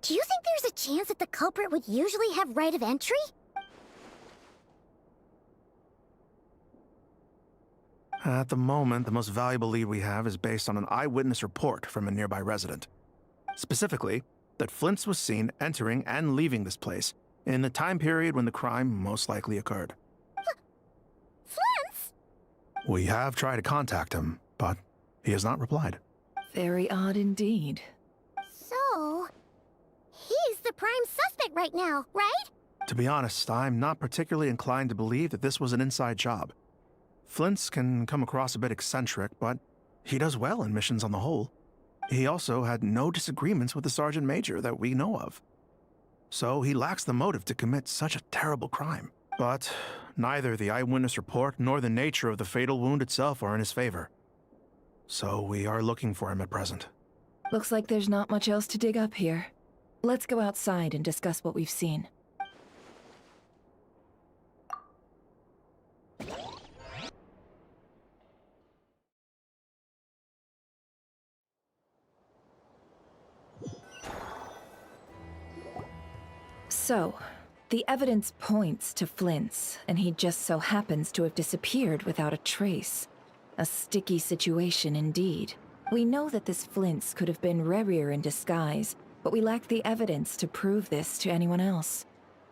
Speaker 10: do you think there's a chance that the culprit would usually have right of entry?
Speaker 5: At the moment, the most valuable lead we have is based on an eyewitness report from a nearby resident. Specifically, that Flint's was seen entering and leaving this place in the time period when the crime most likely occurred.
Speaker 10: Flint's?
Speaker 5: We have tried to contact him, but he has not replied.
Speaker 3: Very odd indeed.
Speaker 10: So, he's the prime suspect right now, right?
Speaker 5: To be honest, I'm not particularly inclined to believe that this was an inside job. Flint's can come across a bit eccentric, but he does well in missions on the whole. He also had no disagreements with the Sergeant Major that we know of. So he lacks the motive to commit such a terrible crime. But neither the eyewitness report nor the nature of the fatal wound itself are in his favor. So we are looking for him at present.
Speaker 3: Looks like there's not much else to dig up here. Let's go outside and discuss what we've seen. So, the evidence points to Flint's, and he just so happens to have disappeared without a trace. A sticky situation indeed. We know that this Flint's could have been Rerir in disguise, but we lack the evidence to prove this to anyone else.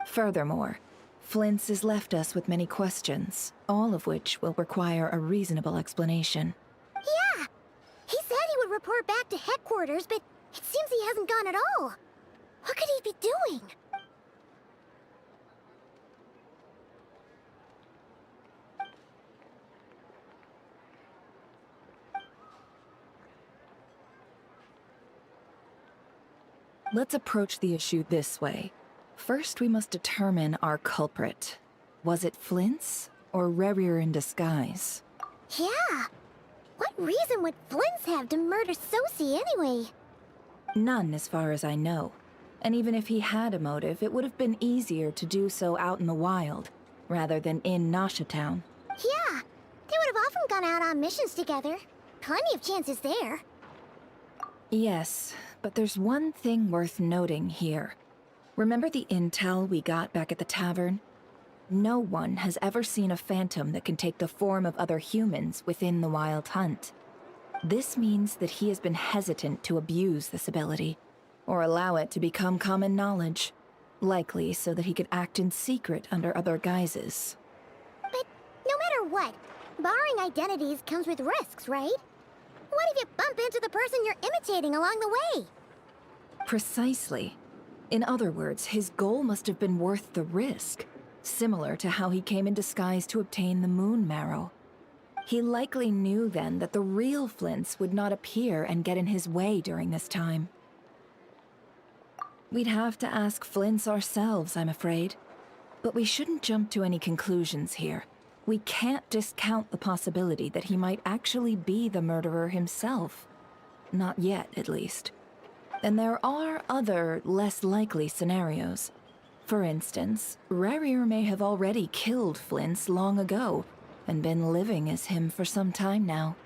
Speaker 3: Furthermore, Flint's has left us with many questions, all of which will require a reasonable explanation.
Speaker 10: Yeah! He said he would report back to headquarters, but it seems he hasn't gone at all. What could he be doing?
Speaker 3: Let's approach the issue this way. First, we must determine our culprit. Was it Flint's or Rerir in disguise?
Speaker 10: Yeah! What reason would Flint's have to murder Sosie anyway?
Speaker 3: None, as far as I know. And even if he had a motive, it would have been easier to do so out in the wild, rather than in Nasha Town.
Speaker 10: Yeah! They would have often gone out on missions together. Plenty of chances there.
Speaker 3: Yes, but there's one thing worth noting here. Remember the intel we got back at the tavern? No one has ever seen a phantom that can take the form of other humans within the Wild Hunt. This means that he has been hesitant to abuse this ability, or allow it to become common knowledge, likely so that he could act in secret under other guises.
Speaker 10: But no matter what, borrowing identities comes with risks, right? What if you bump into the person you're imitating along the way?
Speaker 3: Precisely. In other words, his goal must have been worth the risk, similar to how he came in disguise to obtain the moon marrow. He likely knew then that the real Flint's would not appear and get in his way during this time. We'd have to ask Flint's ourselves, I'm afraid. But we shouldn't jump to any conclusions here. We can't discount the possibility that he might actually be the murderer himself. Not yet, at least. And there are other, less likely scenarios. For instance, Rerir may have already killed Flint's long ago, and been living as him for some time now.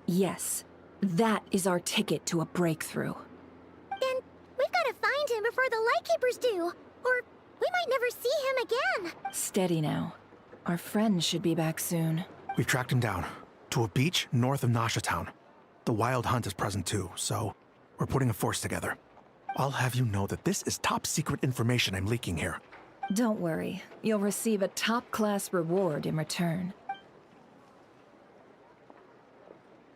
Speaker 3: Yes, that is our ticket to a breakthrough.
Speaker 10: Then we've got to find him before the Lightkeepers do, or we might never see him again.
Speaker 3: Steady now. Our friend should be back soon.
Speaker 5: We've tracked him down to a beach north of Nasha Town. The Wild Hunt is present too, so we're putting a force together. I'll have you know that this is top secret information I'm leaking here.
Speaker 3: Don't worry. You'll receive a top-class reward in return.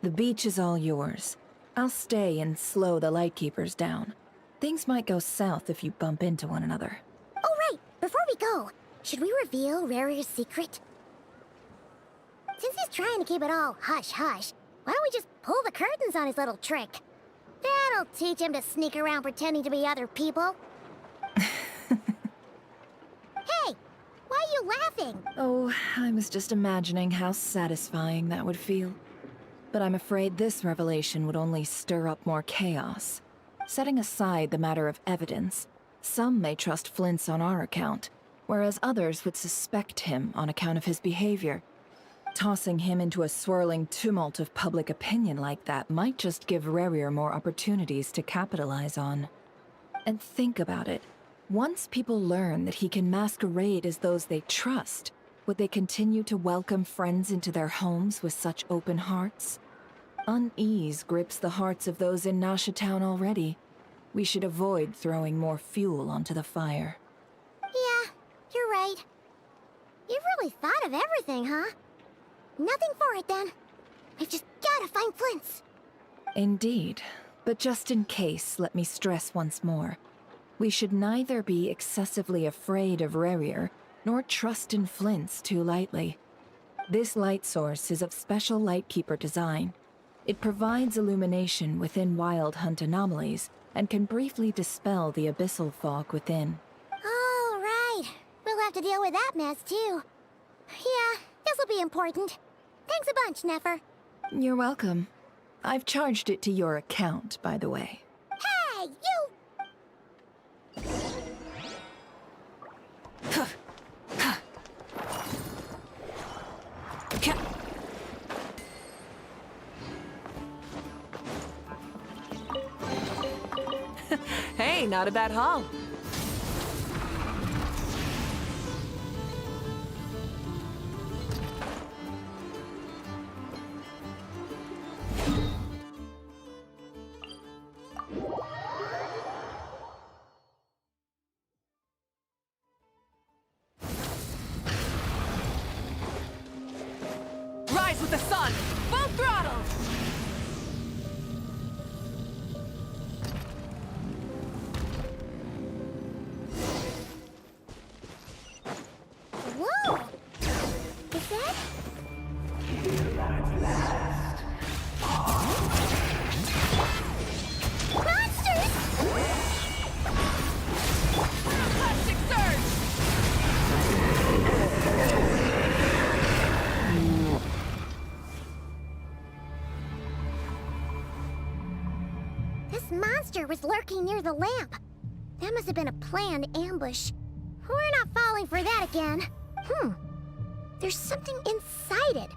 Speaker 3: The beach is all yours. I'll stay and slow the Lightkeepers down. Things might go south if you bump into one another.
Speaker 10: Oh, right! Before we go, should we reveal Rerir's secret? Since he's trying to keep it all hush-hush, why don't we just pull the curtains on his little trick? That'll teach him to sneak around pretending to be other people. Hey! Why are you laughing?
Speaker 3: Oh, I was just imagining how satisfying that would feel. But I'm afraid this revelation would only stir up more chaos. Setting aside the matter of evidence, some may trust Flint's on our account, whereas others would suspect him on account of his behavior. Tossing him into a swirling tumult of public opinion like that might just give Rerir more opportunities to capitalize on. And think about it. Once people learn that he can masquerade as those they trust, would they continue to welcome friends into their homes with such open hearts? Unease grips the hearts of those in Nasha Town already. We should avoid throwing more fuel onto the fire.
Speaker 10: Yeah, you're right. You really thought of everything, huh? Nothing for it, then. We've just gotta find flints.
Speaker 3: Indeed. But just in case, let me stress once more. We should neither be excessively afraid of Rerir, nor trust in flints too lightly. This light source is of special Lightkeeper design. It provides illumination within Wild Hunt anomalies, and can briefly dispel the abyssal fog within.
Speaker 10: Oh, right. We'll have to deal with that mess, too. Yeah, this'll be important. Thanks a bunch, Nefer.
Speaker 3: You're welcome. I've charged it to your account, by the way.
Speaker 10: Hey, you!
Speaker 22: Hey, not a bad haul.
Speaker 18: Rise with the sun! Full throttle!
Speaker 10: Whoa! Is that? Monsters!
Speaker 18: Plastic surge!
Speaker 10: This monster was lurking near the lamp. That must have been a planned ambush. We're not falling for that again. There's something inside it.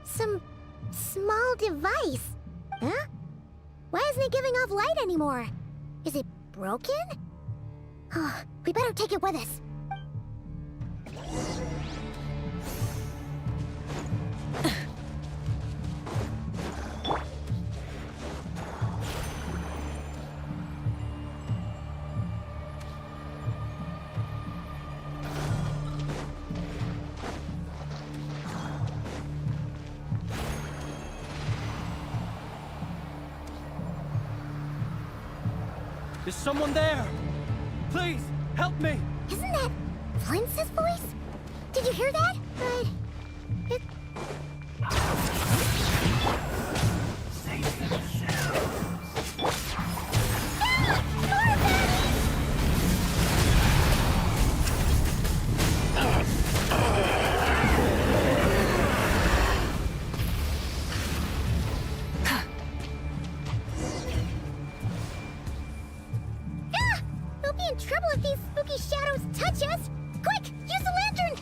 Speaker 10: Some small device. Huh? Why isn't it giving off light anymore? Is it broken? Oh, we better take it with us.
Speaker 16: Is someone there? Please, help me!
Speaker 10: Isn't that Flint's voice? Did you hear that? It... We'll be in trouble if these spooky shadows touch us! Quick, use the lantern!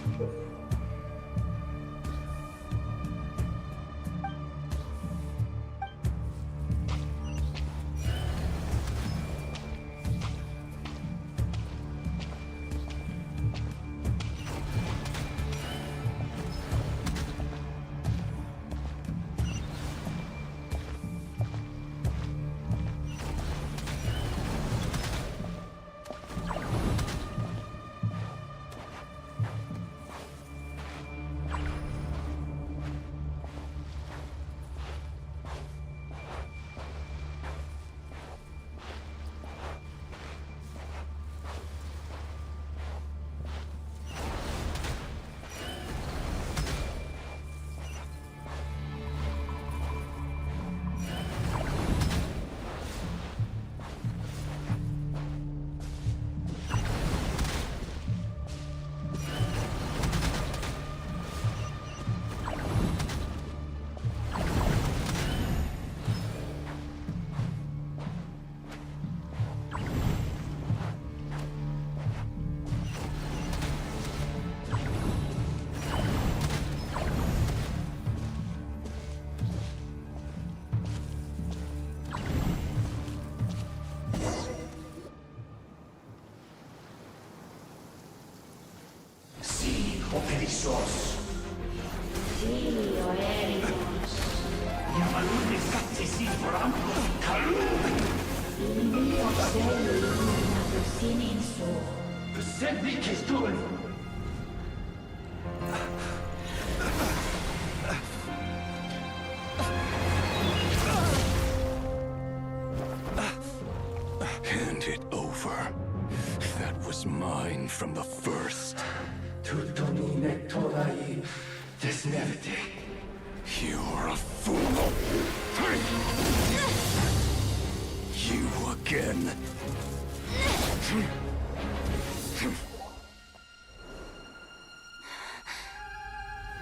Speaker 21: Operissos. Yamalun is got to see for Uncle Kalun.
Speaker 19: Hand it over. That was mine from the first. You're a fool. You again.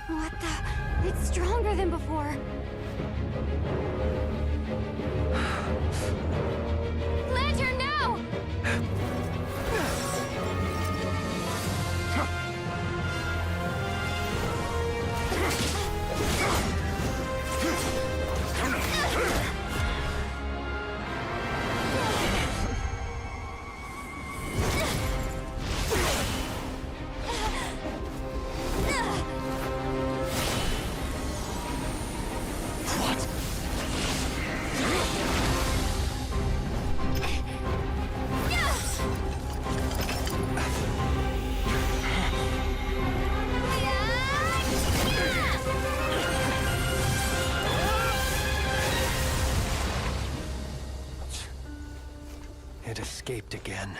Speaker 12: What the? It's stronger than before. Lantern now!
Speaker 21: It escaped again.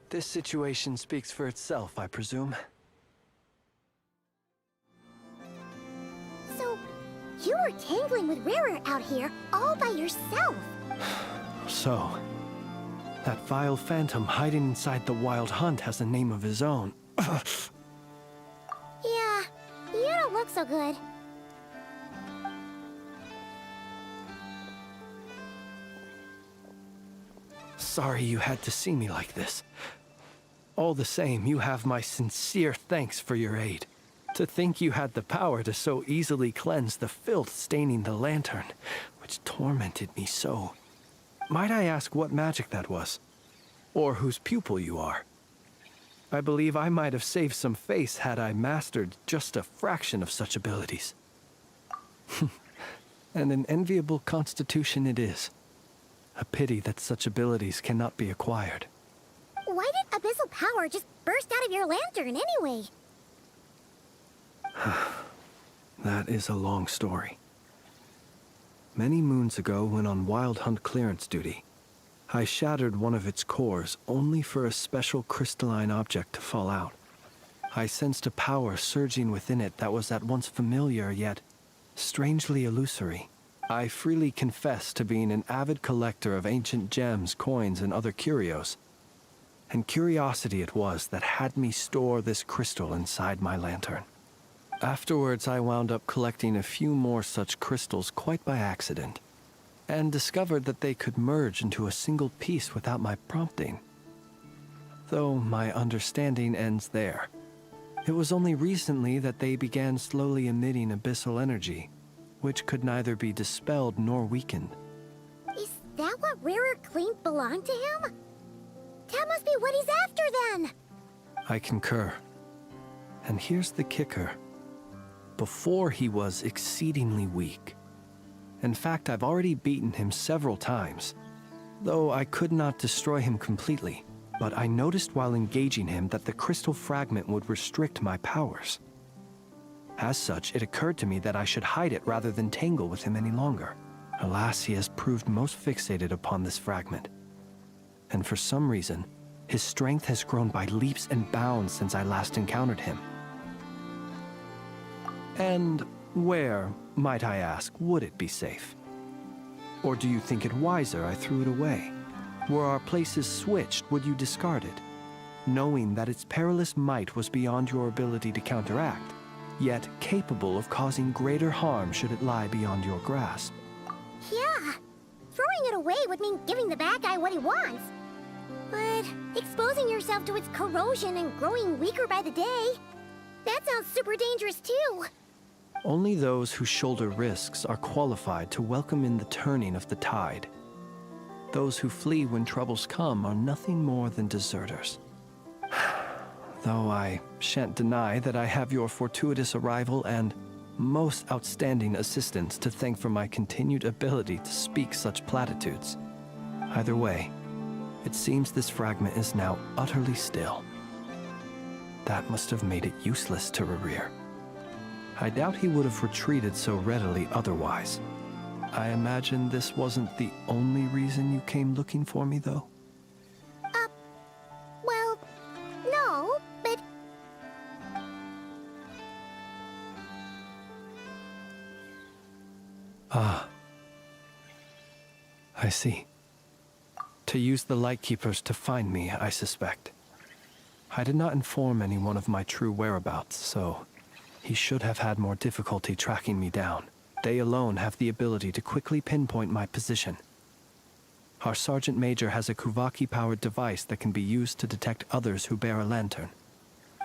Speaker 21: This situation speaks for itself, I presume.
Speaker 10: So, you were tangling with Rarer out here all by yourself.
Speaker 21: So, that vile phantom hiding inside the Wild Hunt has a name of his own.
Speaker 10: Yeah, you don't look so good.
Speaker 21: Sorry you had to see me like this. All the same, you have my sincere thanks for your aid. To think you had the power to so easily cleanse the filth staining the lantern, which tormented me so. Might I ask what magic that was? Or whose pupil you are? I believe I might have saved some face had I mastered just a fraction of such abilities. And an enviable constitution it is. A pity that such abilities cannot be acquired.
Speaker 10: Why did abyssal power just burst out of your lantern anyway?
Speaker 21: That is a long story. Many moons ago, when on Wild Hunt clearance duty, I shattered one of its cores only for a special crystalline object to fall out. I sensed a power surging within it that was at once familiar yet strangely illusory. I freely confess to being an avid collector of ancient gems, coins, and other curios. And curiosity it was that had me store this crystal inside my lantern. Afterwards, I wound up collecting a few more such crystals quite by accident, and discovered that they could merge into a single piece without my prompting. Though my understanding ends there. It was only recently that they began slowly emitting abyssal energy, which could neither be dispelled nor weakened.
Speaker 10: Is that what Rarer claimed belonged to him? That must be what he's after then!
Speaker 21: I concur. And here's the kicker. Before he was exceedingly weak. In fact, I've already beaten him several times, though I could not destroy him completely. But I noticed while engaging him that the crystal fragment would restrict my powers. As such, it occurred to me that I should hide it rather than tangle with him any longer. Alas, he has proved most fixated upon this fragment. And for some reason, his strength has grown by leaps and bounds since I last encountered him. And where, might I ask, would it be safe? Or do you think it wiser I threw it away? Were our places switched, would you discard it, knowing that its perilous might was beyond your ability to counteract, yet capable of causing greater harm should it lie beyond your grasp?
Speaker 10: Yeah, throwing it away would mean giving the bad guy what he wants. But exposing yourself to its corrosion and growing weaker by the day, that sounds super dangerous too.
Speaker 21: Only those who shoulder risks are qualified to welcome in the turning of the tide. Those who flee when troubles come are nothing more than deserters. Though I shan't deny that I have your fortuitous arrival and most outstanding assistants to thank for my continued ability to speak such platitudes. Either way, it seems this fragment is now utterly still. That must have made it useless to Rerir. I doubt he would have retreated so readily otherwise. I imagine this wasn't the only reason you came looking for me, though?
Speaker 10: Well, no, but...
Speaker 21: Ah. I see. To use the Lightkeepers to find me, I suspect. I did not inform anyone of my true whereabouts, so he should have had more difficulty tracking me down. They alone have the ability to quickly pinpoint my position. Our Sergeant Major has a Kuvaki-powered device that can be used to detect others who bear a lantern.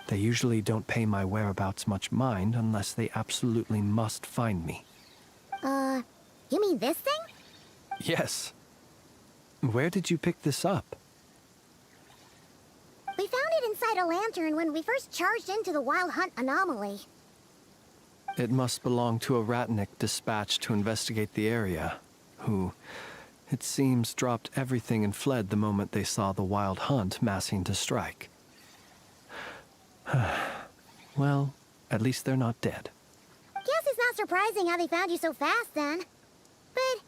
Speaker 21: They usually don't pay my whereabouts much mind unless they absolutely must find me.
Speaker 10: You mean this thing?
Speaker 21: Yes. Where did you pick this up?
Speaker 10: We found it inside a lantern when we first charged into the Wild Hunt anomaly.
Speaker 21: It must belong to a Ratnik dispatched to investigate the area, who, it seems, dropped everything and fled the moment they saw the Wild Hunt massing to strike. Well, at least they're not dead.
Speaker 10: Guess it's not surprising how they found you so fast, then. But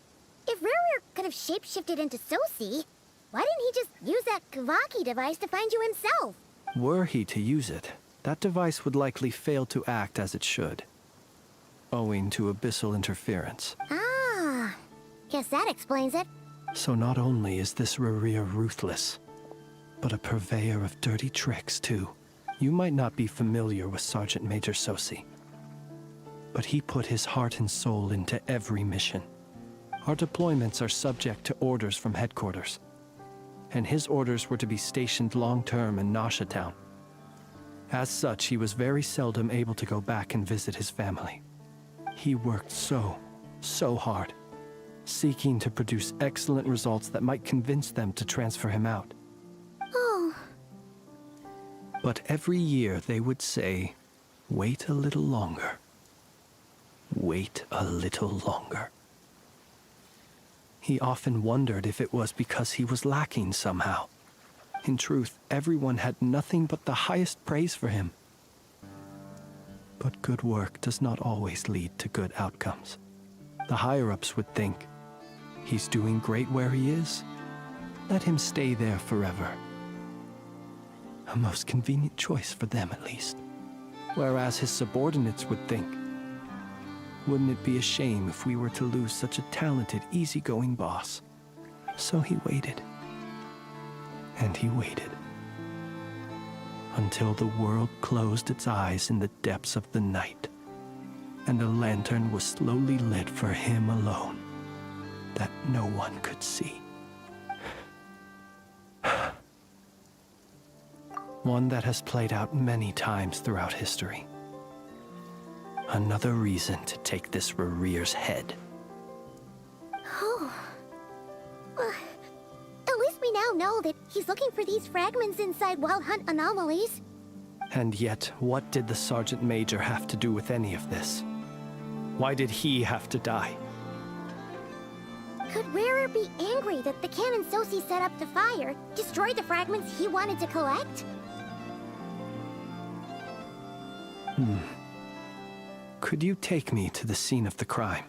Speaker 10: if Rerir could have shapeshifted into Sosi, why didn't he just use that Kavaki device to find you himself?
Speaker 21: Were he to use it, that device would likely fail to act as it should, owing to abyssal interference.
Speaker 10: Ah, guess that explains it.
Speaker 21: So not only is this Rerir ruthless, but a purveyor of dirty tricks, too. You might not be familiar with Sergeant Major Sosi, but he put his heart and soul into every mission. Our deployments are subject to orders from headquarters, and his orders were to be stationed long-term in Nasha Town. As such, he was very seldom able to go back and visit his family. He worked so hard, seeking to produce excellent results that might convince them to transfer him out.
Speaker 10: Oh.
Speaker 21: But every year they would say, "Wait a little longer. Wait a little longer." He often wondered if it was because he was lacking somehow. In truth, everyone had nothing but the highest praise for him. But good work does not always lead to good outcomes. The higher-ups would think, he's doing great where he is. Let him stay there forever. A most convenient choice for them, at least. Whereas his subordinates would think, wouldn't it be a shame if we were to lose such a talented, easygoing boss? So he waited. And he waited. Until the world closed its eyes in the depths of the night, and a lantern was slowly lit for him alone, that no one could see. One that has played out many times throughout history. Another reason to take this Rerir's head.
Speaker 10: Oh. At least we now know that he's looking for these fragments inside Wild Hunt anomalies.
Speaker 21: And yet, what did the Sergeant Major have to do with any of this? Why did he have to die?
Speaker 10: Could Rerir be angry that the cannon Sosi set up to fire destroyed the fragments he wanted to collect?
Speaker 21: Could you take me to the scene of the crime?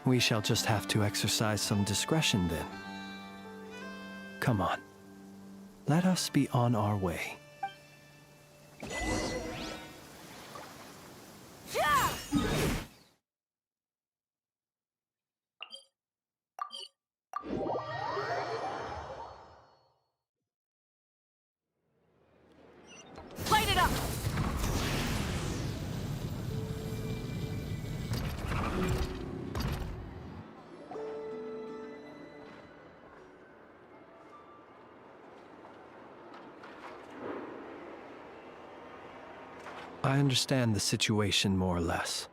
Speaker 21: We shall just have to exercise some discretion then. Come on. Let us be on our way.
Speaker 18: Light it up!
Speaker 21: I understand the situation more or less.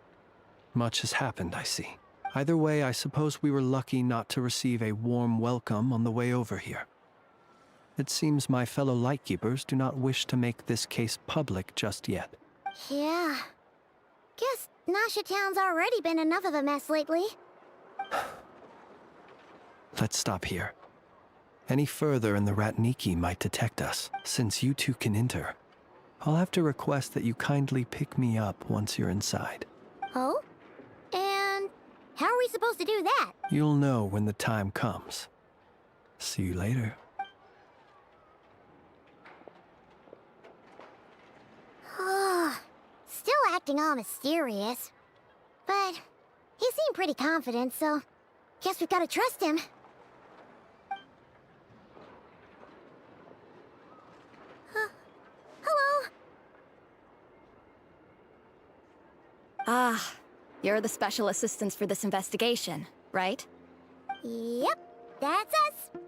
Speaker 21: Much has happened, I see. Either way, I suppose we were lucky not to receive a warm welcome on the way over here. It seems my fellow Lightkeepers do not wish to make this case public just yet.
Speaker 10: Yeah. Guess Nasha Town's already been enough of a mess lately.
Speaker 21: Let's stop here. Any further and the Ratniki might detect us. Since you two can enter, I'll have to request that you kindly pick me up once you're inside.
Speaker 10: Oh? And how are we supposed to do that?
Speaker 21: You'll know when the time comes. See you later.
Speaker 10: Still acting all mysterious. But he seemed pretty confident, so guess we've gotta trust him. Hello?
Speaker 8: Ah, you're the special assistants for this investigation, right?
Speaker 10: Yep, that's us.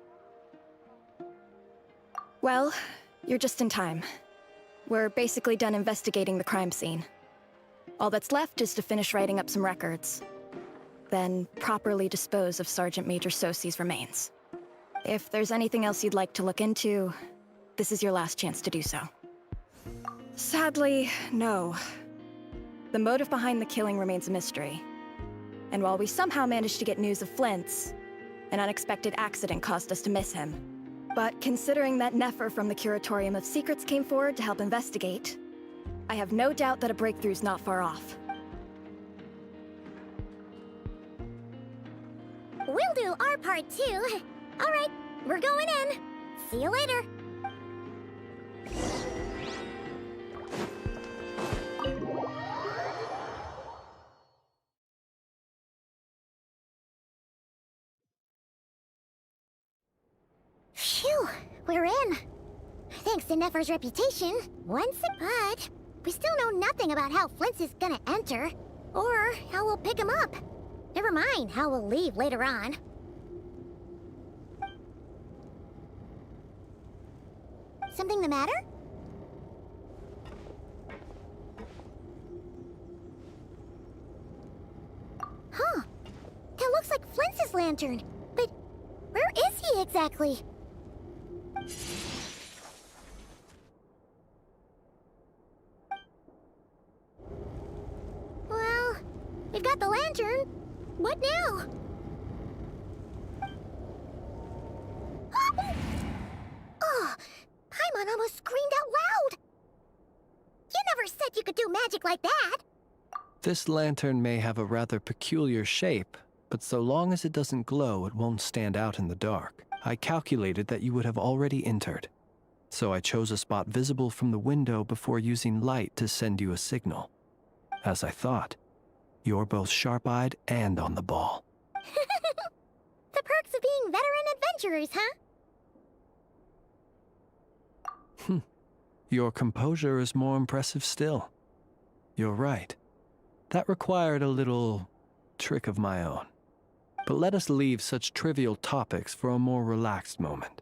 Speaker 8: Well, you're just in time. We're basically done investigating the crime scene. All that's left is to finish writing up some records. Then properly dispose of Sergeant Major Sosi's remains. If there's anything else you'd like to look into, this is your last chance to do so. Sadly, no. The motive behind the killing remains a mystery. And while we somehow managed to get news of Flint's, an unexpected accident caused us to miss him. But considering that Nefer from the Curatorium of Secrets came forward to help investigate, I have no doubt that a breakthrough's not far off.
Speaker 10: We'll do our part too. All right, we're going in. See you later. Phew, we're in. Thanks to Nefer's reputation, but we still know nothing about how Flint's is gonna enter, or how we'll pick him up. Never mind how we'll leave later on. Something the matter? Huh. That looks like Flint's lantern. But where is he exactly? Well, we've got the lantern. What now? Oh, Paimon almost screamed out loud. You never said you could do magic like that.
Speaker 21: This lantern may have a rather peculiar shape, but so long as it doesn't glow, it won't stand out in the dark. I calculated that you would have already entered, so I chose a spot visible from the window before using light to send you a signal. As I thought, you're both sharp-eyed and on the ball.
Speaker 10: The perks of being veteran adventurers, huh?
Speaker 21: Your composure is more impressive still. You're right. That required a little trick of my own. But let us leave such trivial topics for a more relaxed moment.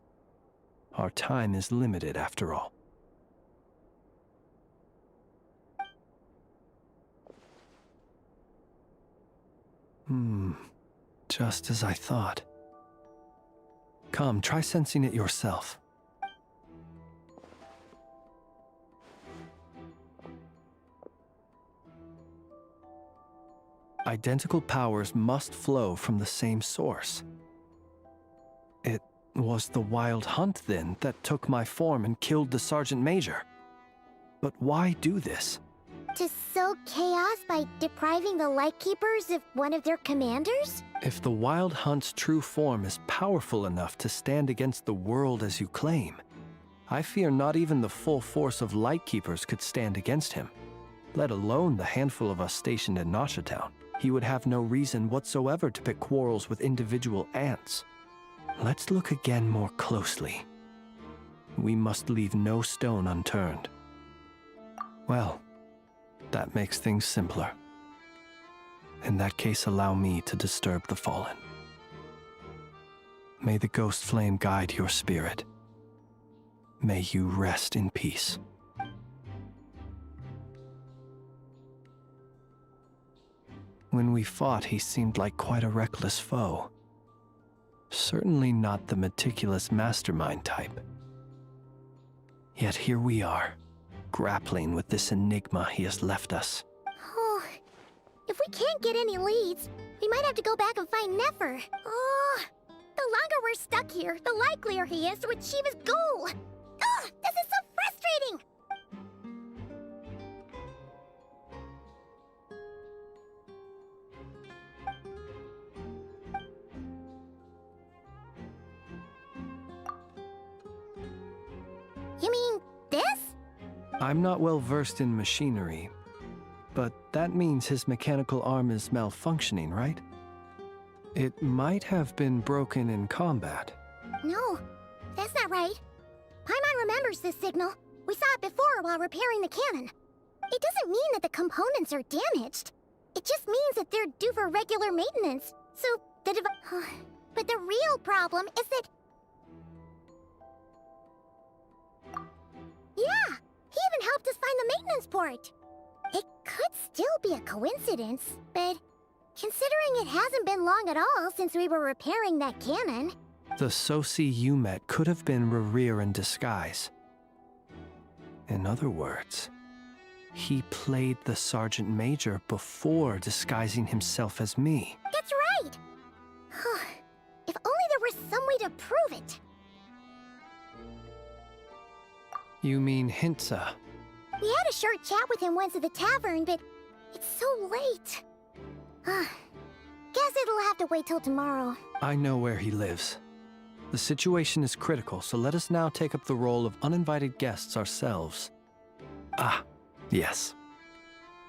Speaker 21: Our time is limited after all. Just as I thought. Come, try sensing it yourself. Identical powers must flow from the same source. It was the Wild Hunt, then, that took my form and killed the Sergeant Major. But why do this?
Speaker 10: To sow chaos by depriving the Lightkeepers of one of their commanders?
Speaker 21: If the Wild Hunt's true form is powerful enough to stand against the world as you claim, I fear not even the full force of Lightkeepers could stand against him, let alone the handful of us stationed in Nasha Town. He would have no reason whatsoever to pick quarrels with individual ants. Let's look again more closely. We must leave no stone unturned. Well, that makes things simpler. In that case, allow me to disturb the fallen. May the ghost flame guide your spirit. May you rest in peace. When we fought, he seemed like quite a reckless foe. Certainly not the meticulous mastermind type. Yet here we are, grappling with this enigma he has left us.
Speaker 10: Oh, if we can't get any leads, we might have to go back and find Nefer. Oh, the longer we're stuck here, the likelier he is to achieve his goal. Oh, this is so frustrating! You mean this?
Speaker 21: I'm not well versed in machinery, but that means his mechanical arm is malfunctioning, right? It might have been broken in combat.
Speaker 10: No, that's not right. Paimon remembers this signal. We saw it before while repairing the cannon. It doesn't mean that the components are damaged. It just means that they're due for regular maintenance. So, but the real problem is that... Yeah, he even helped us find the maintenance port. It could still be a coincidence, but considering it hasn't been long at all since we were repairing that cannon...
Speaker 21: The Sosi you met could have been Rerir in disguise. In other words, he played the Sergeant Major before disguising himself as me.
Speaker 10: That's right! If only there was some way to prove it.
Speaker 21: You mean Hintsa?
Speaker 10: We had a short chat with him once at the tavern, but it's so late. Guess it'll have to wait till tomorrow.
Speaker 21: I know where he lives. The situation is critical, so let us now take up the role of uninvited guests ourselves. Ah, yes.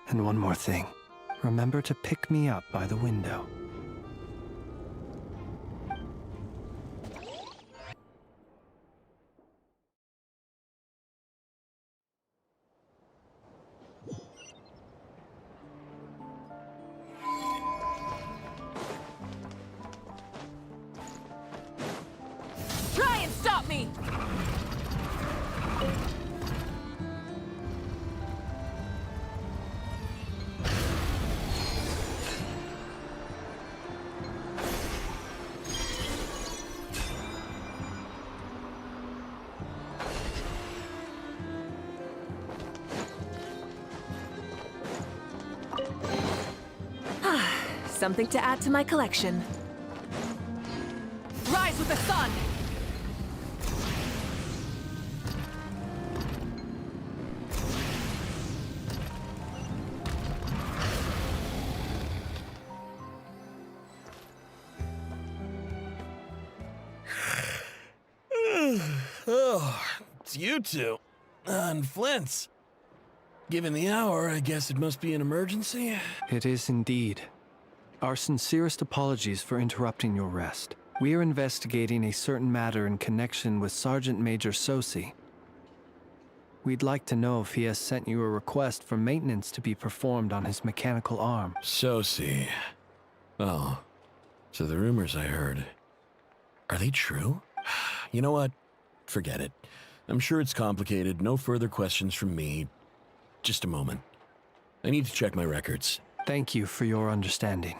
Speaker 21: And one more thing. Remember to pick me up by the window.
Speaker 18: Try and stop me!
Speaker 22: Something to add to my collection.
Speaker 18: Rise with the sun!
Speaker 6: Oh, it's you two. And Flint's. Given the hour, I guess it must be an emergency?
Speaker 21: It is indeed. Our sincerest apologies for interrupting your rest. We are investigating a certain matter in connection with Sergeant Major Sosi. We'd like to know if he has sent you a request for maintenance to be performed on his mechanical arm.
Speaker 6: Sosi. Oh, so the rumors I heard, are they true? You know what? Forget it. I'm sure it's complicated. No further questions from me. Just a moment. I need to check my records.
Speaker 21: Thank you for your understanding.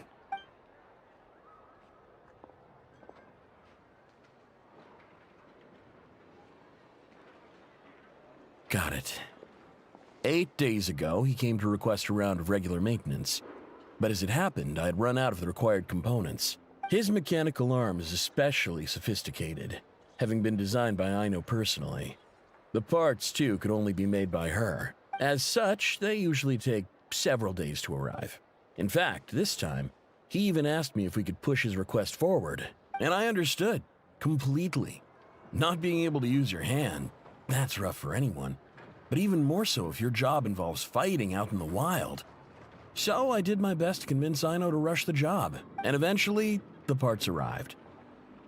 Speaker 6: Got it. 8 days ago, he came to request a round of regular maintenance. But as it happened, I had run out of the required components. His mechanical arm is especially sophisticated, having been designed by Aino personally. The parts, too, could only be made by her. As such, they usually take several days to arrive. In fact, this time, he even asked me if we could push his request forward. And I understood. Completely. Not being able to use your hand, that's rough for anyone. But even more so if your job involves fighting out in the wild. So I did my best to convince Aino to rush the job. And eventually, the parts arrived.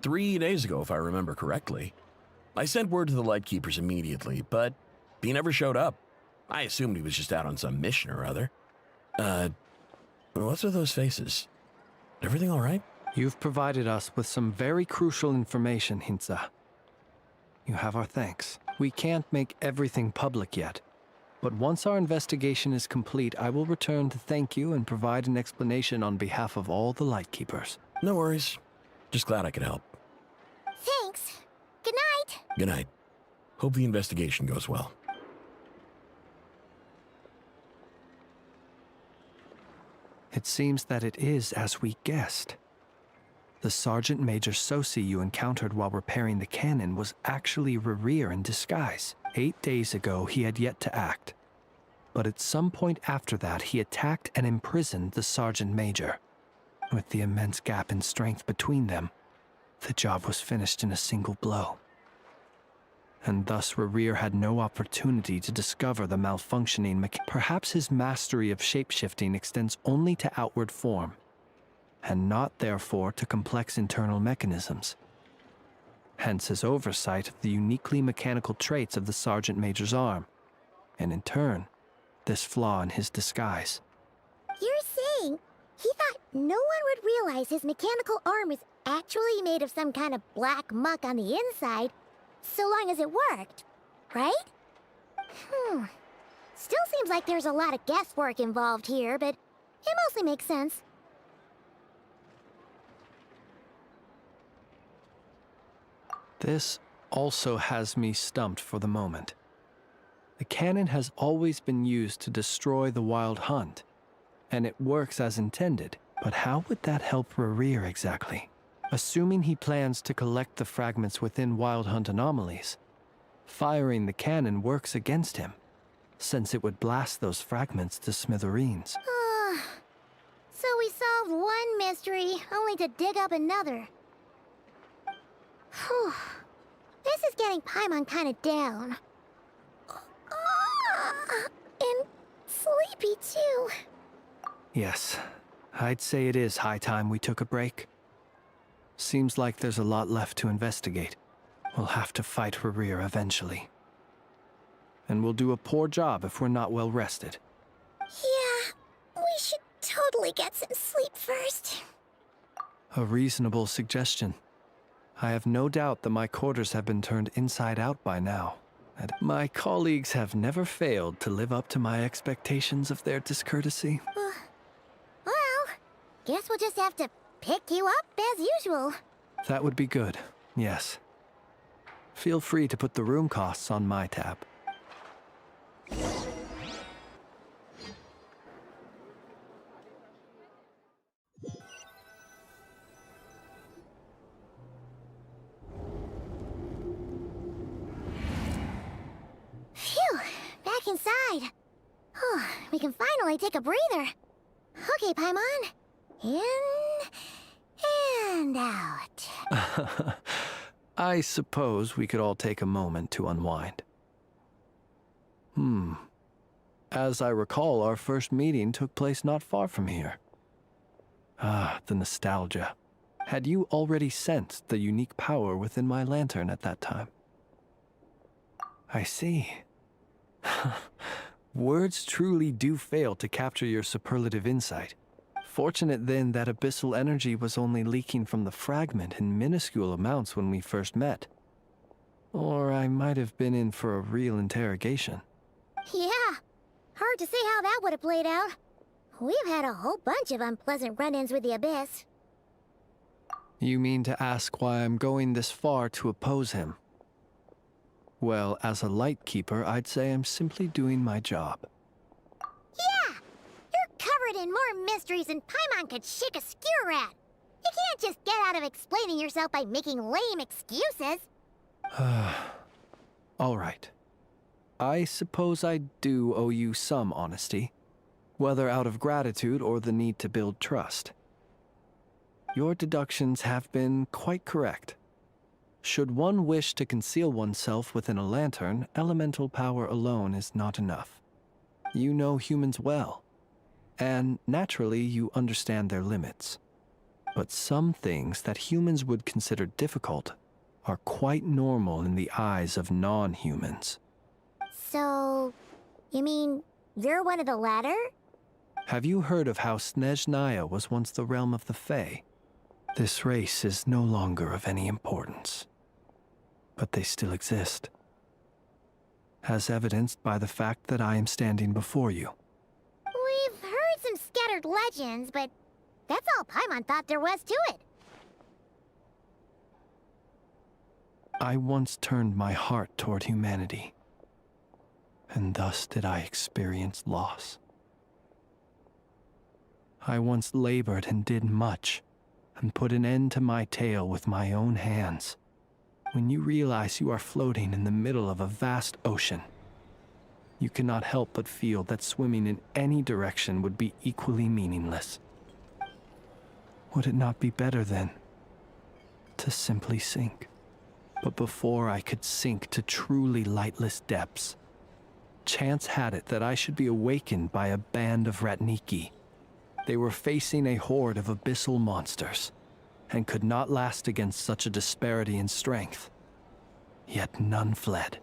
Speaker 6: 3 days ago, if I remember correctly. I sent word to the Lightkeepers immediately, but he never showed up. I assumed he was just out on some mission or other. What's with those faces? Everything all right?
Speaker 21: You've provided us with some very crucial information, Hintsa. You have our thanks. We can't make everything public yet, but once our investigation is complete, I will return to thank you and provide an explanation on behalf of all the Lightkeepers.
Speaker 6: No worries. Just glad I could help.
Speaker 10: Thanks. Good night.
Speaker 6: Good night. Hope the investigation goes well.
Speaker 21: It seems that it is as we guessed. The Sergeant Major Sosi you encountered while repairing the cannon was actually Rerir in disguise. 8 days ago, he had yet to act. But at some point after that, he attacked and imprisoned the Sergeant Major. With the immense gap in strength between them, the job was finished in a single blow. And thus Rerir had no opportunity to discover the malfunctioning mechanism. Perhaps his mastery of shapeshifting extends only to outward form, and not therefore to complex internal mechanisms. Hence his oversight of the uniquely mechanical traits of the Sergeant Major's arm, and in turn, this flaw in his disguise.
Speaker 10: You're saying he thought no one would realize his mechanical arm was actually made of some kind of black muck on the inside, so long as it worked, right? Still seems like there's a lot of guesswork involved here, but it mostly makes sense.
Speaker 21: This also has me stumped for the moment. The cannon has always been used to destroy the Wild Hunt, and it works as intended, but how would that help Rerir exactly? Assuming he plans to collect the fragments within Wild Hunt anomalies, firing the cannon works against him, since it would blast those fragments to smithereens.
Speaker 10: So we solved one mystery, only to dig up another. Whew. This is getting Paimon kind of down. And sleepy, too.
Speaker 21: Yes, I'd say it is high time we took a break. Seems like there's a lot left to investigate. We'll have to fight Rerir eventually. And we'll do a poor job if we're not well rested.
Speaker 10: Yeah, we should totally get some sleep first.
Speaker 21: A reasonable suggestion. I have no doubt that my quarters have been turned inside out by now, and my colleagues have never failed to live up to my expectations of their discourtesy.
Speaker 10: Well, guess we'll just have to pick you up as usual.
Speaker 21: That would be good, yes. Feel free to put the room costs on my tab.
Speaker 10: Phew, back inside. We can finally take a breather. Okay, Paimon. In and out.
Speaker 21: I suppose we could all take a moment to unwind. As I recall, our first meeting took place not far from here. Ah, the nostalgia. Had you already sensed the unique power within my lantern at that time? I see. Words truly do fail to capture your superlative insight. Fortunate then that abyssal energy was only leaking from the fragment in minuscule amounts when we first met. Or I might have been in for a real interrogation.
Speaker 10: Yeah, hard to say how that would have played out. We've had a whole bunch of unpleasant run-ins with the Abyss.
Speaker 21: You mean to ask why I'm going this far to oppose him? Well, as a Lightkeeper, I'd say I'm simply doing my job.
Speaker 10: Yeah! You're covered in more mysteries than Paimon could shake a skewer at. You can't just get out of explaining yourself by making lame excuses.
Speaker 21: All right. I suppose I do owe you some honesty, whether out of gratitude or the need to build trust. Your deductions have been quite correct. Should one wish to conceal oneself within a lantern, elemental power alone is not enough. You know humans well, and naturally you understand their limits. But some things that humans would consider difficult are quite normal in the eyes of non-humans.
Speaker 10: So, you mean you're one of the latter?
Speaker 21: Have you heard of how Snezhnaya was once the realm of the Fae? This race is no longer of any importance, but they still exist, as evidenced by the fact that I am standing before you.
Speaker 10: We've heard some scattered legends, but that's all Paimon thought there was to it.
Speaker 21: I once turned my heart toward humanity, and thus did I experience loss. I once labored and did much, and put an end to my tale with my own hands. When you realize you are floating in the middle of a vast ocean, you cannot help but feel that swimming in any direction would be equally meaningless. Would it not be better, then, to simply sink? But before I could sink to truly lightless depths, chance had it that I should be awakened by a band of Ratniki. They were facing a horde of abyssal monsters, and could not last against such a disparity in strength. Yet none fled.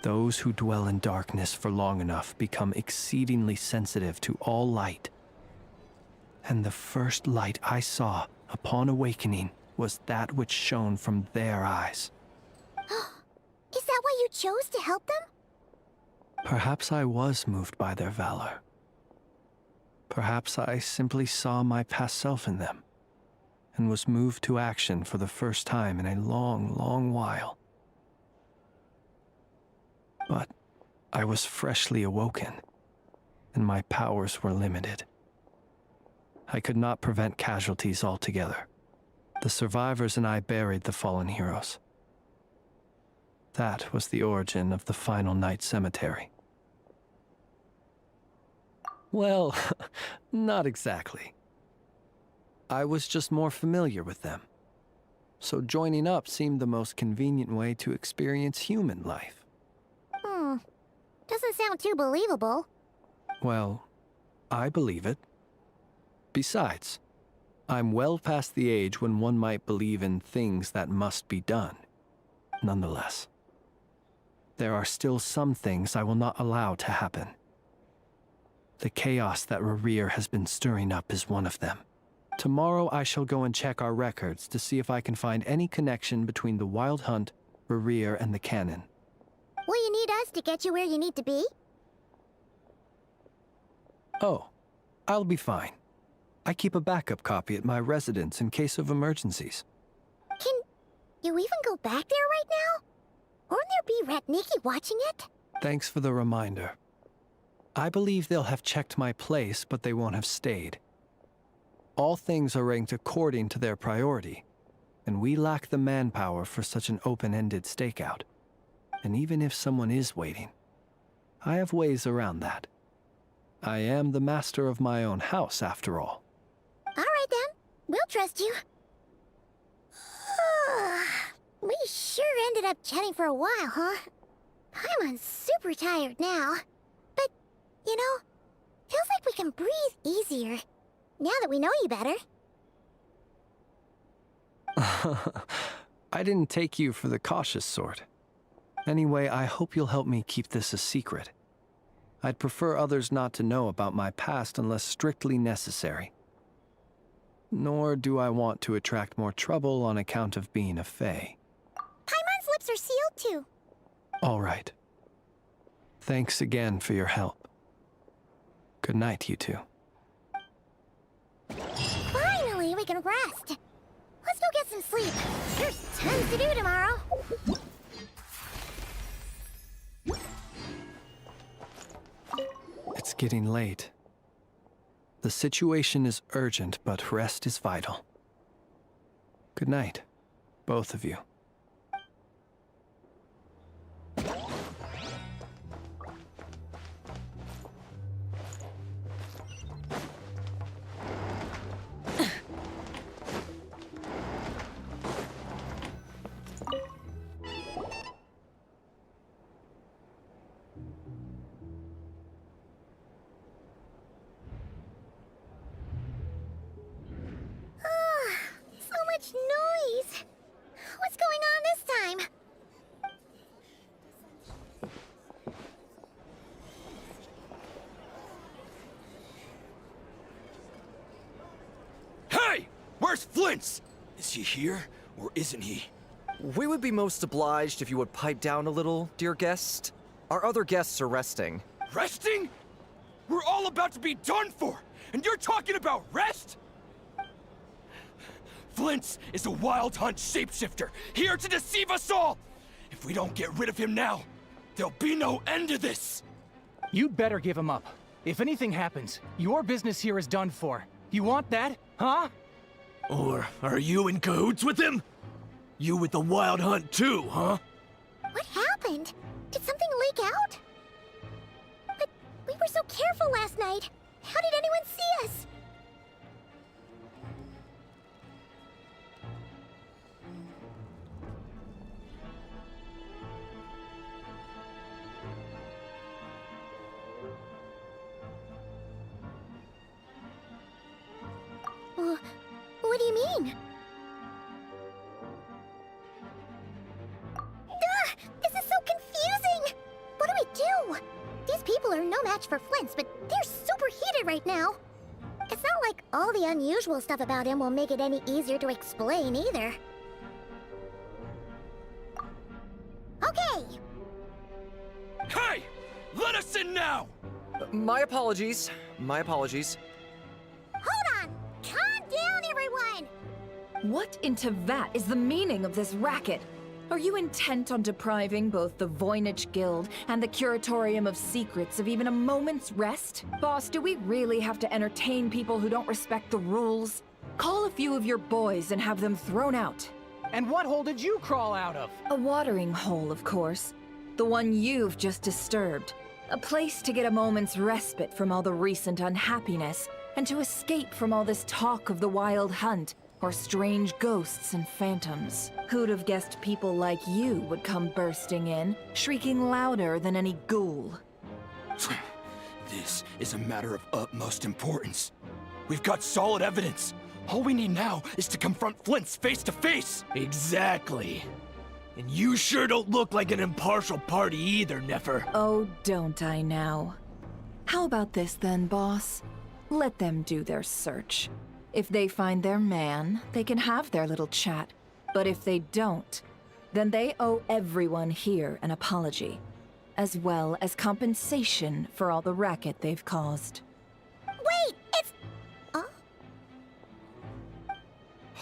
Speaker 21: Those who dwell in darkness for long enough become exceedingly sensitive to all light. And the first light I saw upon awakening was that which shone from their eyes.
Speaker 10: Is that why you chose to help them?
Speaker 21: Perhaps I was moved by their valor. Perhaps I simply saw my past self in them, and was moved to action for the first time in a long, long while. But I was freshly awoken, and my powers were limited. I could not prevent casualties altogether. The survivors and I buried the fallen heroes. That was the origin of the final night cemetery. Well, not exactly. I was just more familiar with them. So joining up seemed the most convenient way to experience human life.
Speaker 10: Doesn't sound too believable.
Speaker 21: Well, I believe it. Besides, I'm well past the age when one might believe in things that must be done. Nonetheless, there are still some things I will not allow to happen. The chaos that Rerir has been stirring up is one of them. Tomorrow I shall go and check our records to see if I can find any connection between the Wild Hunt, Rerir, and the Canon.
Speaker 10: Will you need us to get you where you need to be?
Speaker 21: Oh, I'll be fine. I keep a backup copy at my residence in case of emergencies.
Speaker 10: Can you even go back there right now? Won't there be Ratniki watching it?
Speaker 21: Thanks for the reminder. I believe they'll have checked my place, but they won't have stayed. All things are ranked according to their priority, and we lack the manpower for such an open-ended stakeout. And even if someone is waiting, I have ways around that. I am the master of my own house, after all.
Speaker 10: All right, then. We'll trust you. We sure ended up chatting for a while, huh? I'm super tired now. But, you know, feels like we can breathe easier, now that we know you better.
Speaker 21: I didn't take you for the cautious sort. Anyway, I hope you'll help me keep this a secret. I'd prefer others not to know about my past unless strictly necessary. Nor do I want to attract more trouble on account of being a fae.
Speaker 10: Paimon's lips are sealed too.
Speaker 21: All right. Thanks again for your help. Good night, you two.
Speaker 10: Finally, we can rest. Let's go get some sleep. There's tons to do tomorrow.
Speaker 21: It's getting late. The situation is urgent, but rest is vital. Good night, both of you.
Speaker 10: Noise! What's going on this time?
Speaker 13: Hey! Where's Flint's? Is he here, or isn't he?
Speaker 20: We would be most obliged if you would pipe down a little, dear guest. Our other guests are resting.
Speaker 13: Resting? We're all about to be done for, and you're talking about rest? Flint's is a Wild Hunt shapeshifter, here to deceive us all! If we don't get rid of him now, there'll be no end to this!
Speaker 23: You'd better give him up. If anything happens, your business here is done for.
Speaker 16: You want that, huh?
Speaker 13: Or are you in cahoots with him? You with the Wild Hunt too, huh?
Speaker 10: What happened? Did something leak out? But we were so careful last night. How did anyone see us? What do you mean? This is so confusing! What do we do? These people are no match for Flint's, but they're super heated right now. It's not like all the unusual stuff about him will make it any easier to explain either. Okay!
Speaker 13: Hey! Let us in now!
Speaker 20: My apologies. My apologies.
Speaker 10: Hold on! Calm down, everyone!
Speaker 3: What in Tevat is the meaning of this racket? Are you intent on depriving both the Voynich Guild and the Curatorium of Secrets of even a moment's rest? Boss, do we really have to entertain people who don't respect the rules? Call a few of your boys and have them thrown out.
Speaker 16: And what hole did you crawl out of?
Speaker 3: A watering hole, of course. The one you've just disturbed. A place to get a moment's respite from all the recent unhappiness, and to escape from all this talk of the Wild Hunt, or strange ghosts and phantoms. Who'd have guessed people like you would come bursting in, shrieking louder than any ghoul?
Speaker 13: This is a matter of utmost importance. We've got solid evidence. All we need now is to confront Flint's face to face. Exactly. And you sure don't look like an impartial party either, Nefer.
Speaker 3: Oh, don't I now? How about this then, boss? Let them do their search. If they find their man, they can have their little chat. But if they don't, then they owe everyone here an apology, as well as compensation for all the racket they've caused.
Speaker 10: Wait, it's...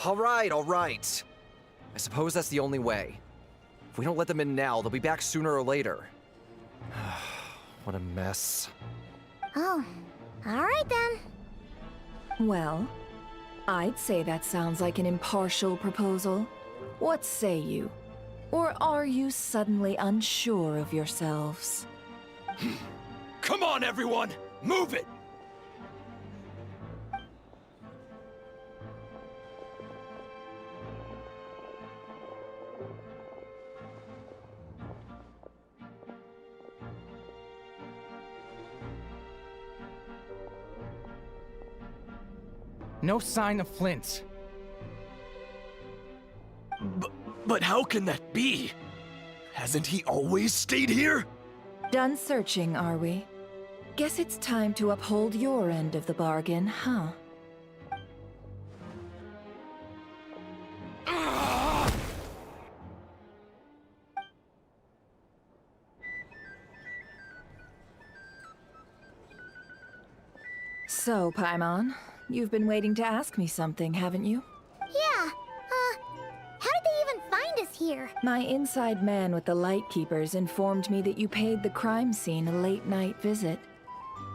Speaker 20: All right. I suppose that's the only way. If we don't let them in now, they'll be back sooner or later. What a mess.
Speaker 10: Oh, all right then.
Speaker 3: Well, I'd say that sounds like an impartial proposal. What say you? Or are you suddenly unsure of yourselves?
Speaker 13: Come on, everyone! Move it!
Speaker 16: No sign of Flint's.
Speaker 13: But how can that be? Hasn't he always stayed here?
Speaker 3: Done searching, are we? Guess it's time to uphold your end of the bargain, huh? So, Paimon, you've been waiting to ask me something, haven't you?
Speaker 10: Yeah, how did they even find us here?
Speaker 3: My inside man with the Lightkeepers informed me that you paid the crime scene a late-night visit.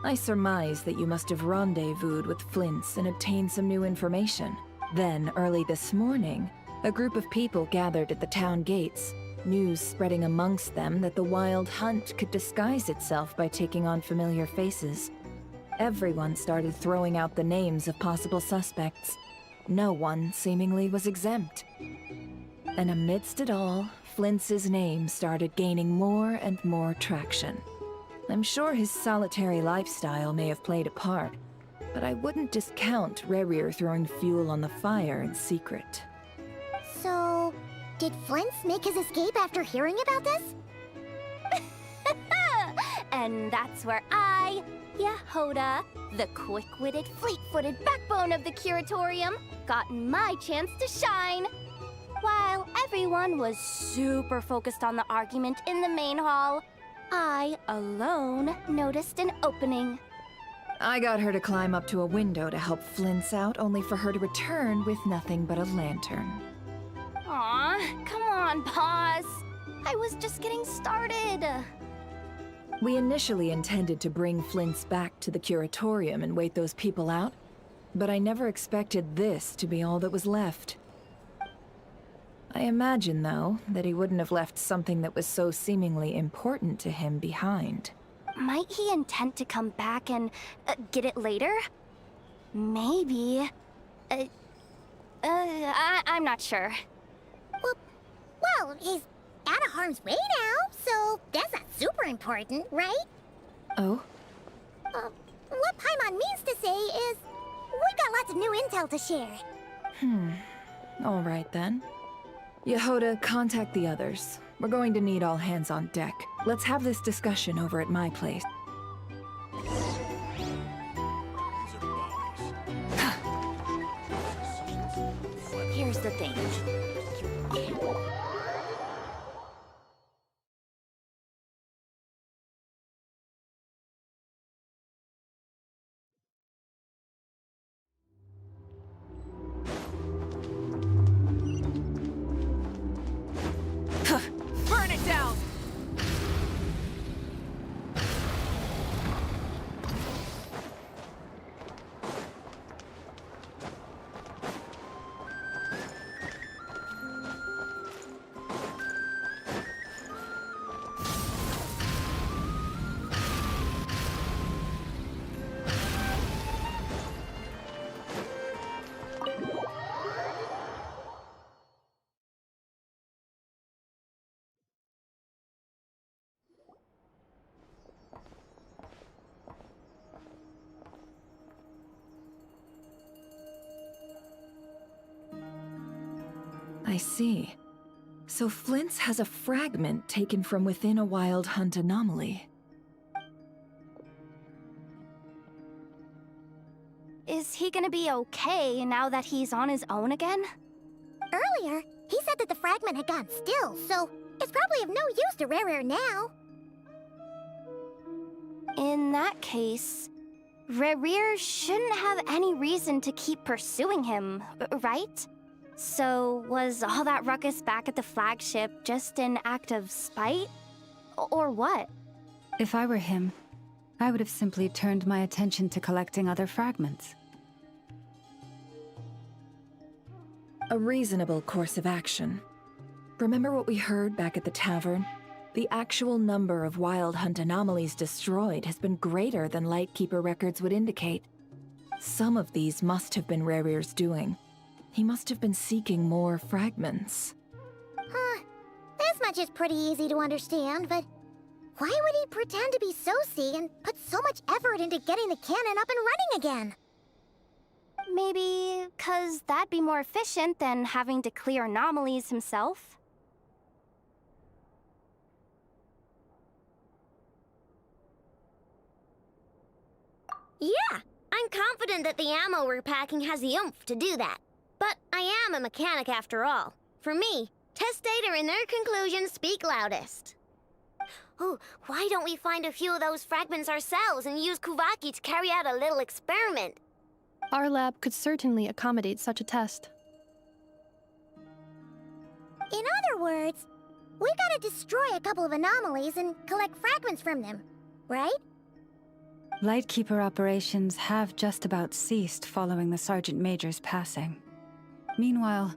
Speaker 3: I surmise that you must have rendezvoused with Flint's and obtained some new information. Then, early this morning, a group of people gathered at the town gates, news spreading amongst them that the Wild Hunt could disguise itself by taking on familiar faces. Everyone started throwing out the names of possible suspects. No one, seemingly, was exempt. And amidst it all, Flint's name started gaining more and more traction. I'm sure his solitary lifestyle may have played a part, but I wouldn't discount Rerir throwing fuel on the fire in secret.
Speaker 10: So, did Flint's make his escape after hearing about this?
Speaker 8: And that's where I, Yehoda, the quick-witted, fleet-footed backbone of the Curatorium, got my chance to shine. While everyone was super focused on the argument in the main hall, I alone noticed an opening.
Speaker 3: I got her to climb up to a window to help Flint's out, only for her to return with nothing but a lantern.
Speaker 8: Aw, come on, boss. I was just getting started.
Speaker 3: We initially intended to bring Flint's back to the Curatorium and wait those people out, but I never expected this to be all that was left. I imagine, though, that he wouldn't have left something that was so seemingly important to him behind.
Speaker 8: Might he intend to come back and get it later? Maybe. I'm not sure.
Speaker 10: Well, he's out of harm's way now, so that's not super important, right?
Speaker 3: Oh?
Speaker 10: What Paimon means to say is, we got lots of new intel to share.
Speaker 3: All right then. Yehoda, contact the others. We're going to need all hands on deck. Let's have this discussion over at my place.
Speaker 8: Here's the thing.
Speaker 18: Burn it down!
Speaker 3: I see. So Flint's has a fragment taken from within a wild hunt anomaly.
Speaker 8: Is he gonna be okay now that he's on his own again?
Speaker 10: Earlier, he said that the fragment had gone still, so it's probably of no use to Rare now.
Speaker 8: In that case, Rare shouldn't have any reason to keep pursuing him, right? So, was all that ruckus back at the flagship just an act of spite? Or what?
Speaker 11: If I were him, I would have simply turned my attention to collecting other fragments.
Speaker 3: A reasonable course of action. Remember what we heard back at the tavern? The actual number of wild hunt anomalies destroyed has been greater than Lightkeeper records would indicate. Some of these must have been Rare's doing. He must have been seeking more fragments.
Speaker 10: This much is pretty easy to understand, but why would he pretend to be Soci and put so much effort into getting the cannon up and running again?
Speaker 8: Maybe 'cause that'd be more efficient than having to clear anomalies himself?
Speaker 2: Yeah, I'm confident that the ammo we're packing has the oomph to do that. But I am a mechanic after all. For me, test data and their conclusions speak loudest. Oh, why don't we find a few of those fragments ourselves and use Kuvaki to carry out a little experiment?
Speaker 14: Our lab could certainly accommodate such a test.
Speaker 10: In other words, we gotta destroy a couple of anomalies and collect fragments from them, right?
Speaker 11: Lightkeeper operations have just about ceased following the Sergeant Major's passing. Meanwhile,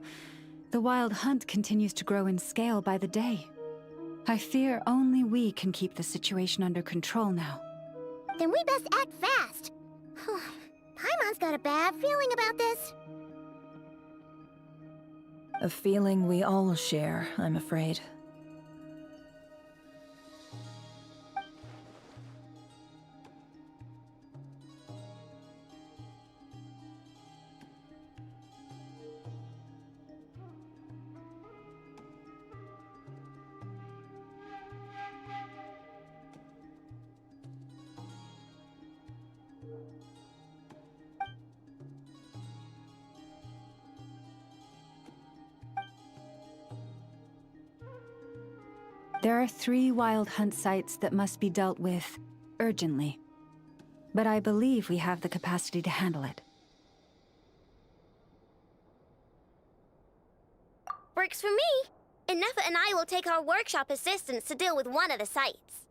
Speaker 11: the wild hunt continues to grow in scale by the day. I fear only we can keep the situation under control now.
Speaker 10: Then we best act fast. Paimon's got a bad feeling about this.
Speaker 3: A feeling we all share, I'm afraid.
Speaker 11: There are 3 wild hunt sites that must be dealt with urgently. But I believe we have the capacity to handle it.
Speaker 2: Works for me. Inefa and I will take our workshop assistants to deal with one of the sites.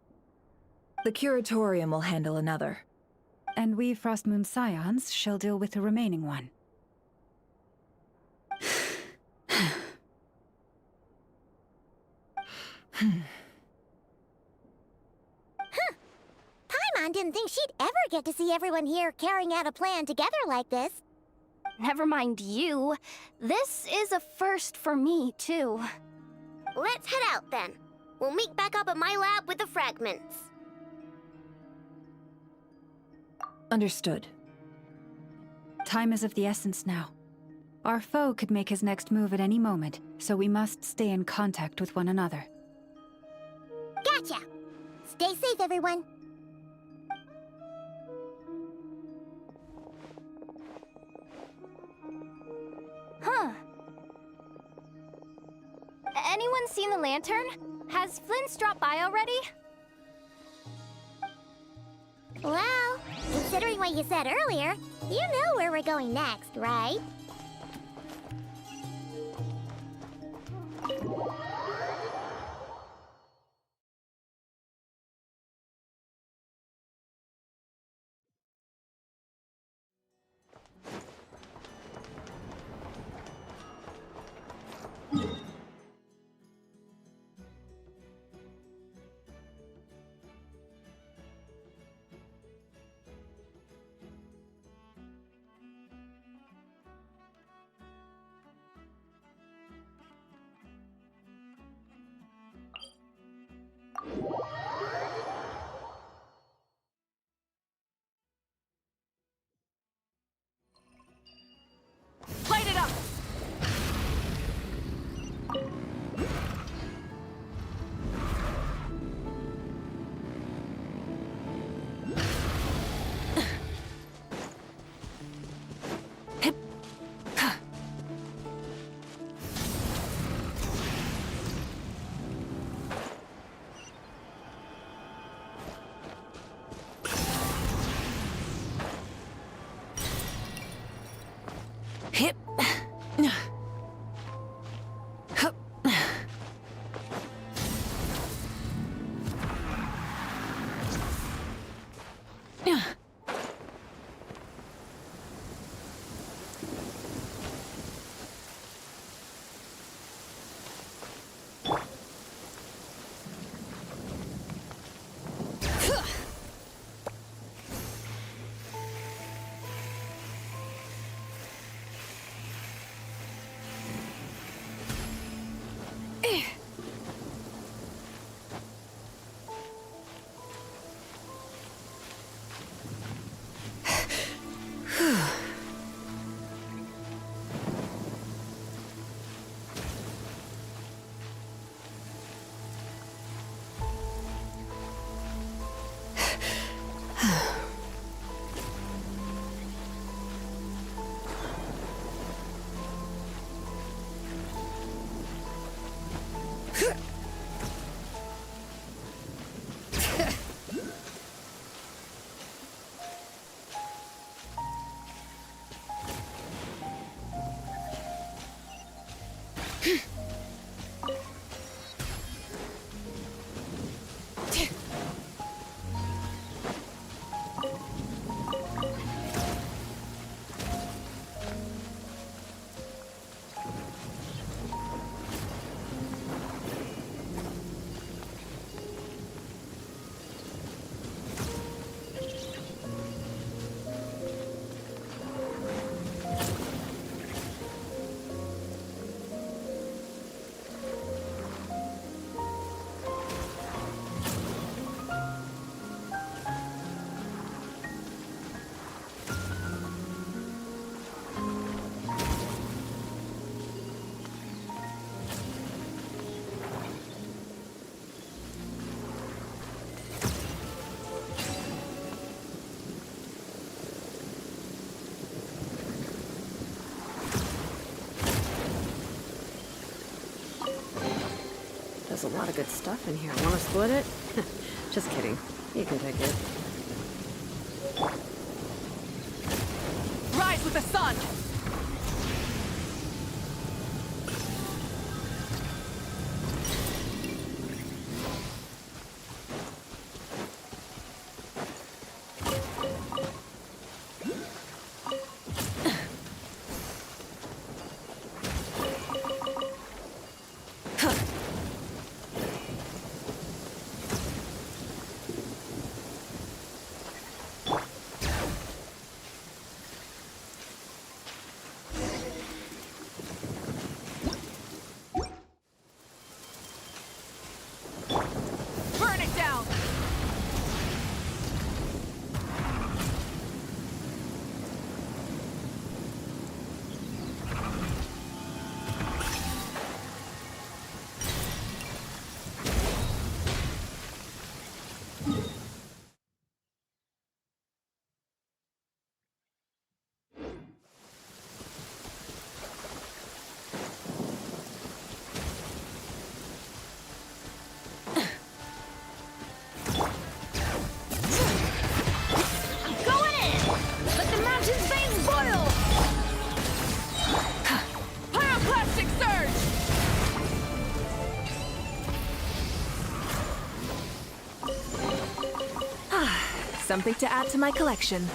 Speaker 3: The Curatorium will handle another.
Speaker 11: and we Frostmoon Scions shall deal with the remaining one.
Speaker 10: Paimon didn't think she'd ever get to see everyone here carrying out a plan together like this.
Speaker 8: Never mind you. This is a first for me, too.
Speaker 2: Let's head out then. We'll meet back up at my lab with the fragments.
Speaker 11: Understood. Time is of the essence now. Our foe could make his next move at any moment, so we must stay in contact with one another.
Speaker 10: Gotcha! Stay safe, everyone.
Speaker 8: Huh. Anyone seen the lantern? Has Flint's dropped by already?
Speaker 10: Well, considering what you said earlier, you know where we're going next, right?
Speaker 18: Light it up!
Speaker 22: Hip.
Speaker 1: There's a lot of good stuff in here. Want to split it? Just kidding. You can take it.
Speaker 18: Rise with the sun!
Speaker 22: Something to add to my collection.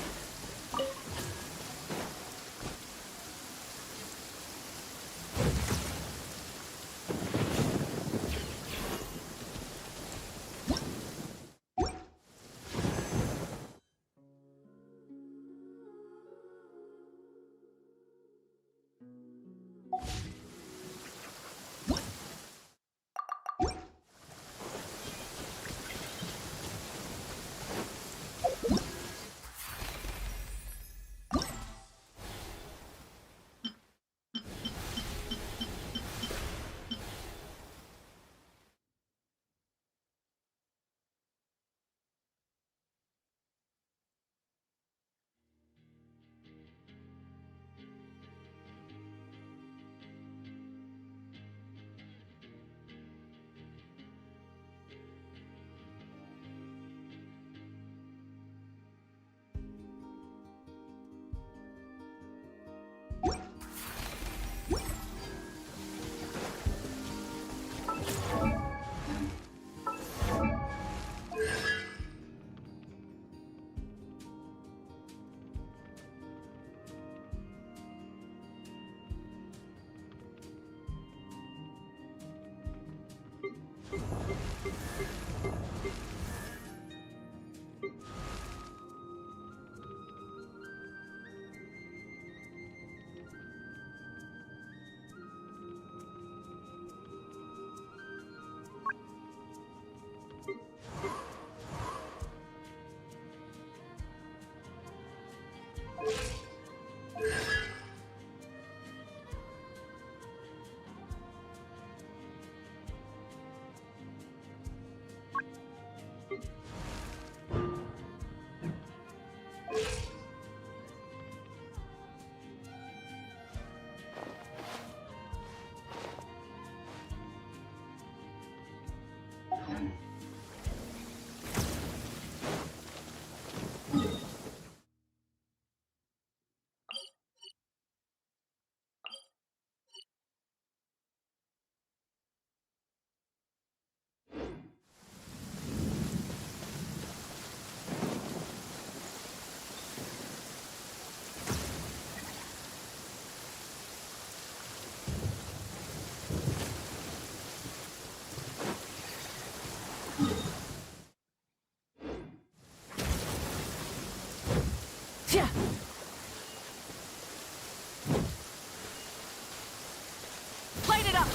Speaker 18: Light it up!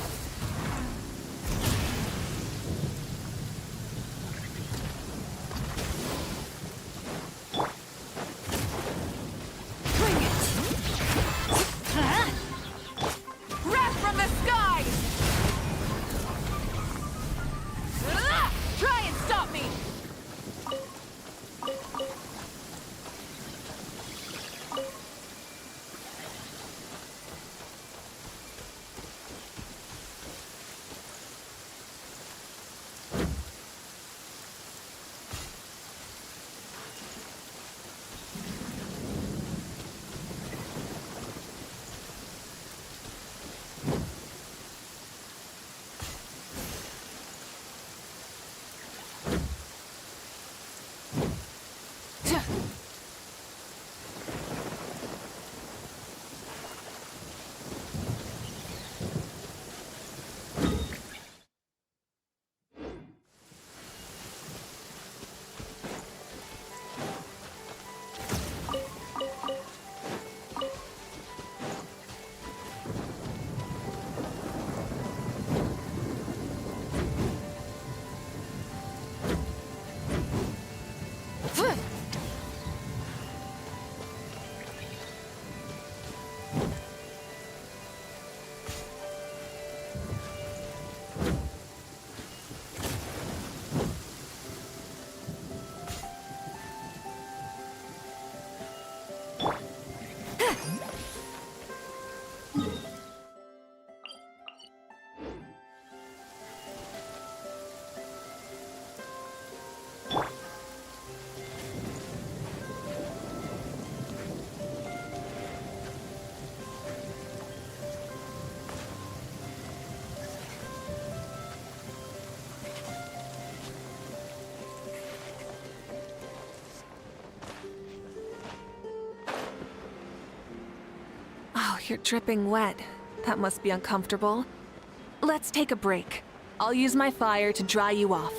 Speaker 18: Bring it! Wrath from the skies! Try and stop me!
Speaker 22: you're dripping wet. That must be uncomfortable. Let's take a break. I'll use my fire to dry you off.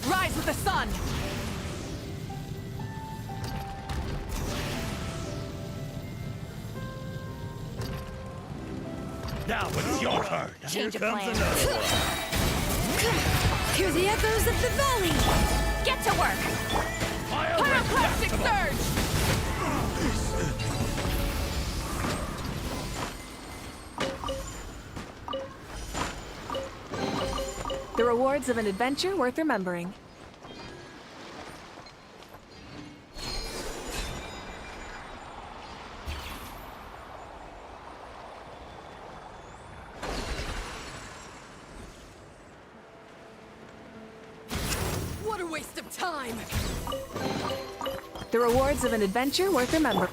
Speaker 18: Rise with the sun!
Speaker 19: Now it's your turn.
Speaker 8: Change
Speaker 19: Here
Speaker 8: of
Speaker 19: comes
Speaker 8: plan.
Speaker 19: another one.
Speaker 8: Hear the echoes of the valley! Get to work!
Speaker 18: Pyroclastic surge!
Speaker 22: The rewards of an adventure worth remembering.
Speaker 18: What a waste of time!
Speaker 22: The rewards of an adventure worth remembering.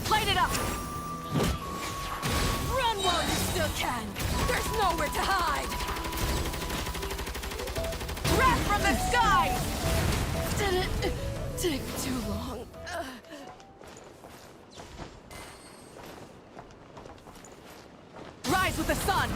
Speaker 18: Light it up! Run while you still can! There's nowhere to hide! Wrath from the sky! Did it take too long? Rise with the sun!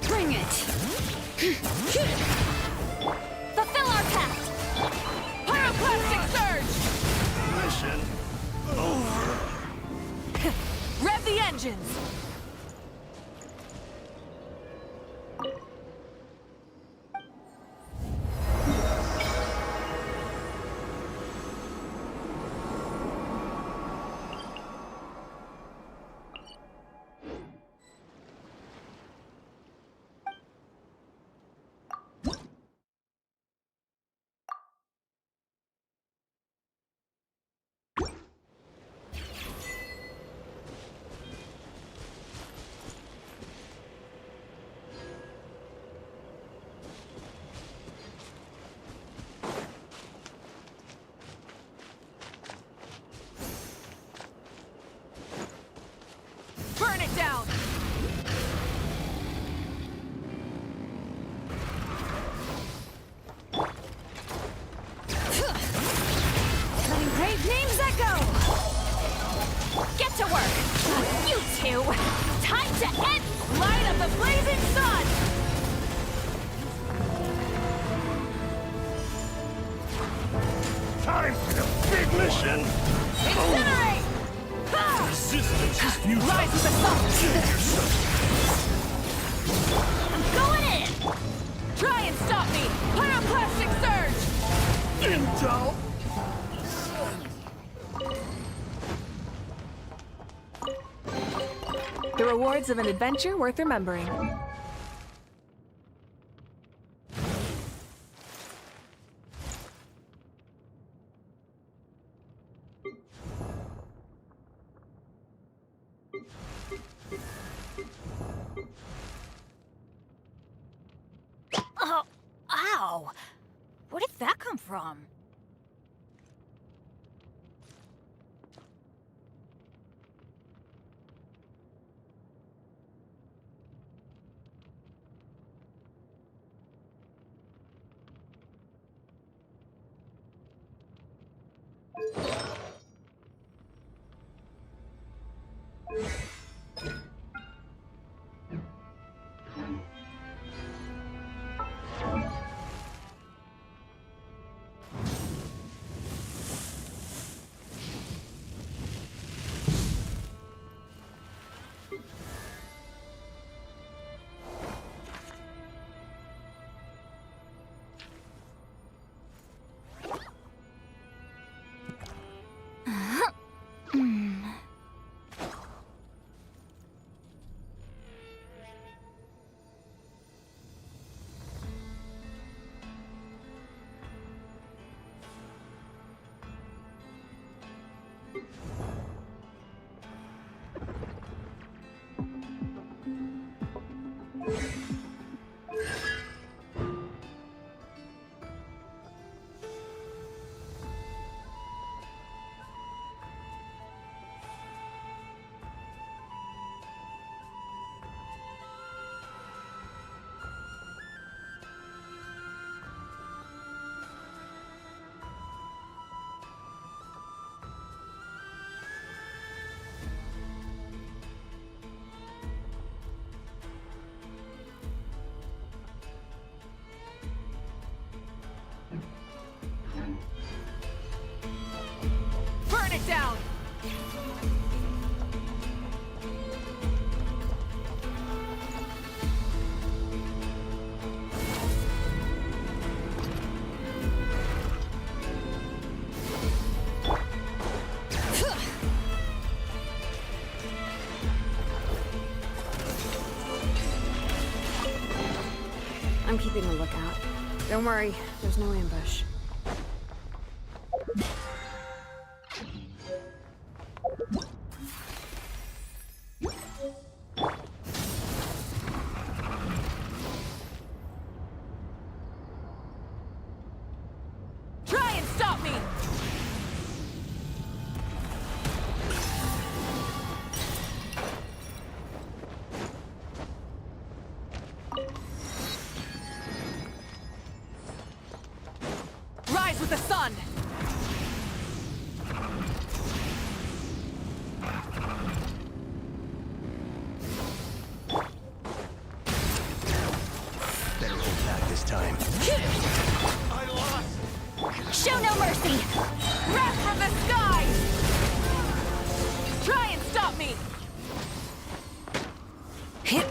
Speaker 8: Bring it! Fulfill our pact!
Speaker 18: Pyroclastic surge!
Speaker 19: Mission over.
Speaker 18: Rev the engines! Burn it down!
Speaker 8: Letting brave names echo! Get to work! You two! Time to end!
Speaker 18: Light up the blazing sun!
Speaker 19: Time for the big mission.
Speaker 18: Incinerate! Ha!
Speaker 19: Resistance is futile.
Speaker 18: Rise with the sun!
Speaker 19: Save yourself.
Speaker 18: I'm going in! Try and stop me! Pyroclastic surge!
Speaker 19: Intel.
Speaker 22: The rewards of an adventure worth remembering.
Speaker 8: Oh, ow! Where did that come from?
Speaker 1: I'm keeping a lookout. Don't worry, there's no ambush.
Speaker 18: Try and stop me! Rise with the sun!
Speaker 13: Better hold back this time.
Speaker 18: I lost! Show no mercy! Wrath from the sky! Try and stop me!
Speaker 4: Hit.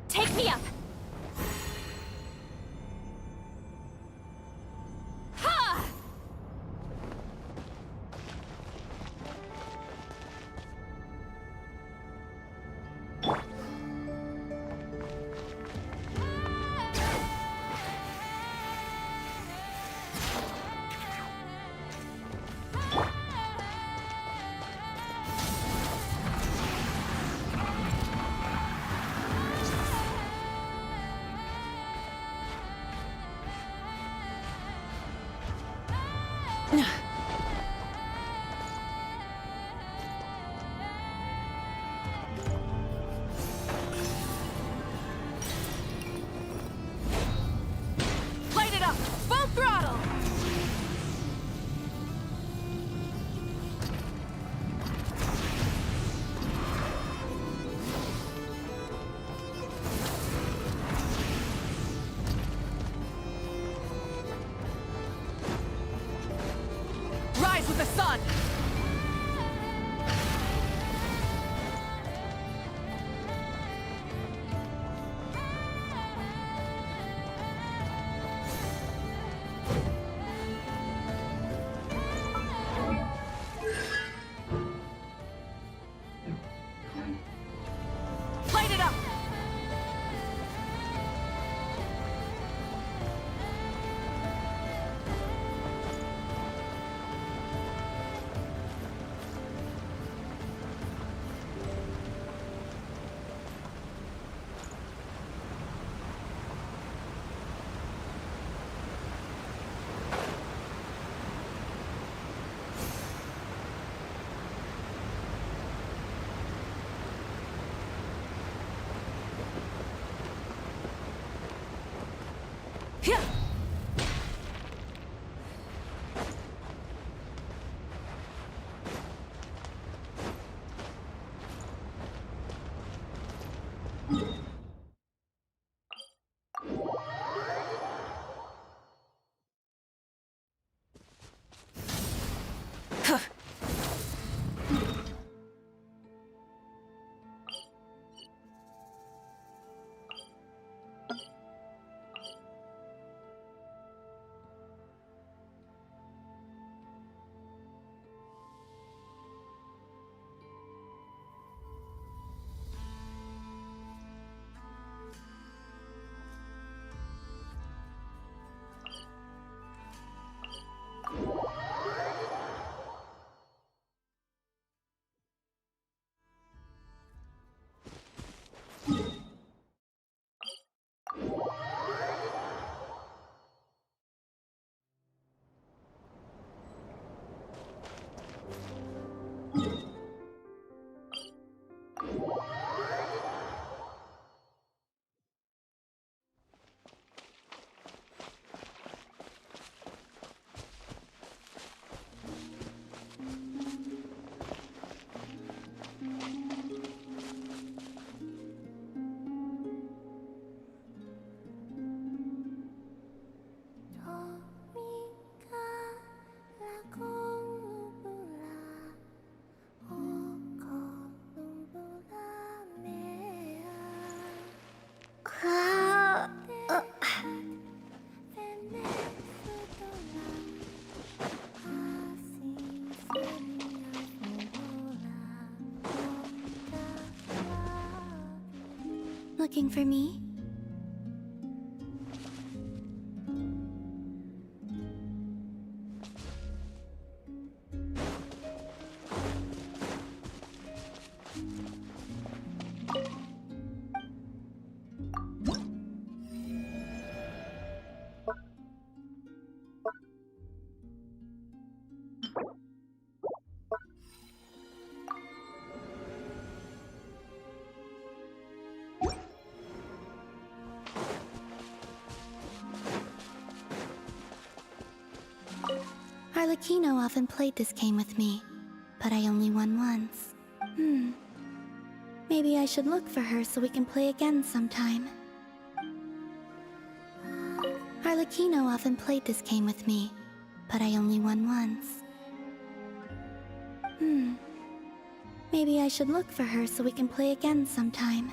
Speaker 8: Take me up! Ha!
Speaker 18: Light it up! Full throttle! Rise with the sun! Light it up!
Speaker 9: looking for me? Arlecchino often played this game with me, but I only won once. Maybe I should look for her so we can play again sometime. Arlecchino often played this game with me, but I only won once. Maybe I should look for her so we can play again sometime.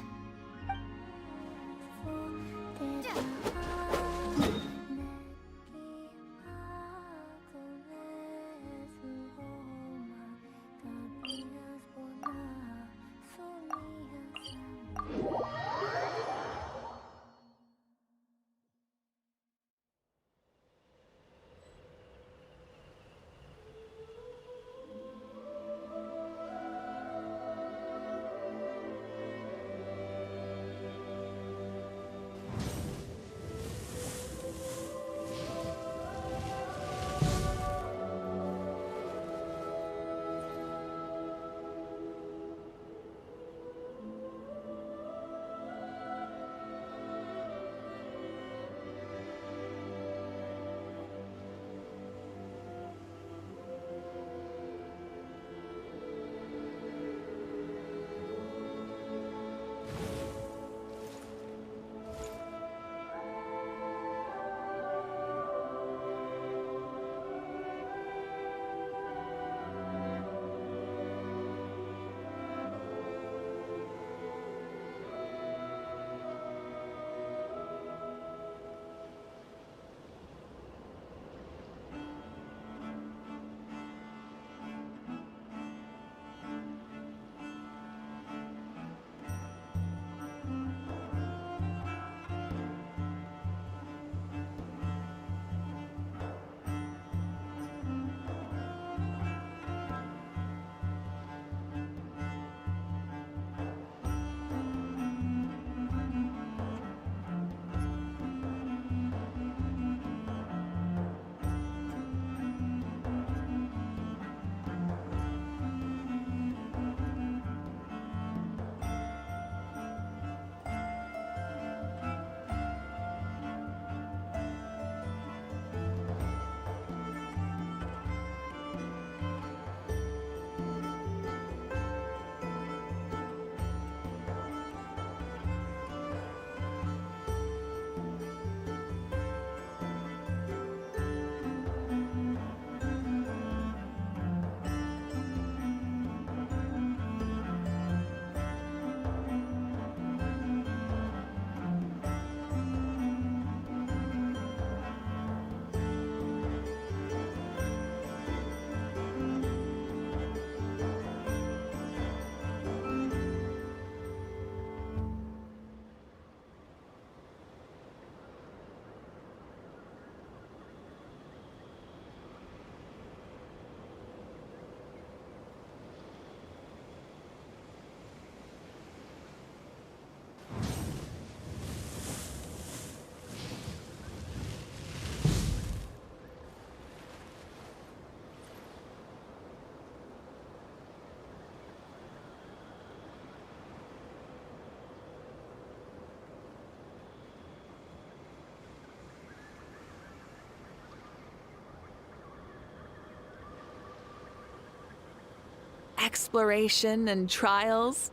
Speaker 22: Exploration and trials.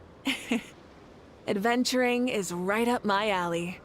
Speaker 22: Adventuring is right up my alley.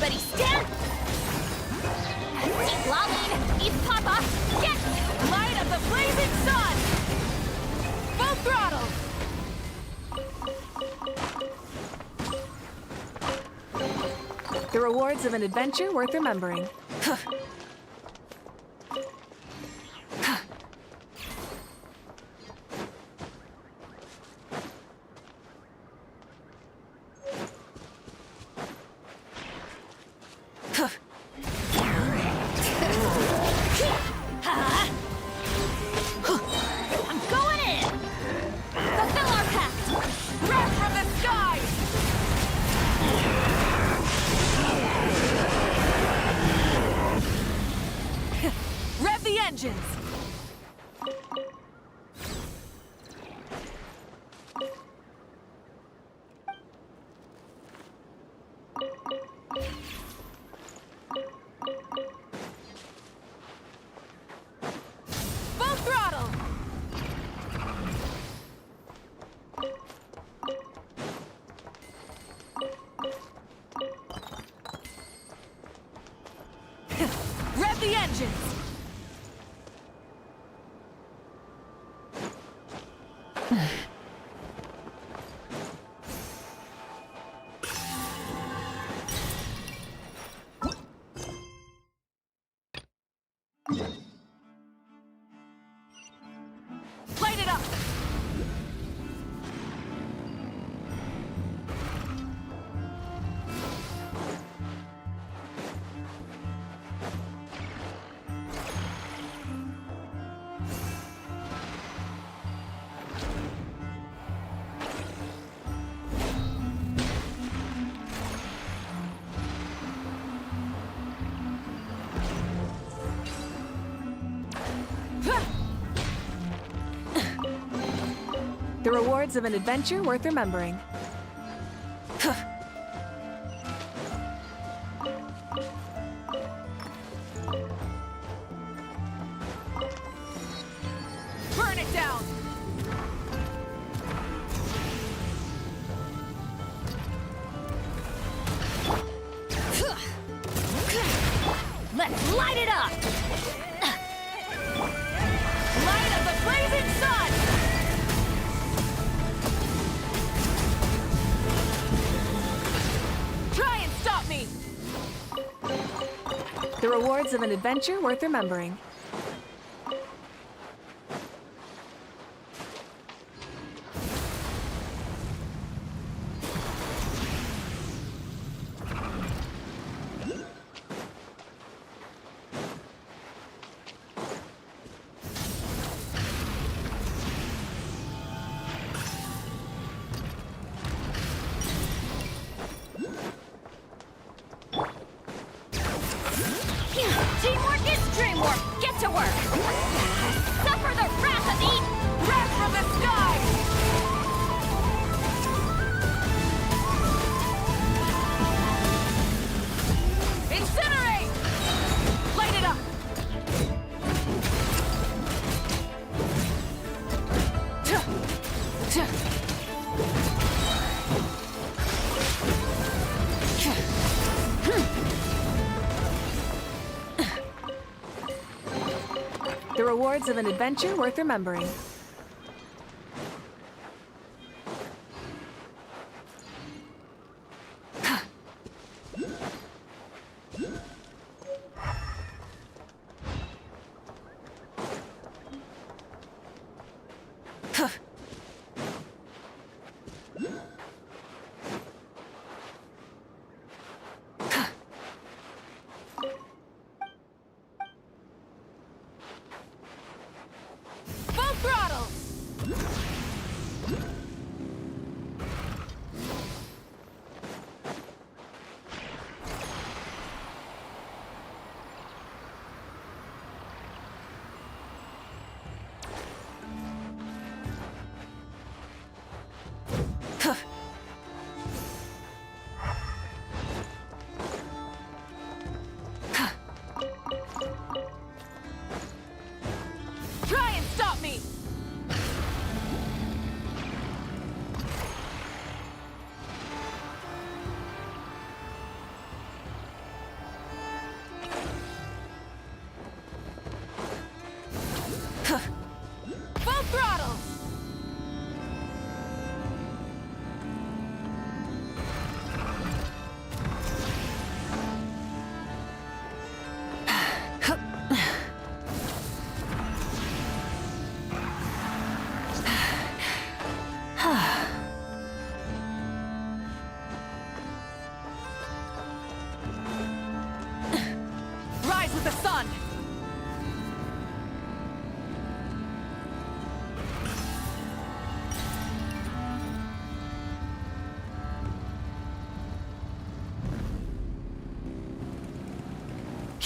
Speaker 18: Everybody stand!
Speaker 8: Keep lolling! Eat Papa! Get!
Speaker 18: Light of the blazing sun! Full throttle!
Speaker 22: The rewards of an adventure worth remembering.
Speaker 18: I'm going in! Fulfill our pact! Breath from the sky! Rev the engines! Full throttle! Rev the engines! Light it up!
Speaker 22: The rewards of an adventure worth remembering.
Speaker 18: Burn it down!
Speaker 8: Let's light it up!
Speaker 18: Light of the blazing sun! Try and stop me!
Speaker 22: The rewards of an adventure worth remembering.
Speaker 8: Teamwork is dreamwork! Get to work! Suffer the wrath of the...
Speaker 18: Breath from the sky! Incinerate! Light it up!
Speaker 22: The rewards of an adventure worth remembering.
Speaker 18: Full throttle!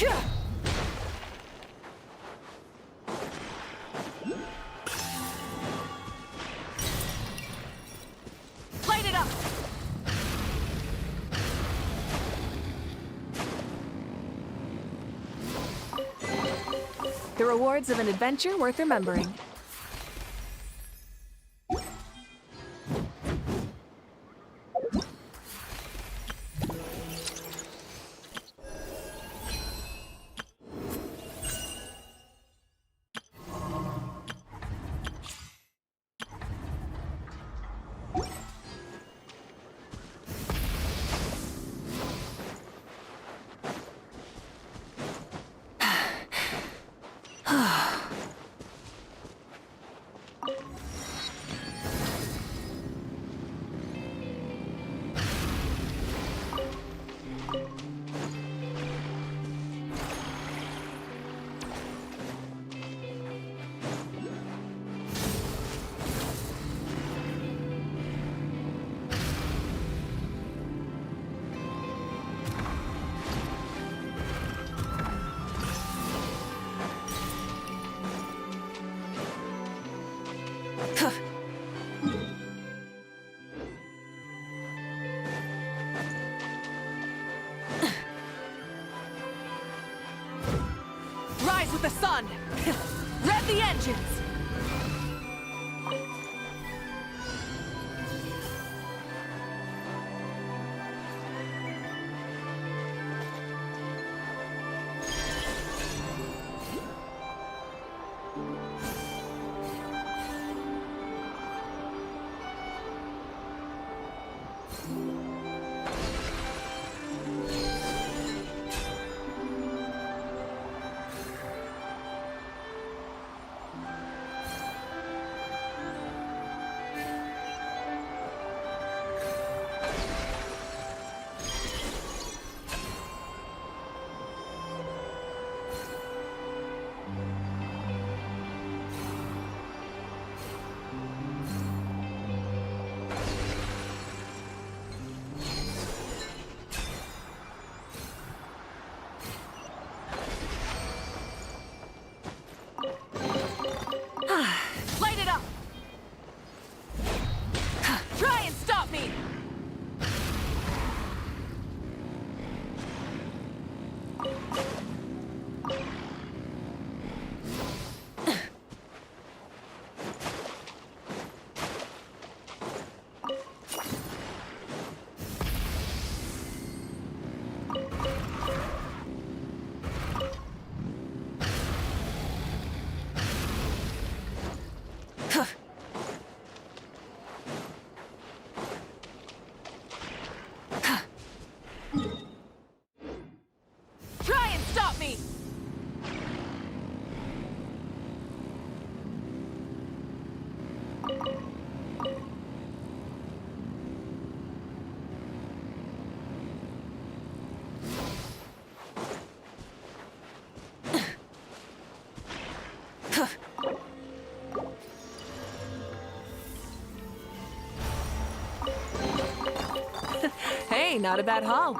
Speaker 18: Light it up!
Speaker 22: The rewards of an adventure worth remembering.
Speaker 18: Rise with the sun! Rev the engines! Light it up! Try and stop me! Try and stop me!
Speaker 22: Hey, not a bad haul.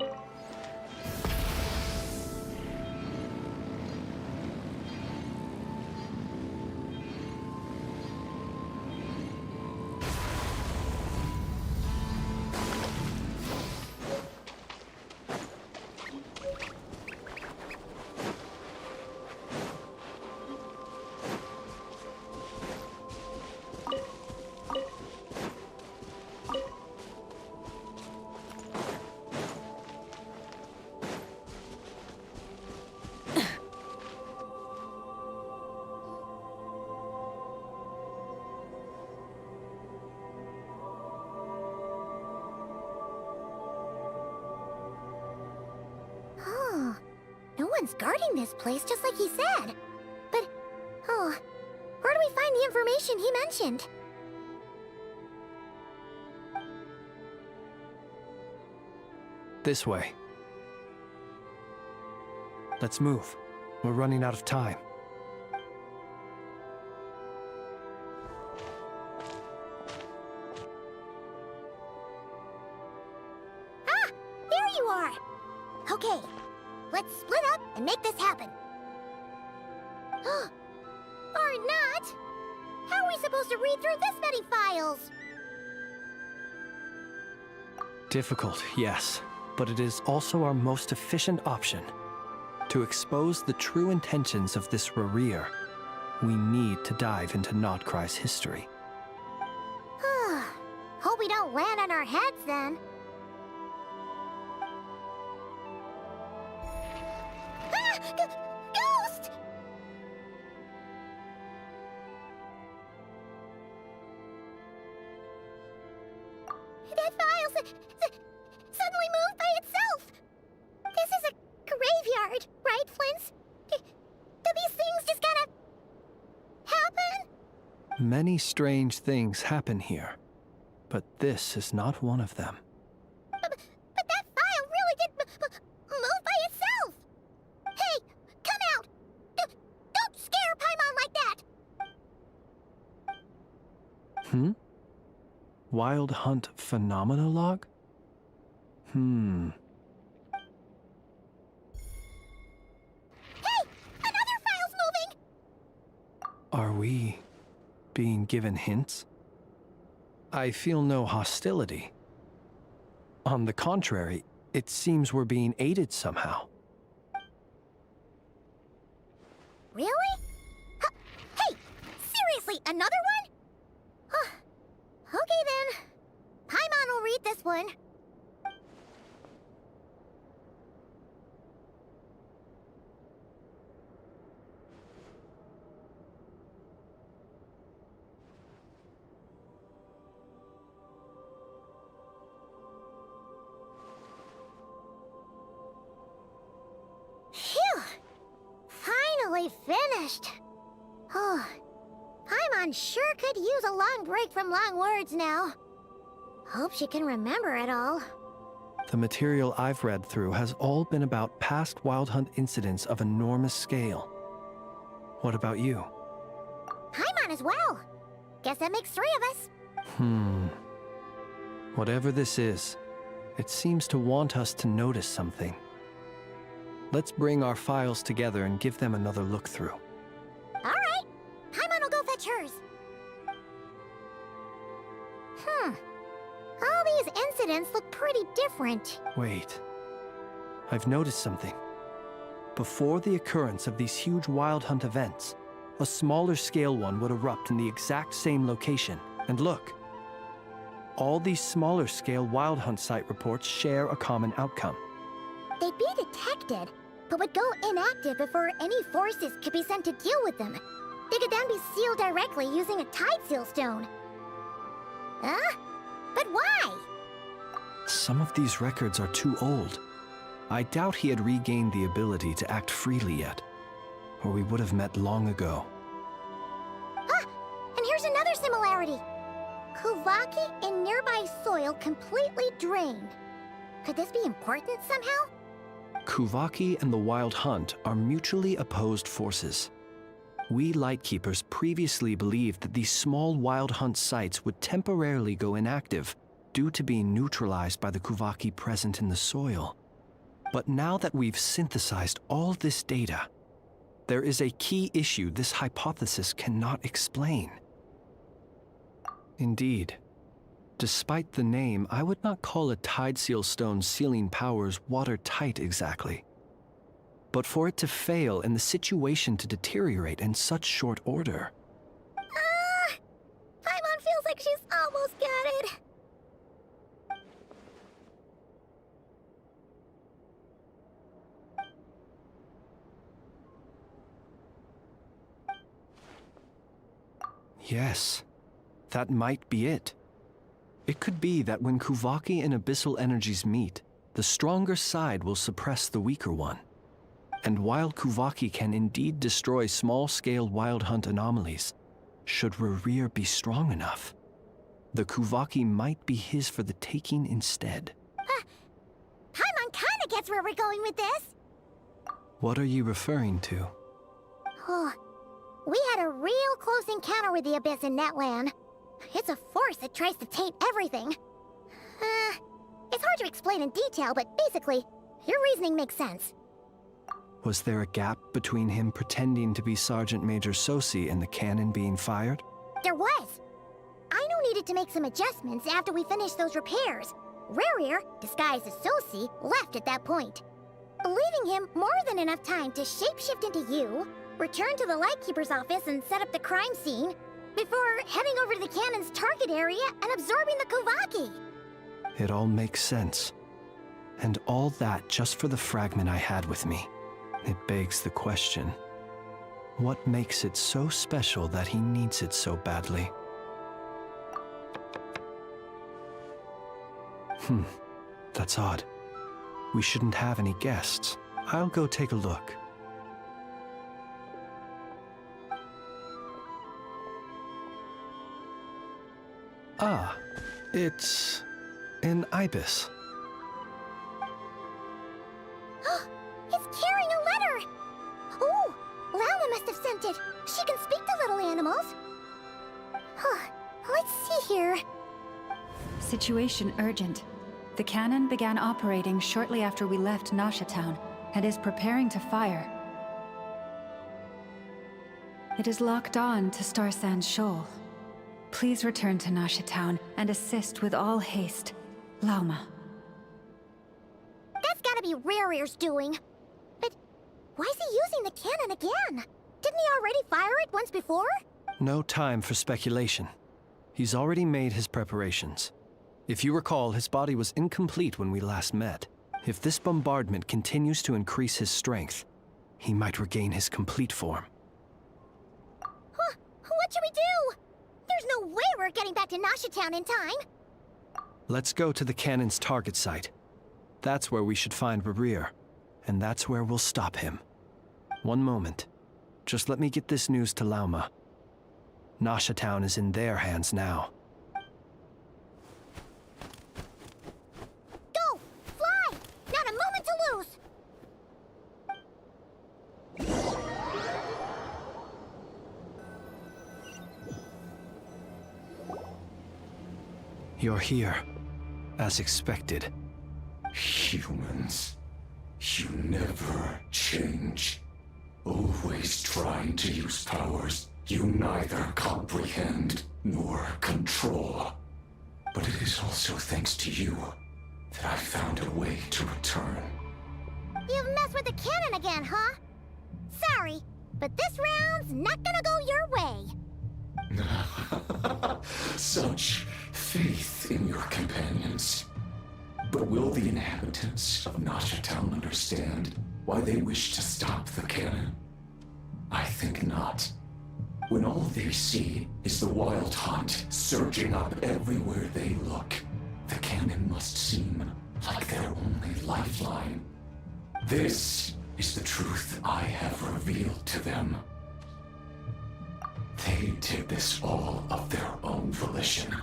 Speaker 10: Oh, no one's guarding this place, just like he said. But, oh, where do we find the information he mentioned?
Speaker 21: This way. Let's move. We're running out of time.
Speaker 10: Ah! There you are! Okay, Let's split up and make this happen. Or not! How are we supposed to read through this many files?
Speaker 21: Difficult, yes, but it is also our most efficient option. To expose the true intentions of this Rarir, we need to dive into Nod Krai's history.
Speaker 10: Hope we don't land on our heads then. Ghost! That file suddenly moved by itself. This is a graveyard, right, Flint's? Do these things just gotta happen?
Speaker 21: Many strange things happen here, but this is not one of them.
Speaker 10: But that file really did move by itself! Hey, come out! Don't scare Paimon like that!
Speaker 21: Wild Hunt Phenomenologue?
Speaker 10: Hey! Another file's moving!
Speaker 21: Are we being given hints? I feel no hostility. On the contrary, it seems we're being aided somehow.
Speaker 10: Really? Hey! Seriously, another one? Okay then. Paimon will read this one. Phew! Finally finished. Oh, Paimon sure could use a long break from long words now. Hope she can remember it all.
Speaker 21: The material I've read through has all been about past Wild Hunt incidents of enormous scale. What about you?
Speaker 10: Paimon as well. Guess that makes 3 of us.
Speaker 21: Whatever this is, it seems to want us to notice something. Let's bring our files together and give them another look through.
Speaker 10: All right. Paimon will go fetch hers. All these incidents look pretty different.
Speaker 21: Wait. I've noticed something. Before the occurrence of these huge Wild Hunt events, a smaller scale one would erupt in the exact same location. And look. All these smaller scale Wild Hunt site reports share a common outcome.
Speaker 10: They'd be detected, but would go inactive before any forces could be sent to deal with them. They could then be sealed directly using a tide seal stone. Huh? But why?
Speaker 21: Some of these records are too old. I doubt he had regained the ability to act freely yet, or we would have met long ago.
Speaker 10: And here's another similarity. Kuvaki in nearby soil completely drained. Could this be important somehow?
Speaker 21: Kuvaki and the Wild Hunt are mutually opposed forces. We Lightkeepers previously believed that these small Wild Hunt sites would temporarily go inactive due to being neutralized by the Kuvaki present in the soil. But now that we've synthesized all this data, there is a key issue this hypothesis cannot explain. Indeed, despite the name, I would not call a tide seal stone's sealing powers watertight exactly. But for it to fail and the situation to deteriorate in such short order.
Speaker 10: Paimon feels like she's almost got it.
Speaker 21: Yes, that might be it. It could be that when Kuvaki and abyssal energies meet, the stronger side will suppress the weaker one. And while Kuvaki can indeed destroy small-scale Wild Hunt anomalies, should Rarir be strong enough, the Kuvaki might be his for the taking instead.
Speaker 10: Paimon kinda gets where we're going with this.
Speaker 21: What are you referring to?
Speaker 10: Oh, we had a real close encounter with the Abyss in Netland. It's a force that tries to taint everything. It's hard to explain in detail, but basically, your reasoning makes sense.
Speaker 21: Was there a gap between him pretending to be Sergeant Major Sosi and the cannon being fired?
Speaker 10: There was. Aino needed to make some adjustments after we finished those repairs. Rerir, disguised as Sosi, left at that point, leaving him more than enough time to shapeshift into you, return to the Lightkeeper's office and set up the crime scene, before heading over to the cannon's target area and absorbing the Kovaki.
Speaker 21: It all makes sense. And all that just for the fragment I had with me. It begs the question, what makes it so special that he needs it so badly? That's odd. We shouldn't have any guests. I'll go take a look. Ah, it's an ibis.
Speaker 10: It's carrying a letter! Oh, Lala must have sent it. She can speak to little animals. Let's see here.
Speaker 11: Situation urgent. The cannon began operating shortly after we left Nasha Town and is preparing to fire. It is locked on to Star Sand Shoal. Please return to Nasha Town and assist with all haste. Lauma.
Speaker 10: That's gotta be Rerir's doing. But why is he using the cannon again? Didn't he already fire it once before?
Speaker 21: No time for speculation. He's already made his preparations. If you recall, his body was incomplete when we last met. If this bombardment continues to increase his strength, he might regain his complete form.
Speaker 10: What should we do? There's no way we're getting back to Nasha Town in time.
Speaker 21: Let's go to the cannon's target site. That's where we should find Rerir, and that's where we'll stop him. One moment. Just let me get this news to Lauma. Nasha Town is in their hands now.
Speaker 10: Go! Fly! Not a moment to lose!
Speaker 21: You're here, as expected.
Speaker 19: Humans, you never change. Always trying to use powers you neither comprehend nor control. But it is also thanks to you that I found a way to return.
Speaker 10: You've messed with the cannon again, huh? Sorry, but this round's not gonna go your way.
Speaker 19: Such faith in your companions. But will the inhabitants of Nasha Town understand why they wish to stop the cannon? I think not. When all they see is the wild hunt surging up everywhere they look, the cannon must seem like their only lifeline. This is the truth I have revealed to them. They did this all of their own volition.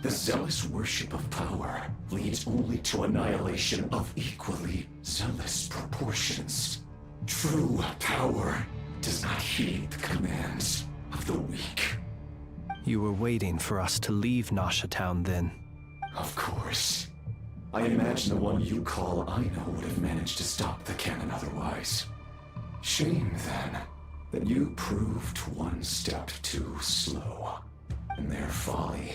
Speaker 19: The zealous worship of power leads only to annihilation of equally zealous proportions. True power does not heed the commands of the weak.
Speaker 21: You were waiting for us to leave Nasha Town then?
Speaker 19: Of course. I imagine the one you call Aino would have managed to stop the cannon otherwise. Shame, then, that you proved one step too slow. In their folly,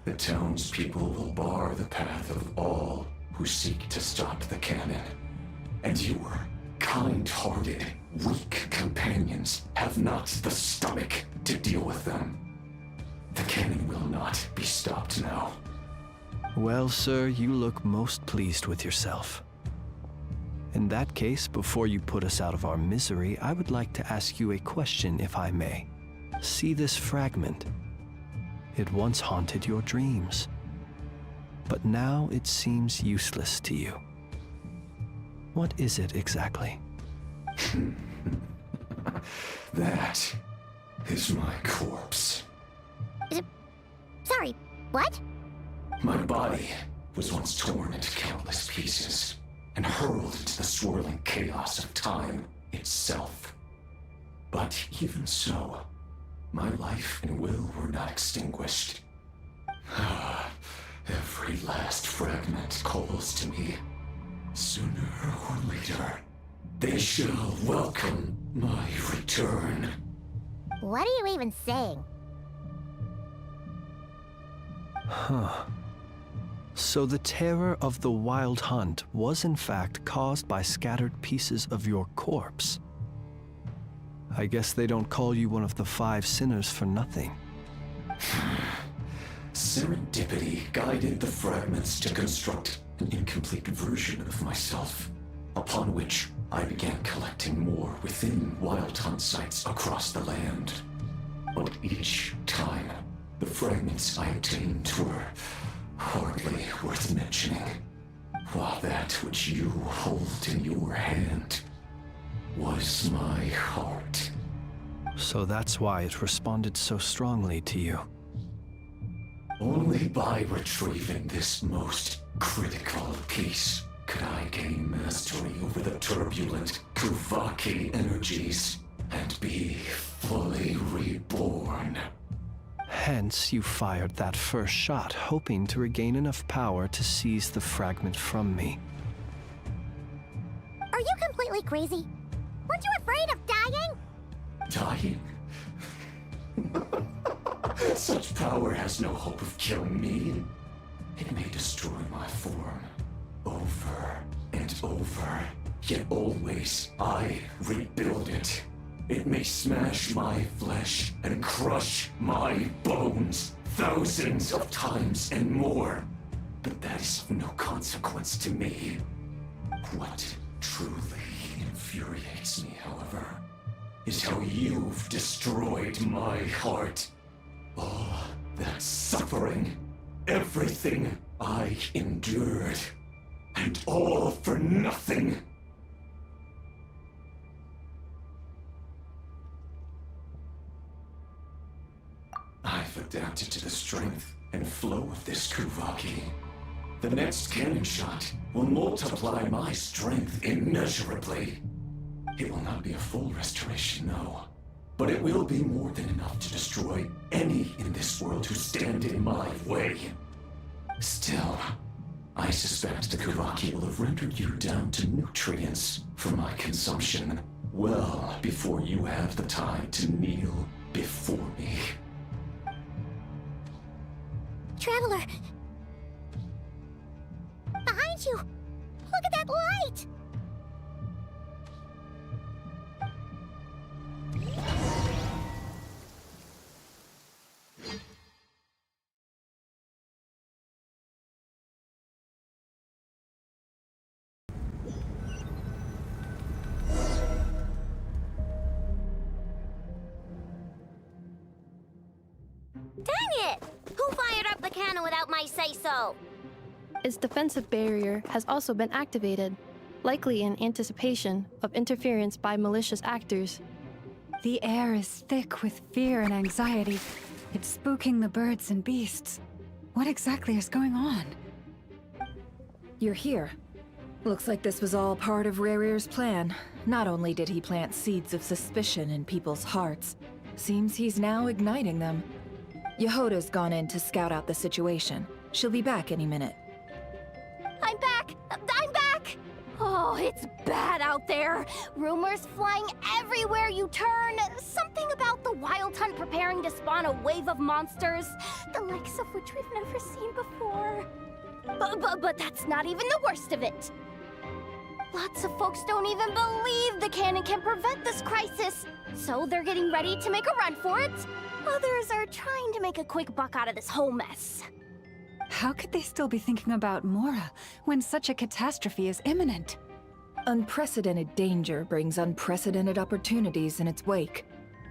Speaker 19: the townspeople will bar the path of all who seek to stop the cannon. And your kind-hearted, weak companions have not the stomach to deal with them. The cannon will not be stopped now.
Speaker 21: Well, sir, you look most pleased with yourself. In that case, before you put us out of our misery, I would like to ask you a question, if I may. See this fragment? It once haunted your dreams, but now it seems useless to you. What is it exactly?
Speaker 19: That is my corpse.
Speaker 10: Sorry, what?
Speaker 19: My body was once torn into countless pieces and hurled into the swirling chaos of time itself. But even so, my life and will were not extinguished. Every last fragment calls to me. Sooner or later, They shall welcome my return.
Speaker 10: What are you even saying?
Speaker 21: Huh. So the terror of the Wild Hunt was in fact caused by scattered pieces of your corpse. I guess they don't call you one of the 5 sinners for nothing.
Speaker 19: Serendipity guided the fragments to construct an incomplete version of myself, upon which I began collecting more within Wild Hunt sites across the land. But each time, the fragments I obtained were hardly worth mentioning, while that which you hold in your hand was my heart.
Speaker 21: So that's why it responded so strongly to you.
Speaker 19: Only by retrieving this most critical piece could I gain mastery over the turbulent Kuvaki energies and be fully reborn.
Speaker 21: Hence, you fired that first shot, hoping to regain enough power to seize the fragment from me.
Speaker 10: Are you completely crazy? Weren't you afraid of dying?
Speaker 19: Dying? Such power has no hope of killing me. It may destroy my form over and over, yet always I rebuild it. It may smash my flesh and crush my bones thousands of times and more, but that is of no consequence to me. What truly infuriates me, however, is how you've destroyed my heart. All that suffering, everything I endured, and all for nothing. I've adapted to the strength and flow of this Kuvaki. The next cannon shot will multiply my strength immeasurably. It will not be a full restoration, no. But it will be more than enough to destroy any in this world who stand in my way. Still, I suspect the Kuvaki will have rendered you down to nutrients for my consumption well before you have the time to kneel before me.
Speaker 10: Traveler! Behind you! Look at that light!
Speaker 2: Dang it! Who fired up the cannon without my say-so?
Speaker 14: Its defensive barrier has also been activated, likely in anticipation of interference by malicious actors.
Speaker 11: The air is thick with fear and anxiety. It's spooking the birds and beasts. What exactly is going on?
Speaker 3: You're here. Looks like this was all part of Rarir's plan. Not only did he plant seeds of suspicion in people's hearts, seems he's now igniting them. Yehoda's gone in to scout out the situation. She'll be back any minute.
Speaker 8: I'm back! I'm back! Oh, it's bad out there. Rumors flying everywhere you turn. Something about the Wild Hunt preparing to spawn a wave of monsters, the likes of which we've never seen before. But that's not even the worst of it. Lots of folks don't even believe the cannon can prevent this crisis, so they're getting ready to make a run for it. Others are trying to make a quick buck out of this whole mess.
Speaker 11: How could they still be thinking about Mora when such a catastrophe is imminent?
Speaker 3: Unprecedented danger brings unprecedented opportunities in its wake.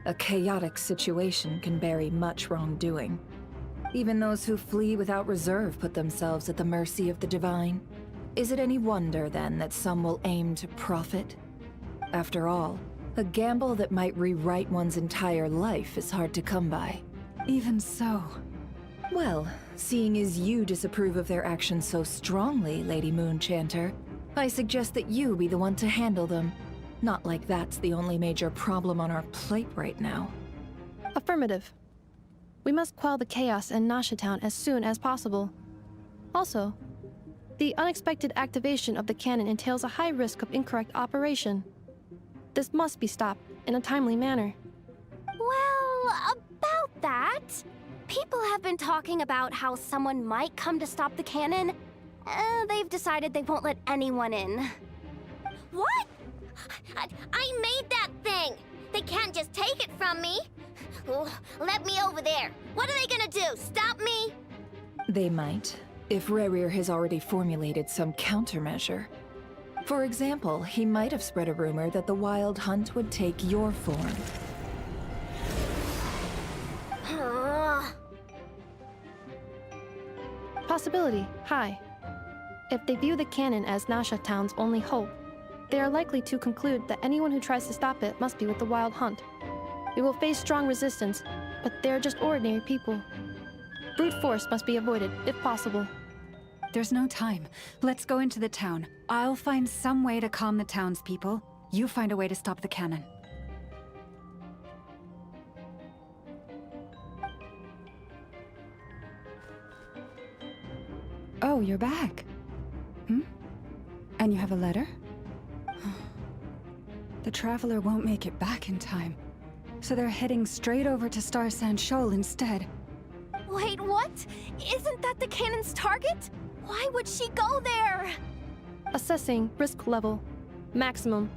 Speaker 3: A chaotic situation can bury much wrongdoing. Even those who flee without reserve put themselves at the mercy of the divine. Is it any wonder, then, that some will aim to profit? After all, a gamble that might rewrite one's entire life is hard to come by.
Speaker 11: Even so.
Speaker 3: Well, seeing as you disapprove of their actions so strongly, Lady Moonchanter, I suggest that you be the one to handle them. Not like that's the only major problem on our plate right now.
Speaker 14: Affirmative. We must quell the chaos in Nasha Town as soon as possible. Also, The unexpected activation of the cannon entails a high risk of incorrect operation. This must be stopped in a timely manner.
Speaker 8: Well, about that, people have been talking about how someone might come to stop the cannon. They've decided they won't let anyone in.
Speaker 2: What? I made that thing! They can't just take it from me! Oh, let me over there! What are they gonna do? Stop me?
Speaker 3: They might, if Rerir has already formulated some countermeasure. For example, he might have spread a rumor that the Wild Hunt would take your form.
Speaker 14: Possibility high. If they view the cannon as Nasha Town's only hope, they are likely to conclude that anyone who tries to stop it must be with the Wild Hunt. We will face strong resistance, but they are just ordinary people. Brute force must be avoided, if possible.
Speaker 11: There's no time. Let's go into the town. I'll find some way to calm the townspeople. You find a way to stop the cannon. Oh, you're back. And you have a letter? The Traveler won't make it back in time. So they're heading straight over to Star Sand Shoal instead.
Speaker 8: Wait, what? Isn't that the cannon's target? Why would she go there?
Speaker 14: Assessing risk level. Maximum.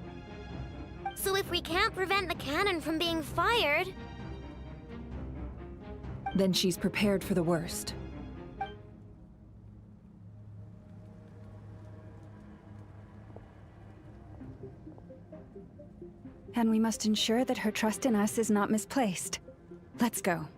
Speaker 2: So if we can't prevent the cannon from being fired...
Speaker 3: Then she's prepared for the worst.
Speaker 11: And we must ensure that her trust in us is not misplaced. Let's go.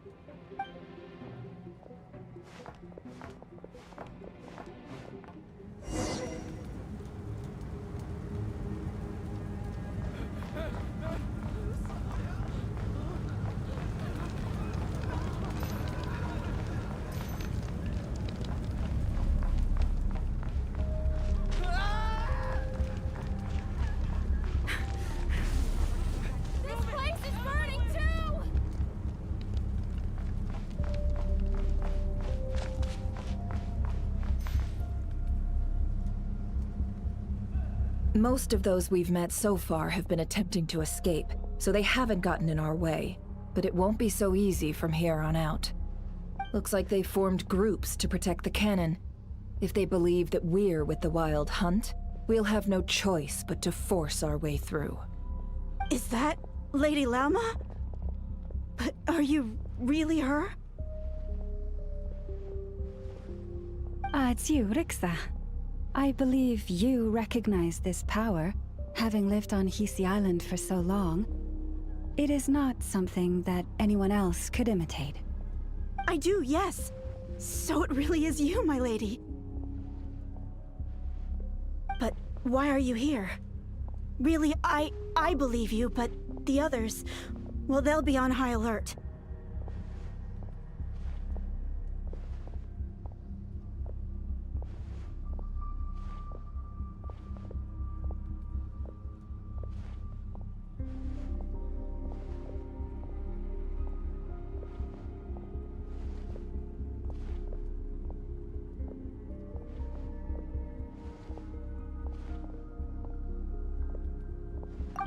Speaker 3: Most of those we've met so far have been attempting to escape, so they haven't gotten in our way. But it won't be so easy from here on out. Looks like they formed groups to protect the cannon. If they believe that we're with the Wild Hunt, we'll have no choice but to force our way through.
Speaker 17: Is that Lady Lama? But are you really her?
Speaker 11: It's you, Rixa. I believe you recognize this power, having lived on Hisi Island for so long. It is not something that anyone else could imitate.
Speaker 17: I do, yes. So it really is you, my lady. But why are you here? Really, I believe you, but the others, well, they'll be on high alert.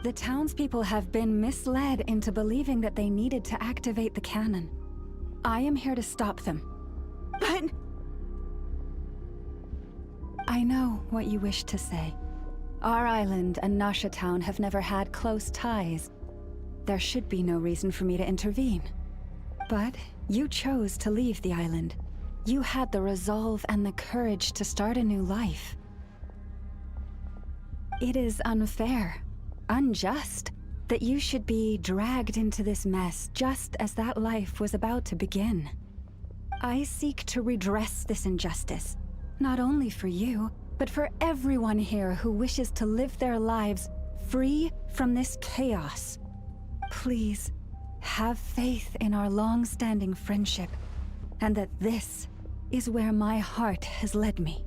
Speaker 11: The townspeople have been misled into believing that they needed to activate the cannon. I am here to stop them.
Speaker 17: But...
Speaker 11: I know what you wish to say. Our island and Nasha Town have never had close ties. There should be no reason for me to intervene. But you chose to leave the island. You had the resolve and the courage to start a new life. It is unfair. Unjust that you should be dragged into this mess just as that life was about to begin. I seek to redress this injustice, not only for you, but for everyone here who wishes to live their lives free from this chaos. Please, have faith in our long-standing friendship, and that this is where my heart has led me.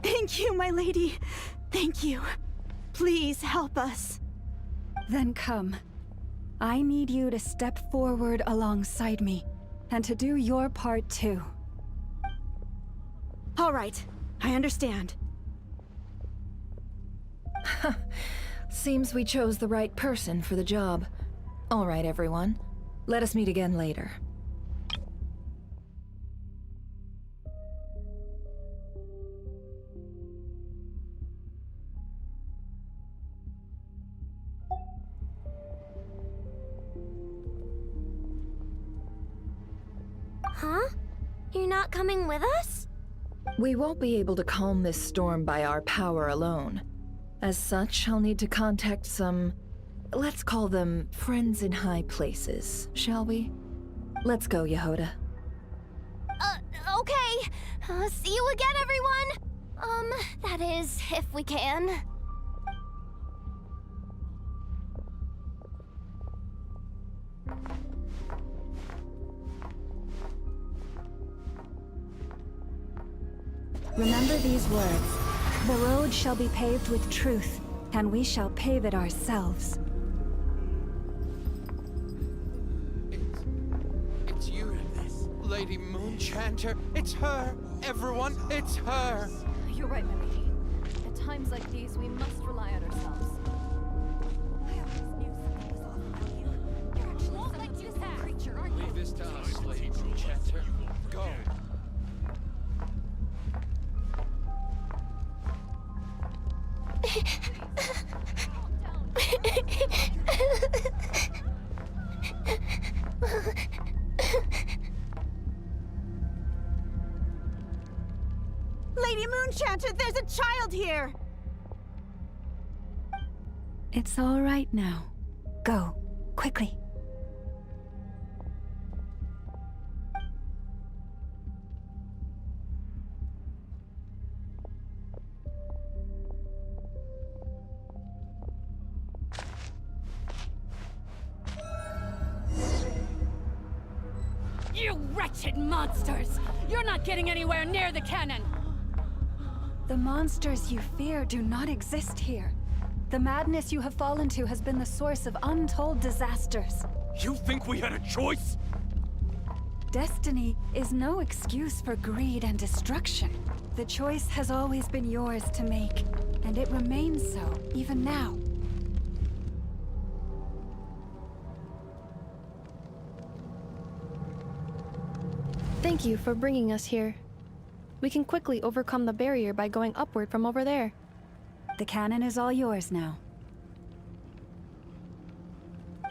Speaker 17: Thank you, my lady. Thank you. Please help us.
Speaker 11: Then come. I need you to step forward alongside me, and to do your part too.
Speaker 17: All right, I understand.
Speaker 3: Seems we chose the right person for the job. All right, everyone. Let us meet again later.
Speaker 2: Huh? You're not coming with us?
Speaker 3: We won't be able to calm this storm by our power alone. As such, I'll need to contact some... let's call them friends in high places, shall we? Let's go, Yehoda.
Speaker 8: Okay. See you again, everyone! That is, if we can.
Speaker 11: Remember these words. The road shall be paved with truth, and we shall pave it ourselves.
Speaker 7: It's you, Lady Moonchanter. It's her. Everyone, it's her.
Speaker 18: You're right, my lady. At times like these, we must rely on ourselves. I always knew something was off around here. You're actually won't let you that creature, aren't you?
Speaker 7: Leave this to us, Lady Moonchanter. Go.
Speaker 17: Lady Moonchanter, there's a child here!
Speaker 11: It's all right now. Go, quickly.
Speaker 18: You wretched monsters! You're not getting anywhere near the cannon!
Speaker 11: The monsters you fear do not exist here. The madness you have fallen to has been the source of untold disasters.
Speaker 13: You think we had a choice?
Speaker 11: Destiny is no excuse for greed and destruction. The choice has always been yours to make, and it remains so, even now.
Speaker 14: Thank you for bringing us here. We can quickly overcome the barrier by going upward from over there.
Speaker 11: The cannon is all yours now.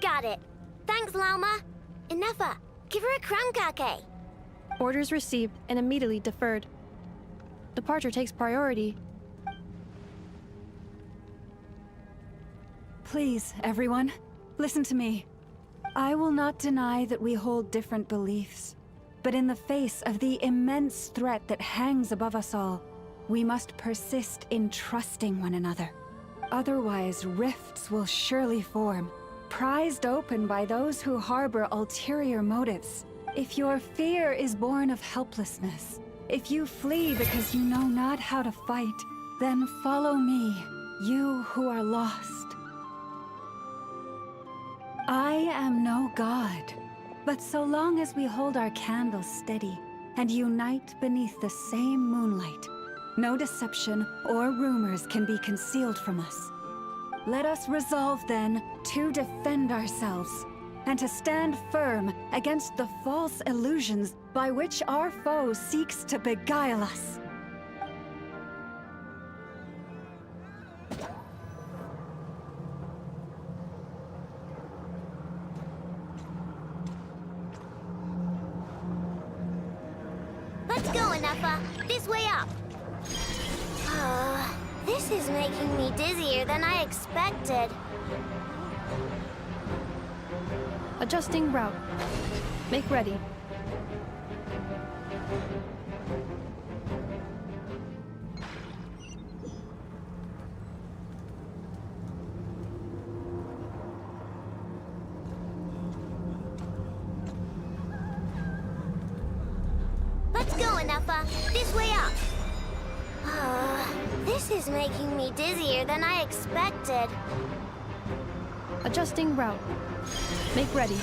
Speaker 2: Got it. Thanks, Lauma. Inefa, give her a crankake.
Speaker 14: Orders received and immediately deferred. Departure takes priority.
Speaker 11: Please, everyone, listen to me. I will not deny that we hold different beliefs. But in the face of the immense threat that hangs above us all, we must persist in trusting one another. Otherwise, rifts will surely form, prized open by those who harbor ulterior motives. If your fear is born of helplessness, if you flee because you know not how to fight, then follow me, you who are lost. I am no god. But so long as we hold our candles steady and unite beneath the same moonlight, no deception or rumors can be concealed from us. Let us resolve then to defend ourselves and to stand firm against the false illusions by which our foe seeks to beguile us.
Speaker 2: Let's go, Inefa. This way up. This is making me dizzier than I expected.
Speaker 14: Adjusting route. Make ready.
Speaker 2: Let's go, Inefa. This way up. This is making me dizzier than I expected.
Speaker 14: Adjusting route. Make ready.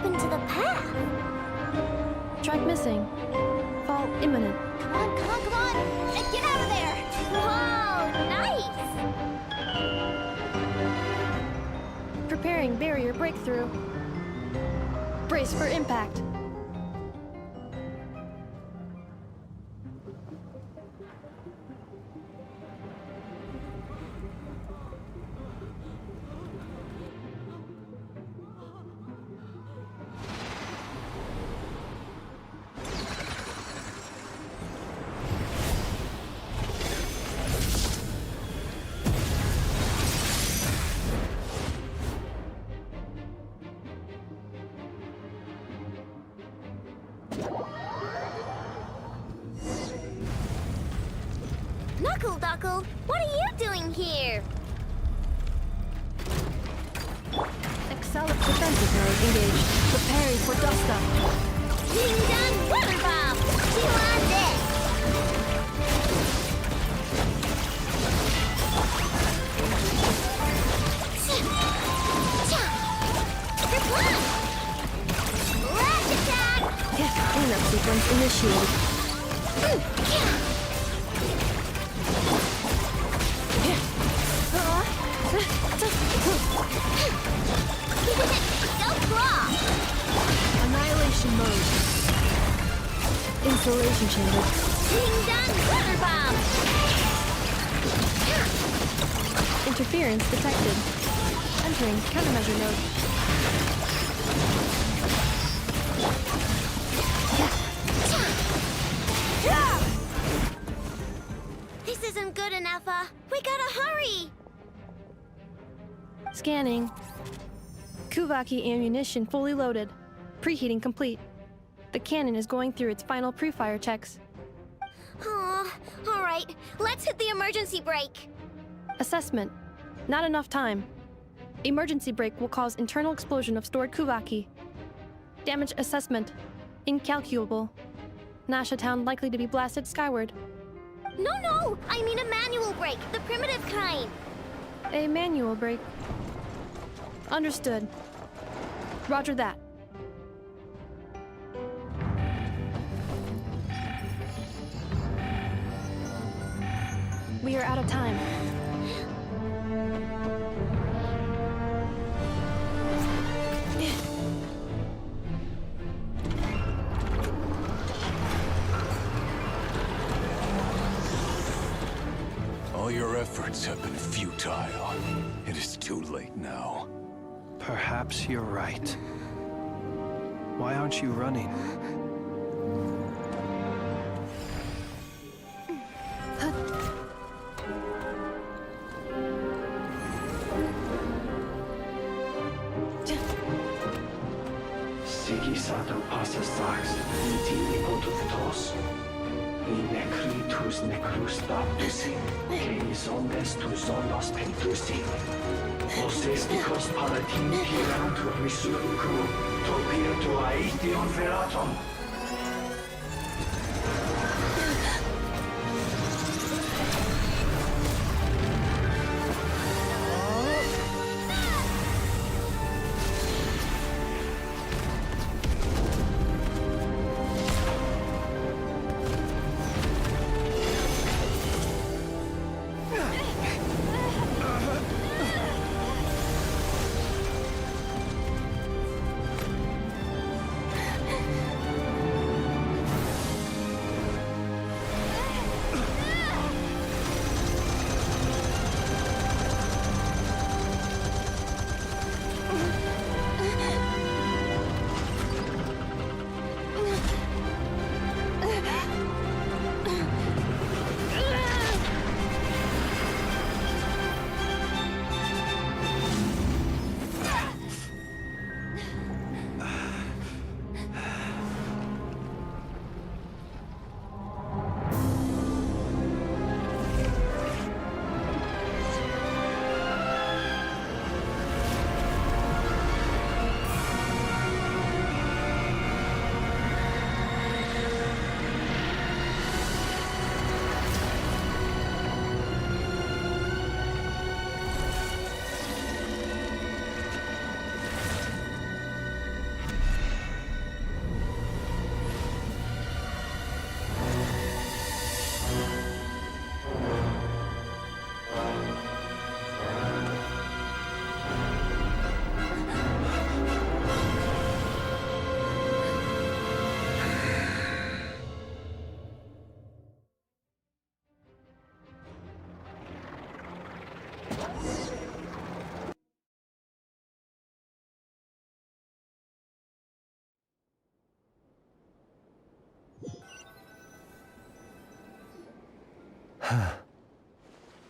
Speaker 10: happened to the path?
Speaker 14: Track missing. Fall imminent.
Speaker 10: Come on, come on, come on! Get out of there! Whoa, nice!
Speaker 14: Preparing barrier breakthrough. Brace for impact.
Speaker 2: Knuckle, what are you doing here?
Speaker 14: Excellent defensive mode engaged. Preparing for dust up.
Speaker 2: Ding dong water bomb! You on this! Kerplunk! Lash attack!
Speaker 14: Cleanup sequence initiated.
Speaker 2: Go claw!
Speaker 14: Annihilation mode. Insulation chamber.
Speaker 2: Ding dong water bomb!
Speaker 14: Interference detected. Entering countermeasure mode.
Speaker 2: This isn't good enough, we gotta hurry!
Speaker 14: Scanning. Kuvaki ammunition fully loaded. Preheating complete. The cannon is going through its final pre-fire checks.
Speaker 2: Aw, alright, let's hit the emergency brake.
Speaker 14: Assessment. Not enough time. Emergency brake will cause internal explosion of stored Kuvaki. Damage assessment. Incalculable. Nasha Town likely to be blasted skyward.
Speaker 2: No, I mean a manual brake, the primitive kind.
Speaker 14: A manual brake. Understood. Roger that. We are out of time.
Speaker 19: All your efforts have been futile. It is too late now.
Speaker 21: Perhaps you're right. Why aren't you running?
Speaker 19: Sigisato passa sax, intimi potutos. In necritus necrus baptusi, cenis omnes tu zonos pentusi. Os esticos palatini pirantur resurrecum, topirtu aethion veratum.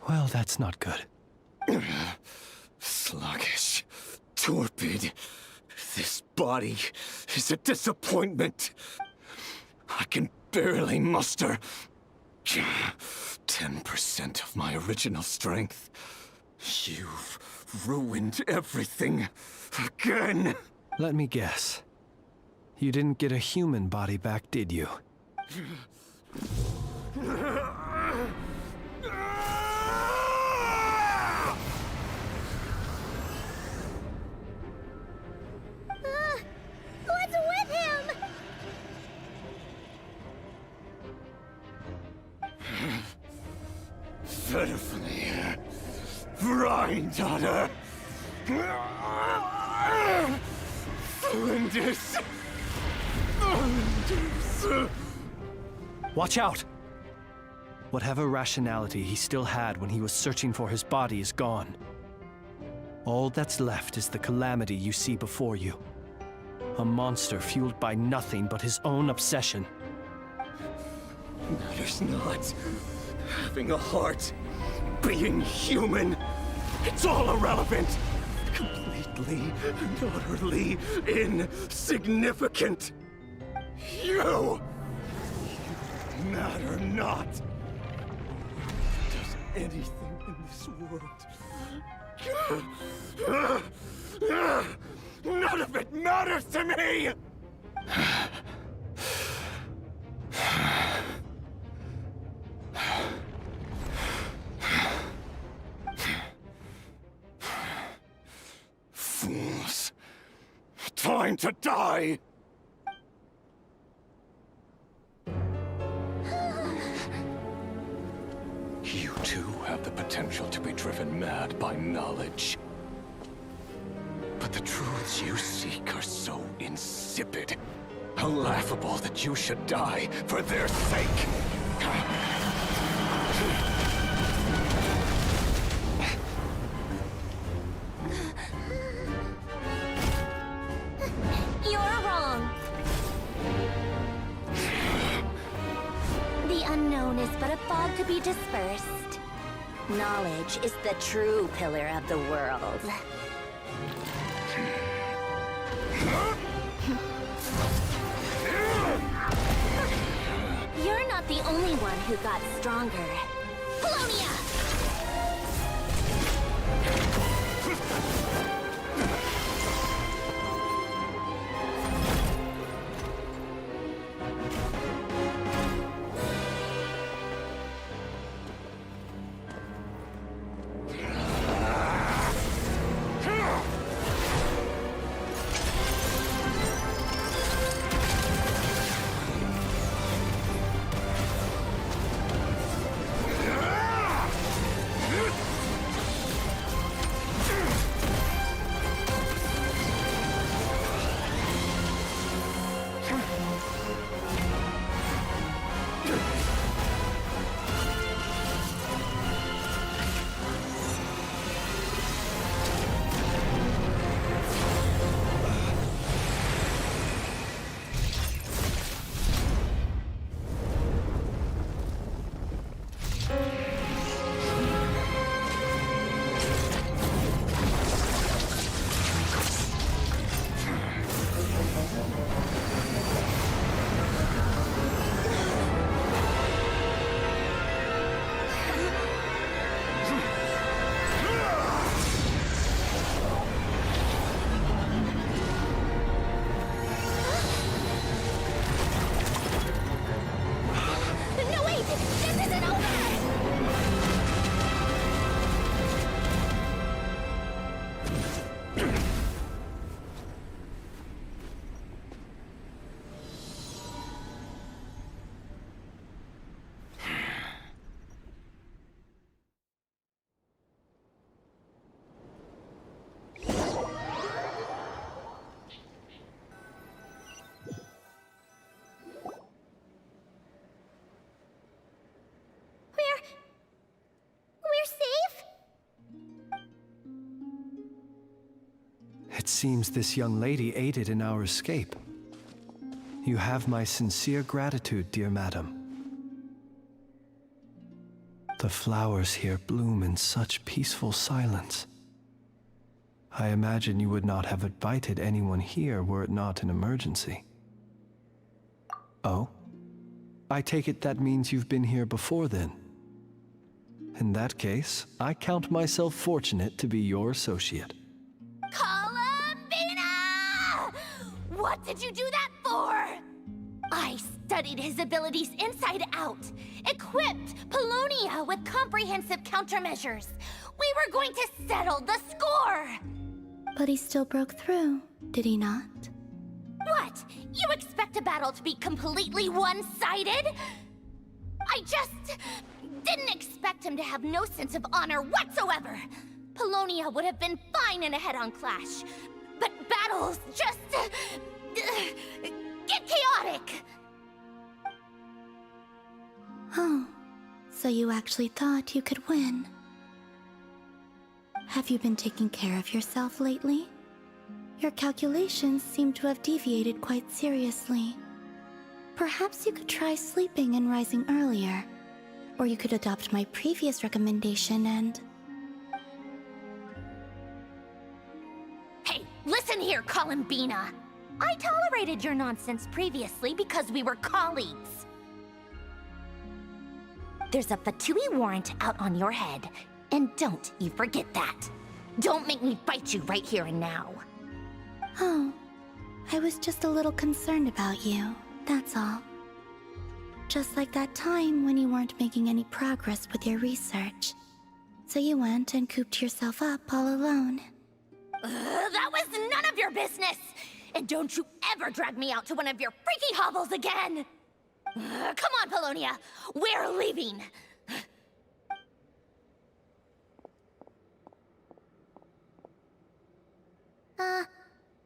Speaker 21: Well, that's not good.
Speaker 5: Sluggish. Torpid. This body is a disappointment. I can barely muster 10% of my original strength. You've ruined everything again.
Speaker 21: Let me guess. You didn't get a human body back, did you?
Speaker 10: What's with him?
Speaker 5: Verfnir. Granddaughter. Flinders.
Speaker 21: Watch out! Whatever rationality he still had when he was searching for his body is gone. All that's left is the calamity you see before you. A monster fueled by nothing but his own obsession.
Speaker 5: Matters not. Having a heart. Being human. It's all irrelevant. Completely and utterly insignificant. You matter not. Does anything in this world. None of it matters to me! Fools. Time to die! You too have the potential to be driven mad by knowledge. But the truths you seek are so insipid, how laughable that you should die for their sake.
Speaker 2: You're wrong. The unknown is but a fog to be dispersed. Knowledge is the true pillar of the world. You're not the only one who got stronger. Polonia!
Speaker 21: It seems this young lady aided in our escape. You have my sincere gratitude, dear madam. The flowers here bloom in such peaceful silence. I imagine you would not have invited anyone here were it not an emergency. Oh? I take it that means you've been here before then. In that case, I count myself fortunate to be your associate.
Speaker 2: Columbina! What did you do that for? I studied his abilities inside out, equipped Polonia with comprehensive countermeasures. We were going to settle the score!
Speaker 9: But he still broke through, did he not?
Speaker 2: What? You expect a battle to be completely one-sided? I just didn't expect him to have no sense of honor whatsoever. Polonia would have been fine in a head-on clash, but battles just get chaotic.
Speaker 9: Oh, so you actually thought you could win. Have you been taking care of yourself lately? Your calculations seem to have deviated quite seriously. Perhaps you could try sleeping and rising earlier. Or you could adopt my previous recommendation and...
Speaker 2: Hey, listen here, Columbina. I tolerated your nonsense previously because we were colleagues. There's a Fatui warrant out on your head, and don't you forget that. Don't make me fight you right here and now.
Speaker 9: Oh, I was just a little concerned about you, that's all. Just like that time when you weren't making any progress with your research. So you went and cooped yourself up all alone.
Speaker 2: That was none of your business! And don't you ever drag me out to one of your freaky hovels again! Come on, Polonia! We're leaving!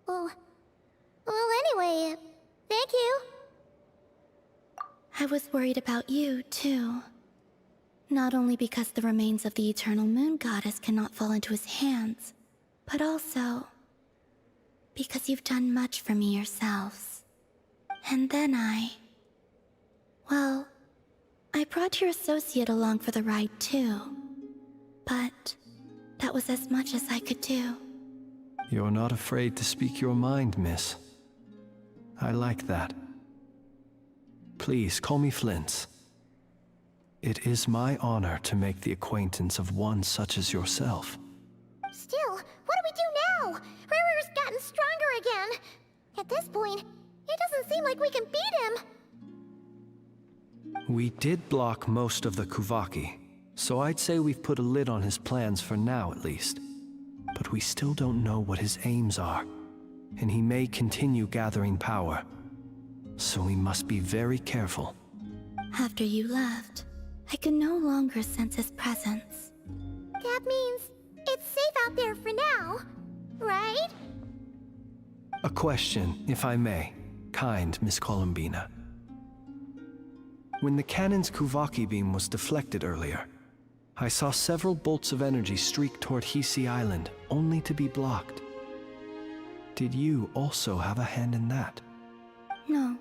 Speaker 10: Well, anyway, thank you.
Speaker 9: I was worried about you, too. Not only because the remains of the Eternal Moon Goddess cannot fall into his hands, but also because you've done much for me yourselves. And then well, I brought your associate along for the ride, too. But that was as much as I could do.
Speaker 21: You're not afraid to speak your mind, miss. I like that. Please, call me Flint. It is my honor to make the acquaintance of one such as yourself.
Speaker 10: Still, what do we do now? Riri's gotten stronger again. At this point, it doesn't seem like we can beat him.
Speaker 21: We did block most of the Kuvaki, so I'd say we've put a lid on his plans for now at least. But we still don't know what his aims are, and he may continue gathering power. So we must be very careful.
Speaker 9: After you left, I could no longer sense his presence.
Speaker 10: That means it's safe out there for now, right?
Speaker 21: A question, if I may, kind Miss Columbina. When the cannon's Kuvaki beam was deflected earlier, I saw several bolts of energy streak toward Hisi Island, only to be blocked. Did you also have a hand in that?
Speaker 9: No.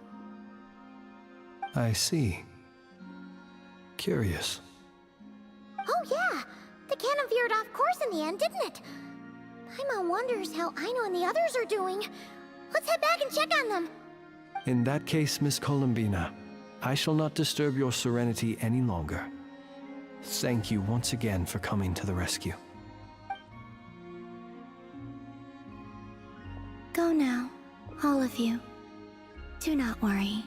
Speaker 21: I see. Curious.
Speaker 10: Oh yeah, the cannon veered off course in the end, didn't it? Paimon wonders how Aino and the others are doing. Let's head back and check on them.
Speaker 21: In that case, Miss Columbina, I shall not disturb your serenity any longer. Thank you once again for coming to the rescue.
Speaker 9: Go now, all of you. Do not worry.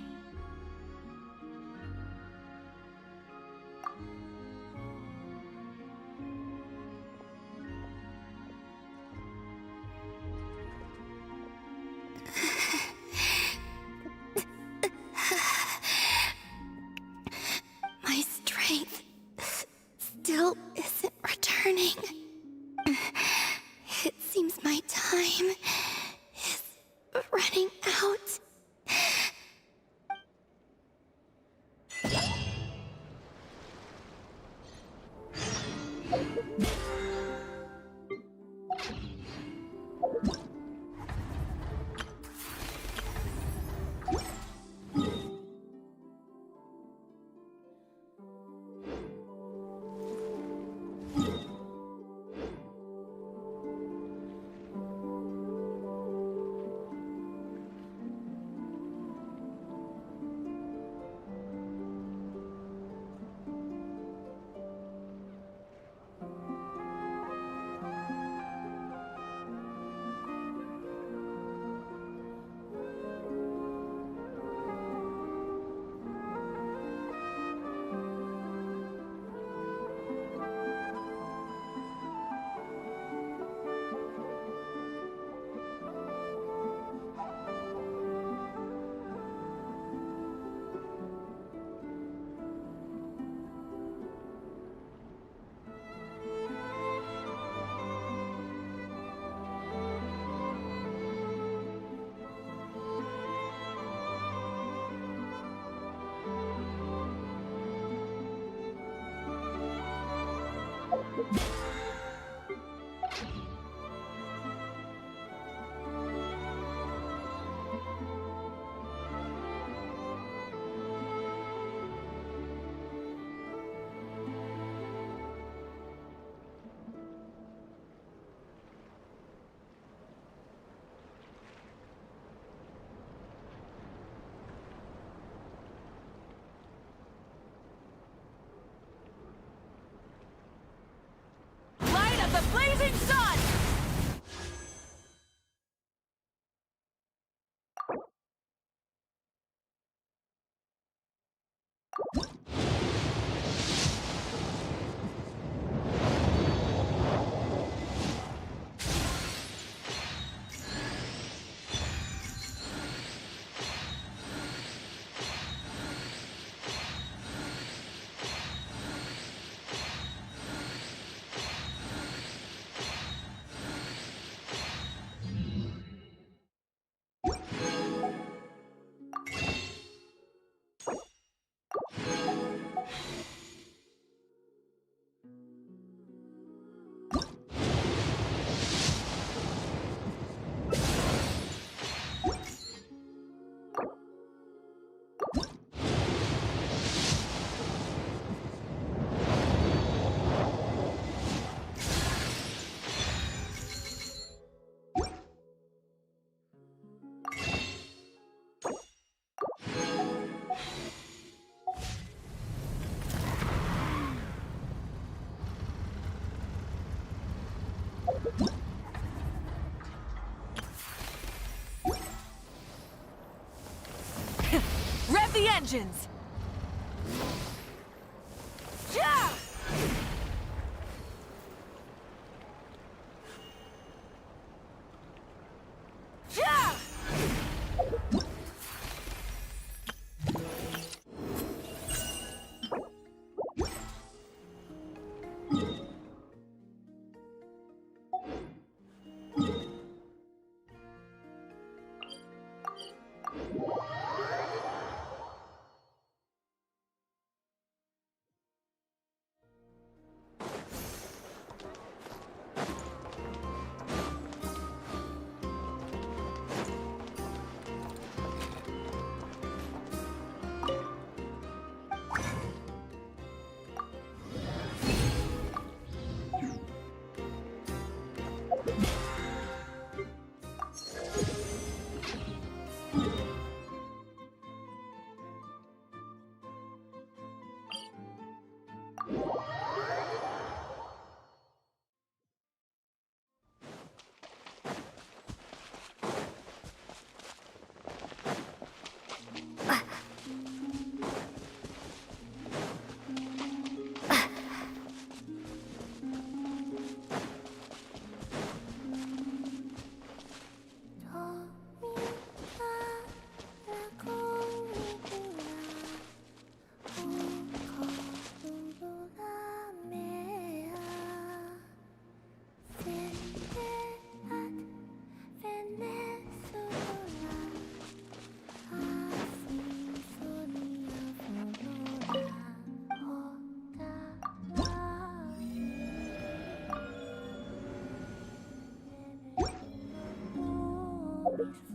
Speaker 9: My strength still isn't returning. It seems my time is running out.
Speaker 4: blazing sun!
Speaker 22: Rev the engines! Yeah! Yeah!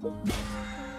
Speaker 10: Peaceful.